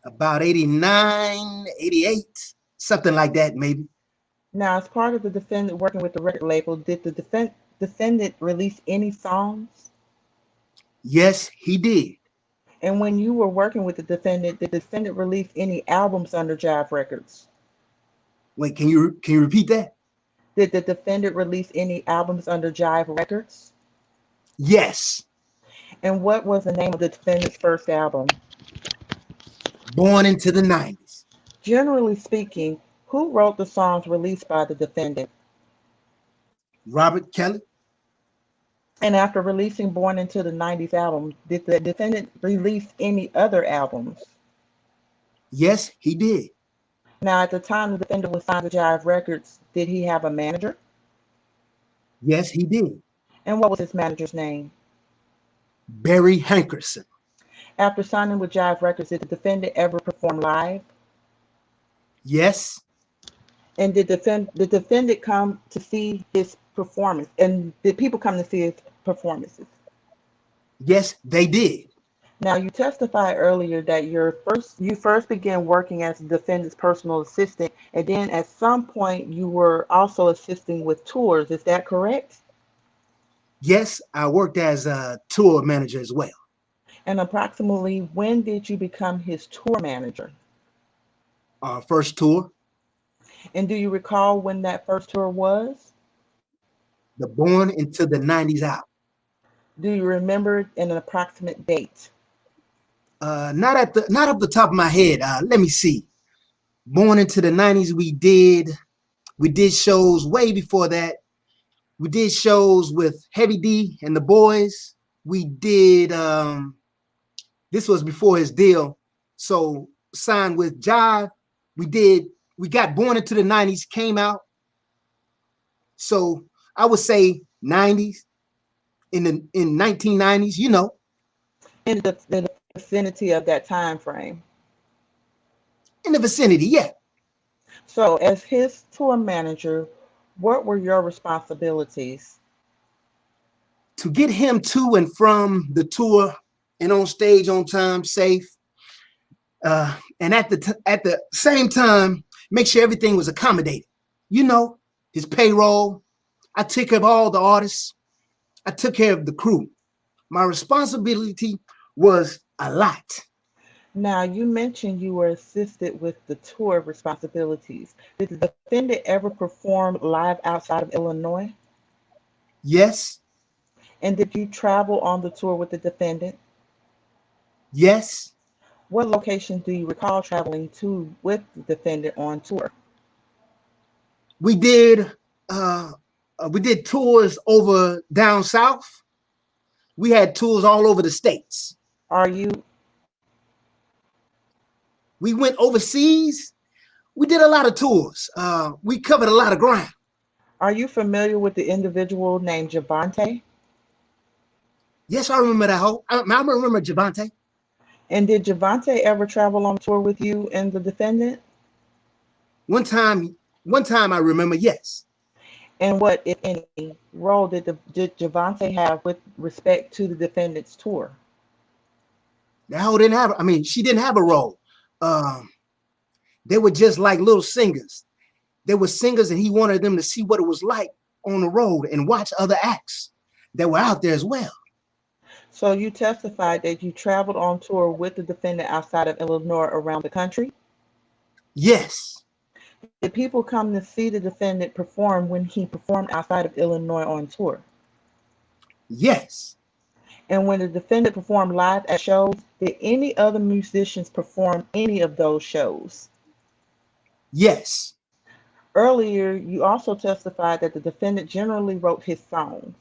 About 89, 88, something like that, maybe. Now, as part of the defendant working with the record label, did the defendant release any songs? Yes, he did. And when you were working with the defendant, did the defendant release any albums under Jive Records? Wait, can you repeat that? Did the defendant release any albums under Jive Records? Yes. And what was the name of the defendant's first album? Born into the 90s. Generally speaking, who wrote the songs released by the defendant? Robert Kelly. And after releasing Born into the 90s album, did the defendant release any other albums? Yes, he did. Now, at the time the defendant was signed to Jive Records, did he have a manager? Yes, he did. And what was his manager's name? Barry Hankerson. After signing with Jive Records, did the defendant ever perform live? Yes. And did the defendant come to see his performance? And did people come to see his performances? Yes, they did. Now, you testified earlier that you first began working as the defendant's personal assistant, and then at some point you were also assisting with tours. Is that correct? Yes, I worked as a tour manager as well. And approximately when did you become his tour manager? Our first tour. And do you recall when that first tour was? The Born into the 90s album. Do you remember an approximate date? Not off the top of my head. Let me see. Born into the 90s, we did shows way before that. We did shows with Heavy D and the Boys. We did this was before his deal. So signed with Jive. We got Born into the 90s, came out. So I would say 90s, in 1990s, you know. In the vicinity of that time frame. In the vicinity, yeah. So as his tour manager, what were your responsibilities? To get him to and from the tour and on stage on time, safe. And at the same time, make sure everything was accommodated. You know, his payroll. I took care of all the artists. I took care of the crew. My responsibility was a lot. Now, you mentioned you were assisted with the tour responsibilities. Did the defendant ever perform live outside of Illinois? Yes. And did you travel on the tour with the defendant? Yes. What locations do you recall traveling to with the defendant on tour? We did tours over down south. We had tours all over the states. We went overseas. We did a lot of tours. We covered a lot of ground. Are you familiar with the individual named Javante? Yes, I remember that I remember Javante. And did Javante ever travel on tour with you and the defendant? One time I remember, yes. And what, if any, role did Javante have with respect to the defendant's tour? The whole didn't have, she didn't have a role. They were just like little singers. They were singers, and he wanted them to see what it was like on the road and watch other acts that were out there as well. So you testified that you traveled on tour with the defendant outside of Illinois around the country? Yes. Did people come to see the defendant perform when he performed outside of Illinois on tour? Yes. And when the defendant performed live at shows, did any other musicians perform any of those shows? Yes. Earlier, you also testified that the defendant generally wrote his songs.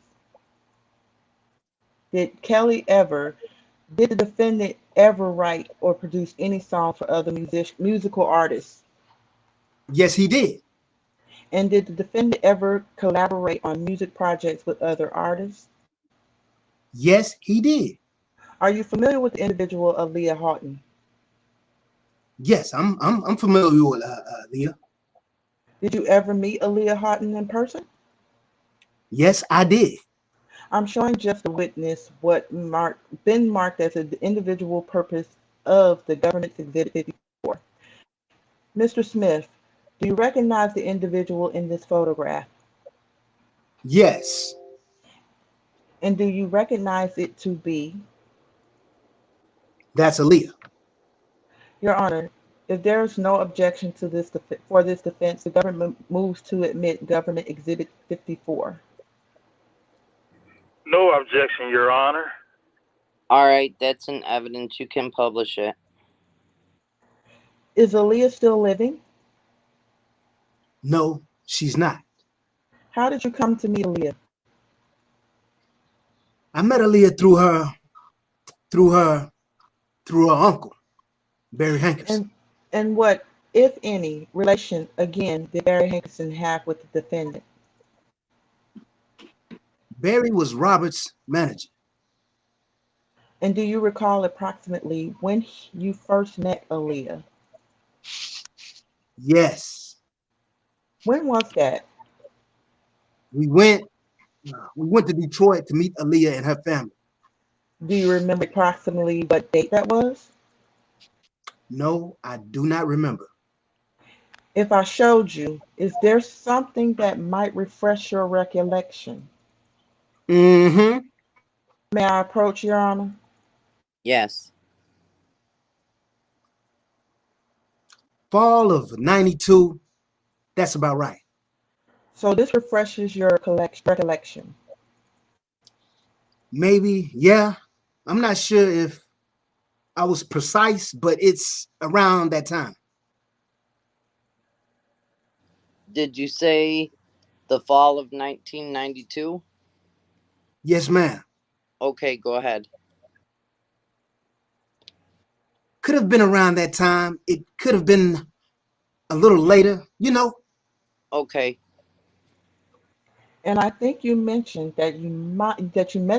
Did the defendant ever write or produce any songs for other musical artists? Yes, he did. And did the defendant ever collaborate on music projects with other artists? Yes, he did. Are you familiar with the individual Aaliyah Houghton? Yes, I'm familiar with Leah. Did you ever meet Aaliyah Houghton in person? Yes, I did. I'm showing just the witness what been marked as an individual purpose of the government's Exhibit 54. Mr. Smith, do you recognize the individual in this photograph? Yes. And do you recognize it to be? That's Aaliyah. Your Honor, if there is no objection to this for this defense, the government moves to admit Government Exhibit 54. No objection, Your Honor. All right, that's an evidence. You can publish it. Is Aaliyah still living? No, she's not. How did you come to meet Aaliyah? I met Aaliyah through her uncle, Barry Hankerson. And what, if any, relation, again, did Barry Hankerson have with the defendant? Barry was Robert's manager. And do you recall approximately when you first met Aaliyah? Yes. When was that? We went to Detroit to meet Aaliyah and her family. Do you remember approximately what date that was? No, I do not remember. If I showed you, is there something that might refresh your recollection? Mm-hmm. May I approach, Your Honor? Yes. Fall of 92. That's about right. So this refreshes your recollection. Maybe, yeah. I'm not sure if I was precise, but it's around that time. Did you say the fall of 1992? Yes, ma'am. Okay, go ahead. Could have been around that time. It could have been a little later, Okay. And I think you mentioned that you met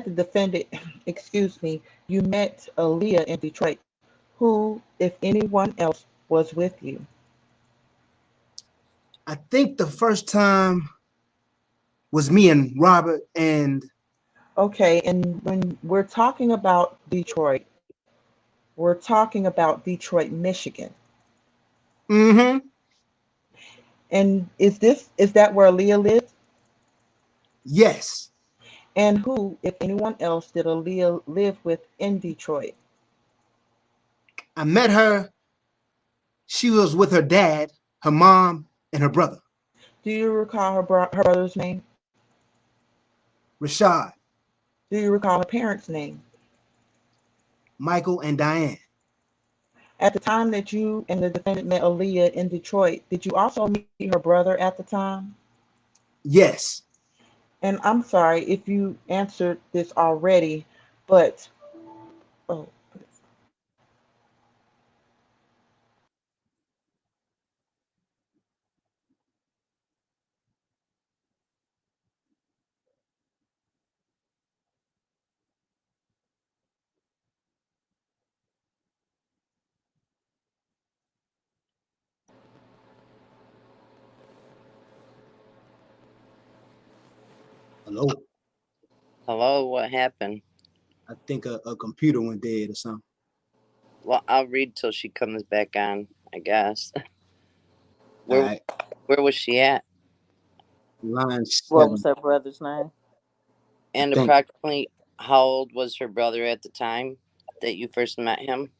the defendant, excuse me, you met Aaliyah in Detroit. Who, if anyone else, was with you? I think the first time was me and Robert and... Okay, and when we're talking about Detroit, we're talking about Detroit, Michigan. Mm-hmm. And is that where Aaliyah lived? Yes. And who, if anyone else, did Aaliyah live with in Detroit? I met her. She was with her dad, her mom, and her brother. Do you recall her brother's name? Rashad. Do you recall her parents' name? Michael and Diane. At the time that you and the defendant met Aaliyah in Detroit, did you also meet her brother at the time? Yes. And I'm sorry if you answered this already, but Hello. Hello, what happened? I think a computer went dead or something. Well, I'll read till she comes back on, I guess. Where was she at? Line 7. What was her brother's name? And approximately how old was her brother at the time that you first met him?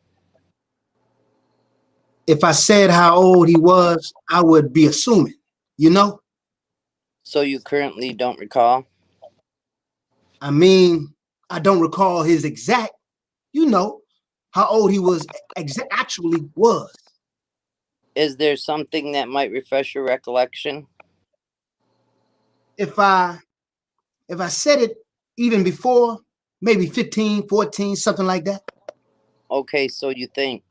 If I said how old he was, I would be assuming, you know? So you currently don't recall? I mean, I don't recall his exact, you know, how old he was actually was. Is there something that might refresh your recollection? If I said it even before, maybe 15, 14, something like that. Okay, so you think.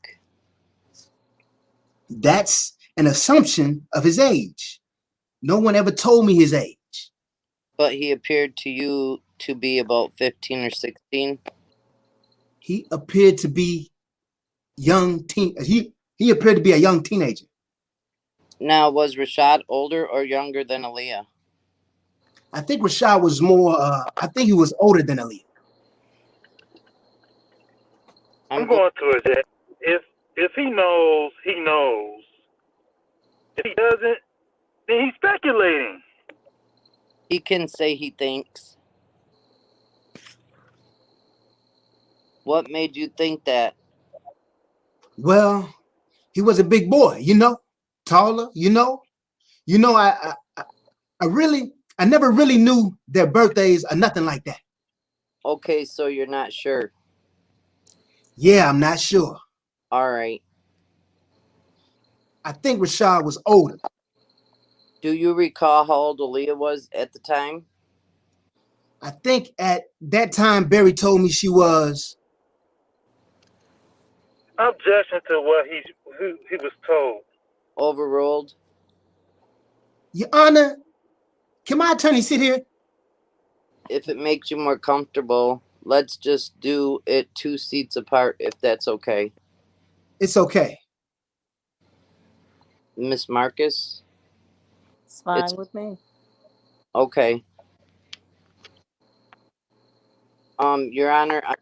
That's an assumption of his age. No one ever told me his age. But he appeared to you to be about 15 or 16? He appeared to be he appeared to be a young teenager. Now, was Rashad older or younger than Aaliyah? I think Rashad was more, I think he was older than Aaliyah. I'm going to it. If he knows, he knows. If he doesn't, then he's speculating. He can say he thinks. What made you think that? Well, he was a big boy, you know, taller, you know. I never really knew their birthdays or nothing like that. Okay, so you're not sure. Yeah, I'm not sure. All right. I think Rashad was older. Do you recall how old Aaliyah was at the time? I think at that time, Barry told me she was. Objection to what he was told. Overruled. Your Honor, can my attorney sit here? If it makes you more comfortable, let's just do it 2 seats apart, if that's okay. It's okay. Miss Marcus? It's fine with me. Okay. Your Honor, I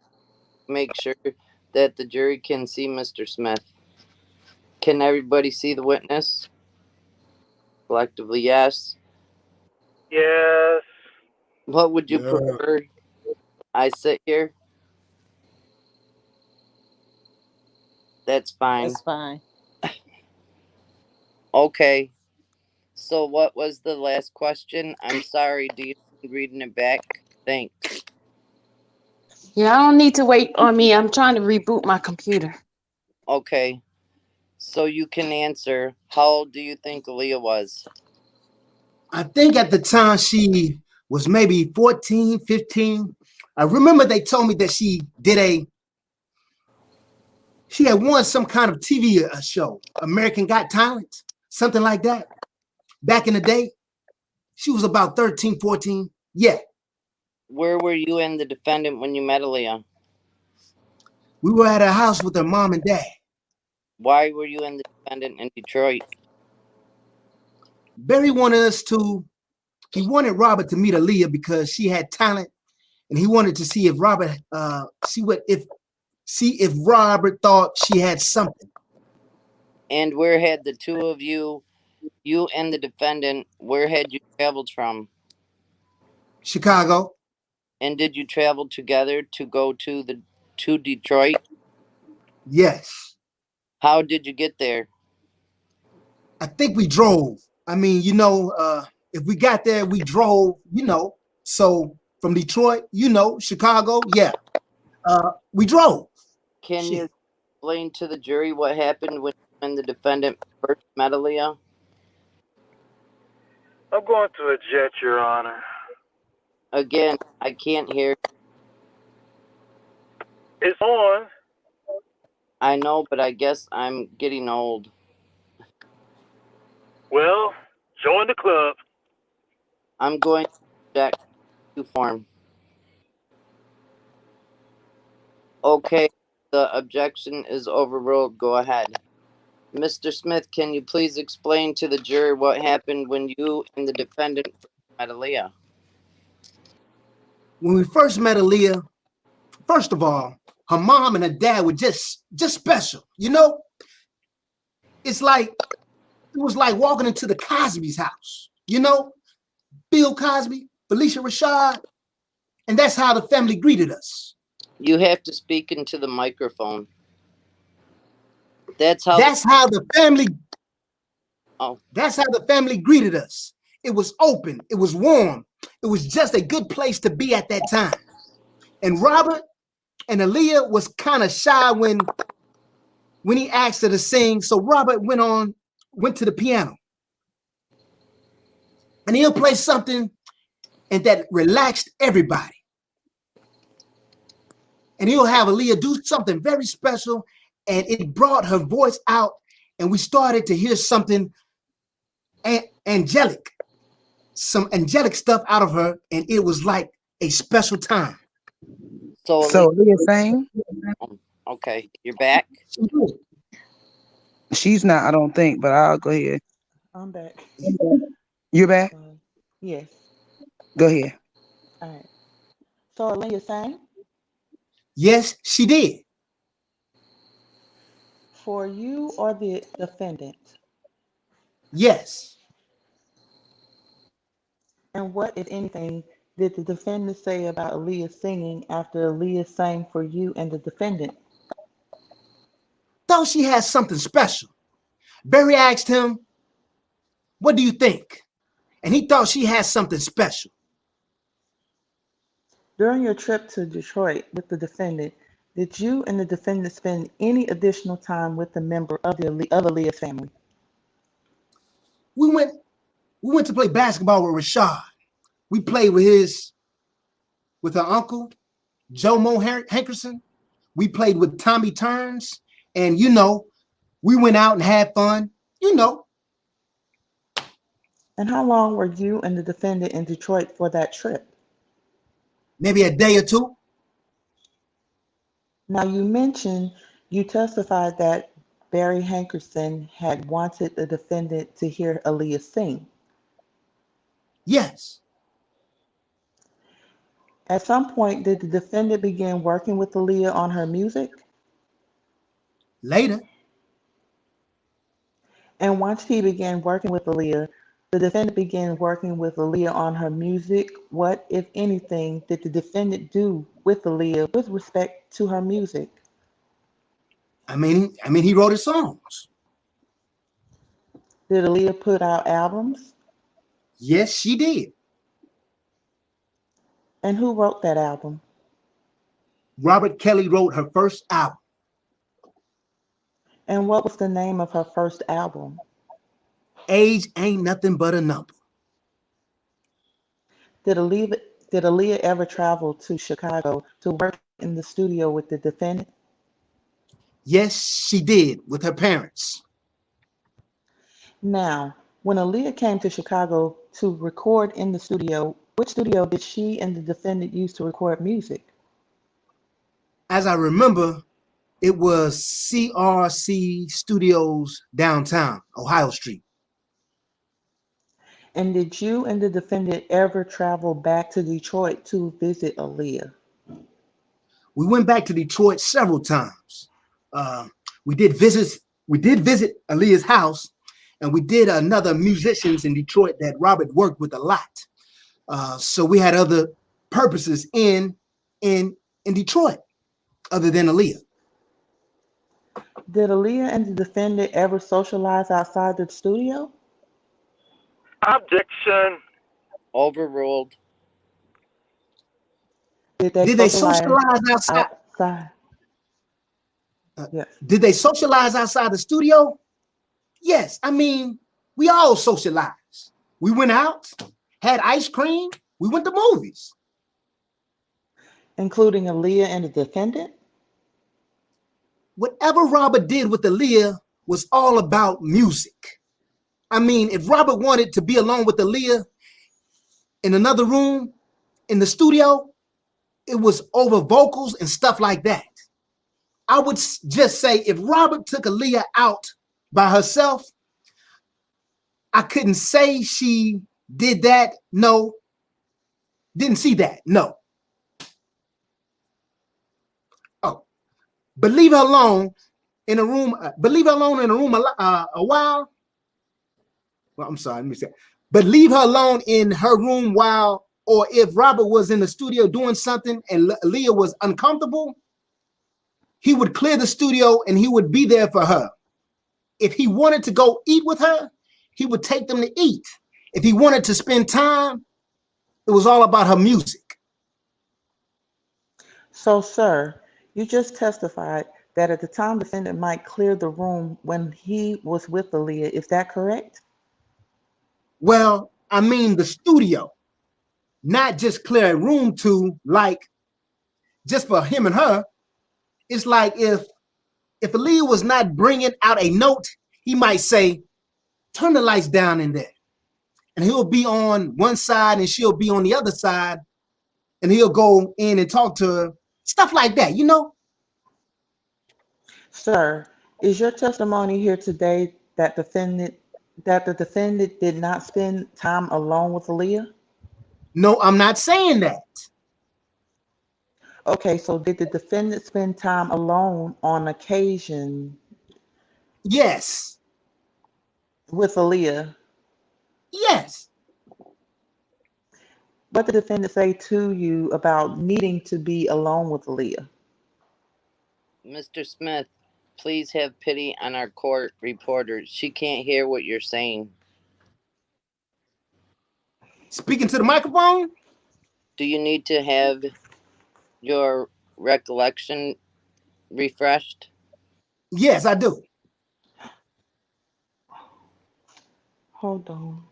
make sure that the jury can see Mr. Smith. Can everybody see the witness? Collectively, yes. Yes. What would you prefer? I sit here? That's fine. That's fine. Okay. So what was the last question? I'm sorry. Do you mind reading it back? Thanks. Yeah, I don't need to wait on me. I'm trying to reboot my computer. Okay. So you can answer. How old do you think Aaliyah was? I think at the time she was maybe 14, 15. I remember they told me that she had won some kind of TV show, American Got Talent, something like that. Back in the day, she was about 13, 14. Yeah. Where were you and the defendant when you met Aaliyah? We were at her house with her mom and dad. Why were you and the defendant in Detroit? Barry wanted he wanted Robert to meet Aaliyah because she had talent, and he wanted to see if Robert, see if Robert thought she had something. And where had the two of you and the defendant, where had you traveled from? Chicago. And did you travel together to go to Detroit? Yes. How did you get there? I think we drove. I mean, if we got there, we drove, So from Detroit, Chicago, yeah. We drove. Can you explain to the jury what happened when the defendant first met Aaliyah? I'm going to object, Your Honor. Again, I can't hear. It's on. I know, but I guess I'm getting old. Well, join the club. I'm going to object to form. Okay, the objection is overruled. Go ahead. Mr. Smith, can you please explain to the jury what happened when you and the defendant met Aaliyah? When we first met Aaliyah, first of all, her mom and her dad were just special, It was like walking into the Cosby's house, Bill Cosby, Felicia Rashad, and that's how the family greeted us. You have to speak into the microphone. That's how. That's how the family. Oh. That's how the family greeted us. It was open. It was warm. It was just a good place to be at that time. And Robert and Aaliyah was kind of shy when he asked her to sing. So Robert went to the piano. And he'll play something and that relaxed everybody. And he'll have Aaliyah do something very special, and it brought her voice out, and we started to hear something angelic, some angelic stuff out of her, and it was like a special time. So Aaliyah sang? Okay, you're back? She's not, I don't think, but I'll go ahead. I'm back. You're back? Yes. Go ahead. All right. So Aaliyah sang? Yes, she did. For you or the defendant? Yes. And what, if anything, did the defendant say about Aaliyah singing after Aaliyah sang for you and the defendant? Thought she had something special. Barry asked him, "What do you think?" And he thought she had something special. During your trip to Detroit with the defendant, did you and the defendant spend any additional time with a member of Aaliyah's family? We went to play basketball with Rashad. We played with her uncle, Joe Mo Hankerson. We played with Tommy Turns, and we went out and had fun, And how long were you and the defendant in Detroit for that trip? Maybe a day or two. Now, you testified that Barry Hankerson had wanted the defendant to hear Aaliyah sing. Yes. At some point, did the defendant begin working with Aaliyah on her music? Later. And once he began working with Aaliyah, the defendant began working with Aaliyah on her music. What, if anything, did the defendant do with Aaliyah with respect to her music? I mean, he wrote his songs. Did Aaliyah put out albums? Yes, she did. And who wrote that album? Robert Kelly wrote her first album. And what was the name of her first album? Age Ain't Nothing But a Number. Did Aaliyah ever travel to Chicago to work in the studio with the defendant? Yes, she did, with her parents. Now, when Aaliyah came to Chicago to record in the studio, which studio did she and the defendant use to record music? As I remember, it was CRC Studios downtown, Ohio Street. And did you and the defendant ever travel back to Detroit to visit Aaliyah? We went back to Detroit several times. We did visit Aaliyah's house, and we did another musicians in Detroit that Robert worked with a lot. So we had other purposes in Detroit other than Aaliyah. Did Aaliyah and the defendant ever socialize outside the studio? Objection. Overruled. Did they socialize outside? Yes. Did they socialize outside the studio? Yes. I mean, we all socialized. We went out, had ice cream, we went to movies. Including Aaliyah and the defendant? Whatever Robert did with Aaliyah was all about music. I mean, if Robert wanted to be alone with Aaliyah in another room in the studio, it was over vocals and stuff like that. I would just say if Robert took Aaliyah out by herself, I couldn't say she did that. No. Didn't see that. No. Oh, but leave her alone in a room. A while. Well, I'm sorry. Let me say. But leave her alone in her room while, or if Robert was in the studio doing something and Aaliyah was uncomfortable, he would clear the studio and he would be there for her. If he wanted to go eat with her, he would take them to eat. If he wanted to spend time, it was all about her music. So, sir, you just testified that at the time defendant Mike cleared the room when he was with Aaliyah. Is that correct? Well, I mean the studio, not just clear a room to, like, just for him and her. It's like if Aaliyah was not bringing out a note, he might say, turn the lights down in there. And he'll be on one side and she'll be on the other side. And he'll go in and talk to her. Stuff like that, you know? Sir, is your testimony here today that the defendant did not spend time alone with Aaliyah? No, I'm not saying that. Okay, so did the defendant spend time alone on occasion? Yes. With Aaliyah? Yes. What did the defendant say to you about needing to be alone with Aaliyah? Mr. Smith, please have pity on our court reporter. She can't hear what you're saying. Speaking to the microphone? Do you need to have your recollection refreshed? Yes, I do. Hold on.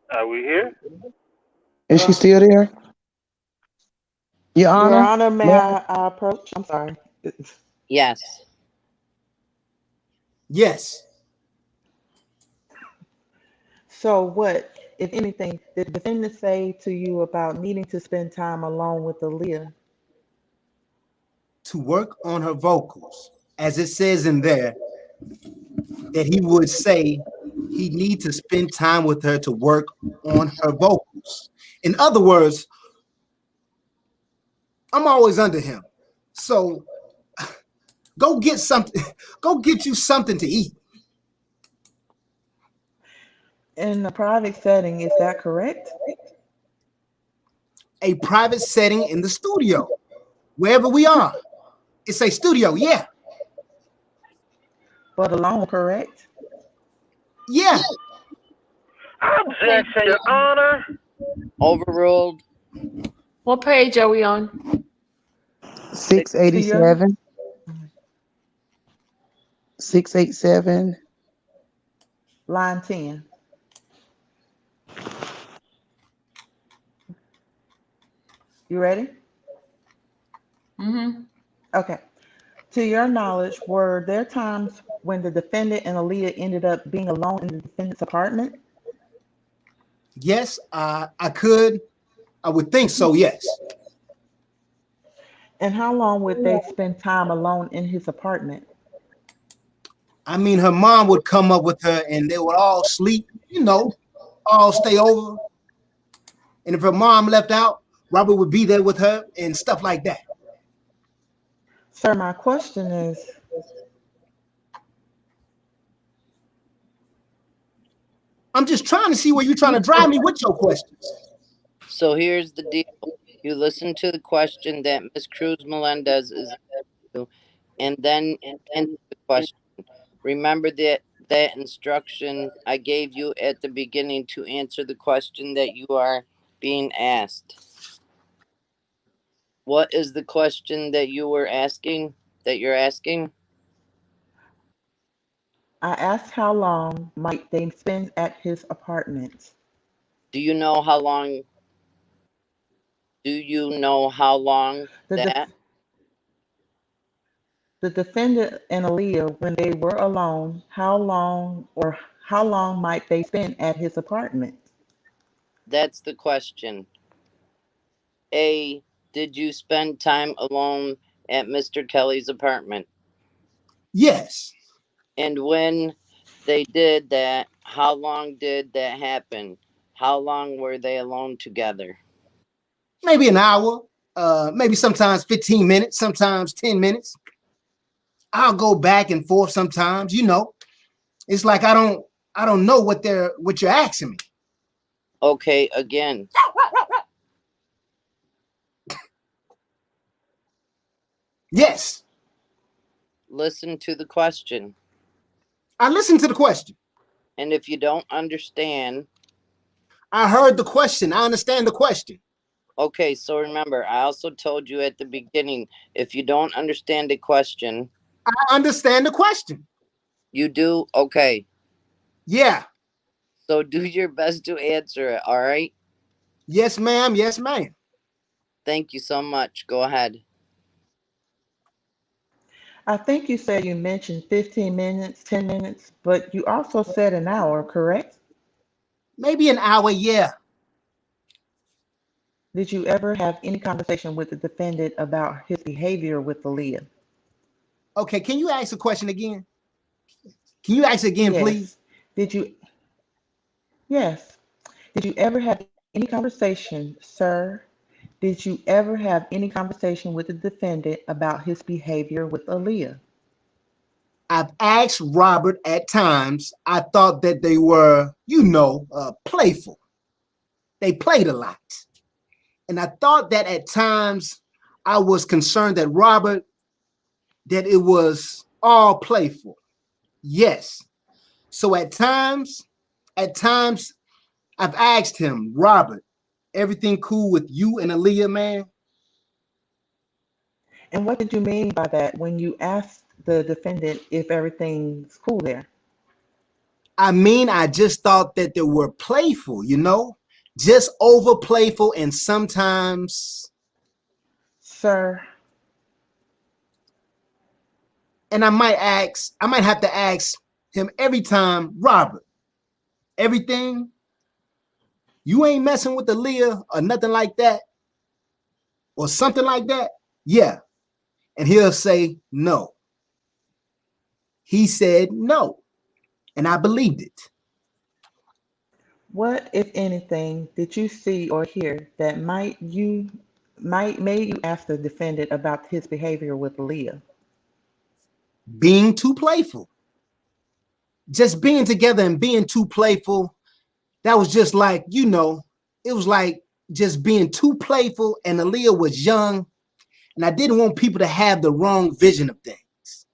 Are we here? Is she still there? Your Your Honor? Honor, may I approach? I'm sorry. Yes. Yes. So what, if anything, did the defendant say to you about needing to spend time alone with Aaliyah? To work on her vocals, as it says in there, that he would say he need to spend time with her to work on her vocals. In other words, I'm always under him. So go get something, go get you something to eat. In a private setting, is that correct? A private setting in the studio, wherever we are. It's a studio, yeah. But alone, correct? Yeah. Objection, Your Honor. Overruled. What page are we on? 687. 687. Line 10. You ready? Mm-hmm. Okay. To your knowledge, were there times when the defendant and Aaliyah ended up being alone in the defendant's apartment? Yes, I would think so, yes. And how long would they spend time alone in his apartment? I mean, her mom would come up with her and they would all sleep, you know, all stay over. And if her mom left out, Robert would be there with her and stuff like that. Sir, my question is, I'm just trying to see where you're trying to drive me with your questions. So here's the deal. You listen to the question that Ms. Cruz Melendez is asking, and then answer the question. Remember that instruction I gave you at the beginning to answer the question that you are being asked. What is the question that you're asking? I asked how long might they spend at his apartment? Do you know how long that? The defendant and Aaliyah, when they were alone, how long might they spend at his apartment? That's the question. A, did you spend time alone at Mr. Kelly's apartment? Yes. And when they did that, how long did that happen? How long were they alone together? Maybe an hour, maybe sometimes 15 minutes, sometimes 10 minutes. I'll go back and forth sometimes, you know. It's like I don't know what you're asking me. Okay, again. Yes. Listen to the question. I listened to the question. And if you don't understand. I heard the question. I understand the question. Okay, so remember, I also told you at the beginning, if you don't understand the question. I understand the question. You do? Okay. Yeah. So do your best to answer it, all right? Yes, ma'am. Yes, ma'am. Thank you so much. Go ahead. I think you said you mentioned 15 minutes, 10 minutes, but you also said an hour, correct? Maybe an hour, yeah. Did you ever have any conversation with the defendant about his behavior with Aaliyah? Okay, can you ask the question again? Can you ask again, Yes. please? Yes. Did you ever have any conversation, sir? Did you ever have any conversation with the defendant about his behavior with Aaliyah? I've asked Robert at times. I thought that they were, playful. They played a lot. And I thought that at times I was concerned that that it was all playful. Yes. So at times I've asked him, Robert, everything cool with you and Aaliyah, man? And what did you mean by that when you asked the defendant if everything's cool there? I mean, I just thought that they were playful, just over playful, and sometimes. Sir. And I might have to ask him every time, Robert, everything, you ain't messing with Aaliyah or nothing like that, or something like that? Yeah. And he'll say no. He said no. And I believed it. What, if anything, did you see or hear that made you ask the defendant about his behavior with Aaliyah? Being too playful. Just being together and being too playful. That was just like, it was like just being too playful, and Aaliyah was young, and I didn't want people to have the wrong vision of things.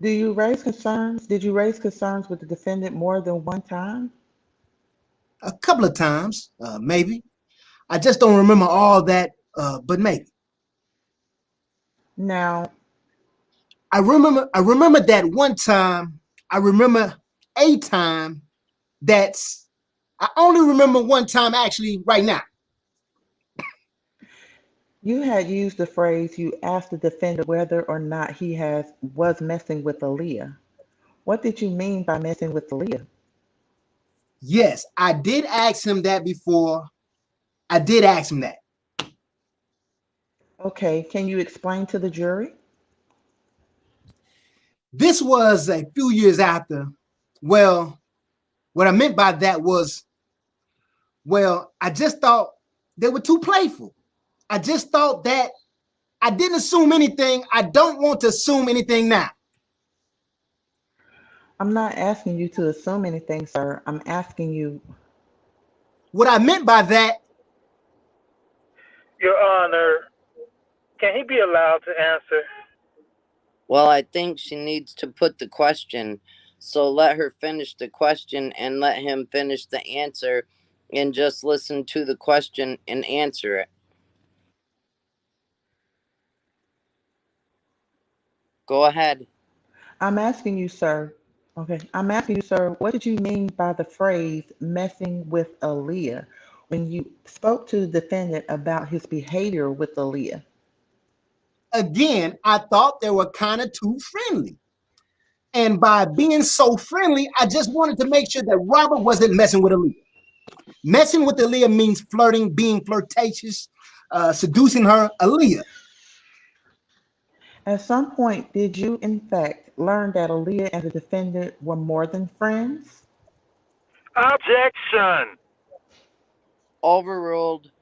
Did you raise concerns with the defendant more than one time? A couple of times, maybe. I just don't remember all that, but maybe. Now, I remember that one time. I remember a time I only remember one time actually right now. you had used the phrase you asked the defendant whether or not he was messing with Aaliyah. What did you mean by messing with Aaliyah? Yes, I did ask him that before. I did ask him that. Okay, can you explain to the jury? This was a few years after. Well, what I meant by that was, I just thought they were too playful. I just thought that I didn't assume anything. I don't want to assume anything now. I'm not asking you to assume anything, sir. I'm asking you. What I meant by that. Your Honor, can he be allowed to answer? Well, I think she needs to put the question. So let her finish the question and let him finish the answer, and just listen to the question and answer it. Go ahead. I'm asking you, sir. Okay, I'm asking you, sir, what did you mean by the phrase messing with Aaliyah when you spoke to the defendant about his behavior with Aaliyah? Again, I thought they were kind of too friendly. And by being so friendly, I just wanted to make sure that Robert wasn't messing with Aaliyah. Messing with Aaliyah means flirting, being flirtatious, seducing her. Aaliyah. At some point, did you, in fact, learn that Aaliyah and the defendant were more than friends? Objection. Overruled.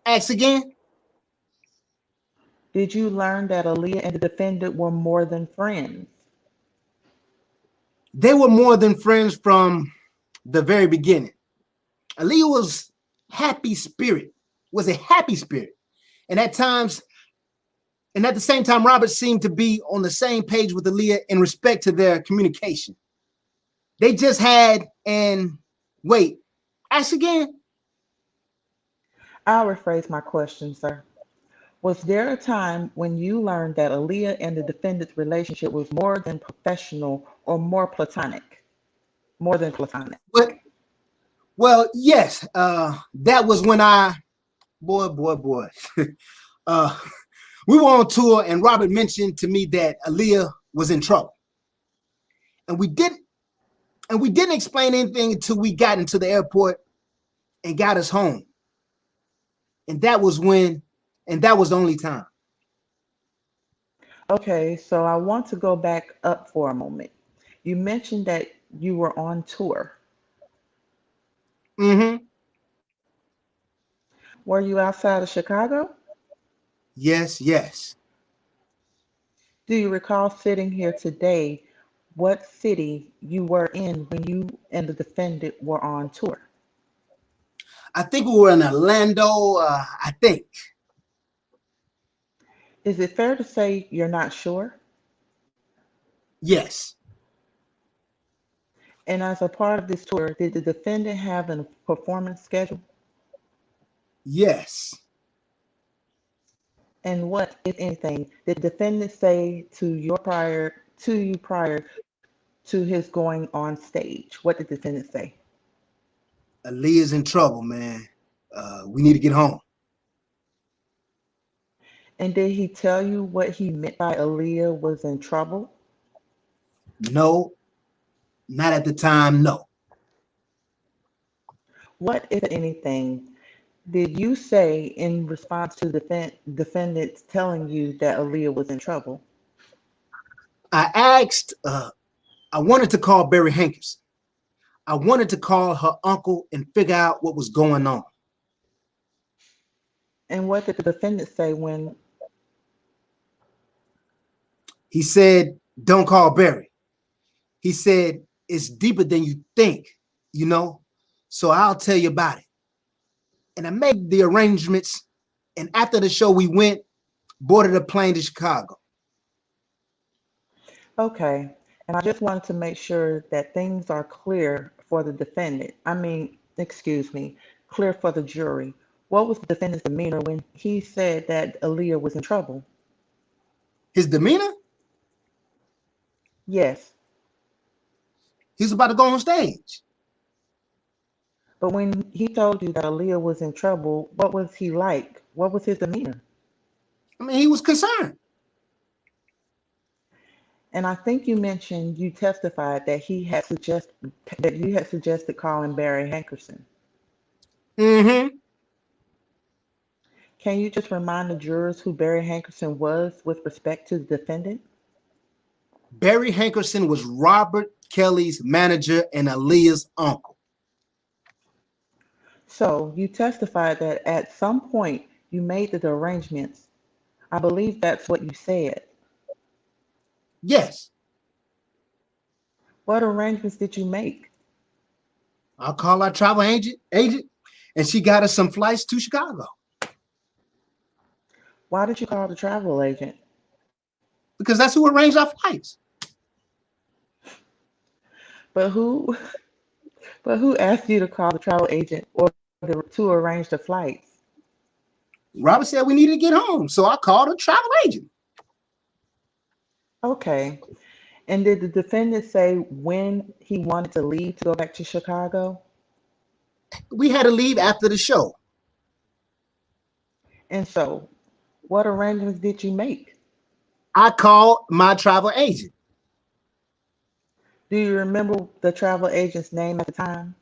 Ask again. Did you learn that Aaliyah and the defendant were more than friends? They were more than friends from the very beginning. Aaliyah was a happy spirit. And at times, and at the same time, Robert seemed to be on the same page with Aaliyah in respect to their communication. They just had, and wait, ask again. I'll rephrase my question, sir. Was there a time when you learned that Aaliyah and the defendant's relationship was more than professional or more platonic? More than platonic. But, well, yes, that was when boy. We were on tour and Robert mentioned to me that Aaliyah was in trouble. And we didn't explain anything until we got into the airport and got us home. And that was the only time. Okay, so I want to go back up for a moment. You mentioned that you were on tour. Mm-hmm. Were you outside of Chicago? Yes. Do you recall sitting here today what city you were in when you and the defendant were on tour? I think we were in Orlando, I think. Is it fair to say you're not sure? Yes. And as a part of this tour, did the defendant have a performance schedule? Yes. And what, if anything, did the defendant say to you prior to his going on stage? What did the defendant say? Aaliyah's in trouble, man. We need to get home. And did he tell you what he meant by Aaliyah was in trouble? No, not at the time, no. What, if anything, did you say in response to the defendants telling you that Aaliyah was in trouble? I asked, I wanted to call Barry Hankerson. I wanted to call her uncle and figure out what was going on. And what did the defendant say when? He said, don't call Barry. He said, it's deeper than you think, so I'll tell you about it. And I made the arrangements. And after the show, we boarded a plane to Chicago. Okay. And I just wanted to make sure that things are clear for the defendant. Clear for the jury. What was the defendant's demeanor when he said that Aaliyah was in trouble? His demeanor? Yes. He's about to go on stage. But when he told you that Aaliyah was in trouble, what was he like? What was his demeanor? I mean, he was concerned. And I think you mentioned you testified that you had suggested calling Barry Hankerson. Mm-hmm. Can you just remind the jurors who Barry Hankerson was with respect to the defendant? Barry Hankerson was Robert Kelly's manager and Aaliyah's uncle. So you testified that at some point you made the arrangements. I believe that's what you said. Yes. What arrangements did you make? I'll call our travel agent, and she got us some flights to Chicago. Why did you call the travel agent? Because that's who arranged our flights. But who asked you to call the travel agent or to arrange the flights? Robert said we needed to get home, so I called a travel agent. Okay. And did the defendant say when he wanted to leave to go back to Chicago? We had to leave after the show. And so, what arrangements did you make? I called my travel agent. Do you remember the travel agent's name at the time?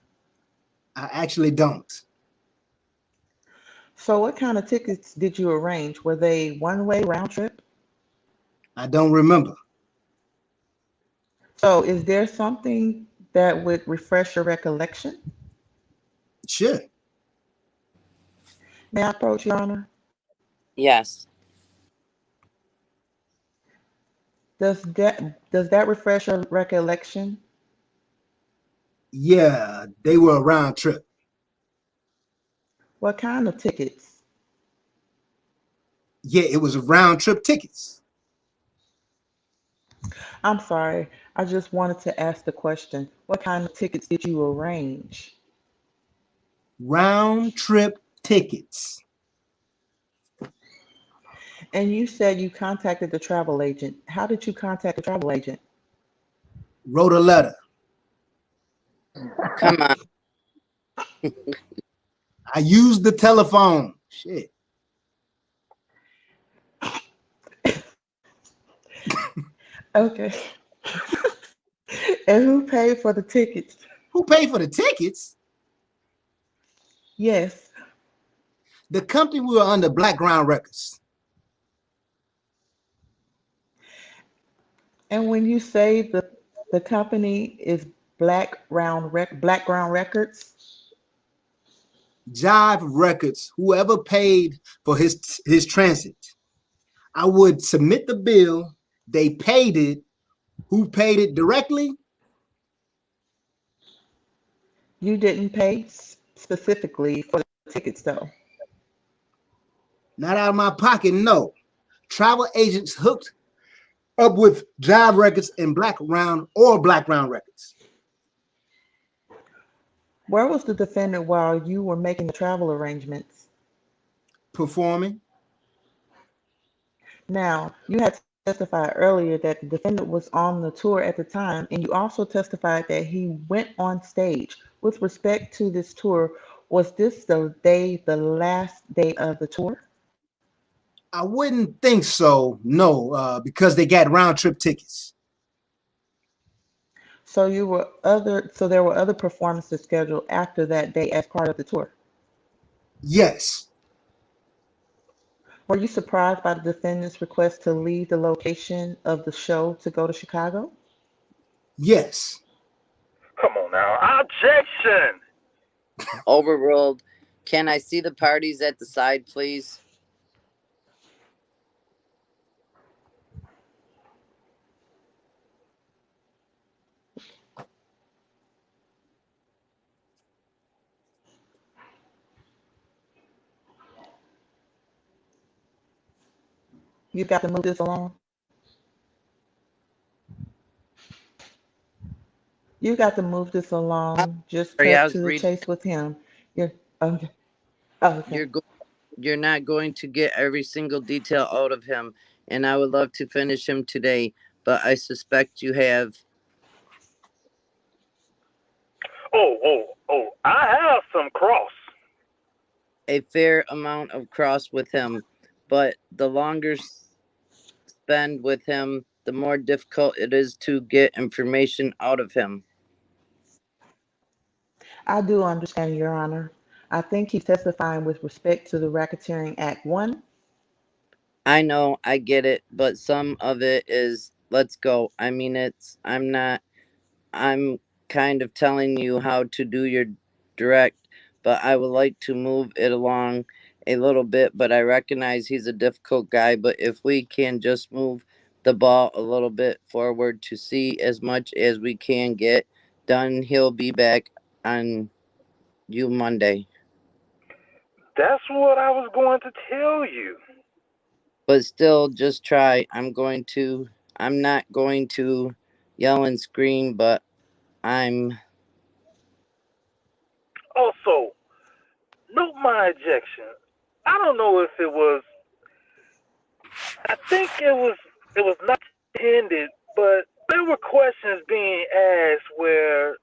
I actually don't. So what kind of tickets did you arrange? Were they one-way round trip? I don't remember. So is there something that would refresh your recollection? Sure. May I approach, Your Honor? Yes. Does that refresh your recollection? Yeah, they were a round trip. What kind of tickets? Yeah, it was round trip tickets. I'm sorry, I just wanted to ask the question. What kind of tickets did you arrange? Round trip tickets. And you said you contacted the travel agent. How did you contact the travel agent? Wrote a letter. Come on. I used the telephone. Shit. Okay. And who paid for the tickets? Who paid for the tickets? Yes. The company we were under, Blackground Records. And when you say the company is Blackground Records, Jive Records, whoever paid for his transit. I would submit the bill. They paid it. Who paid it directly? you didn't pay specifically for the tickets, though. Not out of my pocket, no. Travel agents hooked up with Jive Records and Blackground Records. Where was the defendant while you were making the travel arrangements? Performing. Now, you had testified earlier that the defendant was on the tour at the time, and you also testified that he went on stage. With respect to this tour, was this the last day of the tour? I wouldn't think so, no, because they got round trip tickets. So there were other performances scheduled after that day as part of the tour. Yes. Were you surprised by the defendant's request to leave the location of the show to go to Chicago? Yes. Come on now. Objection. Overruled. Can I see the parties at the side, please? You got to move this along. You got to move this along. Just Sorry, I cut was to the reading. chase with him. You're okay. Oh, okay. You're not going to get every single detail out of him, and I would love to finish him today, but I suspect you have. I have some cross. A fair amount of cross with him, but the longer spend with him, the more difficult it is to get information out of him. I do understand, Your Honor. I think he's testifying with respect to the Racketeering Act 1. I know, I get it, but some of it is let's go. I mean, I'm kind of telling you how to do your direct, but I would like to move it along a little bit. But I recognize he's a difficult guy. But if we can just move the ball a little bit forward to see as much as we can get done, he'll be back on you Monday. That's what I was going to tell you. But still, just try. I'm not going to yell and scream, but I'm. Also, note my ejection. I don't know if it was. I think it was not intended, but there were questions being asked where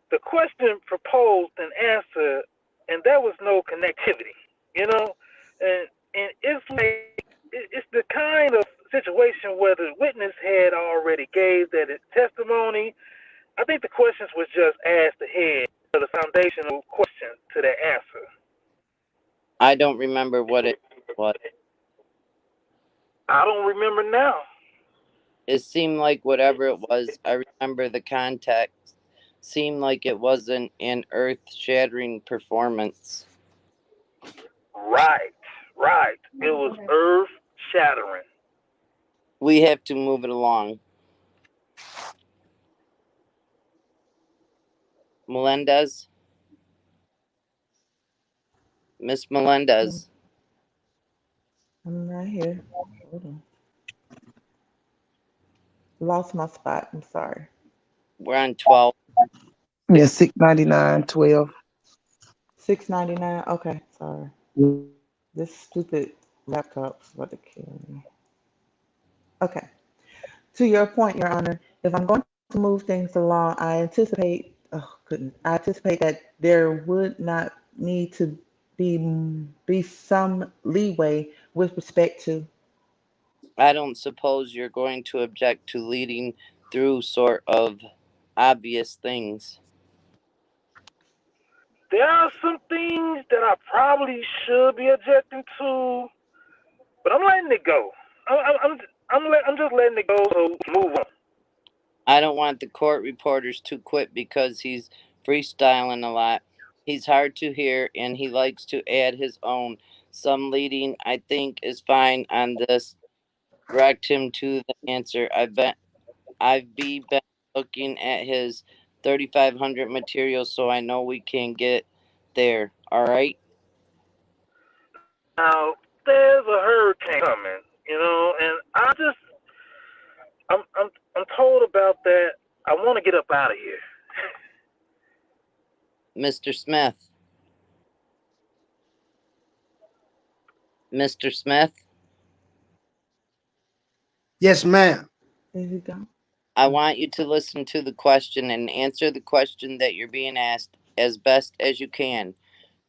the question proposed an answer, and there was no connectivity. You know, and it's like it's the kind of situation where the witness had already gave that testimony. I think the questions was just asked ahead of the foundational question to that answer. I don't remember what it was. I don't remember now. It seemed like whatever it was, I remember the context seemed like it wasn't an earth shattering performance. Right, right. It was earth shattering. We have to move it along. Melendez? Miss Melendez? I'm right here. Hold on. Lost my spot. I'm sorry. We're on 12. Yeah, 699, 12. 699. Okay, sorry. This stupid laptop's about to kill me. Okay. To your point, Your Honor, if I'm going to move things along, I anticipate, oh goodness, I anticipate that there would not need to be some leeway with respect to. I don't suppose you're going to object to leading through sort of obvious things. There are some things that I probably should be objecting to, but I'm letting it go. I'm just letting it go. So move on. I don't want the court reporters to quit because he's freestyling a lot. He's hard to hear and he likes to add his own. Some leading, I think, is fine on this. Direct him to the answer. I've been looking at his 3,500 materials, so I know we can get there. All right. Now there's a hurricane coming, and I'm told about that. I want to get up out of here. Mr. Smith. Mr. Smith? Yes, ma'am. There you go. I want you to listen to the question and answer the question that you're being asked as best as you can.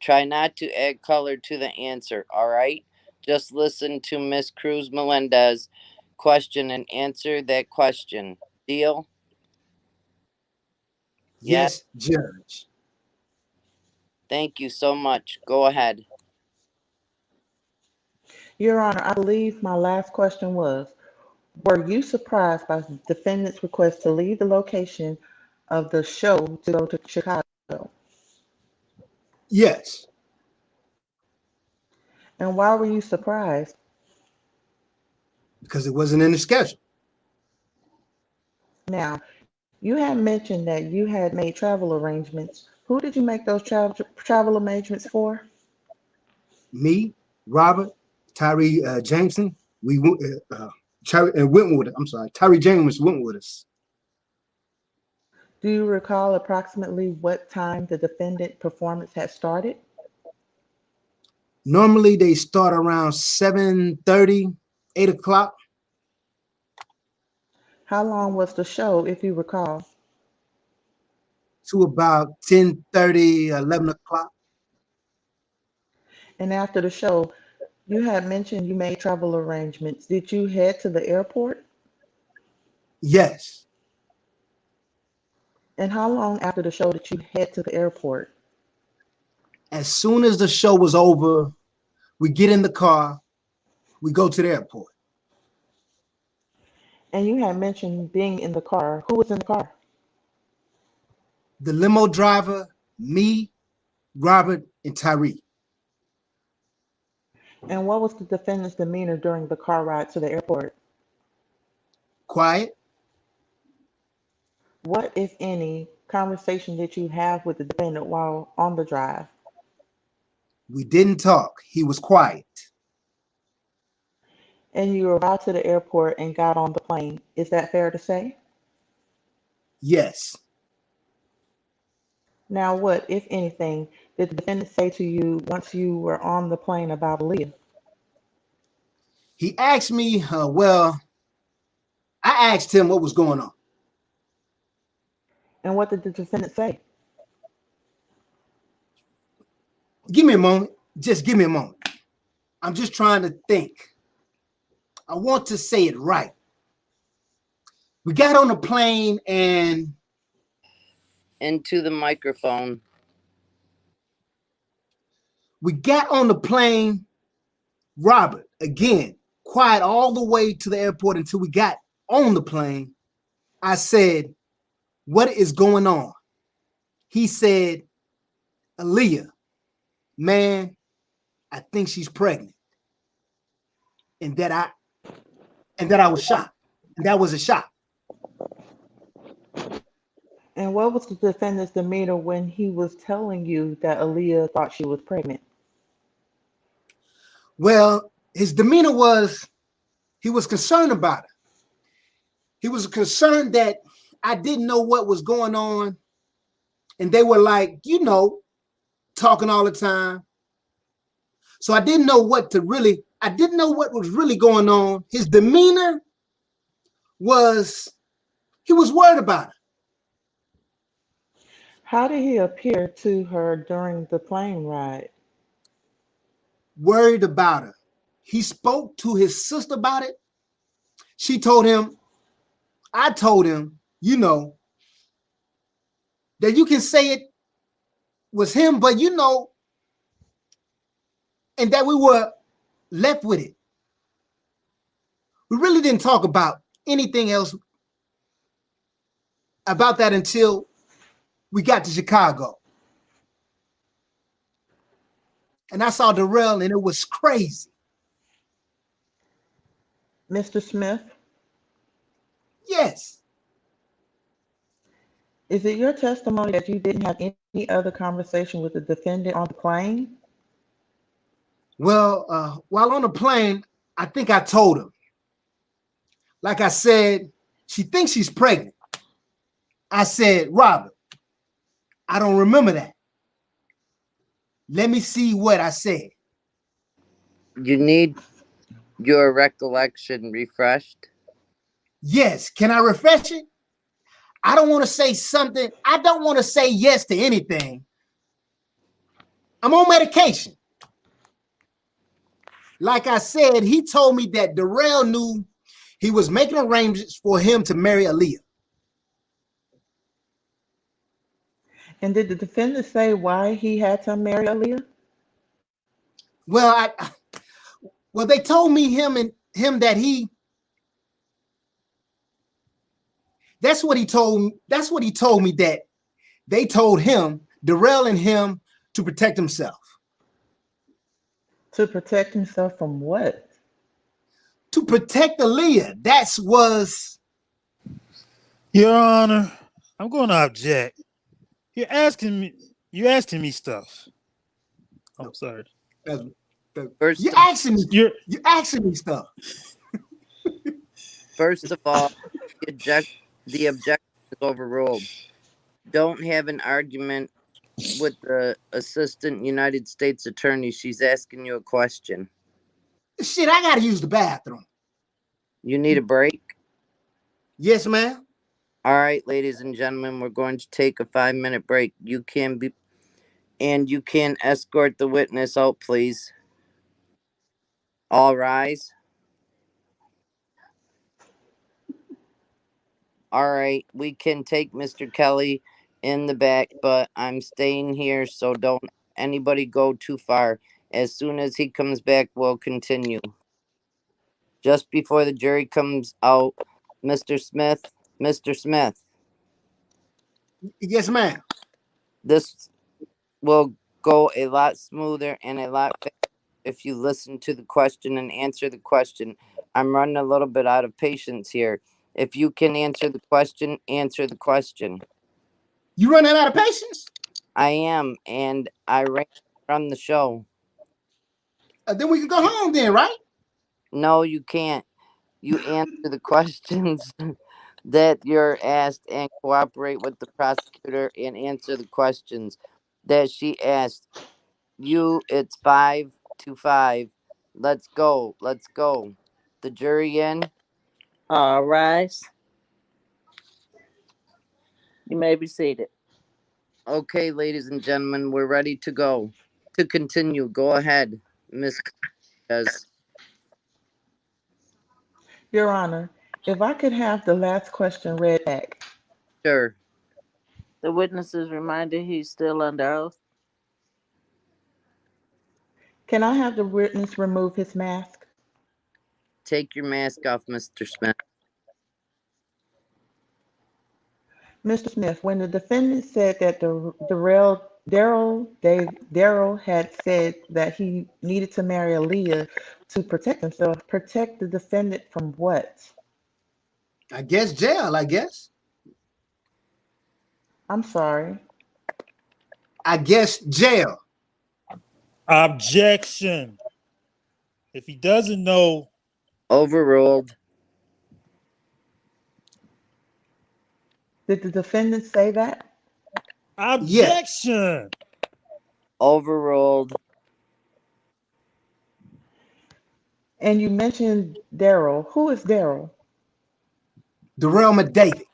Try not to add color to the answer, all right? Just listen to Miss Cruz Melendez question and answer that question. Deal? Yes, Judge. Thank you so much. Go ahead. Your Honor, I believe my last question was, were you surprised by the defendant's request to leave the location of the show to go to Chicago? Yes. And why were you surprised? Because it wasn't in the schedule. Now, you had mentioned that you had made travel arrangements. Who did you make those travel arrangements for? Me, Robert, Tyree Jameson, we went with it. I'm sorry, Tyree James went with us. Do you recall approximately what time the defendant performance had started? Normally they start around 7:30, 8 o'clock. How long was the show, if you recall? To about 10:30, 11 o'clock. And after the show, you had mentioned you made travel arrangements. Did you head to the airport? Yes. And how long after the show did you head to the airport? As soon as the show was over, we get in the car, we go to the airport. And you had mentioned being in the car. Who was in the car? The limo driver, me, Robert, and Tyree. And what was the defendant's demeanor during the car ride to the airport? Quiet. What, if any, conversation did you have with the defendant while on the drive? We didn't talk. He was quiet. And you arrived to the airport and got on the plane. Is that fair to say? Yes. Now, what, if anything, did the defendant say to you once you were on the plane about Aaliyah? He asked me, I asked him what was going on. And what did the defendant say? Give me a moment. Just give me a moment. I'm just trying to think. I want to say it right. We got on the plane and... Into the microphone. We got on the plane, Robert, again, quiet all the way to the airport until we got on the plane. I said, what is going on? He said, Aaliyah, man, I think she's pregnant. And that I was shocked. And that was a shock. And what was the defendant's demeanor when he was telling you that Aaliyah thought she was pregnant? Well, his demeanor was, he was concerned about her. He was concerned that I didn't know what was going on. And they were like, talking all the time. So I didn't know what was really going on. His demeanor was, he was worried about her. How did he appear to her during the plane ride? Worried about her. He spoke to his sister about it. She told him, I told him, that you can say it was him, but and that we were left with it. We really didn't talk about anything else about that until we got to Chicago. And I saw Darrell, and it was crazy. Mr. Smith? Yes. Is it your testimony that you didn't have any other conversation with the defendant on the plane? Well, while on the plane, I think I told him. Like I said, she thinks she's pregnant. I said, Robert, I don't remember that. Let me see what I said. You need your recollection refreshed? Yes. Can I refresh it? I don't want to say something. I don't want to say yes to anything. I'm on medication. Like I said, he told me that Darrell knew he was making arrangements for him to marry Aaliyah. And did the defendant say why he had to marry Aaliyah? Well, they told me him that that's what he told me that they told him, Darrell and him, to protect himself. To protect himself from what? To protect Aaliyah. That was. Your Honor, I'm going to object. You're asking me stuff. I'm sorry. You're asking me stuff. First of all, the objection is overruled. Don't have an argument with the assistant United States attorney. She's asking you a question. Shit, I gotta use the bathroom. You need a break? Yes, ma'am. All right, ladies and gentlemen, we're going to take a 5-minute break. You can escort the witness out, please. All rise. All right, we can take Mr. Kelly in the back, but I'm staying here, so don't anybody go too far. As soon as he comes back, we'll continue. Just before the jury comes out, Mr. Smith. Yes, ma'am. This will go a lot smoother and a lot faster if you listen to the question and answer the question. I'm running a little bit out of patience here. If you can answer the question, answer the question. You running out of patience? I am, and I run the show. Then we can go home then, right? No, you can't. You answer the questions that you're asked and cooperate with the prosecutor and answer the questions that she asked. It's 5-5. Let's go. The jury in. All rise. You may be seated. Okay, ladies and gentlemen, we're ready to go. To continue, go ahead, Miss. Your Honor, if I could have the last question read back. Sure. The witness is reminded he's still under oath. Can I have the witness remove his mask? Take your mask off, Mr. Smith. Mr. Smith, when the defendant said that Darrell Daryl had said that he needed to marry Aaliyah to protect himself. Protect the defendant from what? I guess jail, I guess. I'm sorry. I guess jail. Objection. If he doesn't know, Overruled. Did the defendant say that? objection. Overruled. And you mentioned Daryl. Who is Daryl? The realm of David.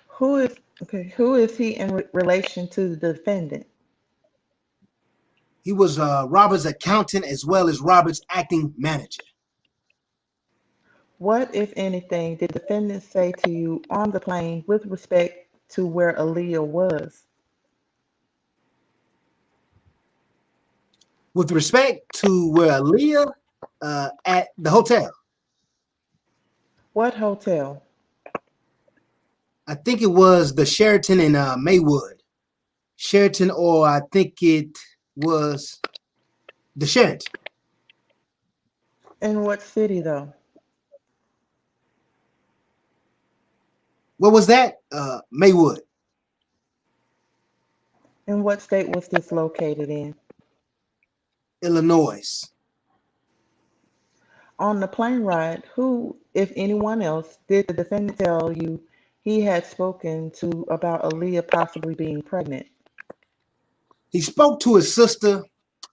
Who is he in relation to the defendant? He was Robert's accountant as well as Robert's acting manager. What, if anything, did the defendant say to you on the plane with respect to where Aaliyah was? With respect to where Aaliyah at the hotel. What hotel? I think it was the Sheraton in Maywood. Sheraton, or I think it was the Sheraton. In what city, though? What was that? Maywood. In what state was this located in? Illinois. On the plane ride, who, if anyone else, did the defendant tell you he had spoken to about Aaliyah possibly being pregnant? He spoke to his sister,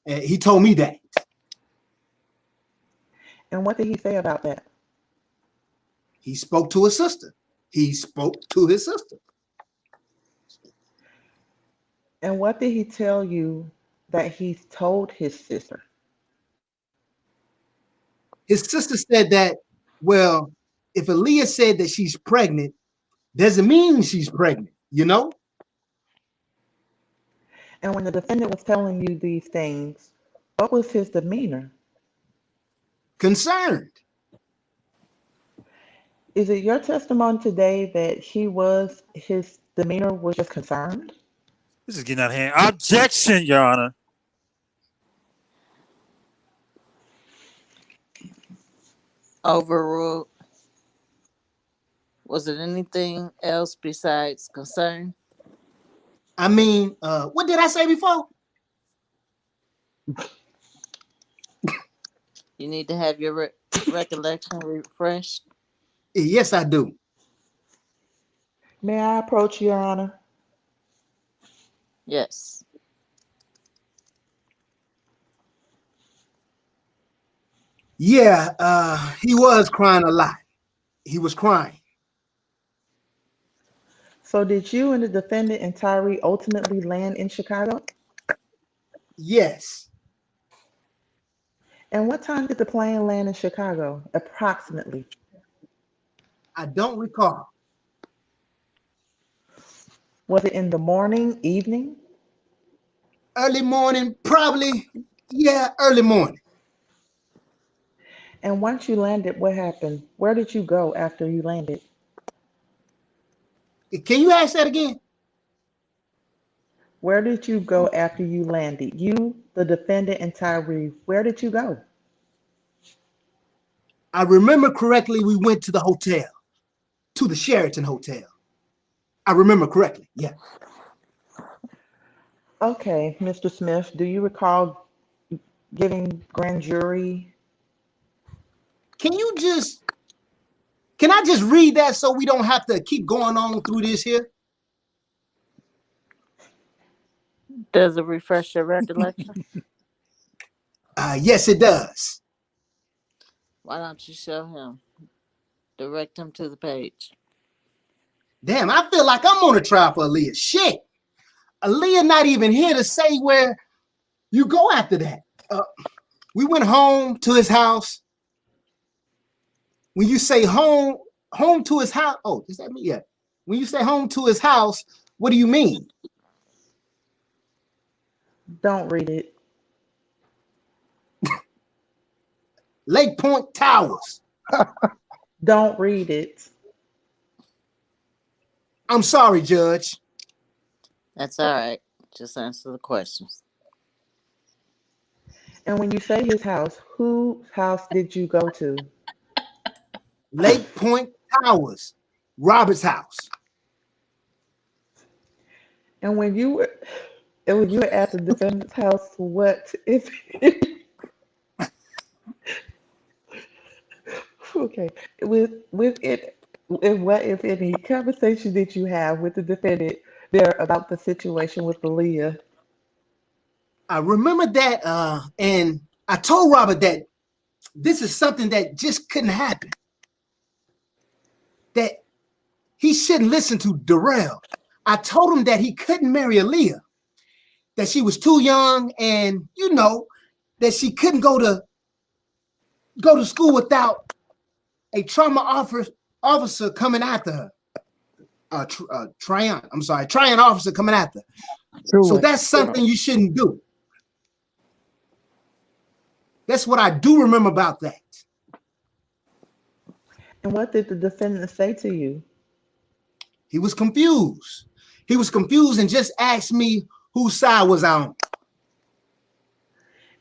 and he told me that. And what did he say about that? He spoke to his sister. He spoke to his sister. And what did he tell you that he told his sister? His sister said that, well, if Aaliyah said that she's pregnant, doesn't mean she's pregnant, you know? And when the defendant was telling you these things, what was his demeanor? Concerned. Is it your testimony today that his demeanor was just concerned? This is getting out of hand. Objection, Your Honor. Overruled. Was it anything else besides concern? I mean, what did I say before? You need to have your recollection refreshed. Yes, I do. May I approach, Your Honor? Yes. Yeah, he was crying a lot. He was crying. So did you and the defendant and Tyree ultimately land in Chicago? Yes. And what time did the plane land in Chicago, approximately? I don't recall. Was it in the morning, evening? Early morning, probably. Yeah, early morning. And once you landed, what happened? Where did you go after you landed? Can you ask that again? Where did you go after you landed? You, the defendant, and Tyree, where did you go? I remember correctly, we went to the hotel, to the Sheraton Hotel. I remember correctly, yeah. Okay, Mr. Smith, do you recall giving grand jury? Can I just read that so we don't have to keep going on through this here? Does it refresh your recollection? Yes, it does. Why don't you show him? Direct him to the page. Damn, I feel like I'm on a trial for Aaliyah. Shit. Aaliyah not even here to say where you go after that. We went home to his house. When you say home to his house, oh, does that mean? Yeah. When you say home to his house, what do you mean? Don't read it. Lake Point Towers. Don't read it. I'm sorry, Judge. That's all right. Just answer the questions. And when you say his house, whose house did you go to? Lake Point Towers, Robert's house. And when you were at the defendant's house, what if okay, with it and what if any conversation did you have with the defendant there about the situation with Aaliyah? I remember that, and I told Robert that this is something that just couldn't happen. That he shouldn't listen to Darrell. I told him that he couldn't marry Aaliyah, that she was too young, and that she couldn't go to school without a trauma officer coming after her. Tryon officer coming after her. So that's something you shouldn't do. That's what I do remember about that. And what did the defendant say to you? He was confused. He was confused and just asked me whose side was I on.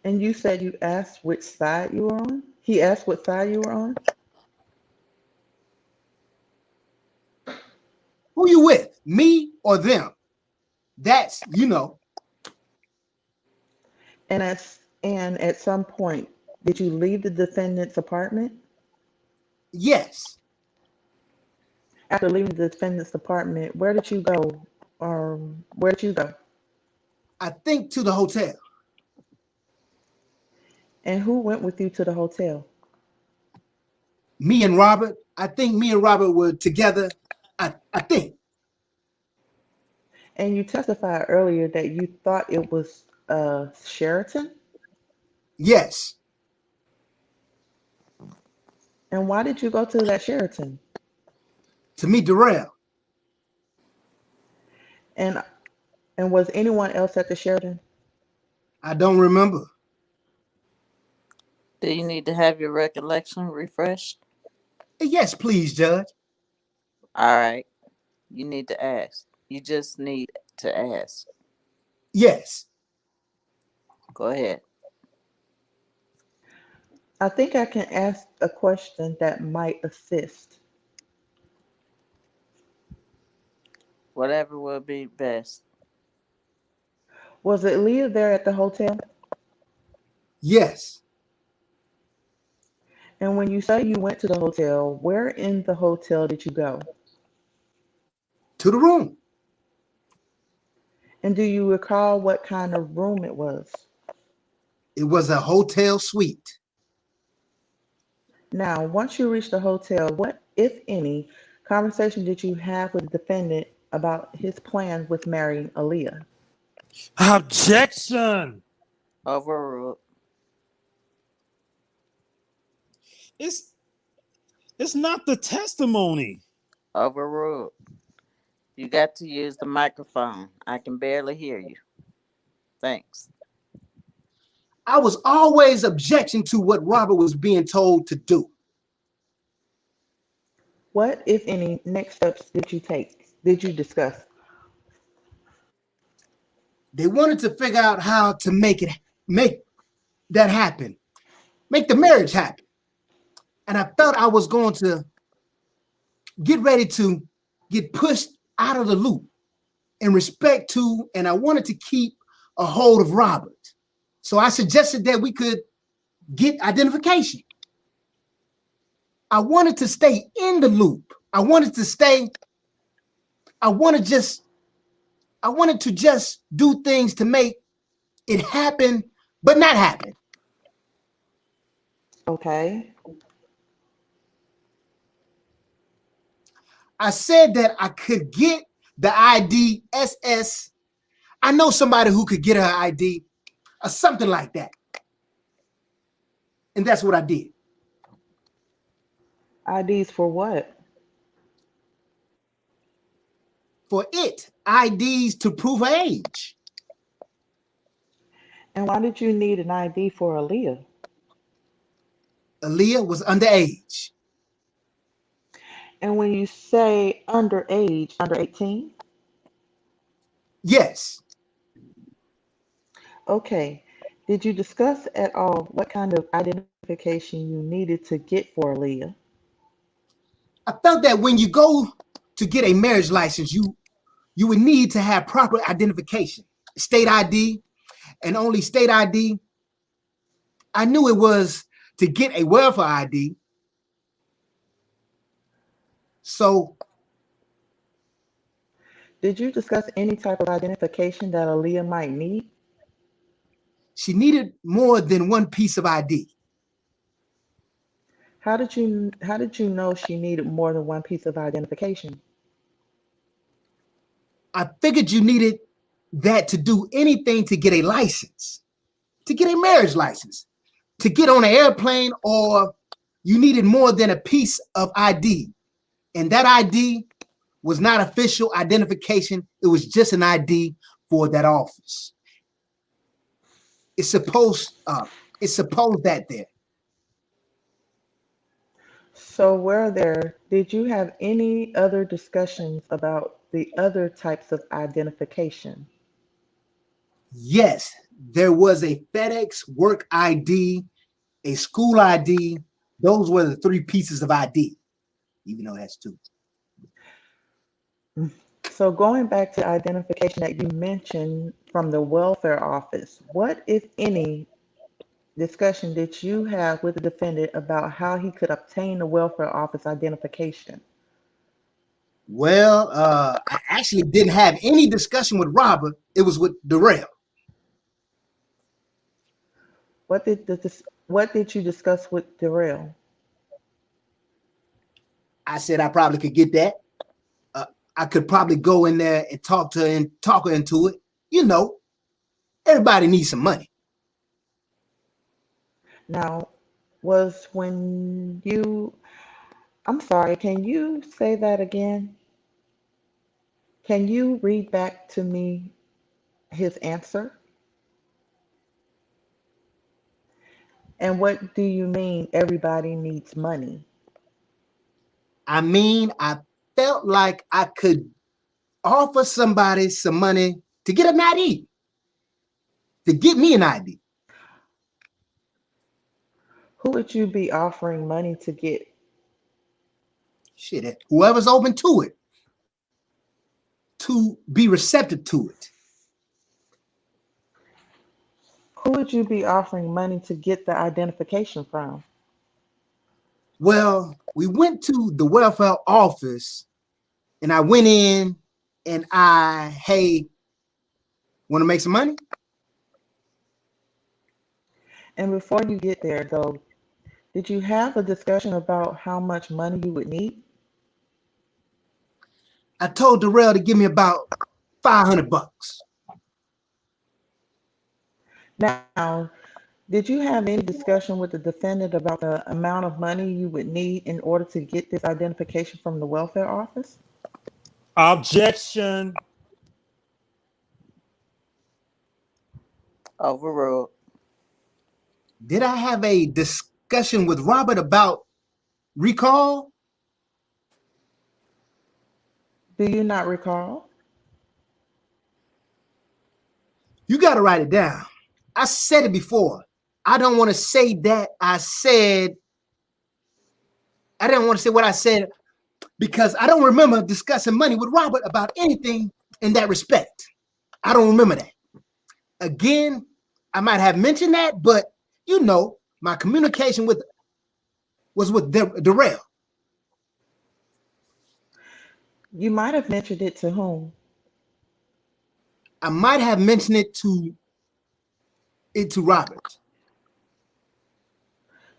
And you said you asked which side you were on? He asked what side you were on? Who you with? Me or them? That's. And at some point, did you leave the defendant's apartment? Yes. After leaving the defendant's apartment, where did you go? Where did you go? I think to the hotel. And who went with you to the hotel? Me and Robert. I think me and Robert were together. I think. And you testified earlier that you thought it was Sheraton? Yes. And why did you go to that Sheraton? To meet Darrell. And was anyone else at the Sheraton? I don't remember. Do you need to have your recollection refreshed? Yes, please, Judge. All right. You need to ask. You just need to ask. Yes. Go ahead. I think I can ask a question that might assist. Whatever will be best. Was it Leah there at the hotel? Yes. And when you say you went to the hotel, where in the hotel did you go? To the room. And do you recall what kind of room it was? It was a hotel suite. Now, once you reached the hotel, what, if any, conversation did you have with the defendant about his plans with marrying Aaliyah? Objection! Overruled. It's not the testimony. Overruled. You got to use the microphone. I can barely hear you. Thanks. I was always objecting to what Robert was being told to do. What, if any, next steps did you take? Did you discuss? They wanted to figure out how to make that happen, make the marriage happen. And I felt I was going to get ready to get pushed out of the loop in respect to, and I wanted to keep a hold of Robert. So I suggested that we could get identification. I wanted to stay in the loop. I wanted to just do things to make it happen, but not happen. Okay. I said that I could get the ID SS. I know somebody who could get her ID or something like that. And that's what I did. IDs for what? For it, IDs to prove her age. And why did you need an ID for Aaliyah? Aaliyah was underage. And when you say underage, under 18? Yes. Okay. Did you discuss at all what kind of identification you needed to get for Aaliyah? I felt that when you go to get a marriage license, you would need to have proper identification, state ID, and only state ID. I knew it was to get a welfare ID. So Did you discuss any type of identification that Aaliyah might need? she needed more than one piece of ID. How did you know she needed more than one piece of identification? I figured you needed that to do anything to get a license, to get a marriage license, to get on an airplane, or you needed more than a piece of ID. And that ID was not official identification. It was just an ID for that office. It's supposed that there. So did you have any other discussions about the other types of identification? Yes, there was a FedEx work ID, a school ID. Those were the three pieces of ID, even though that's two. So going back to identification that you mentioned from the welfare office, what, if any, discussion did you have with the defendant about how he could obtain the welfare office identification? Well, I actually didn't have any discussion with Robert. It was with Darrell. What did you discuss with Darrell? I said I probably could get that. I could probably go in there and talk her into it. You know, everybody needs some money. Now, I'm sorry, can you say that again? Can you read back to me his answer? And what do you mean everybody needs money? I mean, I felt like I could offer somebody some money to get an ID, to get me an ID. Who would you be offering money to get? Shit, whoever's open to it, to be receptive to it. Who would you be offering money to get the identification from? Well, we went to the welfare office and I went in and hey, want to make some money? And before you get there, though, did you have a discussion about how much money you would need? I told Darrell to give me about $500. Now, did you have any discussion with the defendant about the amount of money you would need in order to get this identification from the welfare office? Objection. Overruled. Did I have a discussion with Robert about recall? Do you not recall? You got to write it down. I said it before. I don't want to say that I didn't want to say what I said because I don't remember discussing money with Robert about anything in that respect. I don't remember that. Again, I might have mentioned that, but you know, my communication was with Darrell. You might have mentioned it to whom? I might have mentioned it to Robert.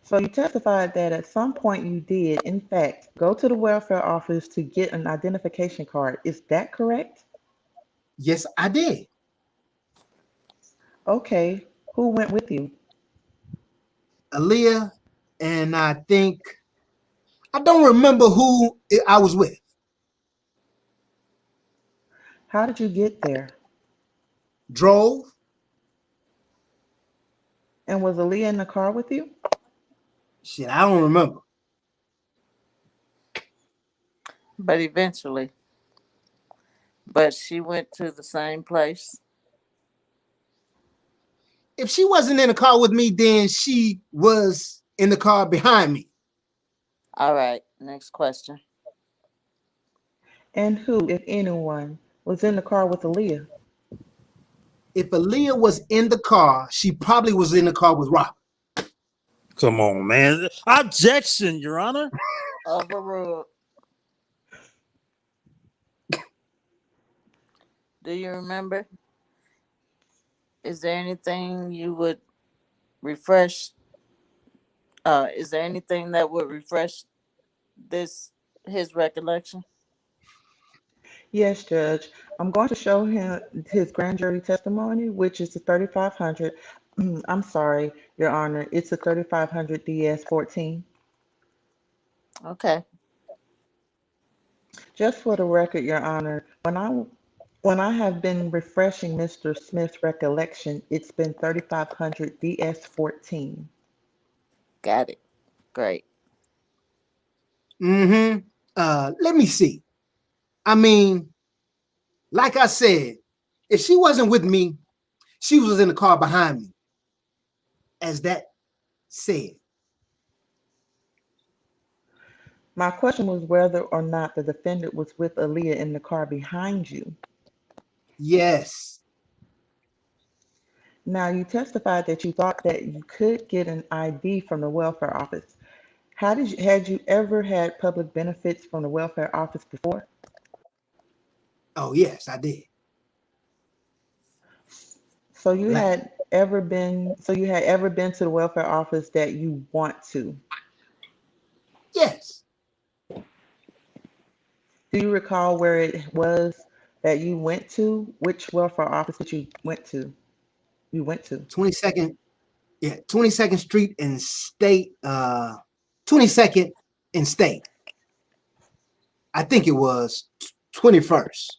So you testified that at some point you did, in fact, go to the welfare office to get an identification card. Is that correct? Yes, I did. Okay. Who went with you? Aaliyah, and I don't remember who I was with. How did you get there? Drove. And was Aaliyah in the car with you? Shit, I don't remember. But eventually But she went to the same place. If she wasn't in the car with me, then she was in the car behind me. All right, next question. And who, if anyone, was in the car with Aaliyah? If Aaliyah was in the car, she probably was in the car with Robert. Come on, man. Objection, Your Honor. Overruled. Do you remember? Is there anything you would refresh? Is there anything that would refresh his recollection? Yes, Judge. I'm going to show him his grand jury testimony, which is the 3500. I'm sorry, Your Honor. It's a 3500 DS 14. Okay. Just for the record, Your Honor, when I have been refreshing Mr. Smith's recollection, it's been 3500 DS 14. Got it. Great. Let me see. I mean, like I said, if she wasn't with me, she was in the car behind me. As that said. My question was whether or not the defendant was with Aaliyah in the car behind you. Yes. Now, you testified that you thought that you could get an ID from the welfare office. Had you ever had public benefits from the welfare office before? Oh, yes, I did. So you had ever been to the welfare office that you want to? Yes. Do you recall where it was that you went to? Which welfare office that you went to? 22nd, 22nd Street and State, 22nd and State. I think it was 21st.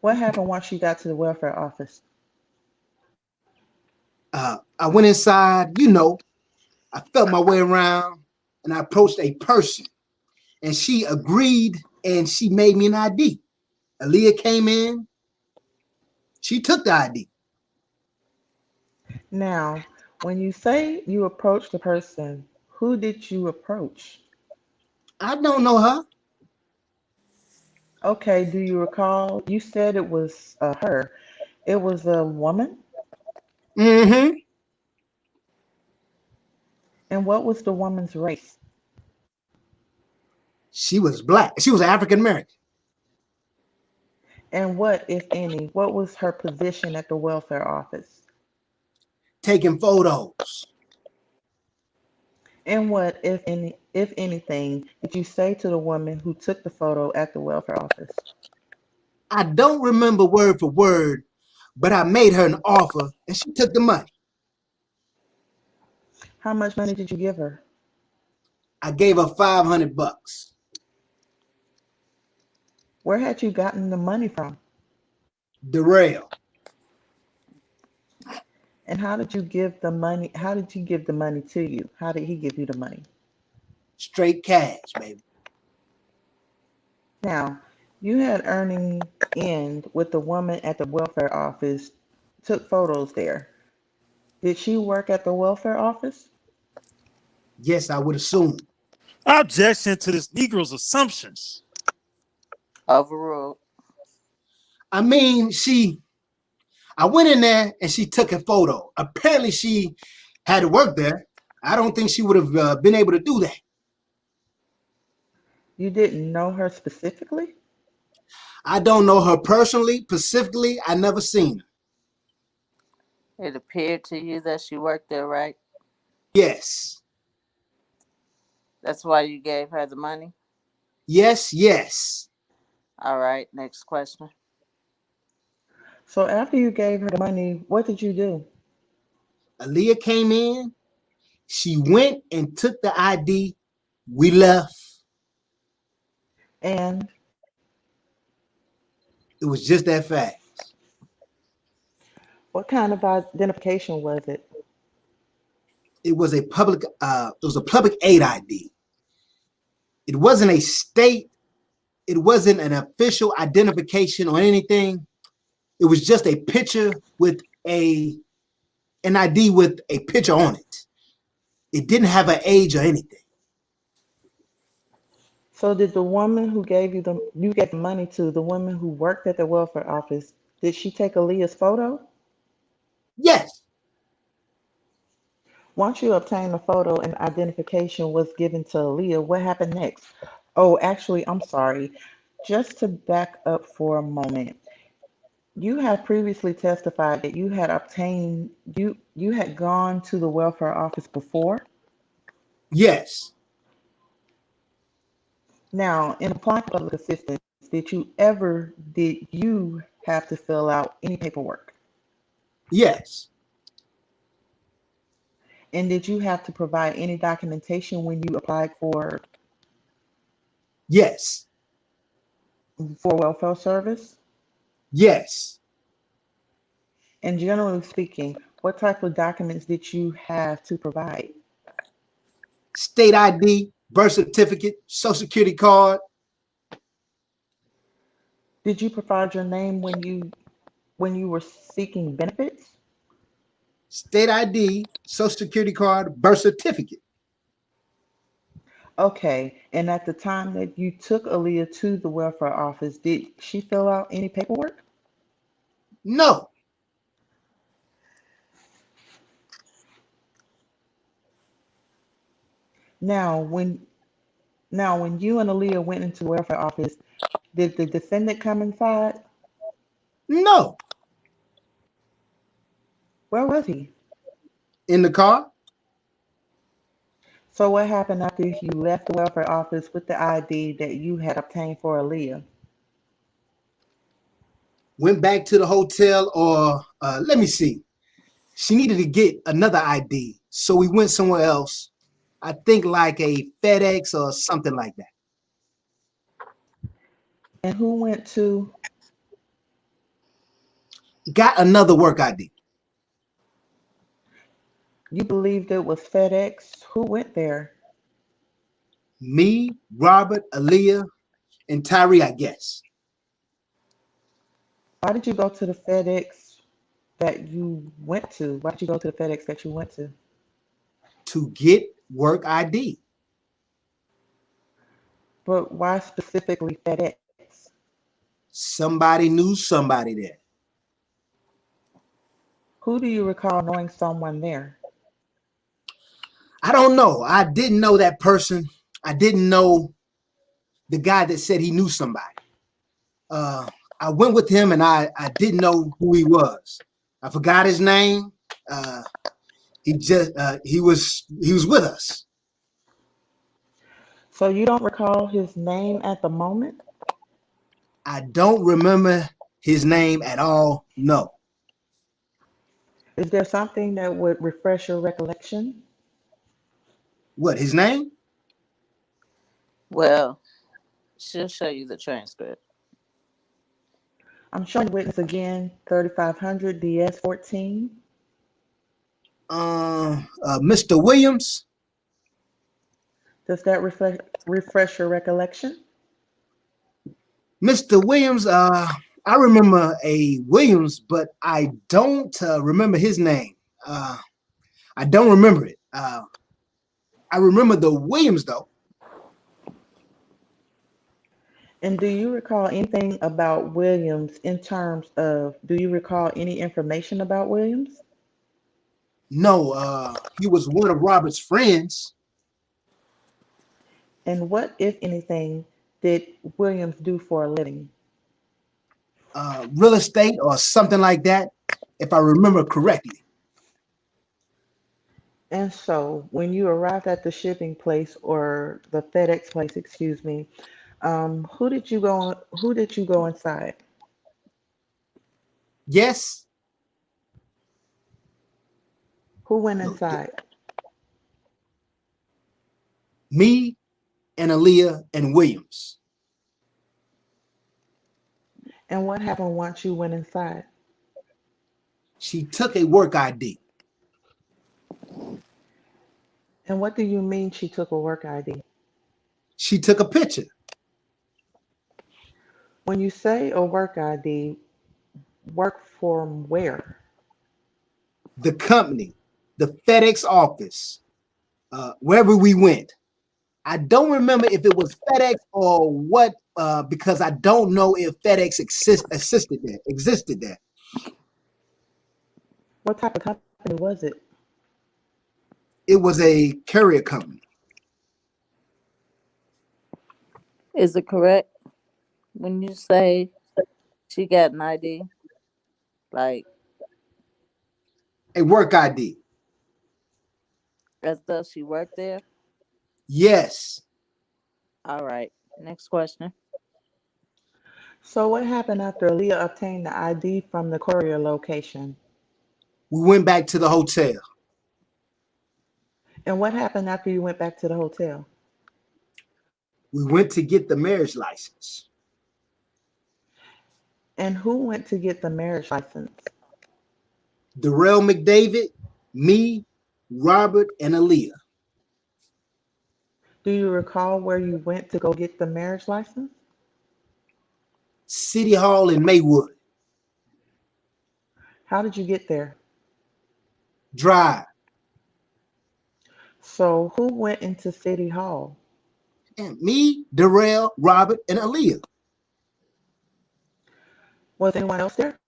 What happened once you got to the welfare office? I went inside, I felt my way around and I approached a person and she agreed and she made me an ID. Aaliyah came in, she took the ID. Now, when you say you approached the person, who did you approach? I don't know her. Okay, do you recall? You said it was her. It was a woman? Mm-hmm. And what was the woman's race? She was black. She was African American. And what, if any, what was her position at the welfare office? Taking photos. And what, if anything, did you say to the woman who took the photo at the welfare office? I don't remember word for word, but I made her an offer and she took the money. How much money did you give her? I gave her $500. Where had you gotten the money from? Darrell. And how did you give the money? How did he give the money to you? How did he give you the money? Straight cash, baby. Now, you had earning end with the woman at the welfare office, took photos there. Did she work at the welfare office? Yes, I would assume. Objection to this Negro's assumptions. Overruled. I mean, I went in there and she took a photo. Apparently she had to work there. I don't think she would have been able to do that. You didn't know her specifically? I don't know her personally. Specifically, I never seen her. It appeared to you that she worked there, right? Yes. That's why you gave her the money? Yes. All right, next question. So after you gave her the money, what did you do? Aaliyah came in. She went and took the ID. We left. And? It was just that fast. What kind of identification was it? It was a public aid ID. It wasn't a state it wasn't an official identification or anything. It was just a picture with an ID with a picture on it. It didn't have an age or anything. So did the woman who gave you gave the money to, the woman who worked at the welfare office, did she take Aaliyah's photo? Yes. Once you obtained the photo and identification was given to Aaliyah, what happened next? Oh, actually, I'm sorry. Just to back up for a moment, you had previously testified that you had obtained you had gone to the welfare office before. Yes. Now, in applying for public assistance, did you have to fill out any paperwork? Yes. And did you have to provide any documentation when you applied Yes. for welfare service? Yes. And generally speaking, what type of documents did you have to provide? State ID, birth certificate, social security card. Did you provide your name when you were seeking benefits? State ID, social security card, birth certificate. Okay. And at the time that you took Aaliyah to the welfare office, did she fill out any paperwork? No. Now, when when you and Aaliyah went into the welfare office, did the defendant come inside? No. Where was he? In the car. So what happened after you left the welfare office with the ID that you had obtained for Aaliyah? Went back to the hotel, or let me see. She needed to get another ID. So we went somewhere else. I think like a FedEx or something like that. And who went to? Got another work ID. You believed it was FedEx? Who went there? Me, Robert, Aaliyah, and Tyree, I guess. Why did you go to the FedEx that you went to? Why did you go to the FedEx that you went to? To get work ID. But why specifically FedEx? Somebody knew somebody there. Who do you recall knowing someone there? I don't know. I didn't know that person. I didn't know the guy that said he knew somebody. I went with him and I didn't know who he was. I forgot his name. He was with us. So you don't recall his name at the moment? I don't remember his name at all. No. Is there something that would refresh your recollection? What, his name? Well, she'll show you the transcript. I'm showing witness again, 3500 DS 14. Mr. Williams. Does that refresh your recollection? Mr. Williams, I remember a Williams, but I don't remember his name. I don't remember it. I remember the Williams, though. And do you recall anything about Williams in terms of, do you recall any information about Williams? No, he was one of Robert's friends. And what, if anything, did Williams do for a living? Real estate or something like that, if I remember correctly. And so when you arrived at the shipping place, or the FedEx place, excuse me, who did you go inside? Yes. Who went inside? Me and Aaliyah and Williams. And what happened once you went inside? She took a work ID. And what do you mean she took a work ID? She took a picture. When you say a work ID, work from where? The company, the FedEx office, wherever we went. I don't remember if it was FedEx or what, because I don't know if FedEx existed there. What type of company was it? It was a courier company. Is it correct when you say she got an ID? Like, A work ID. as though she worked there? Yes. All right. Next question. So what happened after Aaliyah obtained the ID from the courier location? We went back to the hotel. And what happened after you went back to the hotel? We went to get the marriage license. And who went to get the marriage license? Darrell McDavid, me, Robert, and Aaliyah. Do you recall where you went to go get the marriage license? City Hall in Maywood. How did you get there? Drive. So who went into City Hall? And me, Darrell, Robert, and Aaliyah. Was anyone else there?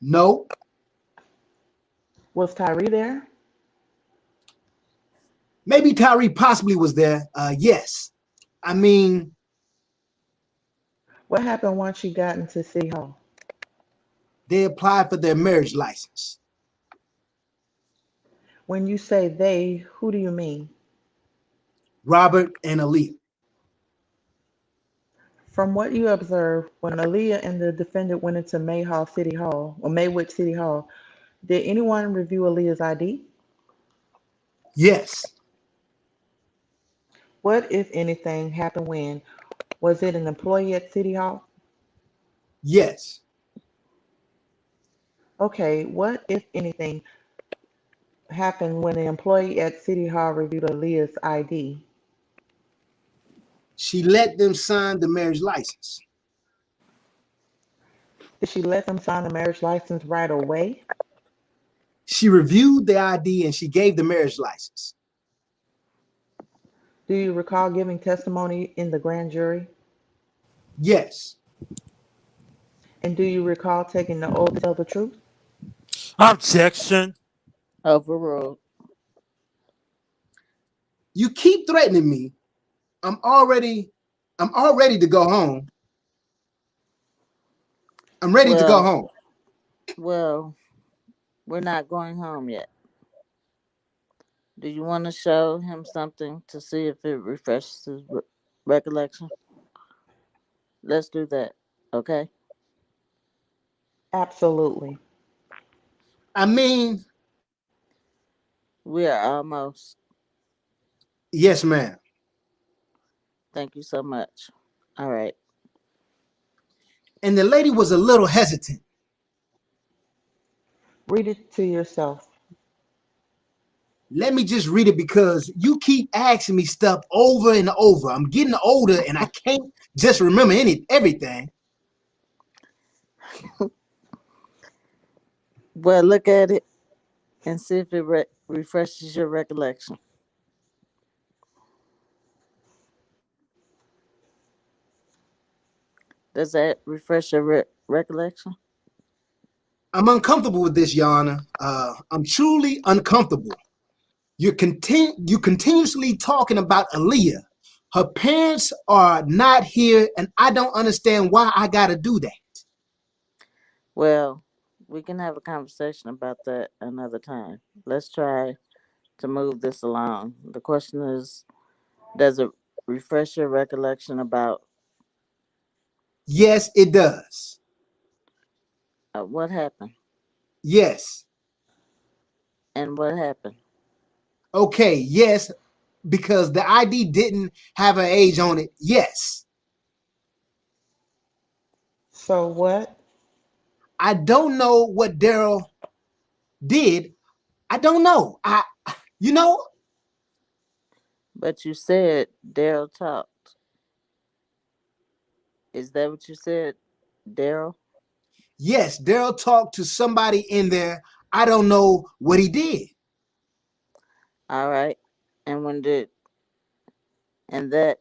No. Was Tyree there? Maybe Tyree possibly was there. Yes. I mean, What happened once you got into City Hall? they applied for their marriage license. When you say they, who do you mean? Robert and Aaliyah. From what you observed, when Aaliyah and the defendant went into Maywood City Hall, did anyone review Aaliyah's ID? Yes. What, if anything, happened when? Was it an employee at City Hall? Yes. Okay, what, if anything, happened when an employee at City Hall reviewed Aaliyah's ID? She let them sign the marriage license. Did she let them sign the marriage license right away? She reviewed the ID and she gave the marriage license. Do you recall giving testimony in the grand jury? Yes. And do you recall taking the oath to tell the truth? Objection. Overruled. You keep threatening me. I'm all ready to go home. I'm ready to go home. Well, we're not going home yet. Do you want to show him something to see if it refreshes his recollection? Let's do that, okay? Absolutely. I mean, we are almost. Yes, ma'am. Thank you so much. All right. And the lady was a little hesitant. Read it to yourself. Let me just read it because you keep asking me stuff over and over. I'm getting older and I can't just remember everything. Well, look at it and see if it refreshes your recollection. Does that refresh your recollection? I'm uncomfortable with this, Your Honor. I'm truly uncomfortable. You continuously talking about Aaliyah. Her parents are not here, and I don't understand why I got to do that. Well, we can have a conversation about that another time. Let's try to move this along. The question is, does it refresh your recollection about? Yes, it does. What happened? Yes. And what happened? Okay, yes, because the ID didn't have an age on it. Yes. So what? I don't know what Daryl did. I don't know. But you said Daryl talked. Is that what you said, Daryl? Yes, Daryl talked to somebody in there. I don't know what he did. All right. And when did and that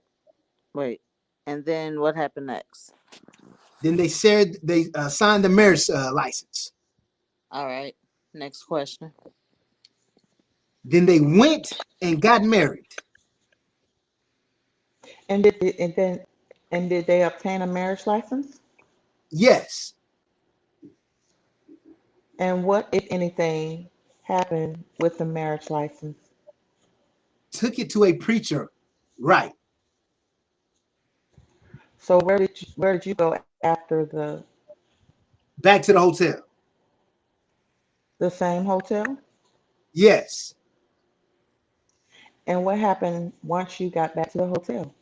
wait, and then what happened next? Then they said they signed the marriage license. All right. Next question. Then they went and got married. And did they obtain a marriage license? Yes, And what, if anything, happened with the marriage license? took it to a preacher. Right. So where did you go after Back to the hotel. the same hotel? Yes. And what happened once you got back to the hotel?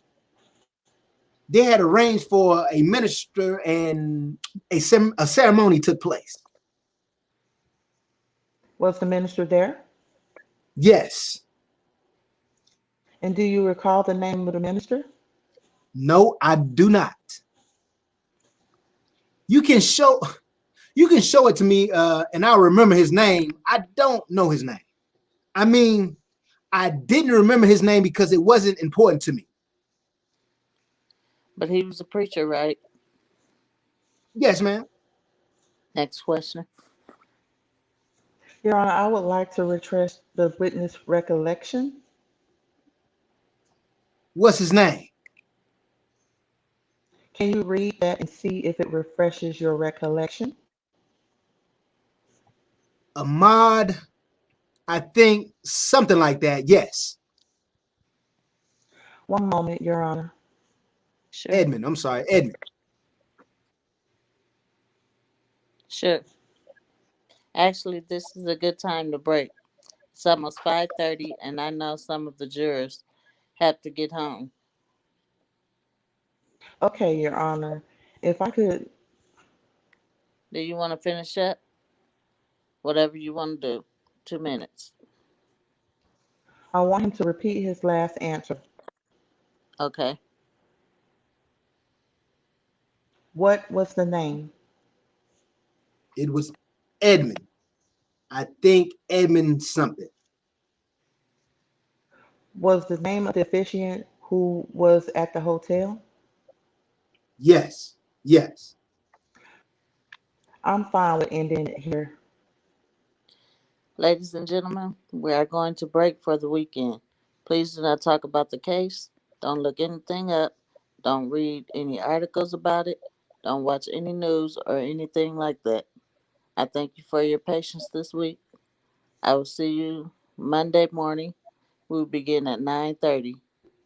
They had arranged for a minister and a ceremony took place. Was the minister there? Yes. And do you recall the name of the minister? No, I do not. You can show it to me, and I'll remember his name. I don't know his name. I mean, I didn't remember his name because it wasn't important to me. But he was a preacher, right? Yes, ma'am. Next question. Your Honor, I would like to retrace the witness recollection. What's his name? Can you read that and see if it refreshes your recollection? Ahmad, I think something like that. Yes. One moment, Your Honor. Sure. Edmund. I'm sorry, Edmund. Sure. Actually, this is a good time to break. It's almost 5:30, and I know some of the jurors have to get home. Okay, Your Honor. If I could, Do you want to finish up? Whatever you want to do. 2 minutes. I want him to repeat his last answer. Okay. What was the name? It was Edmund. I think Edmund something. Was the name of the officiant who was at the hotel? Yes. Yes. I'm fine with ending it here. Ladies and gentlemen, we are going to break for the weekend. Please do not talk about the case. Don't look anything up. Don't read any articles about it. Don't watch any news or anything like that. I thank you for your patience this week. I will see you Monday morning. We will begin at 9:30.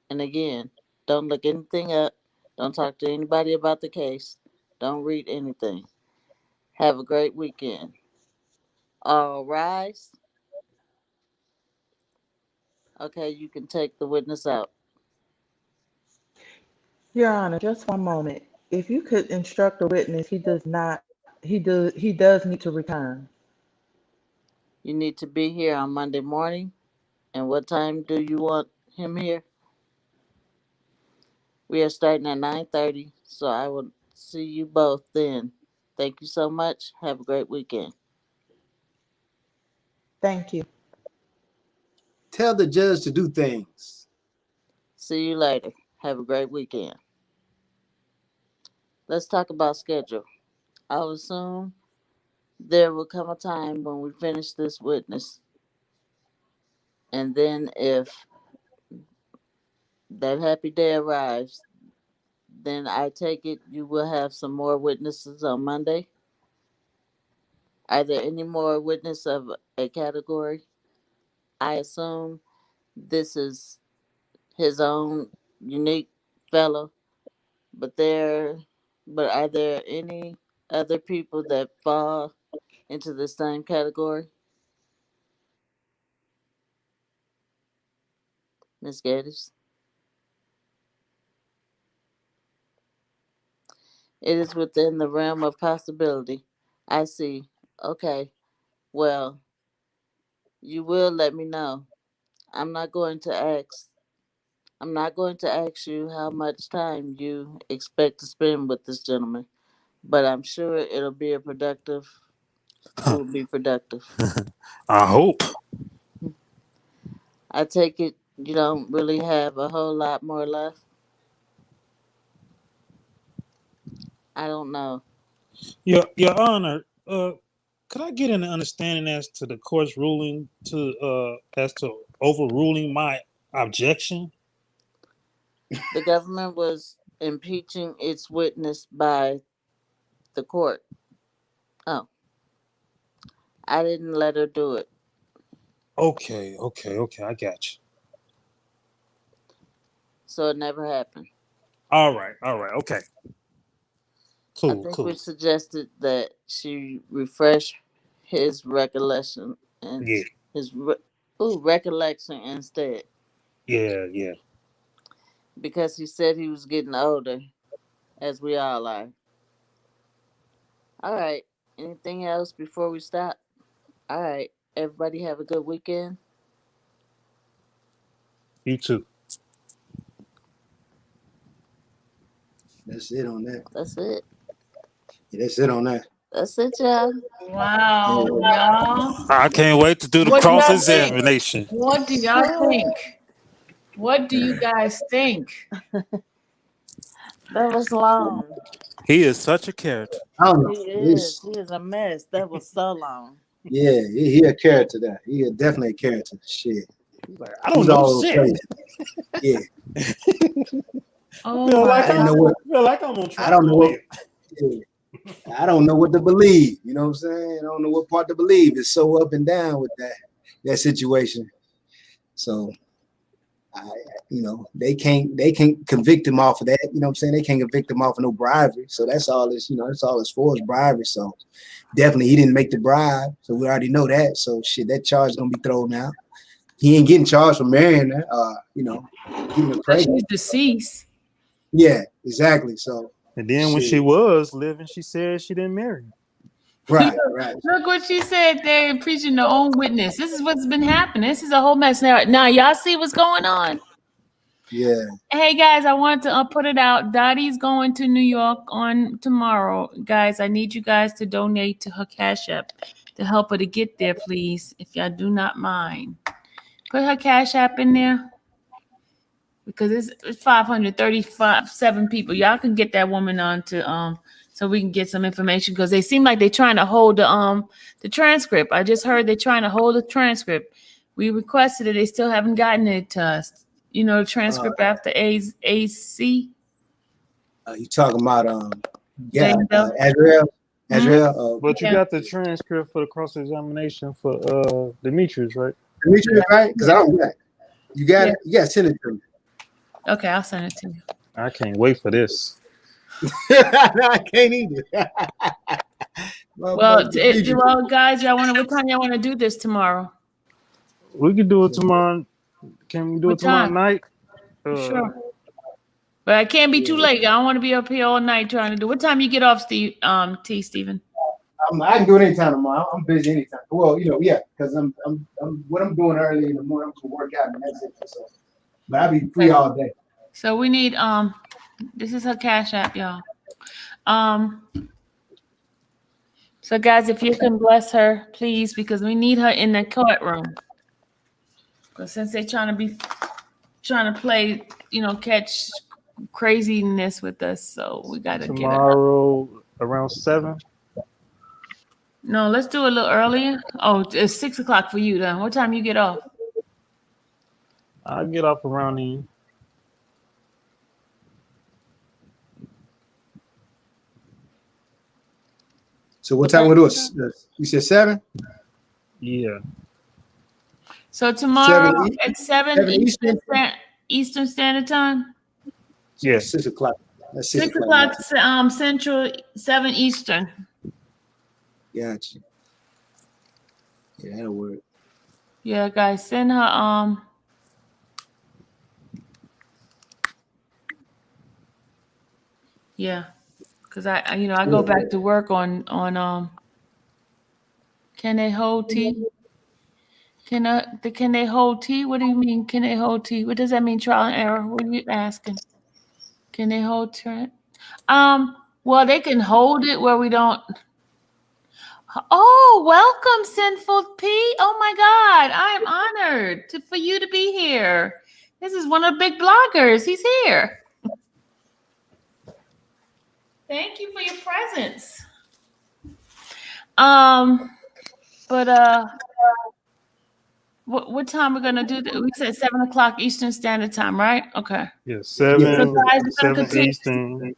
And again, don't look anything up. Don't talk to anybody about the case. Don't read anything. Have a great weekend. All rise. Okay, you can take the witness out. Your Honor, just one moment. If you could instruct the witness, he does need to return. You need to be here on Monday morning. And what time do you want him here? We are starting at 9:30, so I will see you both then. Thank you so much. Have a great weekend. Thank you. Tell the judge to do things. See you later. Have a great weekend. Let's talk about schedule. I'll assume there will come a time when we finish this witness. And then if that happy day arrives, then I take it you will have some more witnesses on Monday. Are there any more witness of a category? I assume this is his own unique fellow, but are there any other people that fall into the same category? Miss Geddes? It is within the realm of possibility. I see. Okay. Well, you will let me know. I'm not going to ask. I'm not going to ask you how much time you expect to spend with this gentleman, but I'm sure it'll be a productive. It will be productive. I hope. I take it you don't really have a whole lot more left. I don't know. Your Honor, could I get an understanding as to the court's ruling as to overruling my objection? The government was impeaching its witness by the court. Oh, I didn't let her do it. Okay, I got you. So it never happened. All right, okay. I think we suggested that she refresh his recollection and Yeah. recollection instead. Yeah. Because he said he was getting older, as we all are. All right. Anything else before we stop? All right. Everybody have a good weekend. You too. That's it on that. That's it. Yeah, that's it on that. That's it, y'all. Wow, y'all. I can't wait to do the What do y'all cross think? examination. What do y'all think? What do you guys think? That was long. He is such a character. I don't know. He is. He is a mess. That was so long. Yeah, he a character there. He is definitely a character. Shit. I don't know shit. Crazy. Yeah. Oh feel like my I'm God. on track. I don't know what. I don't know what to believe. You know what I'm saying? I don't know what part to believe. It's so up and down with that situation. So, they can't convict him off of that. You know what I'm saying? They can't convict him off of no bribery. So that's all it's for is bribery. So definitely he didn't make the bribe. So we already know that. So shit, that charge is gonna be thrown out. He ain't getting charged for marrying her. Getting her pregnant. She's deceased. Yeah, exactly. So. And then when she was living, she said she didn't marry him. Right. Look what she said. They're preaching their own witness. This is what's been happening. This is a whole mess. Now y'all see what's going on. Yeah. Hey guys, I want to put it out. Dottie's going to New York on tomorrow. Guys, I need you guys to donate to her Cash App to help her to get there, please, if y'all do not mind. Put her Cash App in there. Because it's 537 people. Y'all can get that woman on to so we can get some information because they seem like they're trying to hold the transcript. I just heard they're trying to hold the transcript. We requested it, they still haven't gotten it to us. You know, the transcript after AC. You talking about Azrael? But you got the transcript for the cross examination for Demetrius, right? Demetrius, right? Because I don't got it. You got it? You got to send it to me. Okay, I'll send it to you. I can't wait for this. I can't either. Well, guys, what time y'all want to do this tomorrow? We can do it tomorrow. Can we do it tomorrow night? Sure. But I can't be too late. I don't want to be up here all night trying to do. What time you get off, Steve? Stephen? I can do it anytime tomorrow. I'm busy anytime. Well, because I'm what I'm doing early in the morning. I'm gonna work out and that's it. So, but I'll be free all day. So we need this is her Cash App, y'all. So guys, if you can bless her, please, because we need her in the courtroom. Because since they're trying to play, catch craziness with us, so we gotta get her. Tomorrow around 7. No, let's do it a little earlier. Oh, it's 6 o'clock for you then. What time you get off? I get off around then. So what time we do it? You said 7? Yeah. So tomorrow at 7 Eastern Standard Time? Yeah. 6 o'clock. That's 6 o'clock Central, 7 Eastern. Gotcha. Yeah, that'll work. Yeah, guys, send her yeah. Because I go back to work on can they hold T? Can they hold tea? What do you mean? Can they hold tea? What does that mean? Trial and error? What are you asking? Can they hold tea? Well, they can hold it where we don't. Oh, welcome, Sinful P. Oh my God, I'm honored for you to be here. This is one of the big bloggers. He's here. Thank you for your presence. What time we're gonna do that? We said 7 o'clock Eastern Standard Time, right? Okay. Yeah, 7 continue. Eastern,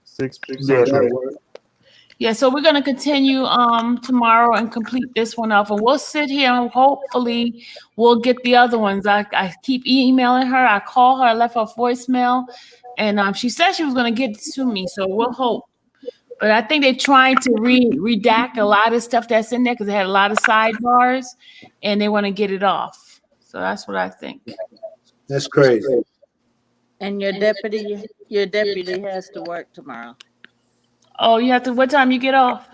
6 Yeah, Central. that works. Yeah, so we're gonna continue tomorrow and complete this one off, and we'll sit here and hopefully we'll get the other ones. I keep emailing her. I call her. I left her a voicemail, and she said she was gonna get to me. So we'll hope. But I think they're trying to redact a lot of stuff that's in there because they had a lot of sidebars, and they want to get it off. So that's what I think. That's crazy. And your deputy has to work tomorrow. Oh, you have to. What time you get off?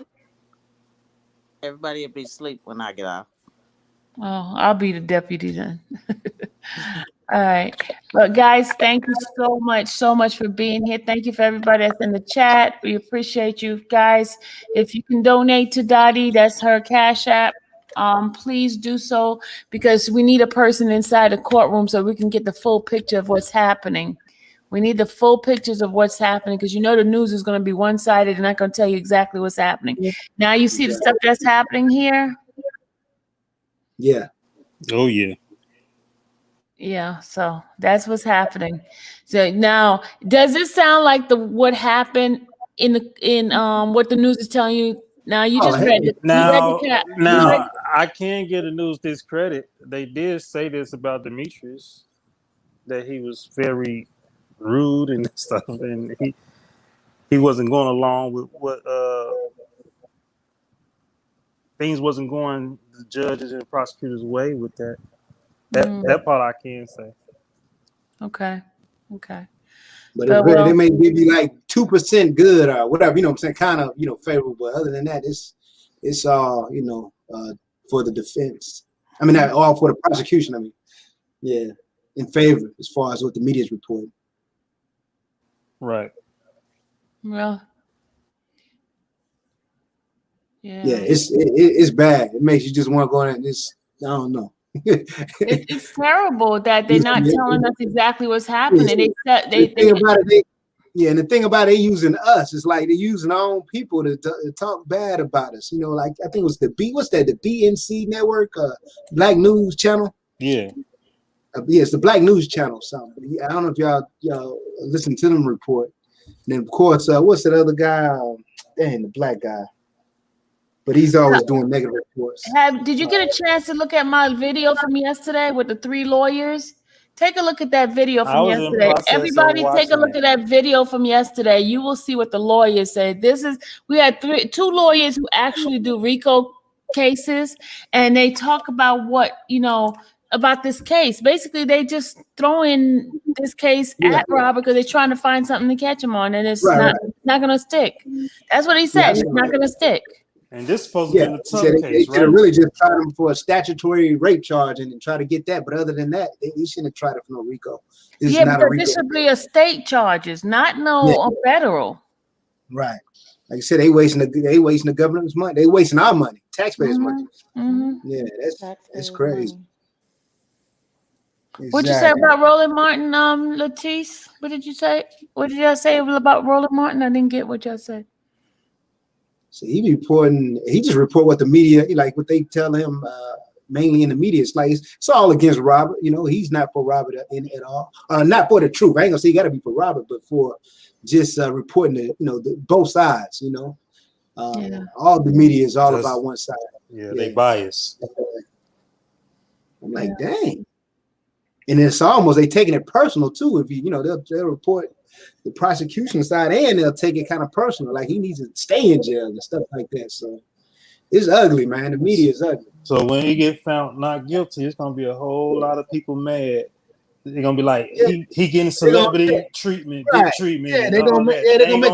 Everybody will be asleep when I get off. Oh, I'll be the deputy then. All right. But guys, thank you so much for being here. Thank you for everybody that's in the chat. We appreciate you guys. If you can donate to Dottie, that's her Cash App. Please do so because we need a person inside the courtroom so we can get the full picture of what's happening. We need the full pictures of what's happening because the news is going to be one-sided and not going to tell you exactly what's happening. Now you see the stuff that's happening here? Yeah. Oh, yeah. Yeah, so that's what's happening. So now, does it sound like what happened in what the news is telling you? Now you just read it. Now I can't give the news this credit. They did say this about Demetrius, that he was very rude and stuff, and he wasn't going along with what things wasn't going the judges and prosecutors' way with that. That part I can say. Okay. But they may give you like 2% good or whatever, what I'm saying, kind of, favorable. But other than that, it's all, for the defense. I mean, all for the prosecution. I mean, yeah, in favor as far as what the media's reporting. Right. Well. Yeah. Yeah, it's bad. It makes you just want to go in and just, I don't know. It's terrible that they're not telling us exactly what's happening. And the thing about it, they using us. It's like they're using our own people to talk bad about us. Like I think it was the BNC network, Black News Channel. Yeah. Yeah, it's the Black News Channel. Something. I don't know if y'all listen to them report. And then of course, what's that other guy? The black guy. But he's always doing negative reports. Did you get a chance to look at my video from yesterday with the 3 lawyers? Take a look at that video from yesterday. Everybody take a look at that video from yesterday. You will see what the lawyers said. We had 2 lawyers who actually do RICO cases, and they talk about about this case. Basically, they just throw in this case at Robert because they're trying to find something to catch him on, and it's not going to stick. That's what he said. It's not going to stick. And this is supposed to be in the tough case, they should have really just tried him for a statutory rape charge and try to get that. But other than that, he shouldn't have tried it for no RICO. This should be a state charges, not a federal. Right. Like I said, they wasting the government's money. They wasting our money, taxpayers' money. Mm-hmm. Yeah, that's crazy. Exactly. What you say about Roland Martin, Latice? What did you say? What did y'all say about Roland Martin? I didn't get what y'all said. So he just report what the media, like what they tell him, mainly in the media. It's like it's all against Robert. He's not for Robert at all. Not for the truth. I ain't gonna say you got to be for Robert, but for just reporting both sides. All the media is all about one side. Yeah, they bias. I'm like, dang. And it's almost they taking it personal too. If they'll report the prosecution side and they'll take it kind of personal, like he needs to stay in jail and stuff like that. So it's ugly, man. The media is ugly. So when he get found not guilty, it's gonna be a whole lot of people mad. They're gonna be like, he getting celebrity treatment, good treatment. Yeah, they're gonna make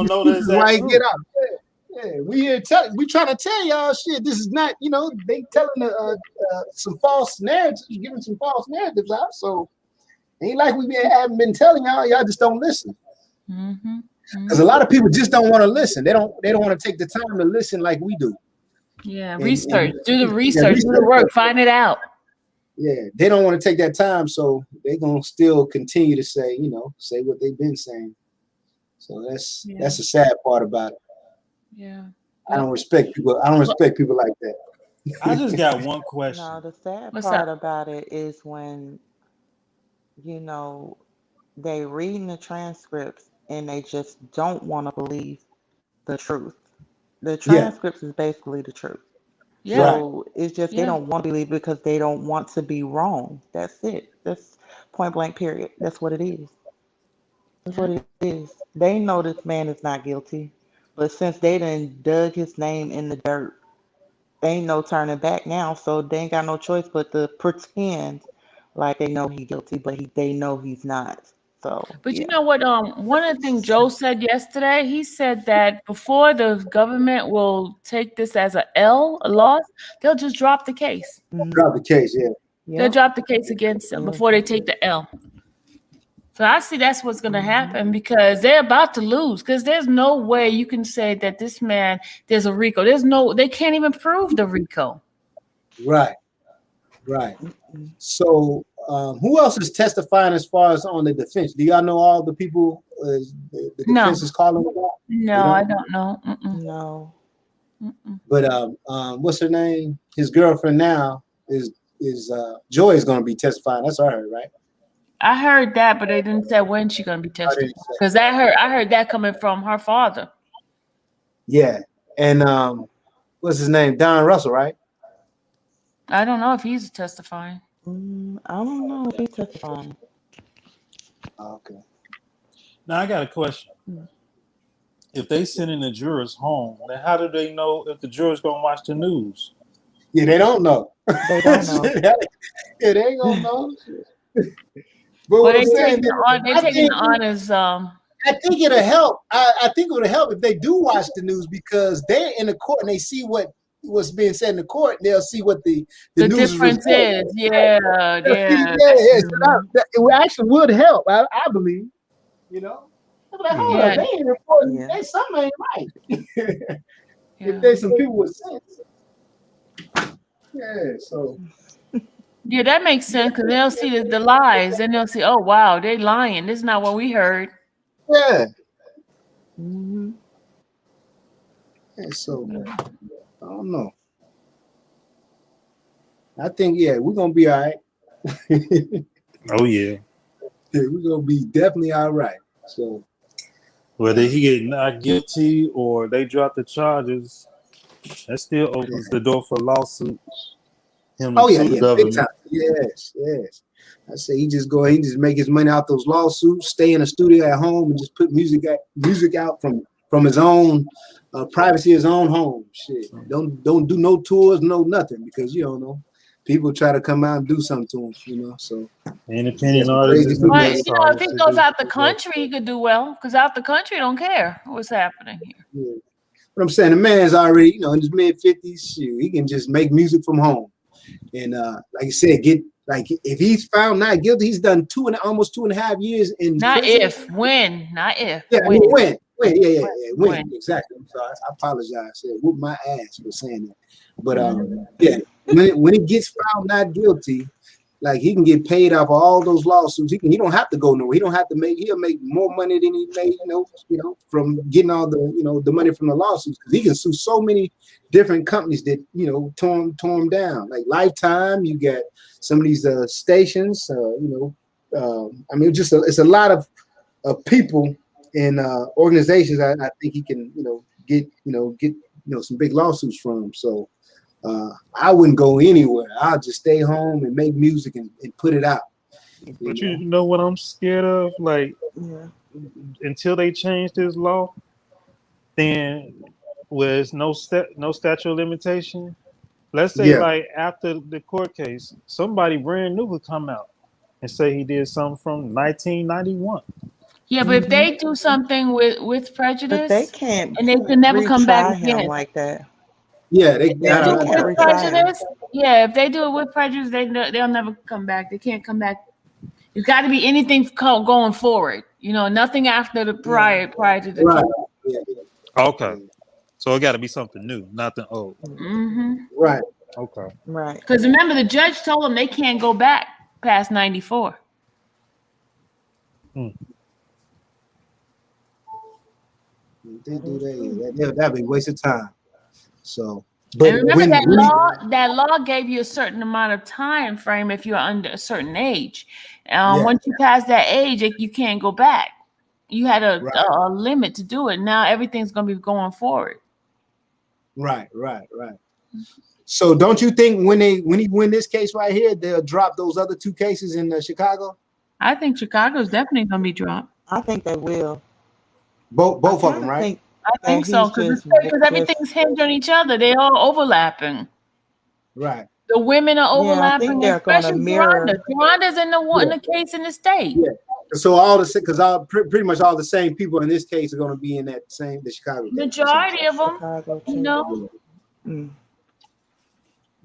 know the exact why he get out. Yeah, we trying to tell y'all shit. This is not, they telling some false narratives, giving some false narratives out. So ain't like haven't been telling y'all just don't listen. Because a lot of people just don't want to listen. They don't want to take the time to listen like we do. Yeah, research. Do the research. Do the work. Find it out. Yeah, they don't want to take that time, so they're gonna still continue to say what they've been saying. So that's the sad part about it. Yeah. I don't respect people. I don't respect people like that. I just got one question. No, the sad What's part up? about it is when, they reading the transcripts and they just don't want to believe the truth. The Yeah, transcripts is basically the truth. Yeah. right. So it's just they Yeah. don't want to believe because they don't want to be wrong. That's it. That's point blank period. That's what it is. That's what Yeah. it is. They know this man is not guilty, but since they done dug his name in the dirt, ain't no turning back now. So they ain't got no choice but to pretend like they know he's guilty, but they know he's not. So But you yeah. know what? One of the things Joe said yesterday, he said that before the government will take this as a loss, they'll just drop the case. Drop the case. Yeah, They'll Yep. drop the case against them Yes. before they take the L. So I see that's what's going to happen because they're about to lose. Because there's no way you can say that this man there's a RICO. They can't even prove the RICO. right. So who else is testifying as far as on the defense? Do y'all know all the people the No, defense is calling about? no, I don't know. No. But what's her name? His girlfriend now is Joy is going to be testifying. That's what I heard, right? I heard that, but they didn't say when she's going to be I testifying. didn't say. Because I heard that coming from her father. Yeah, and what's his name? Don Russell, right? I don't know if he's testifying. I don't know if he's testifying. Okay. Now I got a question. If they sending the jurors home, then how do they know if the jurors gonna watch the news? Yeah, they don't know. They don't know. Yeah, they ain't gonna know. But Well, what they're I'm saying, taking the honors. I think it'll help. I think it would help if they do watch the news because they're in the court and they see what's being said in the court. They'll see what the news difference is. is. Yeah. So it actually would help. I believe. They're like, hold up, Yeah. they ain't reporting. Yeah. They something ain't right. If there's some people with sense. Yeah. So. Yeah, that makes sense because they'll see the lies and they'll see, oh wow, they lying. This is not what we heard. Yeah. Mm-hmm. Yeah. So I don't know. I think we're gonna be all right. Oh yeah. We're gonna be definitely all right. So whether he get not guilty or they drop the charges, that still opens the door for lawsuits. Him to sue the big time. government. Yes. I say he just make his money out those lawsuits, stay in a studio at home, and just put music out from his own privacy, his own home. Shit, don't do no tours, no nothing because you don't know. People try to come out and do something to him, So Independent artists is the Well, best if artists he to goes do. out the country, he could do well because out the country don't care what's happening here. Yeah. But I'm saying the man's already, in his mid-50s. He can just make music from home, and like I said, if he's found not guilty, he's done almost 2.5 years in Not prison. if, when, not if. Yeah, when. When. Exactly. I'm sorry. I apologize. I said whoop my ass for saying that. But when he gets found not guilty, like he can get paid off all those lawsuits. He don't have to go nowhere. He'll make more money than he made, from getting all the the money from the lawsuits because he can sue so many different companies that tore him down. Like Lifetime, you got some of these stations. It's a lot of people and organizations. I think he can get some big lawsuits from. So. I wouldn't go anywhere. I'll just stay home and make music and put it out. But you know what I'm scared of? Like, until they change this law, then there's no statute of limitation. Let's say like after the court case, somebody brand new would come out and say he did something from 1991. Yeah, but if they do something with But they prejudice, can't and they can never come back retry him again. like that. Yeah, they. If they Yeah, do they it can't with retry him. prejudice, yeah, if they do it with prejudice, they'll never come back. They can't come back. It's got to be anything going forward. You know, nothing after the prior to the Right. case. Yeah. Okay. So it got to be something new, nothing old. Mm-hmm. Right. Okay. Right. Because remember, the judge told them they can't go back past 94. If they do that, that'd be a waste of time. So, And but remember when that law gave you a certain amount of time frame if you're under a certain age. Yeah. Once you pass that age, you can't go back. You had a limit to do it. Now everything's going to be going forward. Right. So, don't you think when he win this case right here, they'll drop those other two cases in Chicago? I think Chicago's definitely going to be dropped. I think they will. Both of them, right? I think so because everything's hinged on each other. They're all overlapping. Right. The women are overlapping, I think they're going to especially mirror. Rhonda's in the case in the state. Yeah. So all pretty much all the same people in this case are going to be in the Chicago case. Majority of them, Chicago, you know.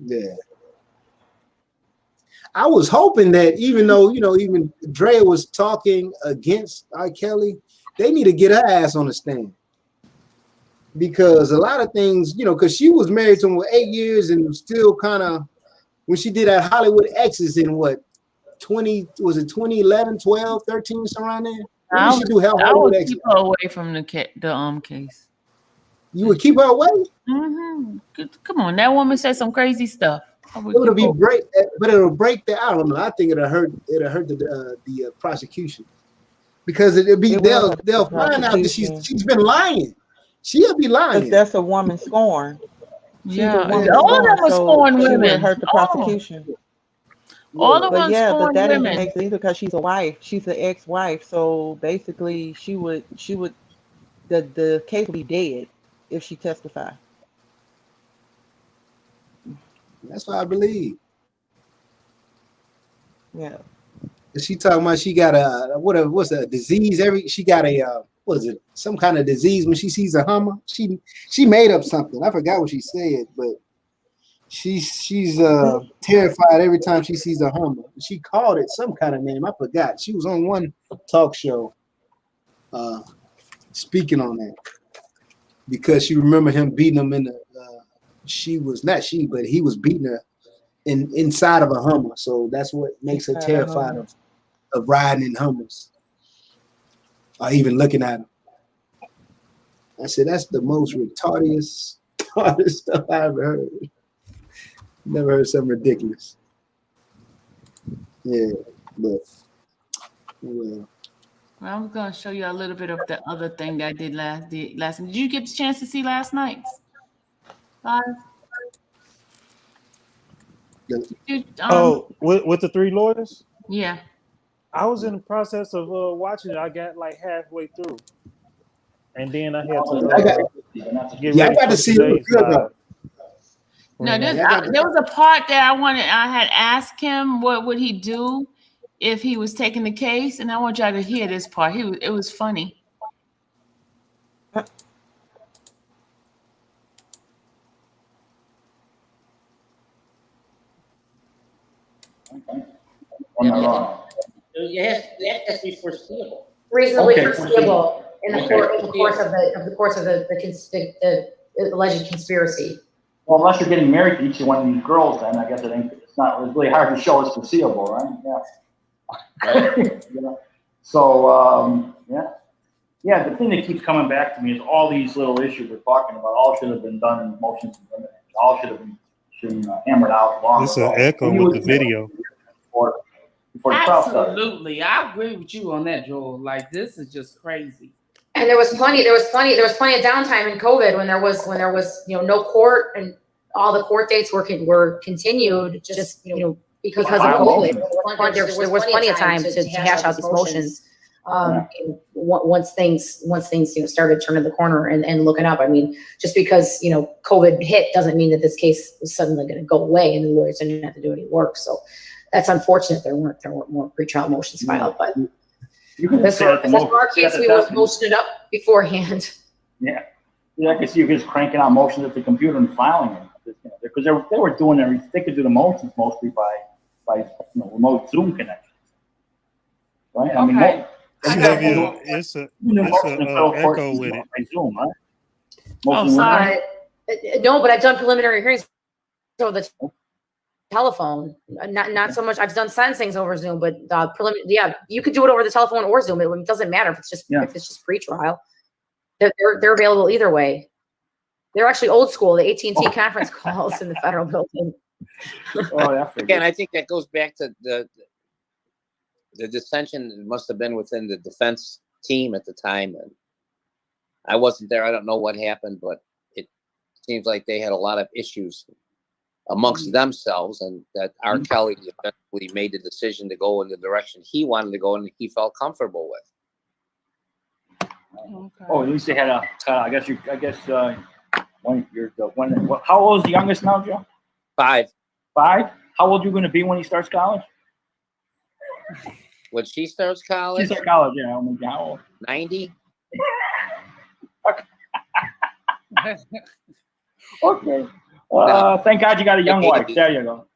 Yeah. I was hoping that even though even Drea was talking against R. Kelly, they need to get her ass on the stand. Because a lot of things, because she was married to him for 8 years and still kind of, when she did that Hollywood Exes in 2011, 12, 13, somewhere around there? I would keep her away from the case. You would keep her away? Mm-hmm. Come on, that woman said some crazy stuff. It'll be break, but it'll break the. I don't know. I think it'll hurt the prosecution because they'll find out that she's been lying. She'll be lying. That's a woman scorn. Yeah, all of them were scorned women. Would hurt the prosecution. All of them scorned but that women. doesn't make sense either because she's a wife. She's an ex-wife, so basically she would the case would be dead if she testified. That's what I believe. Yeah. She talking about she got what's a disease? She got a what is it? Some kind of disease when she sees a Hummer. She made up something. I forgot what she said, but she's terrified every time she sees a Hummer. She called it some kind of name. I forgot. She was on one talk show speaking on that because she remembered him beating him in the. He was beating her inside of a Hummer. So that's what makes her terrified of riding in Hummers or even looking at them. I said, that's the most retarded stuff I ever heard. Never heard something ridiculous. Yeah, but well. I'm going to show you a little bit of the other thing that I did last night. Did you get the chance to see last night's live? With the three lawyers? Yeah. I was in the process of watching it. I got like halfway through. And then I had to get ready. I got to see it. No, there was a part that I had asked him what would he do if he was taking the case, and I want y'all to hear this part. It was funny. It has to be foreseeable. Reasonably foreseeable in the course of the alleged conspiracy. Well, unless you're getting married to each one of these girls, then I guess it's really hard to show it's foreseeable, right? Yeah. So yeah. The thing that keeps coming back to me is all these little issues we're talking about. All should have been done in motions to eliminate. All should have been hammered out long ago. It's an echo with the video. Before the trial started. Absolutely, I agree with you on that, Joel. Like, this is just crazy. And there was plenty of downtime in COVID when there was no court and all the court dates were continued just because of COVID. There was plenty of time to hash out these motions. Once things started turning the corner and looking up. I mean, just because COVID hit doesn't mean that this case was suddenly going to go away and the lawyers didn't have to do any work. So that's unfortunate. There weren't more pretrial motions filed, but You can That's set our, it to that's motion. our case. We would motion it up beforehand. Yeah. Yeah, I can see you just cranking out motions at the computer and filing them. Because they were doing everything. They could do the motions mostly by remote Zoom connection. Right? I mean, Sylvia, it's a echo with it. By Zoom, right? Oh, sorry. No, but I've done preliminary hearings over the telephone. Not so much. I've done sentencings over Zoom, but yeah, you could do it over the telephone or Zoom. It doesn't matter if it's just pre-trial. They're available either way. They're actually old school. The AT&T conference calls in the federal building. Again, I think that goes back to the dissension must have been within the defense team at the time, and I wasn't there. I don't know what happened, but it seems like they had a lot of issues amongst themselves, and that R. Kelly eventually made the decision to go in the direction he wanted to go and he felt comfortable with. Okay. Oh, at least they had a. How old is the youngest now, Joe? 5. 5. How old are you going to be when he starts college? When she starts college? She starts college, yeah. How old? 90. Okay. Thank God you got a young wife. There you go.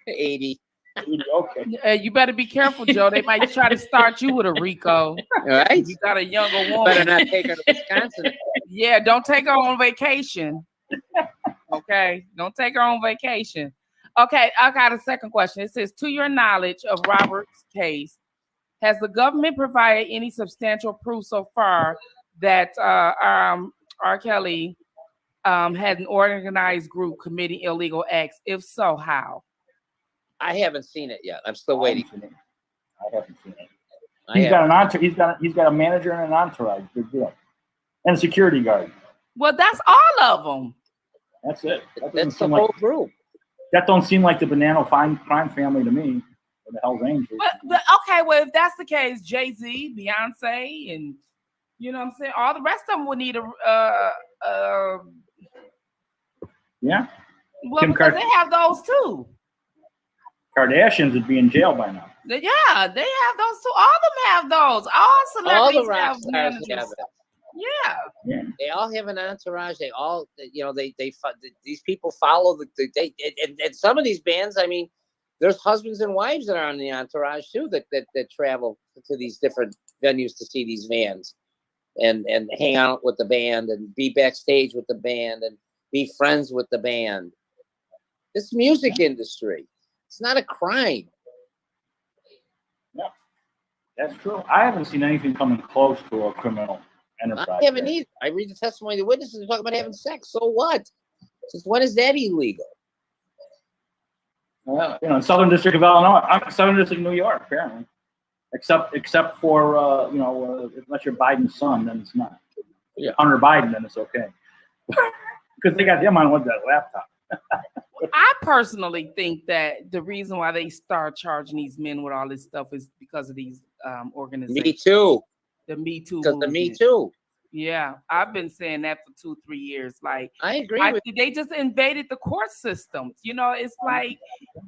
80. 80. Okay. You better be careful, Joe. They might try to start you with a RICO. All right. You got a younger woman. Better not take her to Wisconsin. Yeah, don't take her on vacation. Okay, don't take her on vacation. Okay, I got a second question. It says, to your knowledge of Robert's case, has the government provided any substantial proof so far that R. Kelly had an organized group committing illegal acts? If so, how? I haven't seen it yet. I'm still waiting. I haven't seen it. He's got an entourage. He's got a manager and an entourage. Big deal. And a security guard. Well, that's all of them. That's it. That's the whole group. That don't seem like the Banana crime family to me, or the Hell's Angels. But okay, well, if that's the case, Jay-Z, Beyonce, and you know what I'm saying, all the rest of them would need a yeah. Well, because they have those too. Kardashians would be in jail by now. Yeah, they have those too. All of them have those. All celebrities all the rock stars have it. Yeah. They all have an entourage. They all, these people follow and some of these bands. I mean, there's husbands and wives that are on the entourage too that travel to these different venues to see these bands and hang out with the band and be backstage with the band and be friends with the band. It's music industry. It's not a crime. Yeah, that's true. I haven't seen anything coming close to a criminal enterprise. I haven't either. I read the testimony of the witnesses and talk about having sex. So what? Since when is that illegal? In Southern District of Illinois, Southern District of New York, apparently. Except for unless you're Biden's son, then it's not. Yeah. Hunter Biden, then it's okay. Because they got him on with that laptop. I personally think that the reason why they start charging these men with all this stuff is because of these organizations. Me too. The Me Too. Because the Me Too. Yeah, I've been saying that for 2-3 years. Like, I agree. They just invaded the court systems. You know, it's like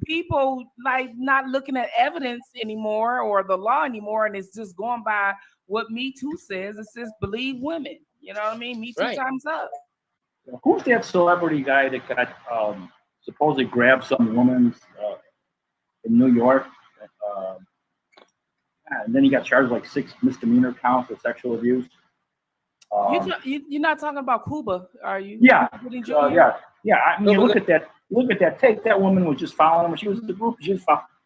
people like not looking at evidence anymore or the law anymore, and it's just going by what Me Too says. It says believe women. You know what I mean? Me Too time's up. Who's that celebrity guy that got supposedly grabbed some woman in New York? And then he got charged like 6 misdemeanor counts of sexual abuse. You're not talking about Cuba, are you? Yeah. I mean, look at that tape. That woman was just following him. She was in the group. She was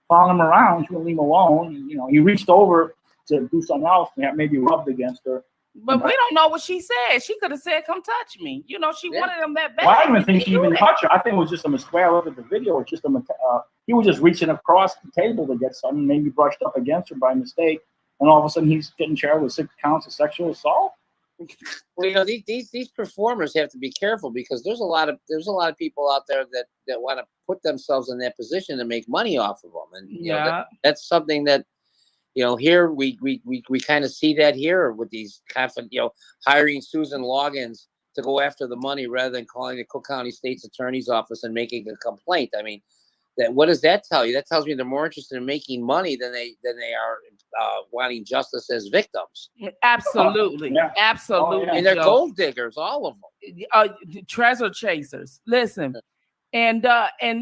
following him around. She wouldn't leave him alone. You know, he reached over to do something else and maybe rubbed against her. But we don't know what she said. She could have said, "Come touch me." You know, she wanted him that bad. Well, I don't even think she even touched her. I think it was just a mistake. I looked at the video. It's just he was just reaching across the table to get something, maybe brushed up against her by mistake, and all of a sudden he's getting charged with 6 counts of sexual assault. Well, you know, these performers have to be careful because there's a lot of people out there that want to put themselves in that position to make money off of them, and you know, that's something that. You know, here we kind of see that here with these hiring Susan Loggins to go after the money rather than calling the Cook County State's Attorney's Office and making a complaint. I mean, what does that tell you? That tells me they're more interested in making money than they are wanting justice as victims. Absolutely, absolutely. And they're Joe. gold diggers, all of them. Treasure chasers. Listen, and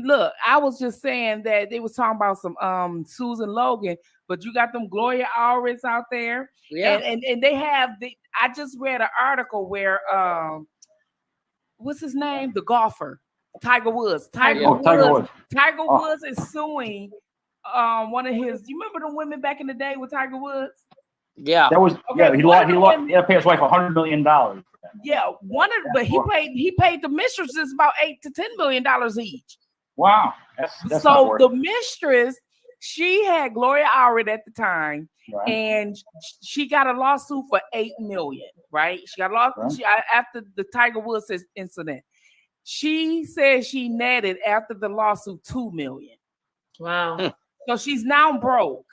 look, I was just saying that they was talking about some Susan Logan, but you got them Gloria Allreds out there, and they have I just read an article where what's his name, the golfer, Tiger Woods. Tiger Woods is suing one of his. You remember the women back in the day with Tiger Woods? Yeah, that was he had to pay his wife $100 million. Yeah, but he paid the mistresses about $8 to $10 million each. Wow, that's so not worth the it. mistress, she had Gloria Allred at the time, and she got a lawsuit for $8 million. Right? She got a lawsuit after the Tiger Woods incident. She said she netted after the lawsuit $2 million. Wow. So she's now broke.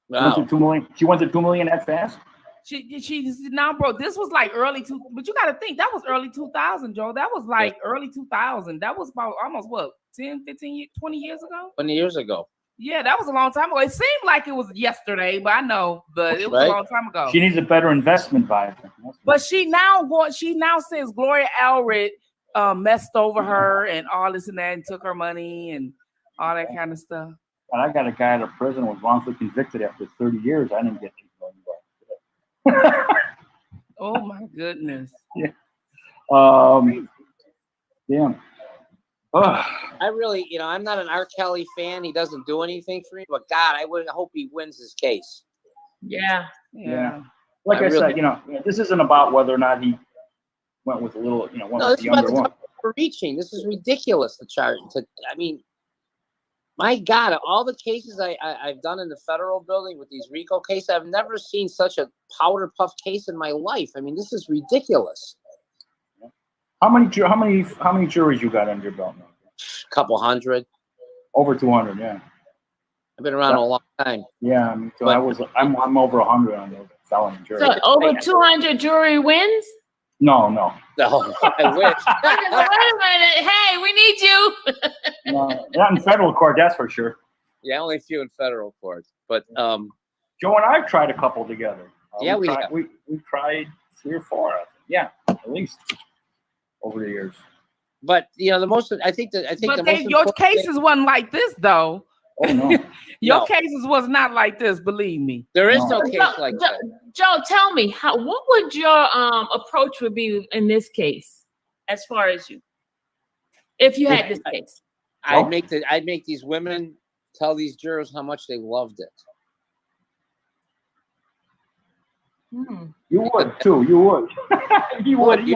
Wow. She went to $2 million that fast? She's now broke. This was like but you got to think that was early 2000, Joe. That was like early 2000. That was about almost 10, 15, 20 years ago? 20 years ago. Yeah, that was a long time ago. It seemed like it was yesterday, but I know, but it was a long time ago. She needs a better investment advisor. But she now says Gloria Allred messed over her and all this and that and took her money and all that kind of stuff. And I got a guy out of prison who was wrongfully convicted after 30 years. I didn't get $8 million. Oh my goodness. Yeah. Damn. I really, I'm not an R. Kelly fan. He doesn't do anything for me, but God, I hope he wins his case. Yeah. Like I said, this isn't about whether or not he went with a little, went with the younger one. Reaching. This is ridiculous to charge. My God, all the cases I've done in the federal building with these RICO cases, I've never seen such a powder puff case in my life. I mean, this is ridiculous. How many juries you got under your belt now? A couple hundred. Over 200, yeah. I've been around a long time. Yeah, I mean, so I'm over 100 on those felony juries. So over 200 jury wins? No. No, I wish. Wait a minute. Hey, we need you. No, not in federal court, that's for sure. Yeah, only a few in federal court. But Joe and I've tried a couple together. We tried 3 or 4. I think. Yeah, at least over the years. But the most your cases wasn't like this though. Oh no. Your cases was not like this, believe me. There is no case like that. Joe, tell me, what would your approach would be in this case, as far as you, if you had this case? I'd make these women tell these jurors how much they loved it. You would too. You would. You would.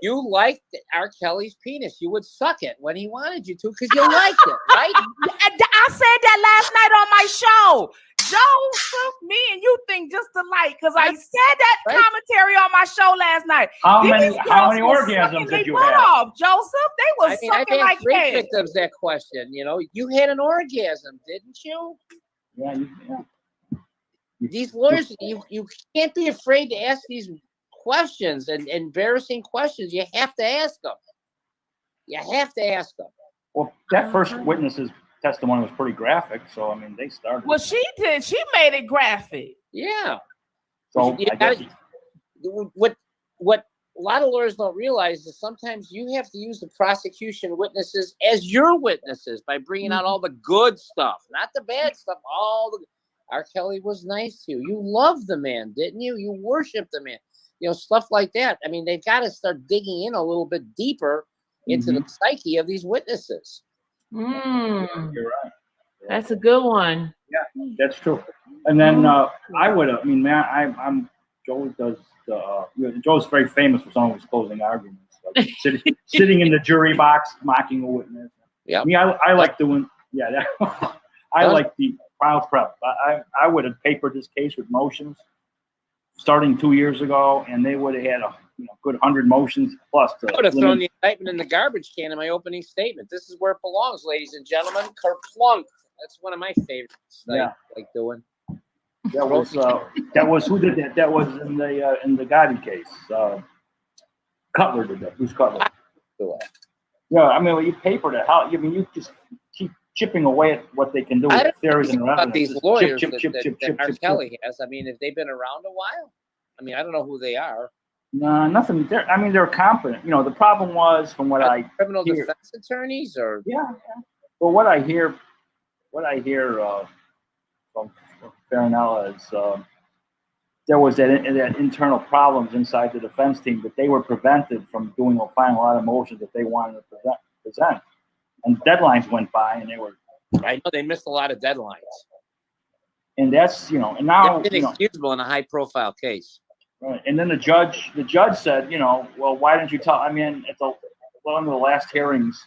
You liked R. Kelly's penis. You would suck it when he wanted you to because you liked it, right? I said that last night on my show. Joe, me and you think just alike because I said that commentary on my show last night. How many orgasms did you have? Joseph, they was sucking like three victims that question. You had an orgasm, didn't you? Yeah. These lawyers, you can't be afraid to ask these questions and embarrassing questions. You have to ask them. Well, that first witness's testimony was pretty graphic, so I mean, they started. Well, she did. She made it graphic. Yeah. So what a lot of lawyers don't realize is sometimes you have to use the prosecution witnesses as your witnesses by bringing out all the good stuff, not the bad stuff. R. Kelly was nice to you. You loved the man, didn't you? You worshiped the man. Stuff like that. I mean, they've got to start digging in a little bit deeper into the psyche of these witnesses. You're right. That's a good one. Yeah, that's true. And then Joe does Joe's very famous for some of his closing arguments, like sitting in the jury box mocking a witness. Yeah. I mean, I like doing I like the trial prep. I would have papered this case with motions starting 2 years ago, and they would have had a good 100 motions plus. I would have thrown the indictment in the garbage can in my opening statement. This is where it belongs, ladies and gentlemen. Kerplunk. That's one of my favorites. I like doing. That was who did that? That was in the Gotti case. Cutler did that. Who's Cutler? Yeah, I mean, well, you paper to hell. I mean, you just keep chipping away at what they can do with theories and about evidence. these Just lawyers chip, that, chip, that, chip, that chip, R. chip, chip. Kelly has. I mean, have they been around a while? I mean, I don't know who they are. No, nothing. I mean, they're competent. You know, the problem was from what I criminal hear, defense attorneys or yeah. Well, what I hear from Farinella is there was that internal problems inside the defense team that they were prevented from doing or filing a lot of motions that they wanted to present. And deadlines went by, and they were. I know they missed a lot of deadlines. And that's and now that's inexcusable in a high-profile case. Right. And then the judge said, well, why didn't you tell? I mean, at one of the last hearings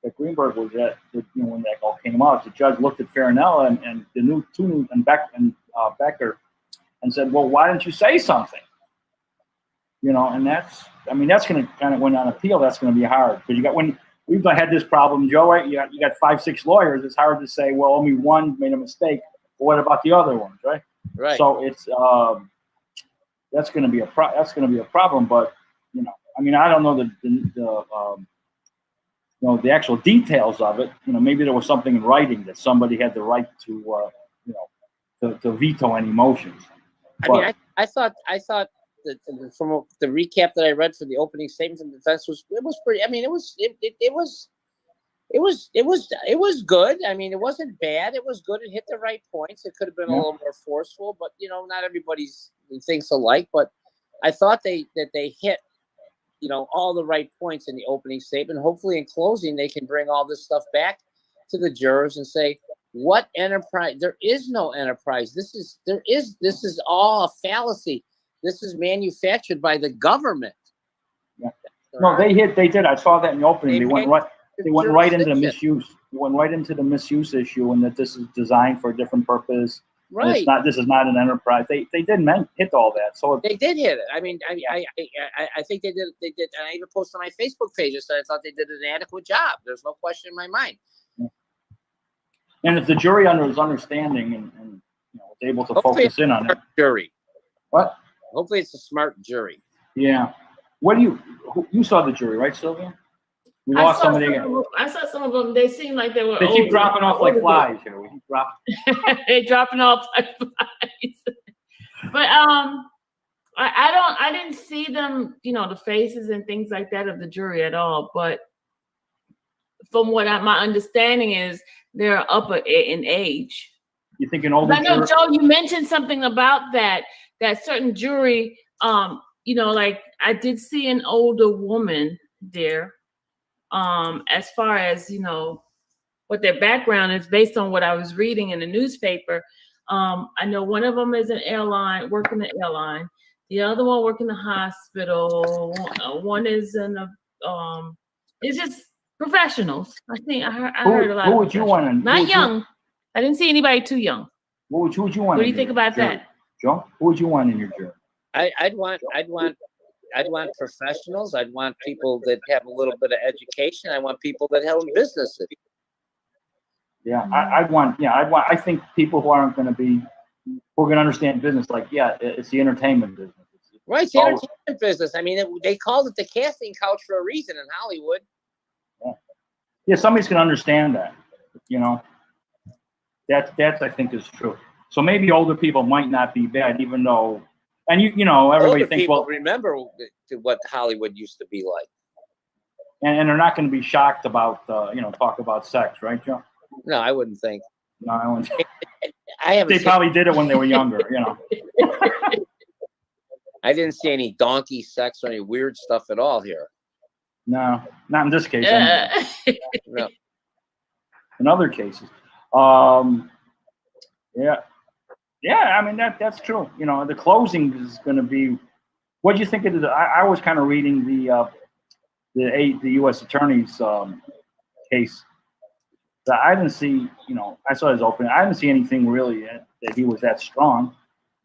that Greenberg was at, when that all came out, the judge looked at Farinella and the two and Becker and said, well, why didn't you say something? And that's going to kind of, when on appeal, that's going to be hard because when we've had this problem, Joe, right? You got 5-6 lawyers. It's hard to say, well, only one made a mistake. But what about the other ones, right? Right. So it's that's going to be a problem. But I don't know the actual details of it. Maybe there was something in writing that somebody had the right to to veto any motions. I thought that from the recap that I read for the opening statement from the defense was pretty. I mean, it was good. I mean, it wasn't bad. It was good. It hit the right points. It could have been a little more forceful, but not everybody's thinks alike. But I thought they hit all the right points in the opening statement. Hopefully, in closing, they can bring all this stuff back to the jurors and say, what enterprise? There is no enterprise. This is all a fallacy. This is manufactured by the government. Yeah. No, they did. I saw that in the opening. They went right into the misuse. They went right into the misuse issue, and that this is designed for a different purpose. Right. This is not an enterprise. They didn't hit all that. So they did hit it. I mean, I think they did. They did. And I even posted on my Facebook page and said I thought they did an adequate job. There's no question in my mind. Yeah. And if the jury was understanding and was able to focus in on it. Jury. What? Hopefully, it's a smart jury. Yeah. You saw the jury, right, Sylvia? We lost somebody again. I saw some of them. They seem like they were. They keep dropping off like flies here. We keep dropping. They're dropping off like flies. But I didn't see them, the faces and things like that of the jury at all. But from what my understanding is, they're up in age. You think an older? I know, Joe, you mentioned something about that certain jury. Like I did see an older woman there. As far as what their background is based on what I was reading in the newspaper. I know one of them is working the airline. The other one working the hospital. One is in it's just professionals. I think I heard a lot. Who would you want? Not young. I didn't see anybody too young. Who would you want? What do you think about that, Joe? Who would you want in your jury? I'd want professionals. I'd want people that have a little bit of education. I want people that have businesses. Yeah, I think people who aren't going to be, who are going to understand business, it's the entertainment business. Right, it's the entertainment business. I mean, they called it the casting couch for a reason in Hollywood. Yeah, somebody's going to understand that. That I think is true. So maybe older people might not be bad, even though, and everybody thinks, well, remember what Hollywood used to be like, and they're not going to be shocked about talk about sex, right, Joe? No, I wouldn't think. No, I wouldn't. They probably did it when they were younger, I didn't see any donkey sex or any weird stuff at all here. No, not in this case. No. In other cases, yeah. I mean that's true. The closing is going to be. What do you think of the? I was kind of reading the U.S. Attorney's case. That I didn't see. I saw his opening. I didn't see anything really that he was that strong.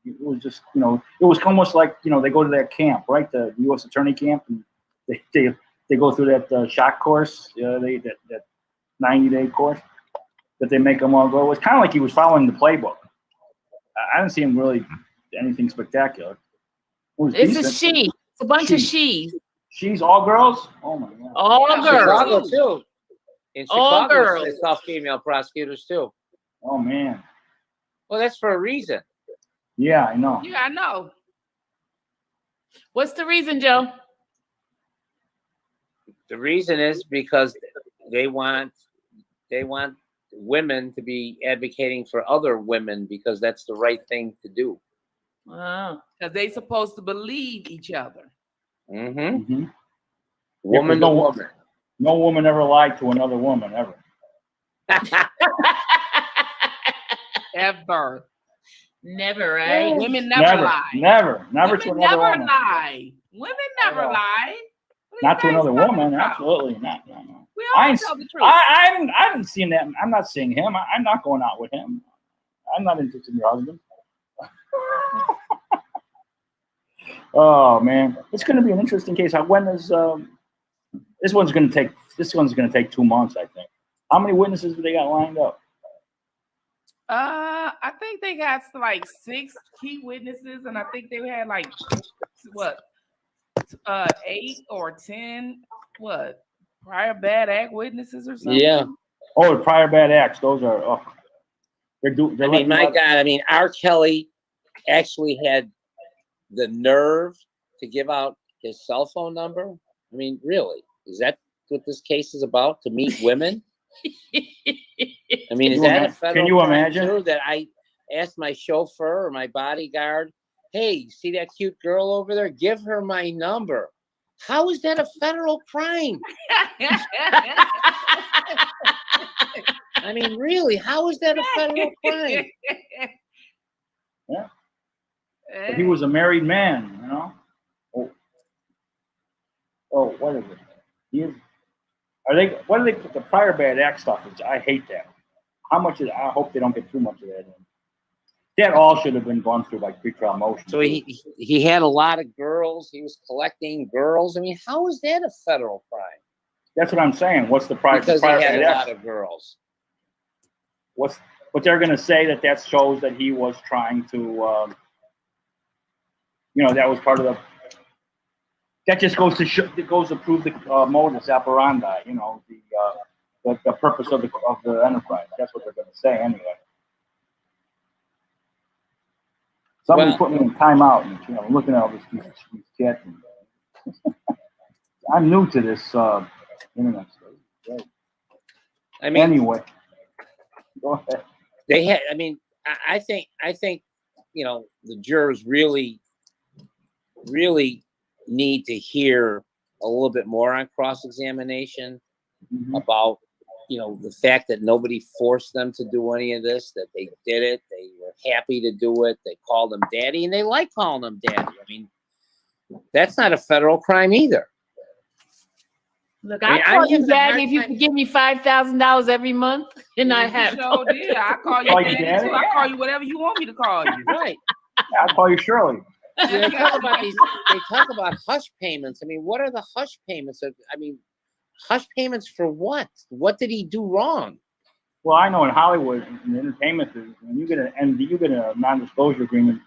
It was just, it was almost like they go to that camp, right? The U.S. Attorney camp, and they go through that shock course. That 90-day course that they make them all go. It was kind of like he was following the playbook. I didn't see him really anything spectacular. It's a she. It's a bunch of she's. She's all girls? Oh my All Yeah, girls. Chicago too. In All Chicago, girls. they saw female prosecutors too. Oh man. Well, that's for a reason. Yeah, I know. Yeah, I know. What's the reason, Joe? The reason is because they want women to be advocating for other women because that's the right thing to do. Wow. Because they supposed to believe each other. Mm-hmm. Yeah, Woman to woman. No woman ever lied to another woman ever. Ever. Never, right? Women never lie. Never to Women another never woman. lie. Women never lie. Not to another woman. Absolutely not. No. We all tell the truth. I haven't seen that. I'm not seeing him. I'm not going out with him. I'm not interested in your husband. Oh man, it's going to be an interesting case. When is this one's going to take? This one's going to take 2 months, I think. How many witnesses do they got lined up? I think they got like 6 key witnesses, and I think they had like 8 or 10 prior bad act witnesses or something. Yeah. Oh, the prior bad acts. Those are. Oh, they're I mean, my God. I mean, R. Kelly actually had the nerve to give out his cell phone number. I mean, really, is that what this case is about? To meet women? I mean, is that a federal Can you crime imagine too, that I asked my chauffeur or my bodyguard, hey, you see that cute girl over there? Give her my number. How is that a federal crime? I mean, really, how is that a federal crime? Yeah. But he was a married man, you know. Oh, what is it? He is. Are they? What do they put the prior bad act stuff? I hate that. How much is? I hope they don't get too much of that in. That all should have been gone through like pretrial motion. So he had a lot of girls. He was collecting girls. I mean, how is that a federal crime? That's what I'm saying. What's the prior? Because prior he had bad a act? lot of girls. But they're going to say that shows that he was trying to, that was part of the. That just goes to show, it goes to prove the modus operandi. The purpose of the enterprise. That's what they're going to say anyway. Somebody put me in timeout, and I'm looking at all these chats. I'm new to this internet stuff. Right. I mean, anyway, go ahead. They had. I mean, I think the jurors really need to hear a little bit more on cross-examination about the fact that nobody forced them to do any of this, that they did it, they were happy to do it, they called him daddy, and they like calling him daddy. I mean, that's not a federal crime either. Look, I call you daddy if you could give me $5,000 every month, and I have. Sure did. I call you daddy too. I call you whatever you want me to call you. Right. I'll call you Shirley. They talk about they talk about hush payments. I mean, what are the hush payments? I mean, hush payments for what? What did he do wrong? Well, I know in Hollywood, in the entertainment business, when you get a non-disclosure agreement,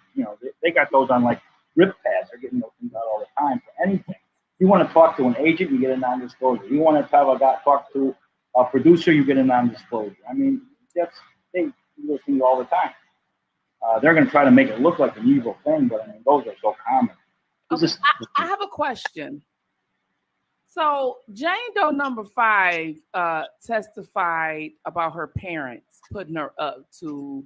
they got those on like rip pads. They're getting those things out all the time for anything. You want to talk to an agent, you get a non-disclosure. You want to talk to a producer, you get a non-disclosure. I mean, they do those things all the time. They're going to try to make it look like an evil thing, but I mean, those are so common. Okay, I have a question. So Jane Doe number 5 testified about her parents putting her up to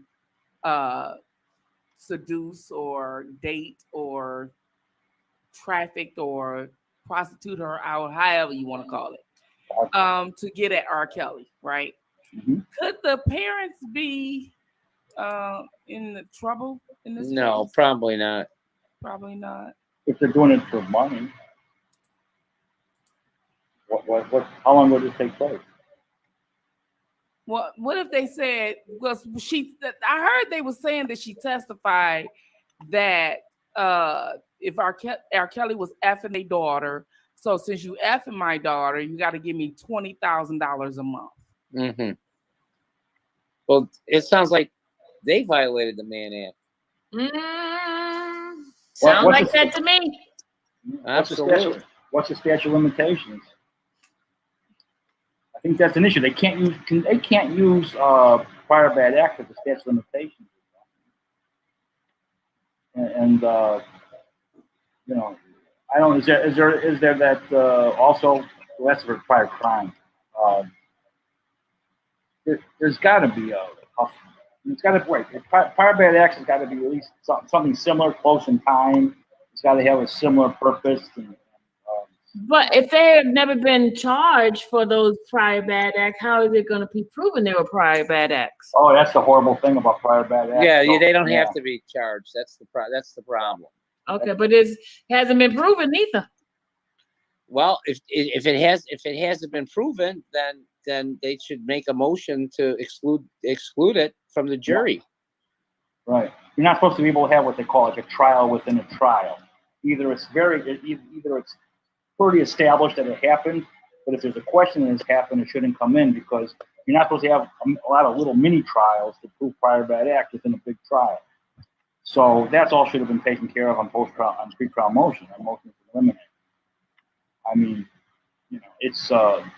seduce or date or traffic or prostitute her out, however you want to call it, to get at R. Kelly, right? Mm-hmm. Could the parents be in the trouble in this No, case? probably not. Probably not. If they're doing it for money, what? How long will this take place? Well, what if they said, because I heard they were saying that she testified that if R. Kelly was effing their daughter, so since you effing my daughter, you got to give me $20,000 a month. Mm-hmm. Well, it sounds like they violated the Mann Act. Sounds like that to me. Absolutely. What's the statute of limitations? think that's an issue. They can't use prior bad act as a statute of limitations. And you know, I don't. Is there that also? Well, that's for prior crime. There's got to be it's got to wait. Prior bad acts has got to be at least something similar, close in time. It's got to have a similar purpose. But if they have never been charged for those prior bad acts, how is it going to be proven they were prior bad acts? Oh, that's the horrible thing about prior bad acts. Yeah, they don't have to be charged. That's the problem. Okay, but it hasn't been proven either. Well, if it hasn't been proven, then they should make a motion to exclude it from the jury. Right. You're not supposed to be able to have what they call like a trial within a trial. Either it's pretty established that it happened, but if there's a question that has happened, it shouldn't come in because you're not supposed to have a lot of little mini trials to prove prior bad act within a big trial. So that's all should have been taken care of on pre-trial motion, on motion to eliminate. I mean, you know, it's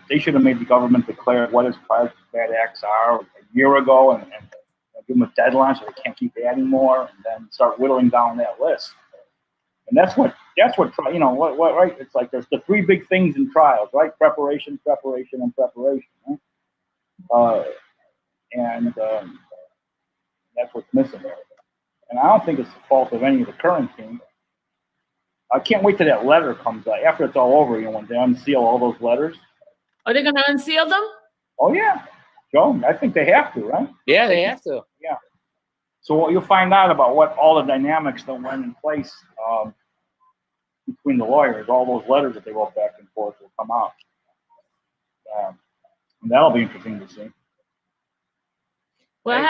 they should have made the government declare what its prior bad acts are a year ago and give them a deadline so they can't keep adding more, and then start whittling down that list. And that's what you know what right? It's like there's the three big things in trials, right? Preparation, preparation, and preparation. Right? And that's what's missing there. And I don't think it's the fault of any of the current team. I can't wait till that letter comes out after it's all over. You know, when they unseal all those letters. Are they going to unseal them? Oh yeah, Joe. I think they have to, right? Yeah, they have to. Yeah. So you'll find out about what all the dynamics that went in place between the lawyers. All those letters that they wrote back and forth will come out. And that'll be interesting to see. Well, I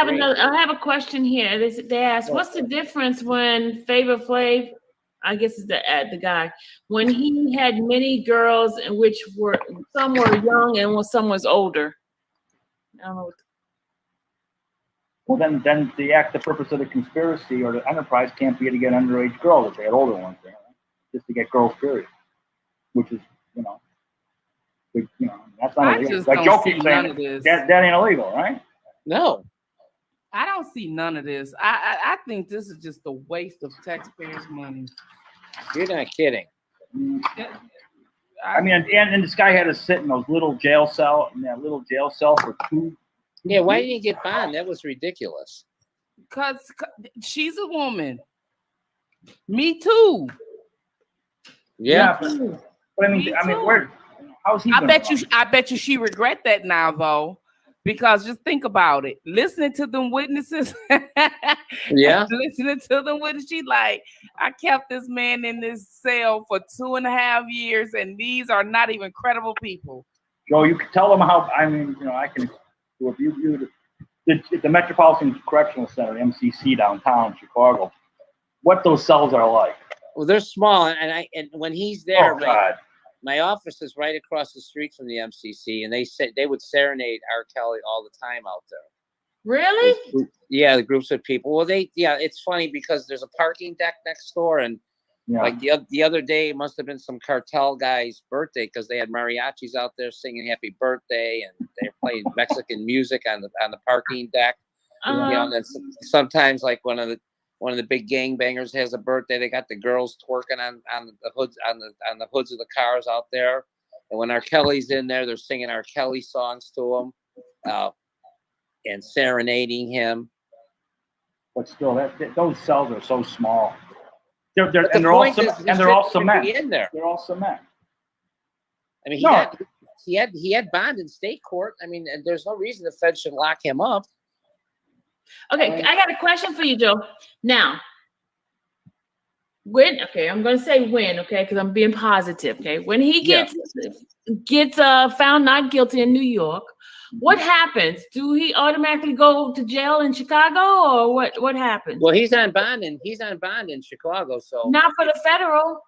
have a question here. They asked, what's the difference when Flavor Flav, I guess is the guy, when he had many girls, in which some were young and some was older? I don't know. Well, then the purpose of the conspiracy or the enterprise can't be to get underage girls if they had older ones there, right? Just to get girls, period. Which is, that's not illegal. Like Joe keeps saying, that ain't illegal, right? No. I don't see none of this. I think this is just a waste of taxpayers' money. You're not kidding. I mean, and this guy had to sit in that little jail cell for 2 Yeah, why didn't he get bond? That was ridiculous. Because she's a woman. Me too. Yeah. But I mean, how's he? I bet you she regret that now, though. Because just think about it. Listening to them witnesses. Yeah. Listening to them witnesses. She like, I kept this man in this cell for 2.5 years, and these are not even credible people. Joe, you can tell them how, I mean, I can, if you the Metropolitan Correctional Center, MCC, downtown Chicago, what those cells are like. Well, they're small, and when he's there, oh, God. My office is right across the street from the MCC, and they said they would serenade R. Kelly all the time out there. Really? Yeah, the groups of people. Well, it's funny because there's a parking deck next door, and like the other day, it must have been some cartel guy's birthday because they had mariachis out there singing "Happy Birthday" and they're playing Mexican music on the parking deck. And then sometimes, like one of the big gangbangers has a birthday. They got the girls twerking on the hoods on the hoods of the cars out there. And when R. Kelly's in there, they're singing R. Kelly songs to him and serenading him. But still, those cells are so small. They're all cement. In there. They're all cement. I mean, he had bond in state court. I mean, and there's no reason the Fed should lock him up. Okay, I got a question for you, Joe. Now, I'm going to say when, okay, because I'm being positive, okay? When he gets found not guilty in New York, what happens? Do he automatically go to jail in Chicago, or what happens? Well, he's on bond in Chicago, so not for the federal.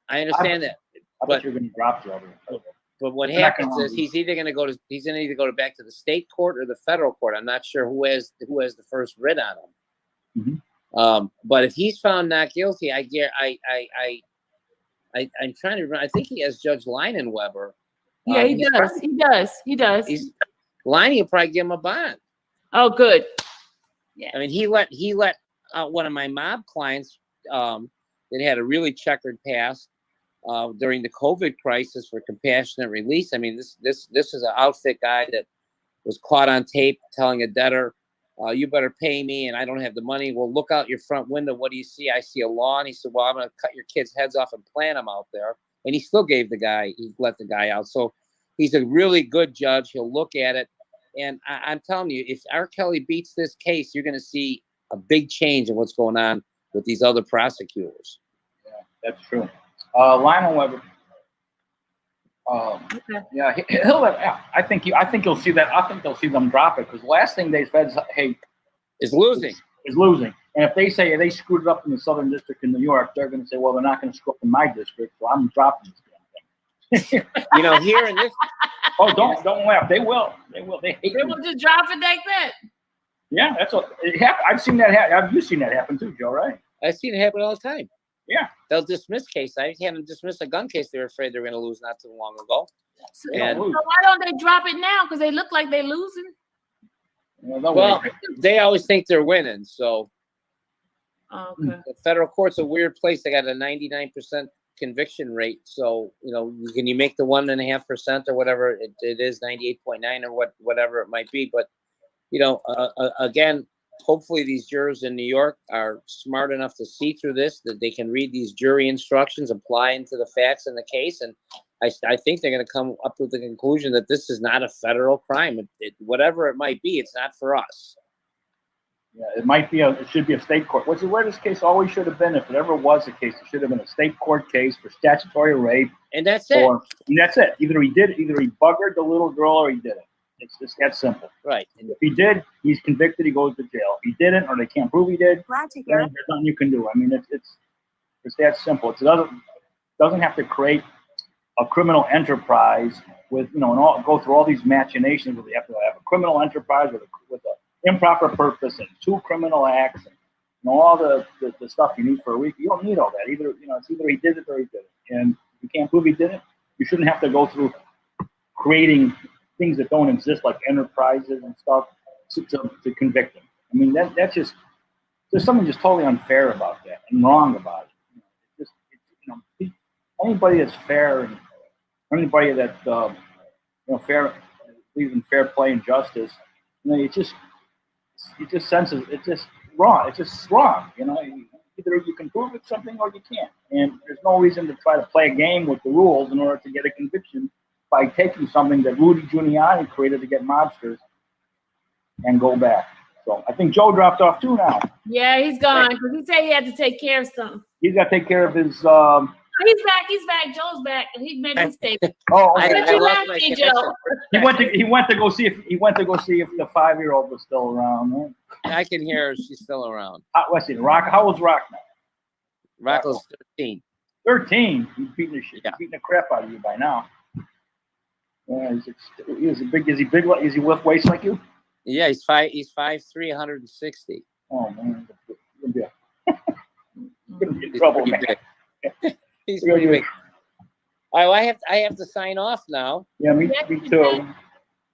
I understand that. But you're going to drop jail. But what happens is he's either going to go back to the state court or the federal court. I'm not sure who has the first writ on him. Mm-hmm. But if he's found not guilty, I'm trying to remember. I think he has Judge Leinenweber Yeah, he does. He does. He does. Lonnie will probably give him a bond. Oh, good. Yeah. I mean, he let one of my mob clients that had a really checkered past during the COVID crisis for compassionate release. I mean, this is an outfit guy that was caught on tape telling a debtor, you better pay me and I don't have the money. Well, look out your front window. What do you see? I see a lawn. He said, well, I'm going to cut your kids' heads off and plant them out there. And he still he let the guy out. So he's a really good judge. He'll look at it. And I'm telling you, if R. Kelly beats this case, you're going to see a big change in what's going on with these other prosecutors. Yeah, that's true. Lionel Weber. Okay. Yeah, I think you'll see that. I think they'll see them drop it because the last thing they said is losing. Is losing. And if they say they screwed it up in the Southern District in New York, they're going to say, well, they're not going to screw up in my district, so I'm dropping this damn thing. Here in this. Oh, don't laugh. They will. They will. They hate. They will just drop it like that. Yeah, that's what it happened. I've seen that happen. You've seen that happen too, Joe, right? I've seen it happen all the time. Yeah. They'll dismiss case. I had them dismiss a gun case they were afraid they were going to lose not too long ago. So why don't they drop it now? Because they look like they're losing. Well, they always think they're winning. So okay. The federal court's a weird place. They got a 99% conviction rate. So, can you make the 1.5% or whatever it is, 98.9 or whatever it might be. But, again, hopefully these jurors in New York are smart enough to see through this, that they can read these jury instructions, apply into the facts in the case. And I think they're going to come up with the conclusion that this is not a federal crime. Whatever it might be, it's not for us. Yeah, it should be a state court. Which is where this case always should have been. If it ever was a case, it should have been a state court case for statutory rape. And that's it. And that's it. Either he buggered the little girl or he didn't. It's just that simple. Right. And if he did, he's convicted, he goes to jail. If he didn't, or they can't prove he did, then there's nothing you can do. I mean, it's that simple. It doesn't have to create a criminal enterprise with, and go through all these machinations where they have to have a criminal enterprise with an improper purpose and 2 criminal acts and all the stuff you need for a week. You don't need all that. It's either he did it or he didn't. And if you can't prove he did it, you shouldn't have to go through creating things that don't exist like enterprises and stuff to convict him. I mean, that's just, there's something just totally unfair about that and wrong about it. Anybody that's fair and anybody that fair, believes in fair play and justice, it just senses it's just wrong. It's just wrong. Either you can prove it's something or you can't. And there's no reason to try to play a game with the rules in order to get a conviction by taking something that Rudy Giuliani created to get mobsters and go back. So I think Joe dropped off too now. Yeah, he's gone because he said he had to take care of something. He's got to take care of his. He's back. He's back. Joe's back. He made a mistake. Oh, okay. Joe. He went to go see if the 5-year-old was still around. Right? I can hear her. She's still around. Let's see. How old's Rock now? Rocco's 13. 13. He's beating the crap out of you by now. Yeah, is he big? Is he lift weights like you? Yeah, he's 5'3", 160. Oh man, you're gonna be in trouble, man. He's pretty big. All right, I have to sign off now. Yeah, me too.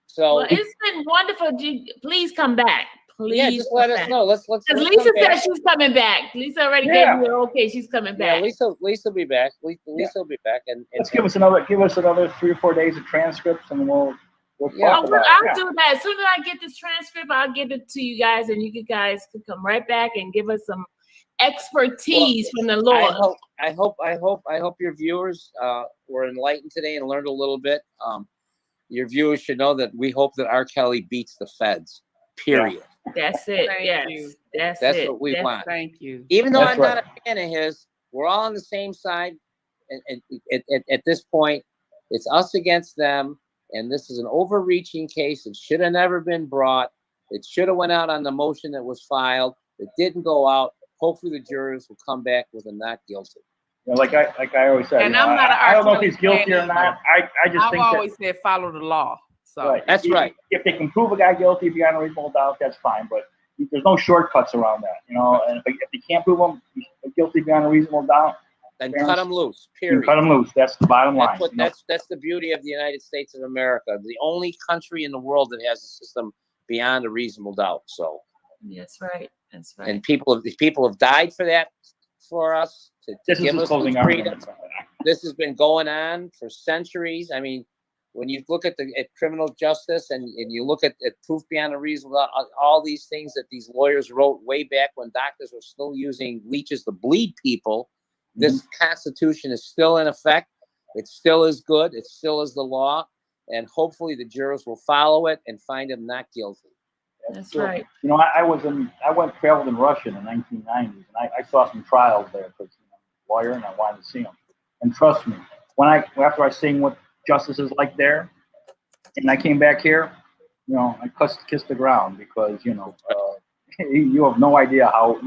So it's been wonderful. Please come back. Please, just let us know. Let's Lisa said she's coming back. Lisa already gave you okay. She's coming back. Yeah, Lisa will be back. Lisa will be back. And let's give us another 3 or 4 days of transcripts, and we'll talk about I'll do that. As soon as I get this transcript, I'll give it to you guys, and you guys can come right back and give us some expertise from the Lord. I hope your viewers were enlightened today and learned a little bit. Your viewers should know that we hope that R. Kelly beats the feds. Period. That's it. Yes. That's what we want. Thank you. Even though I'm not a fan of his, we're all on the same side. And at this point, it's us against them. And this is an overreaching case. It should have never been brought. It should have went out on the motion that was filed. It didn't go out. Hopefully the jurors will come back with a not guilty. Like I always said, and I'm not I don't know if he's guilty or not. I just think I've always said follow the law. So right. That's right. If they can prove a guy guilty beyond a reasonable doubt, that's fine. But there's no shortcuts around that, And if they can't prove him guilty beyond a reasonable doubt, then cut them loose. You Period. cut them loose. That's the bottom line. That's the beauty of the United States of America, the only country in the world that has a system beyond a reasonable doubt. So that's right. That's right. And people have died for that, for us to give us the freedom. This has been going on for centuries. I mean, when you look at criminal justice and you look at proof beyond a reasonable doubt, all these things that these lawyers wrote way back when doctors were still using leeches to bleed people, this Constitution is still in effect. It still is good. It still is the law. And hopefully the jurors will follow it and find him not guilty. That's right. You know, I traveled in Russia in the 1990s, and I saw some trials there because I'm a lawyer and I wanted to see them. And trust me, after I seen what justice is like there, and I came back here, you know, I kissed the ground because you have no idea how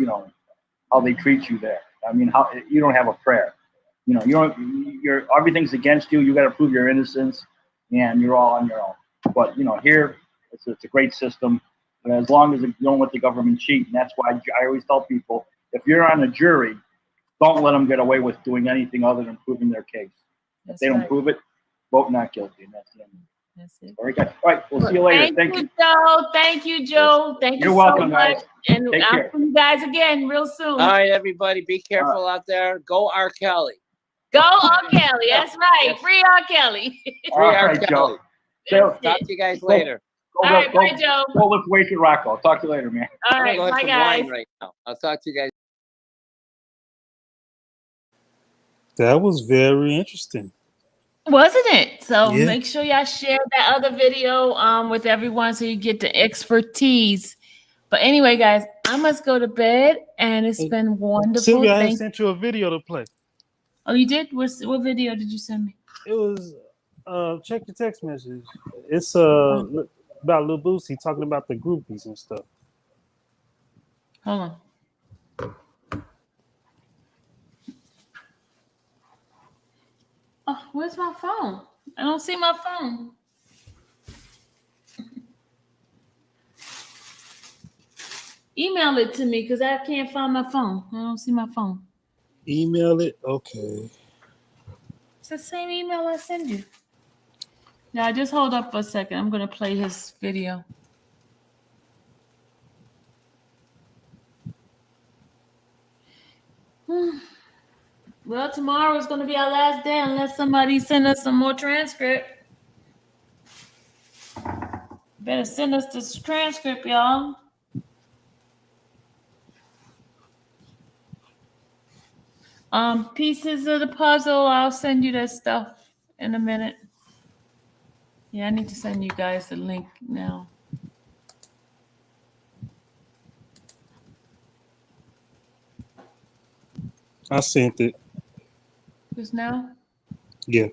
they treat you there. I mean, how you don't have a prayer. You know, you're everything's against you. You got to prove your innocence, and you're all on your own. But here it's a great system. But as long as you don't let the government cheat, and that's why I always tell people, if you're on a jury, don't let them get away with doing anything other than proving their case. If they don't prove it, vote not guilty, and that's the end. That's it. Very good. All right, we'll see you later. Thank you, Joe. Thank you, Joe. Thank you so much. Guys. And Take I'll care. see you guys again real soon. All right, everybody, be careful out there. Go R. Kelly. Go R. Kelly. That's right. Free R. Kelly. Free R. right, Kelly. Joe. Talk to you guys later. All right, bye, Joe. Go lift weights with Rocco. I'll talk to you later, man. All right, I'm bye, going guys. right now. I'll talk to you guys. That was very interesting. Wasn't it? So Yeah. make sure y'all share that other video with everyone so you get the expertise. But anyway, guys, I must go to bed, and it's been wonderful. Sylvia, I sent you a video to play. Oh, you did? What video did you send me? It was check your text message. It's about Lil Boosie talking about the groupies and stuff. Hold on. Oh, where's my phone? I don't see my phone. Email it to me because I can't find my phone. I don't see my phone. Email it? Okay. It's the same email I send you. Now, just hold up for a second. I'm going to play his video. Well, tomorrow is going to be our last day unless somebody send us some more transcript. Better send us this transcript, y'all. Pieces of the puzzle. I'll send you that stuff in a minute. Yeah, I need to send you guys the link now. I sent it. Just now? Yeah.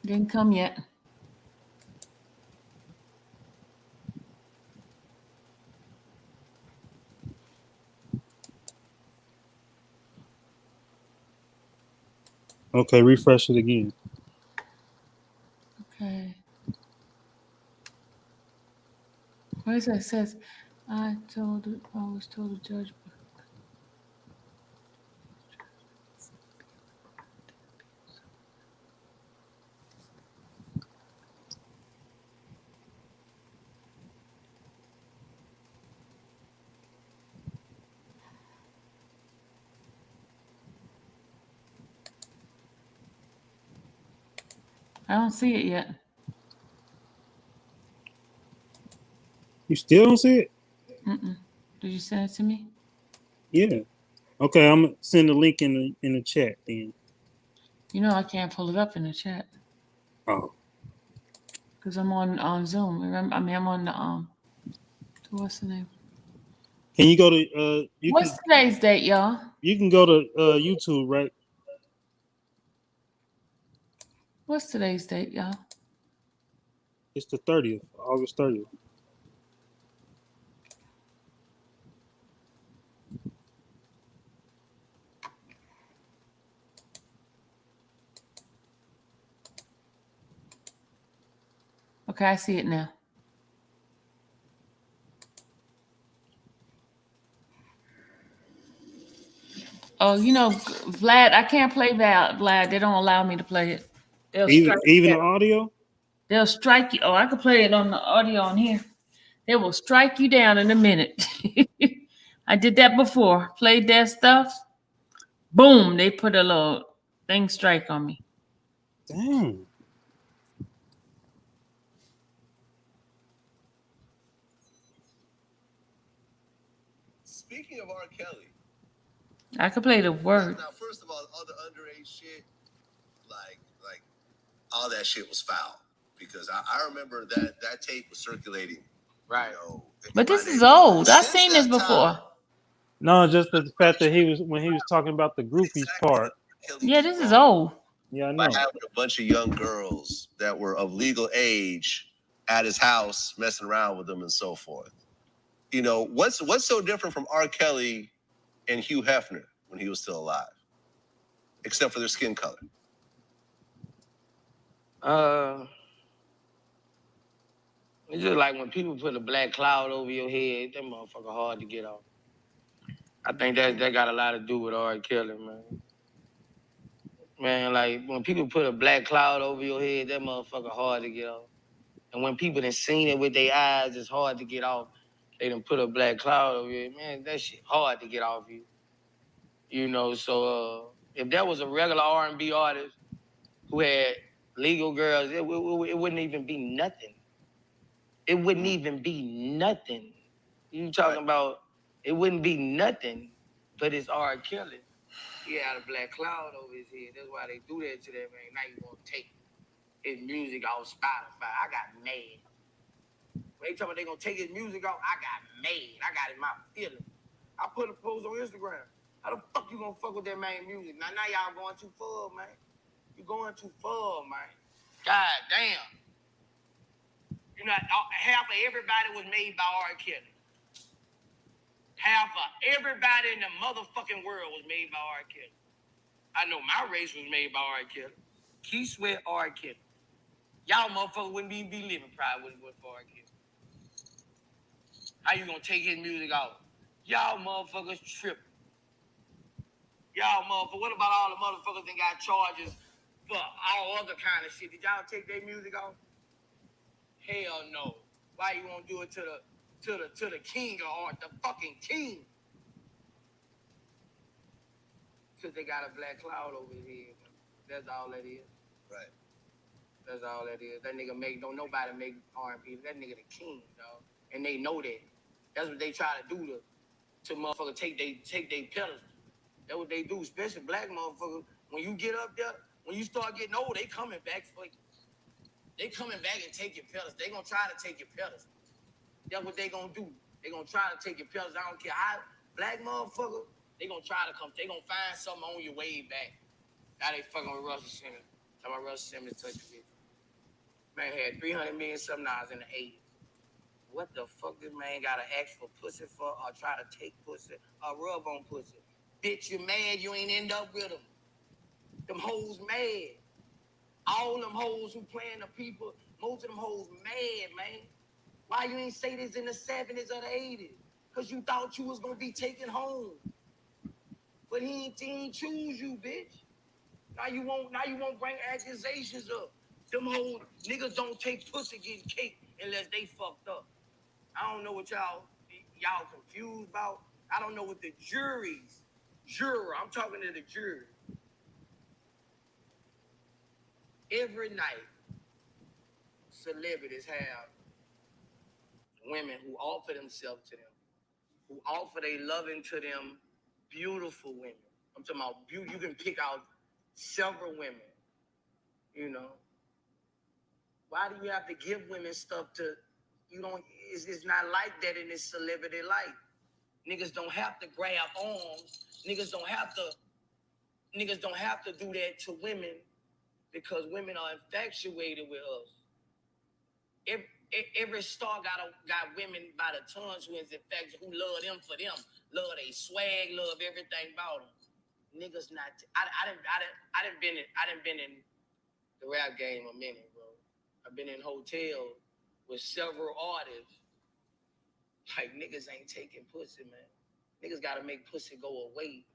Didn't come yet. Okay, refresh it again. Okay. What is it? It says, I was told the judge. I don't see it yet. You still don't see it? Did you send it to me? Yeah. Okay, I'm gonna send the link in the chat then. You know I can't pull it up in the chat. Oh. Because I'm on Zoom. Remember, I'm on the what's the name? Can you go to What's today's date, y'all? You can go to YouTube, right? What's today's date, y'all? It's the 30th, August 30th. Okay, I see it now. Oh, Vlad, I can't play Vlad. They don't allow me to play it. They'll Even strike even you. the audio. They'll strike you. Oh, I could play it on the audio on here. They will strike you down in a minute. I did that before. Played their stuff. Boom, they put a little thing strike on me. Dang. Speaking of R. Kelly, I could play the word. now first of all the underage shit, like all that shit was foul because I remember that tape was circulating. Right. But this is old. I've Since seen this that time, before. No, just the fact that when he was talking about the groupies part. Yeah, this is old. Yeah, I by know. having a bunch of young girls that were of legal age at his house, messing around with them and so forth. What's so different from R. Kelly and Hugh Hefner when he was still alive, except for their skin color? It's just like when people put a black cloud over your head, that motherfucker hard to get off. I think that got a lot to do with R. Kelly, man. Man, like when people put a black cloud over your head, that motherfucker hard to get off. And when people done seen it with their eyes, it's hard to get off. They done put a black cloud over you, man. That shit hard to get off you. So if that was a regular R&B artist who had legal girls, it wouldn't even be nothing. It wouldn't even be nothing. You talking about it wouldn't be nothing, but it's R. Kelly. He had a black cloud over his head. That's why they do that to that man. Now you want to take his music off Spotify. I got mad. When they talking about they gonna take his music off, I got mad. I got in my feelings. I put a post on Instagram. How the fuck you gonna fuck with that man music? Now y'all going too far, man. You going too far, man. God damn. Half of everybody was made by R. Kelly. Half of everybody in the motherfucking world was made by R. Kelly. I know my race was made by R. Kelly. Keith Sweat, R. Kelly. Y'all motherfuckers wouldn't even be living probably with R. Kelly. How you gonna take his music off? Y'all motherfuckers tripping. Y'all motherfuckers, what about all the motherfuckers that got charges for all other kind of shit? Did y'all take their music off? Hell no. Why you won't do it to the king of art, the fucking king? Because they got a black cloud over his head. That's all that is. Right. That's all that is. That nigga don't nobody make R&B. That nigga the king, dog. And they know that. That's what they try to do to motherfucker take they pedestal. That's what they do, especially black motherfuckers. When you get up there, when you start getting old, they coming back for you. They coming back and take your pedestal. They gonna try to take your pedestal. That's what they gonna do. They gonna try to take your pedestal. I don't care how black motherfucker, they gonna try to come. They gonna find something on your way back. Now they fucking with Russell Simmons. Talking about Russell Simmons touching bitch. Man had $300 million something in the 80s. What the fuck this man gotta ask for pussy for or try to take pussy or rub on pussy? Bitch, you mad you ain't end up with them. Them hoes mad. All them hoes who playing the people, most of them hoes mad, man. Why you ain't say this in the 70s or the 80s? Because you thought you was gonna be taken home. But he ain't choose you, bitch. Now you won't bring accusations up. Them hoes niggas don't take pussy getting cake unless they fucked up. I don't know what y'all confused about. I don't know what the juror, I'm talking to the jury. Every night, celebrities have women who offer themselves to them, who offer their loving to them, beautiful women. I'm talking about beauty. You can pick out several women, Why do you have to give women stuff to, it's not like that in this celebrity life. Niggas don't have to grab arms. Niggas don't have to do that to women because women are infatuated with us. Every star got women by the tons who is infatuated, who love them for them, love they swag, love everything about them. Niggas not. I done been in the rap game a minute, bro. I've been in hotels with several artists. Like niggas ain't taking pussy, man. Niggas gotta make pussy go away.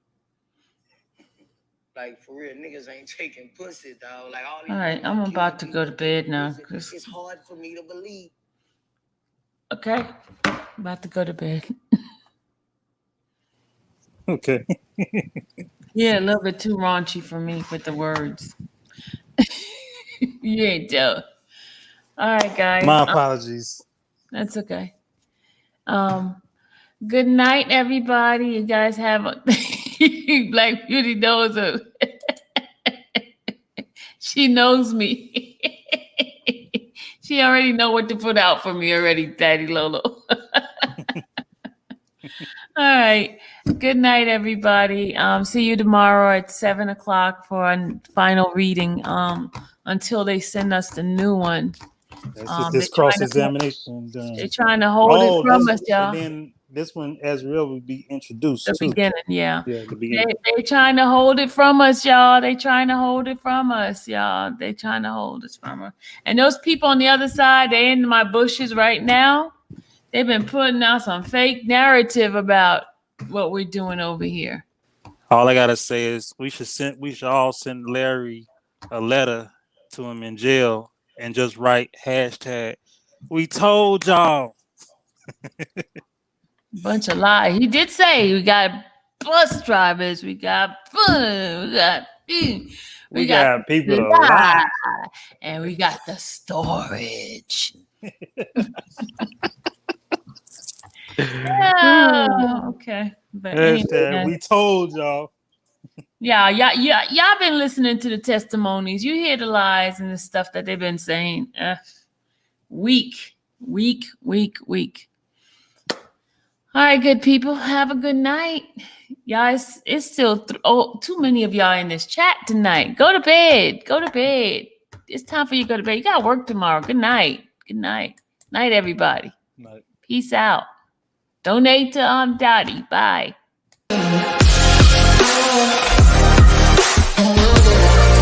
Like for real, niggas ain't taking pussy, dog. Like all these. All right, I'm about to go to bed now. It's hard for me to believe. Okay, about to go to bed. Okay. Yeah, a little bit too raunchy for me with the words. You ain't Joe. All right, guys. My apologies. That's okay. Good night, everybody. You guys have a Black Beauty knows her. She knows me. She already know what to put out for me already, Daddy Lolo. All right. Good night, everybody. See you tomorrow at 7:00 for a final reading. Until they send us the new one. Let's get this cross-examination done. They're trying to hold it from us, y'all. And then this one, Azrael, will be introduced the too. Beginning, yeah. Yeah, the beginning. They trying to hold it from us, y'all. They trying to hold it from us, y'all. They trying to hold us from us. And those people on the other side, they in my bushes right now. They've been putting out some fake narrative about what we're doing over here. All I gotta say is we should all send Larry a letter to him in jail and just write hashtag we told y'all. Bunch of lies. He did say we got bus drivers, we got people to lie, and we got the storage. Oh, okay. But anyway, we told y'all. Yeah, y'all been listening to the testimonies. You hear the lies and the stuff that they've been saying. Weak. All right, good people. Have a good night. Y'all, it's still too many of y'all in this chat tonight. Go to bed. It's time for you to go to bed. You got work tomorrow. Good night. Night, everybody. Night. Peace out. Donate to Dottie. Bye.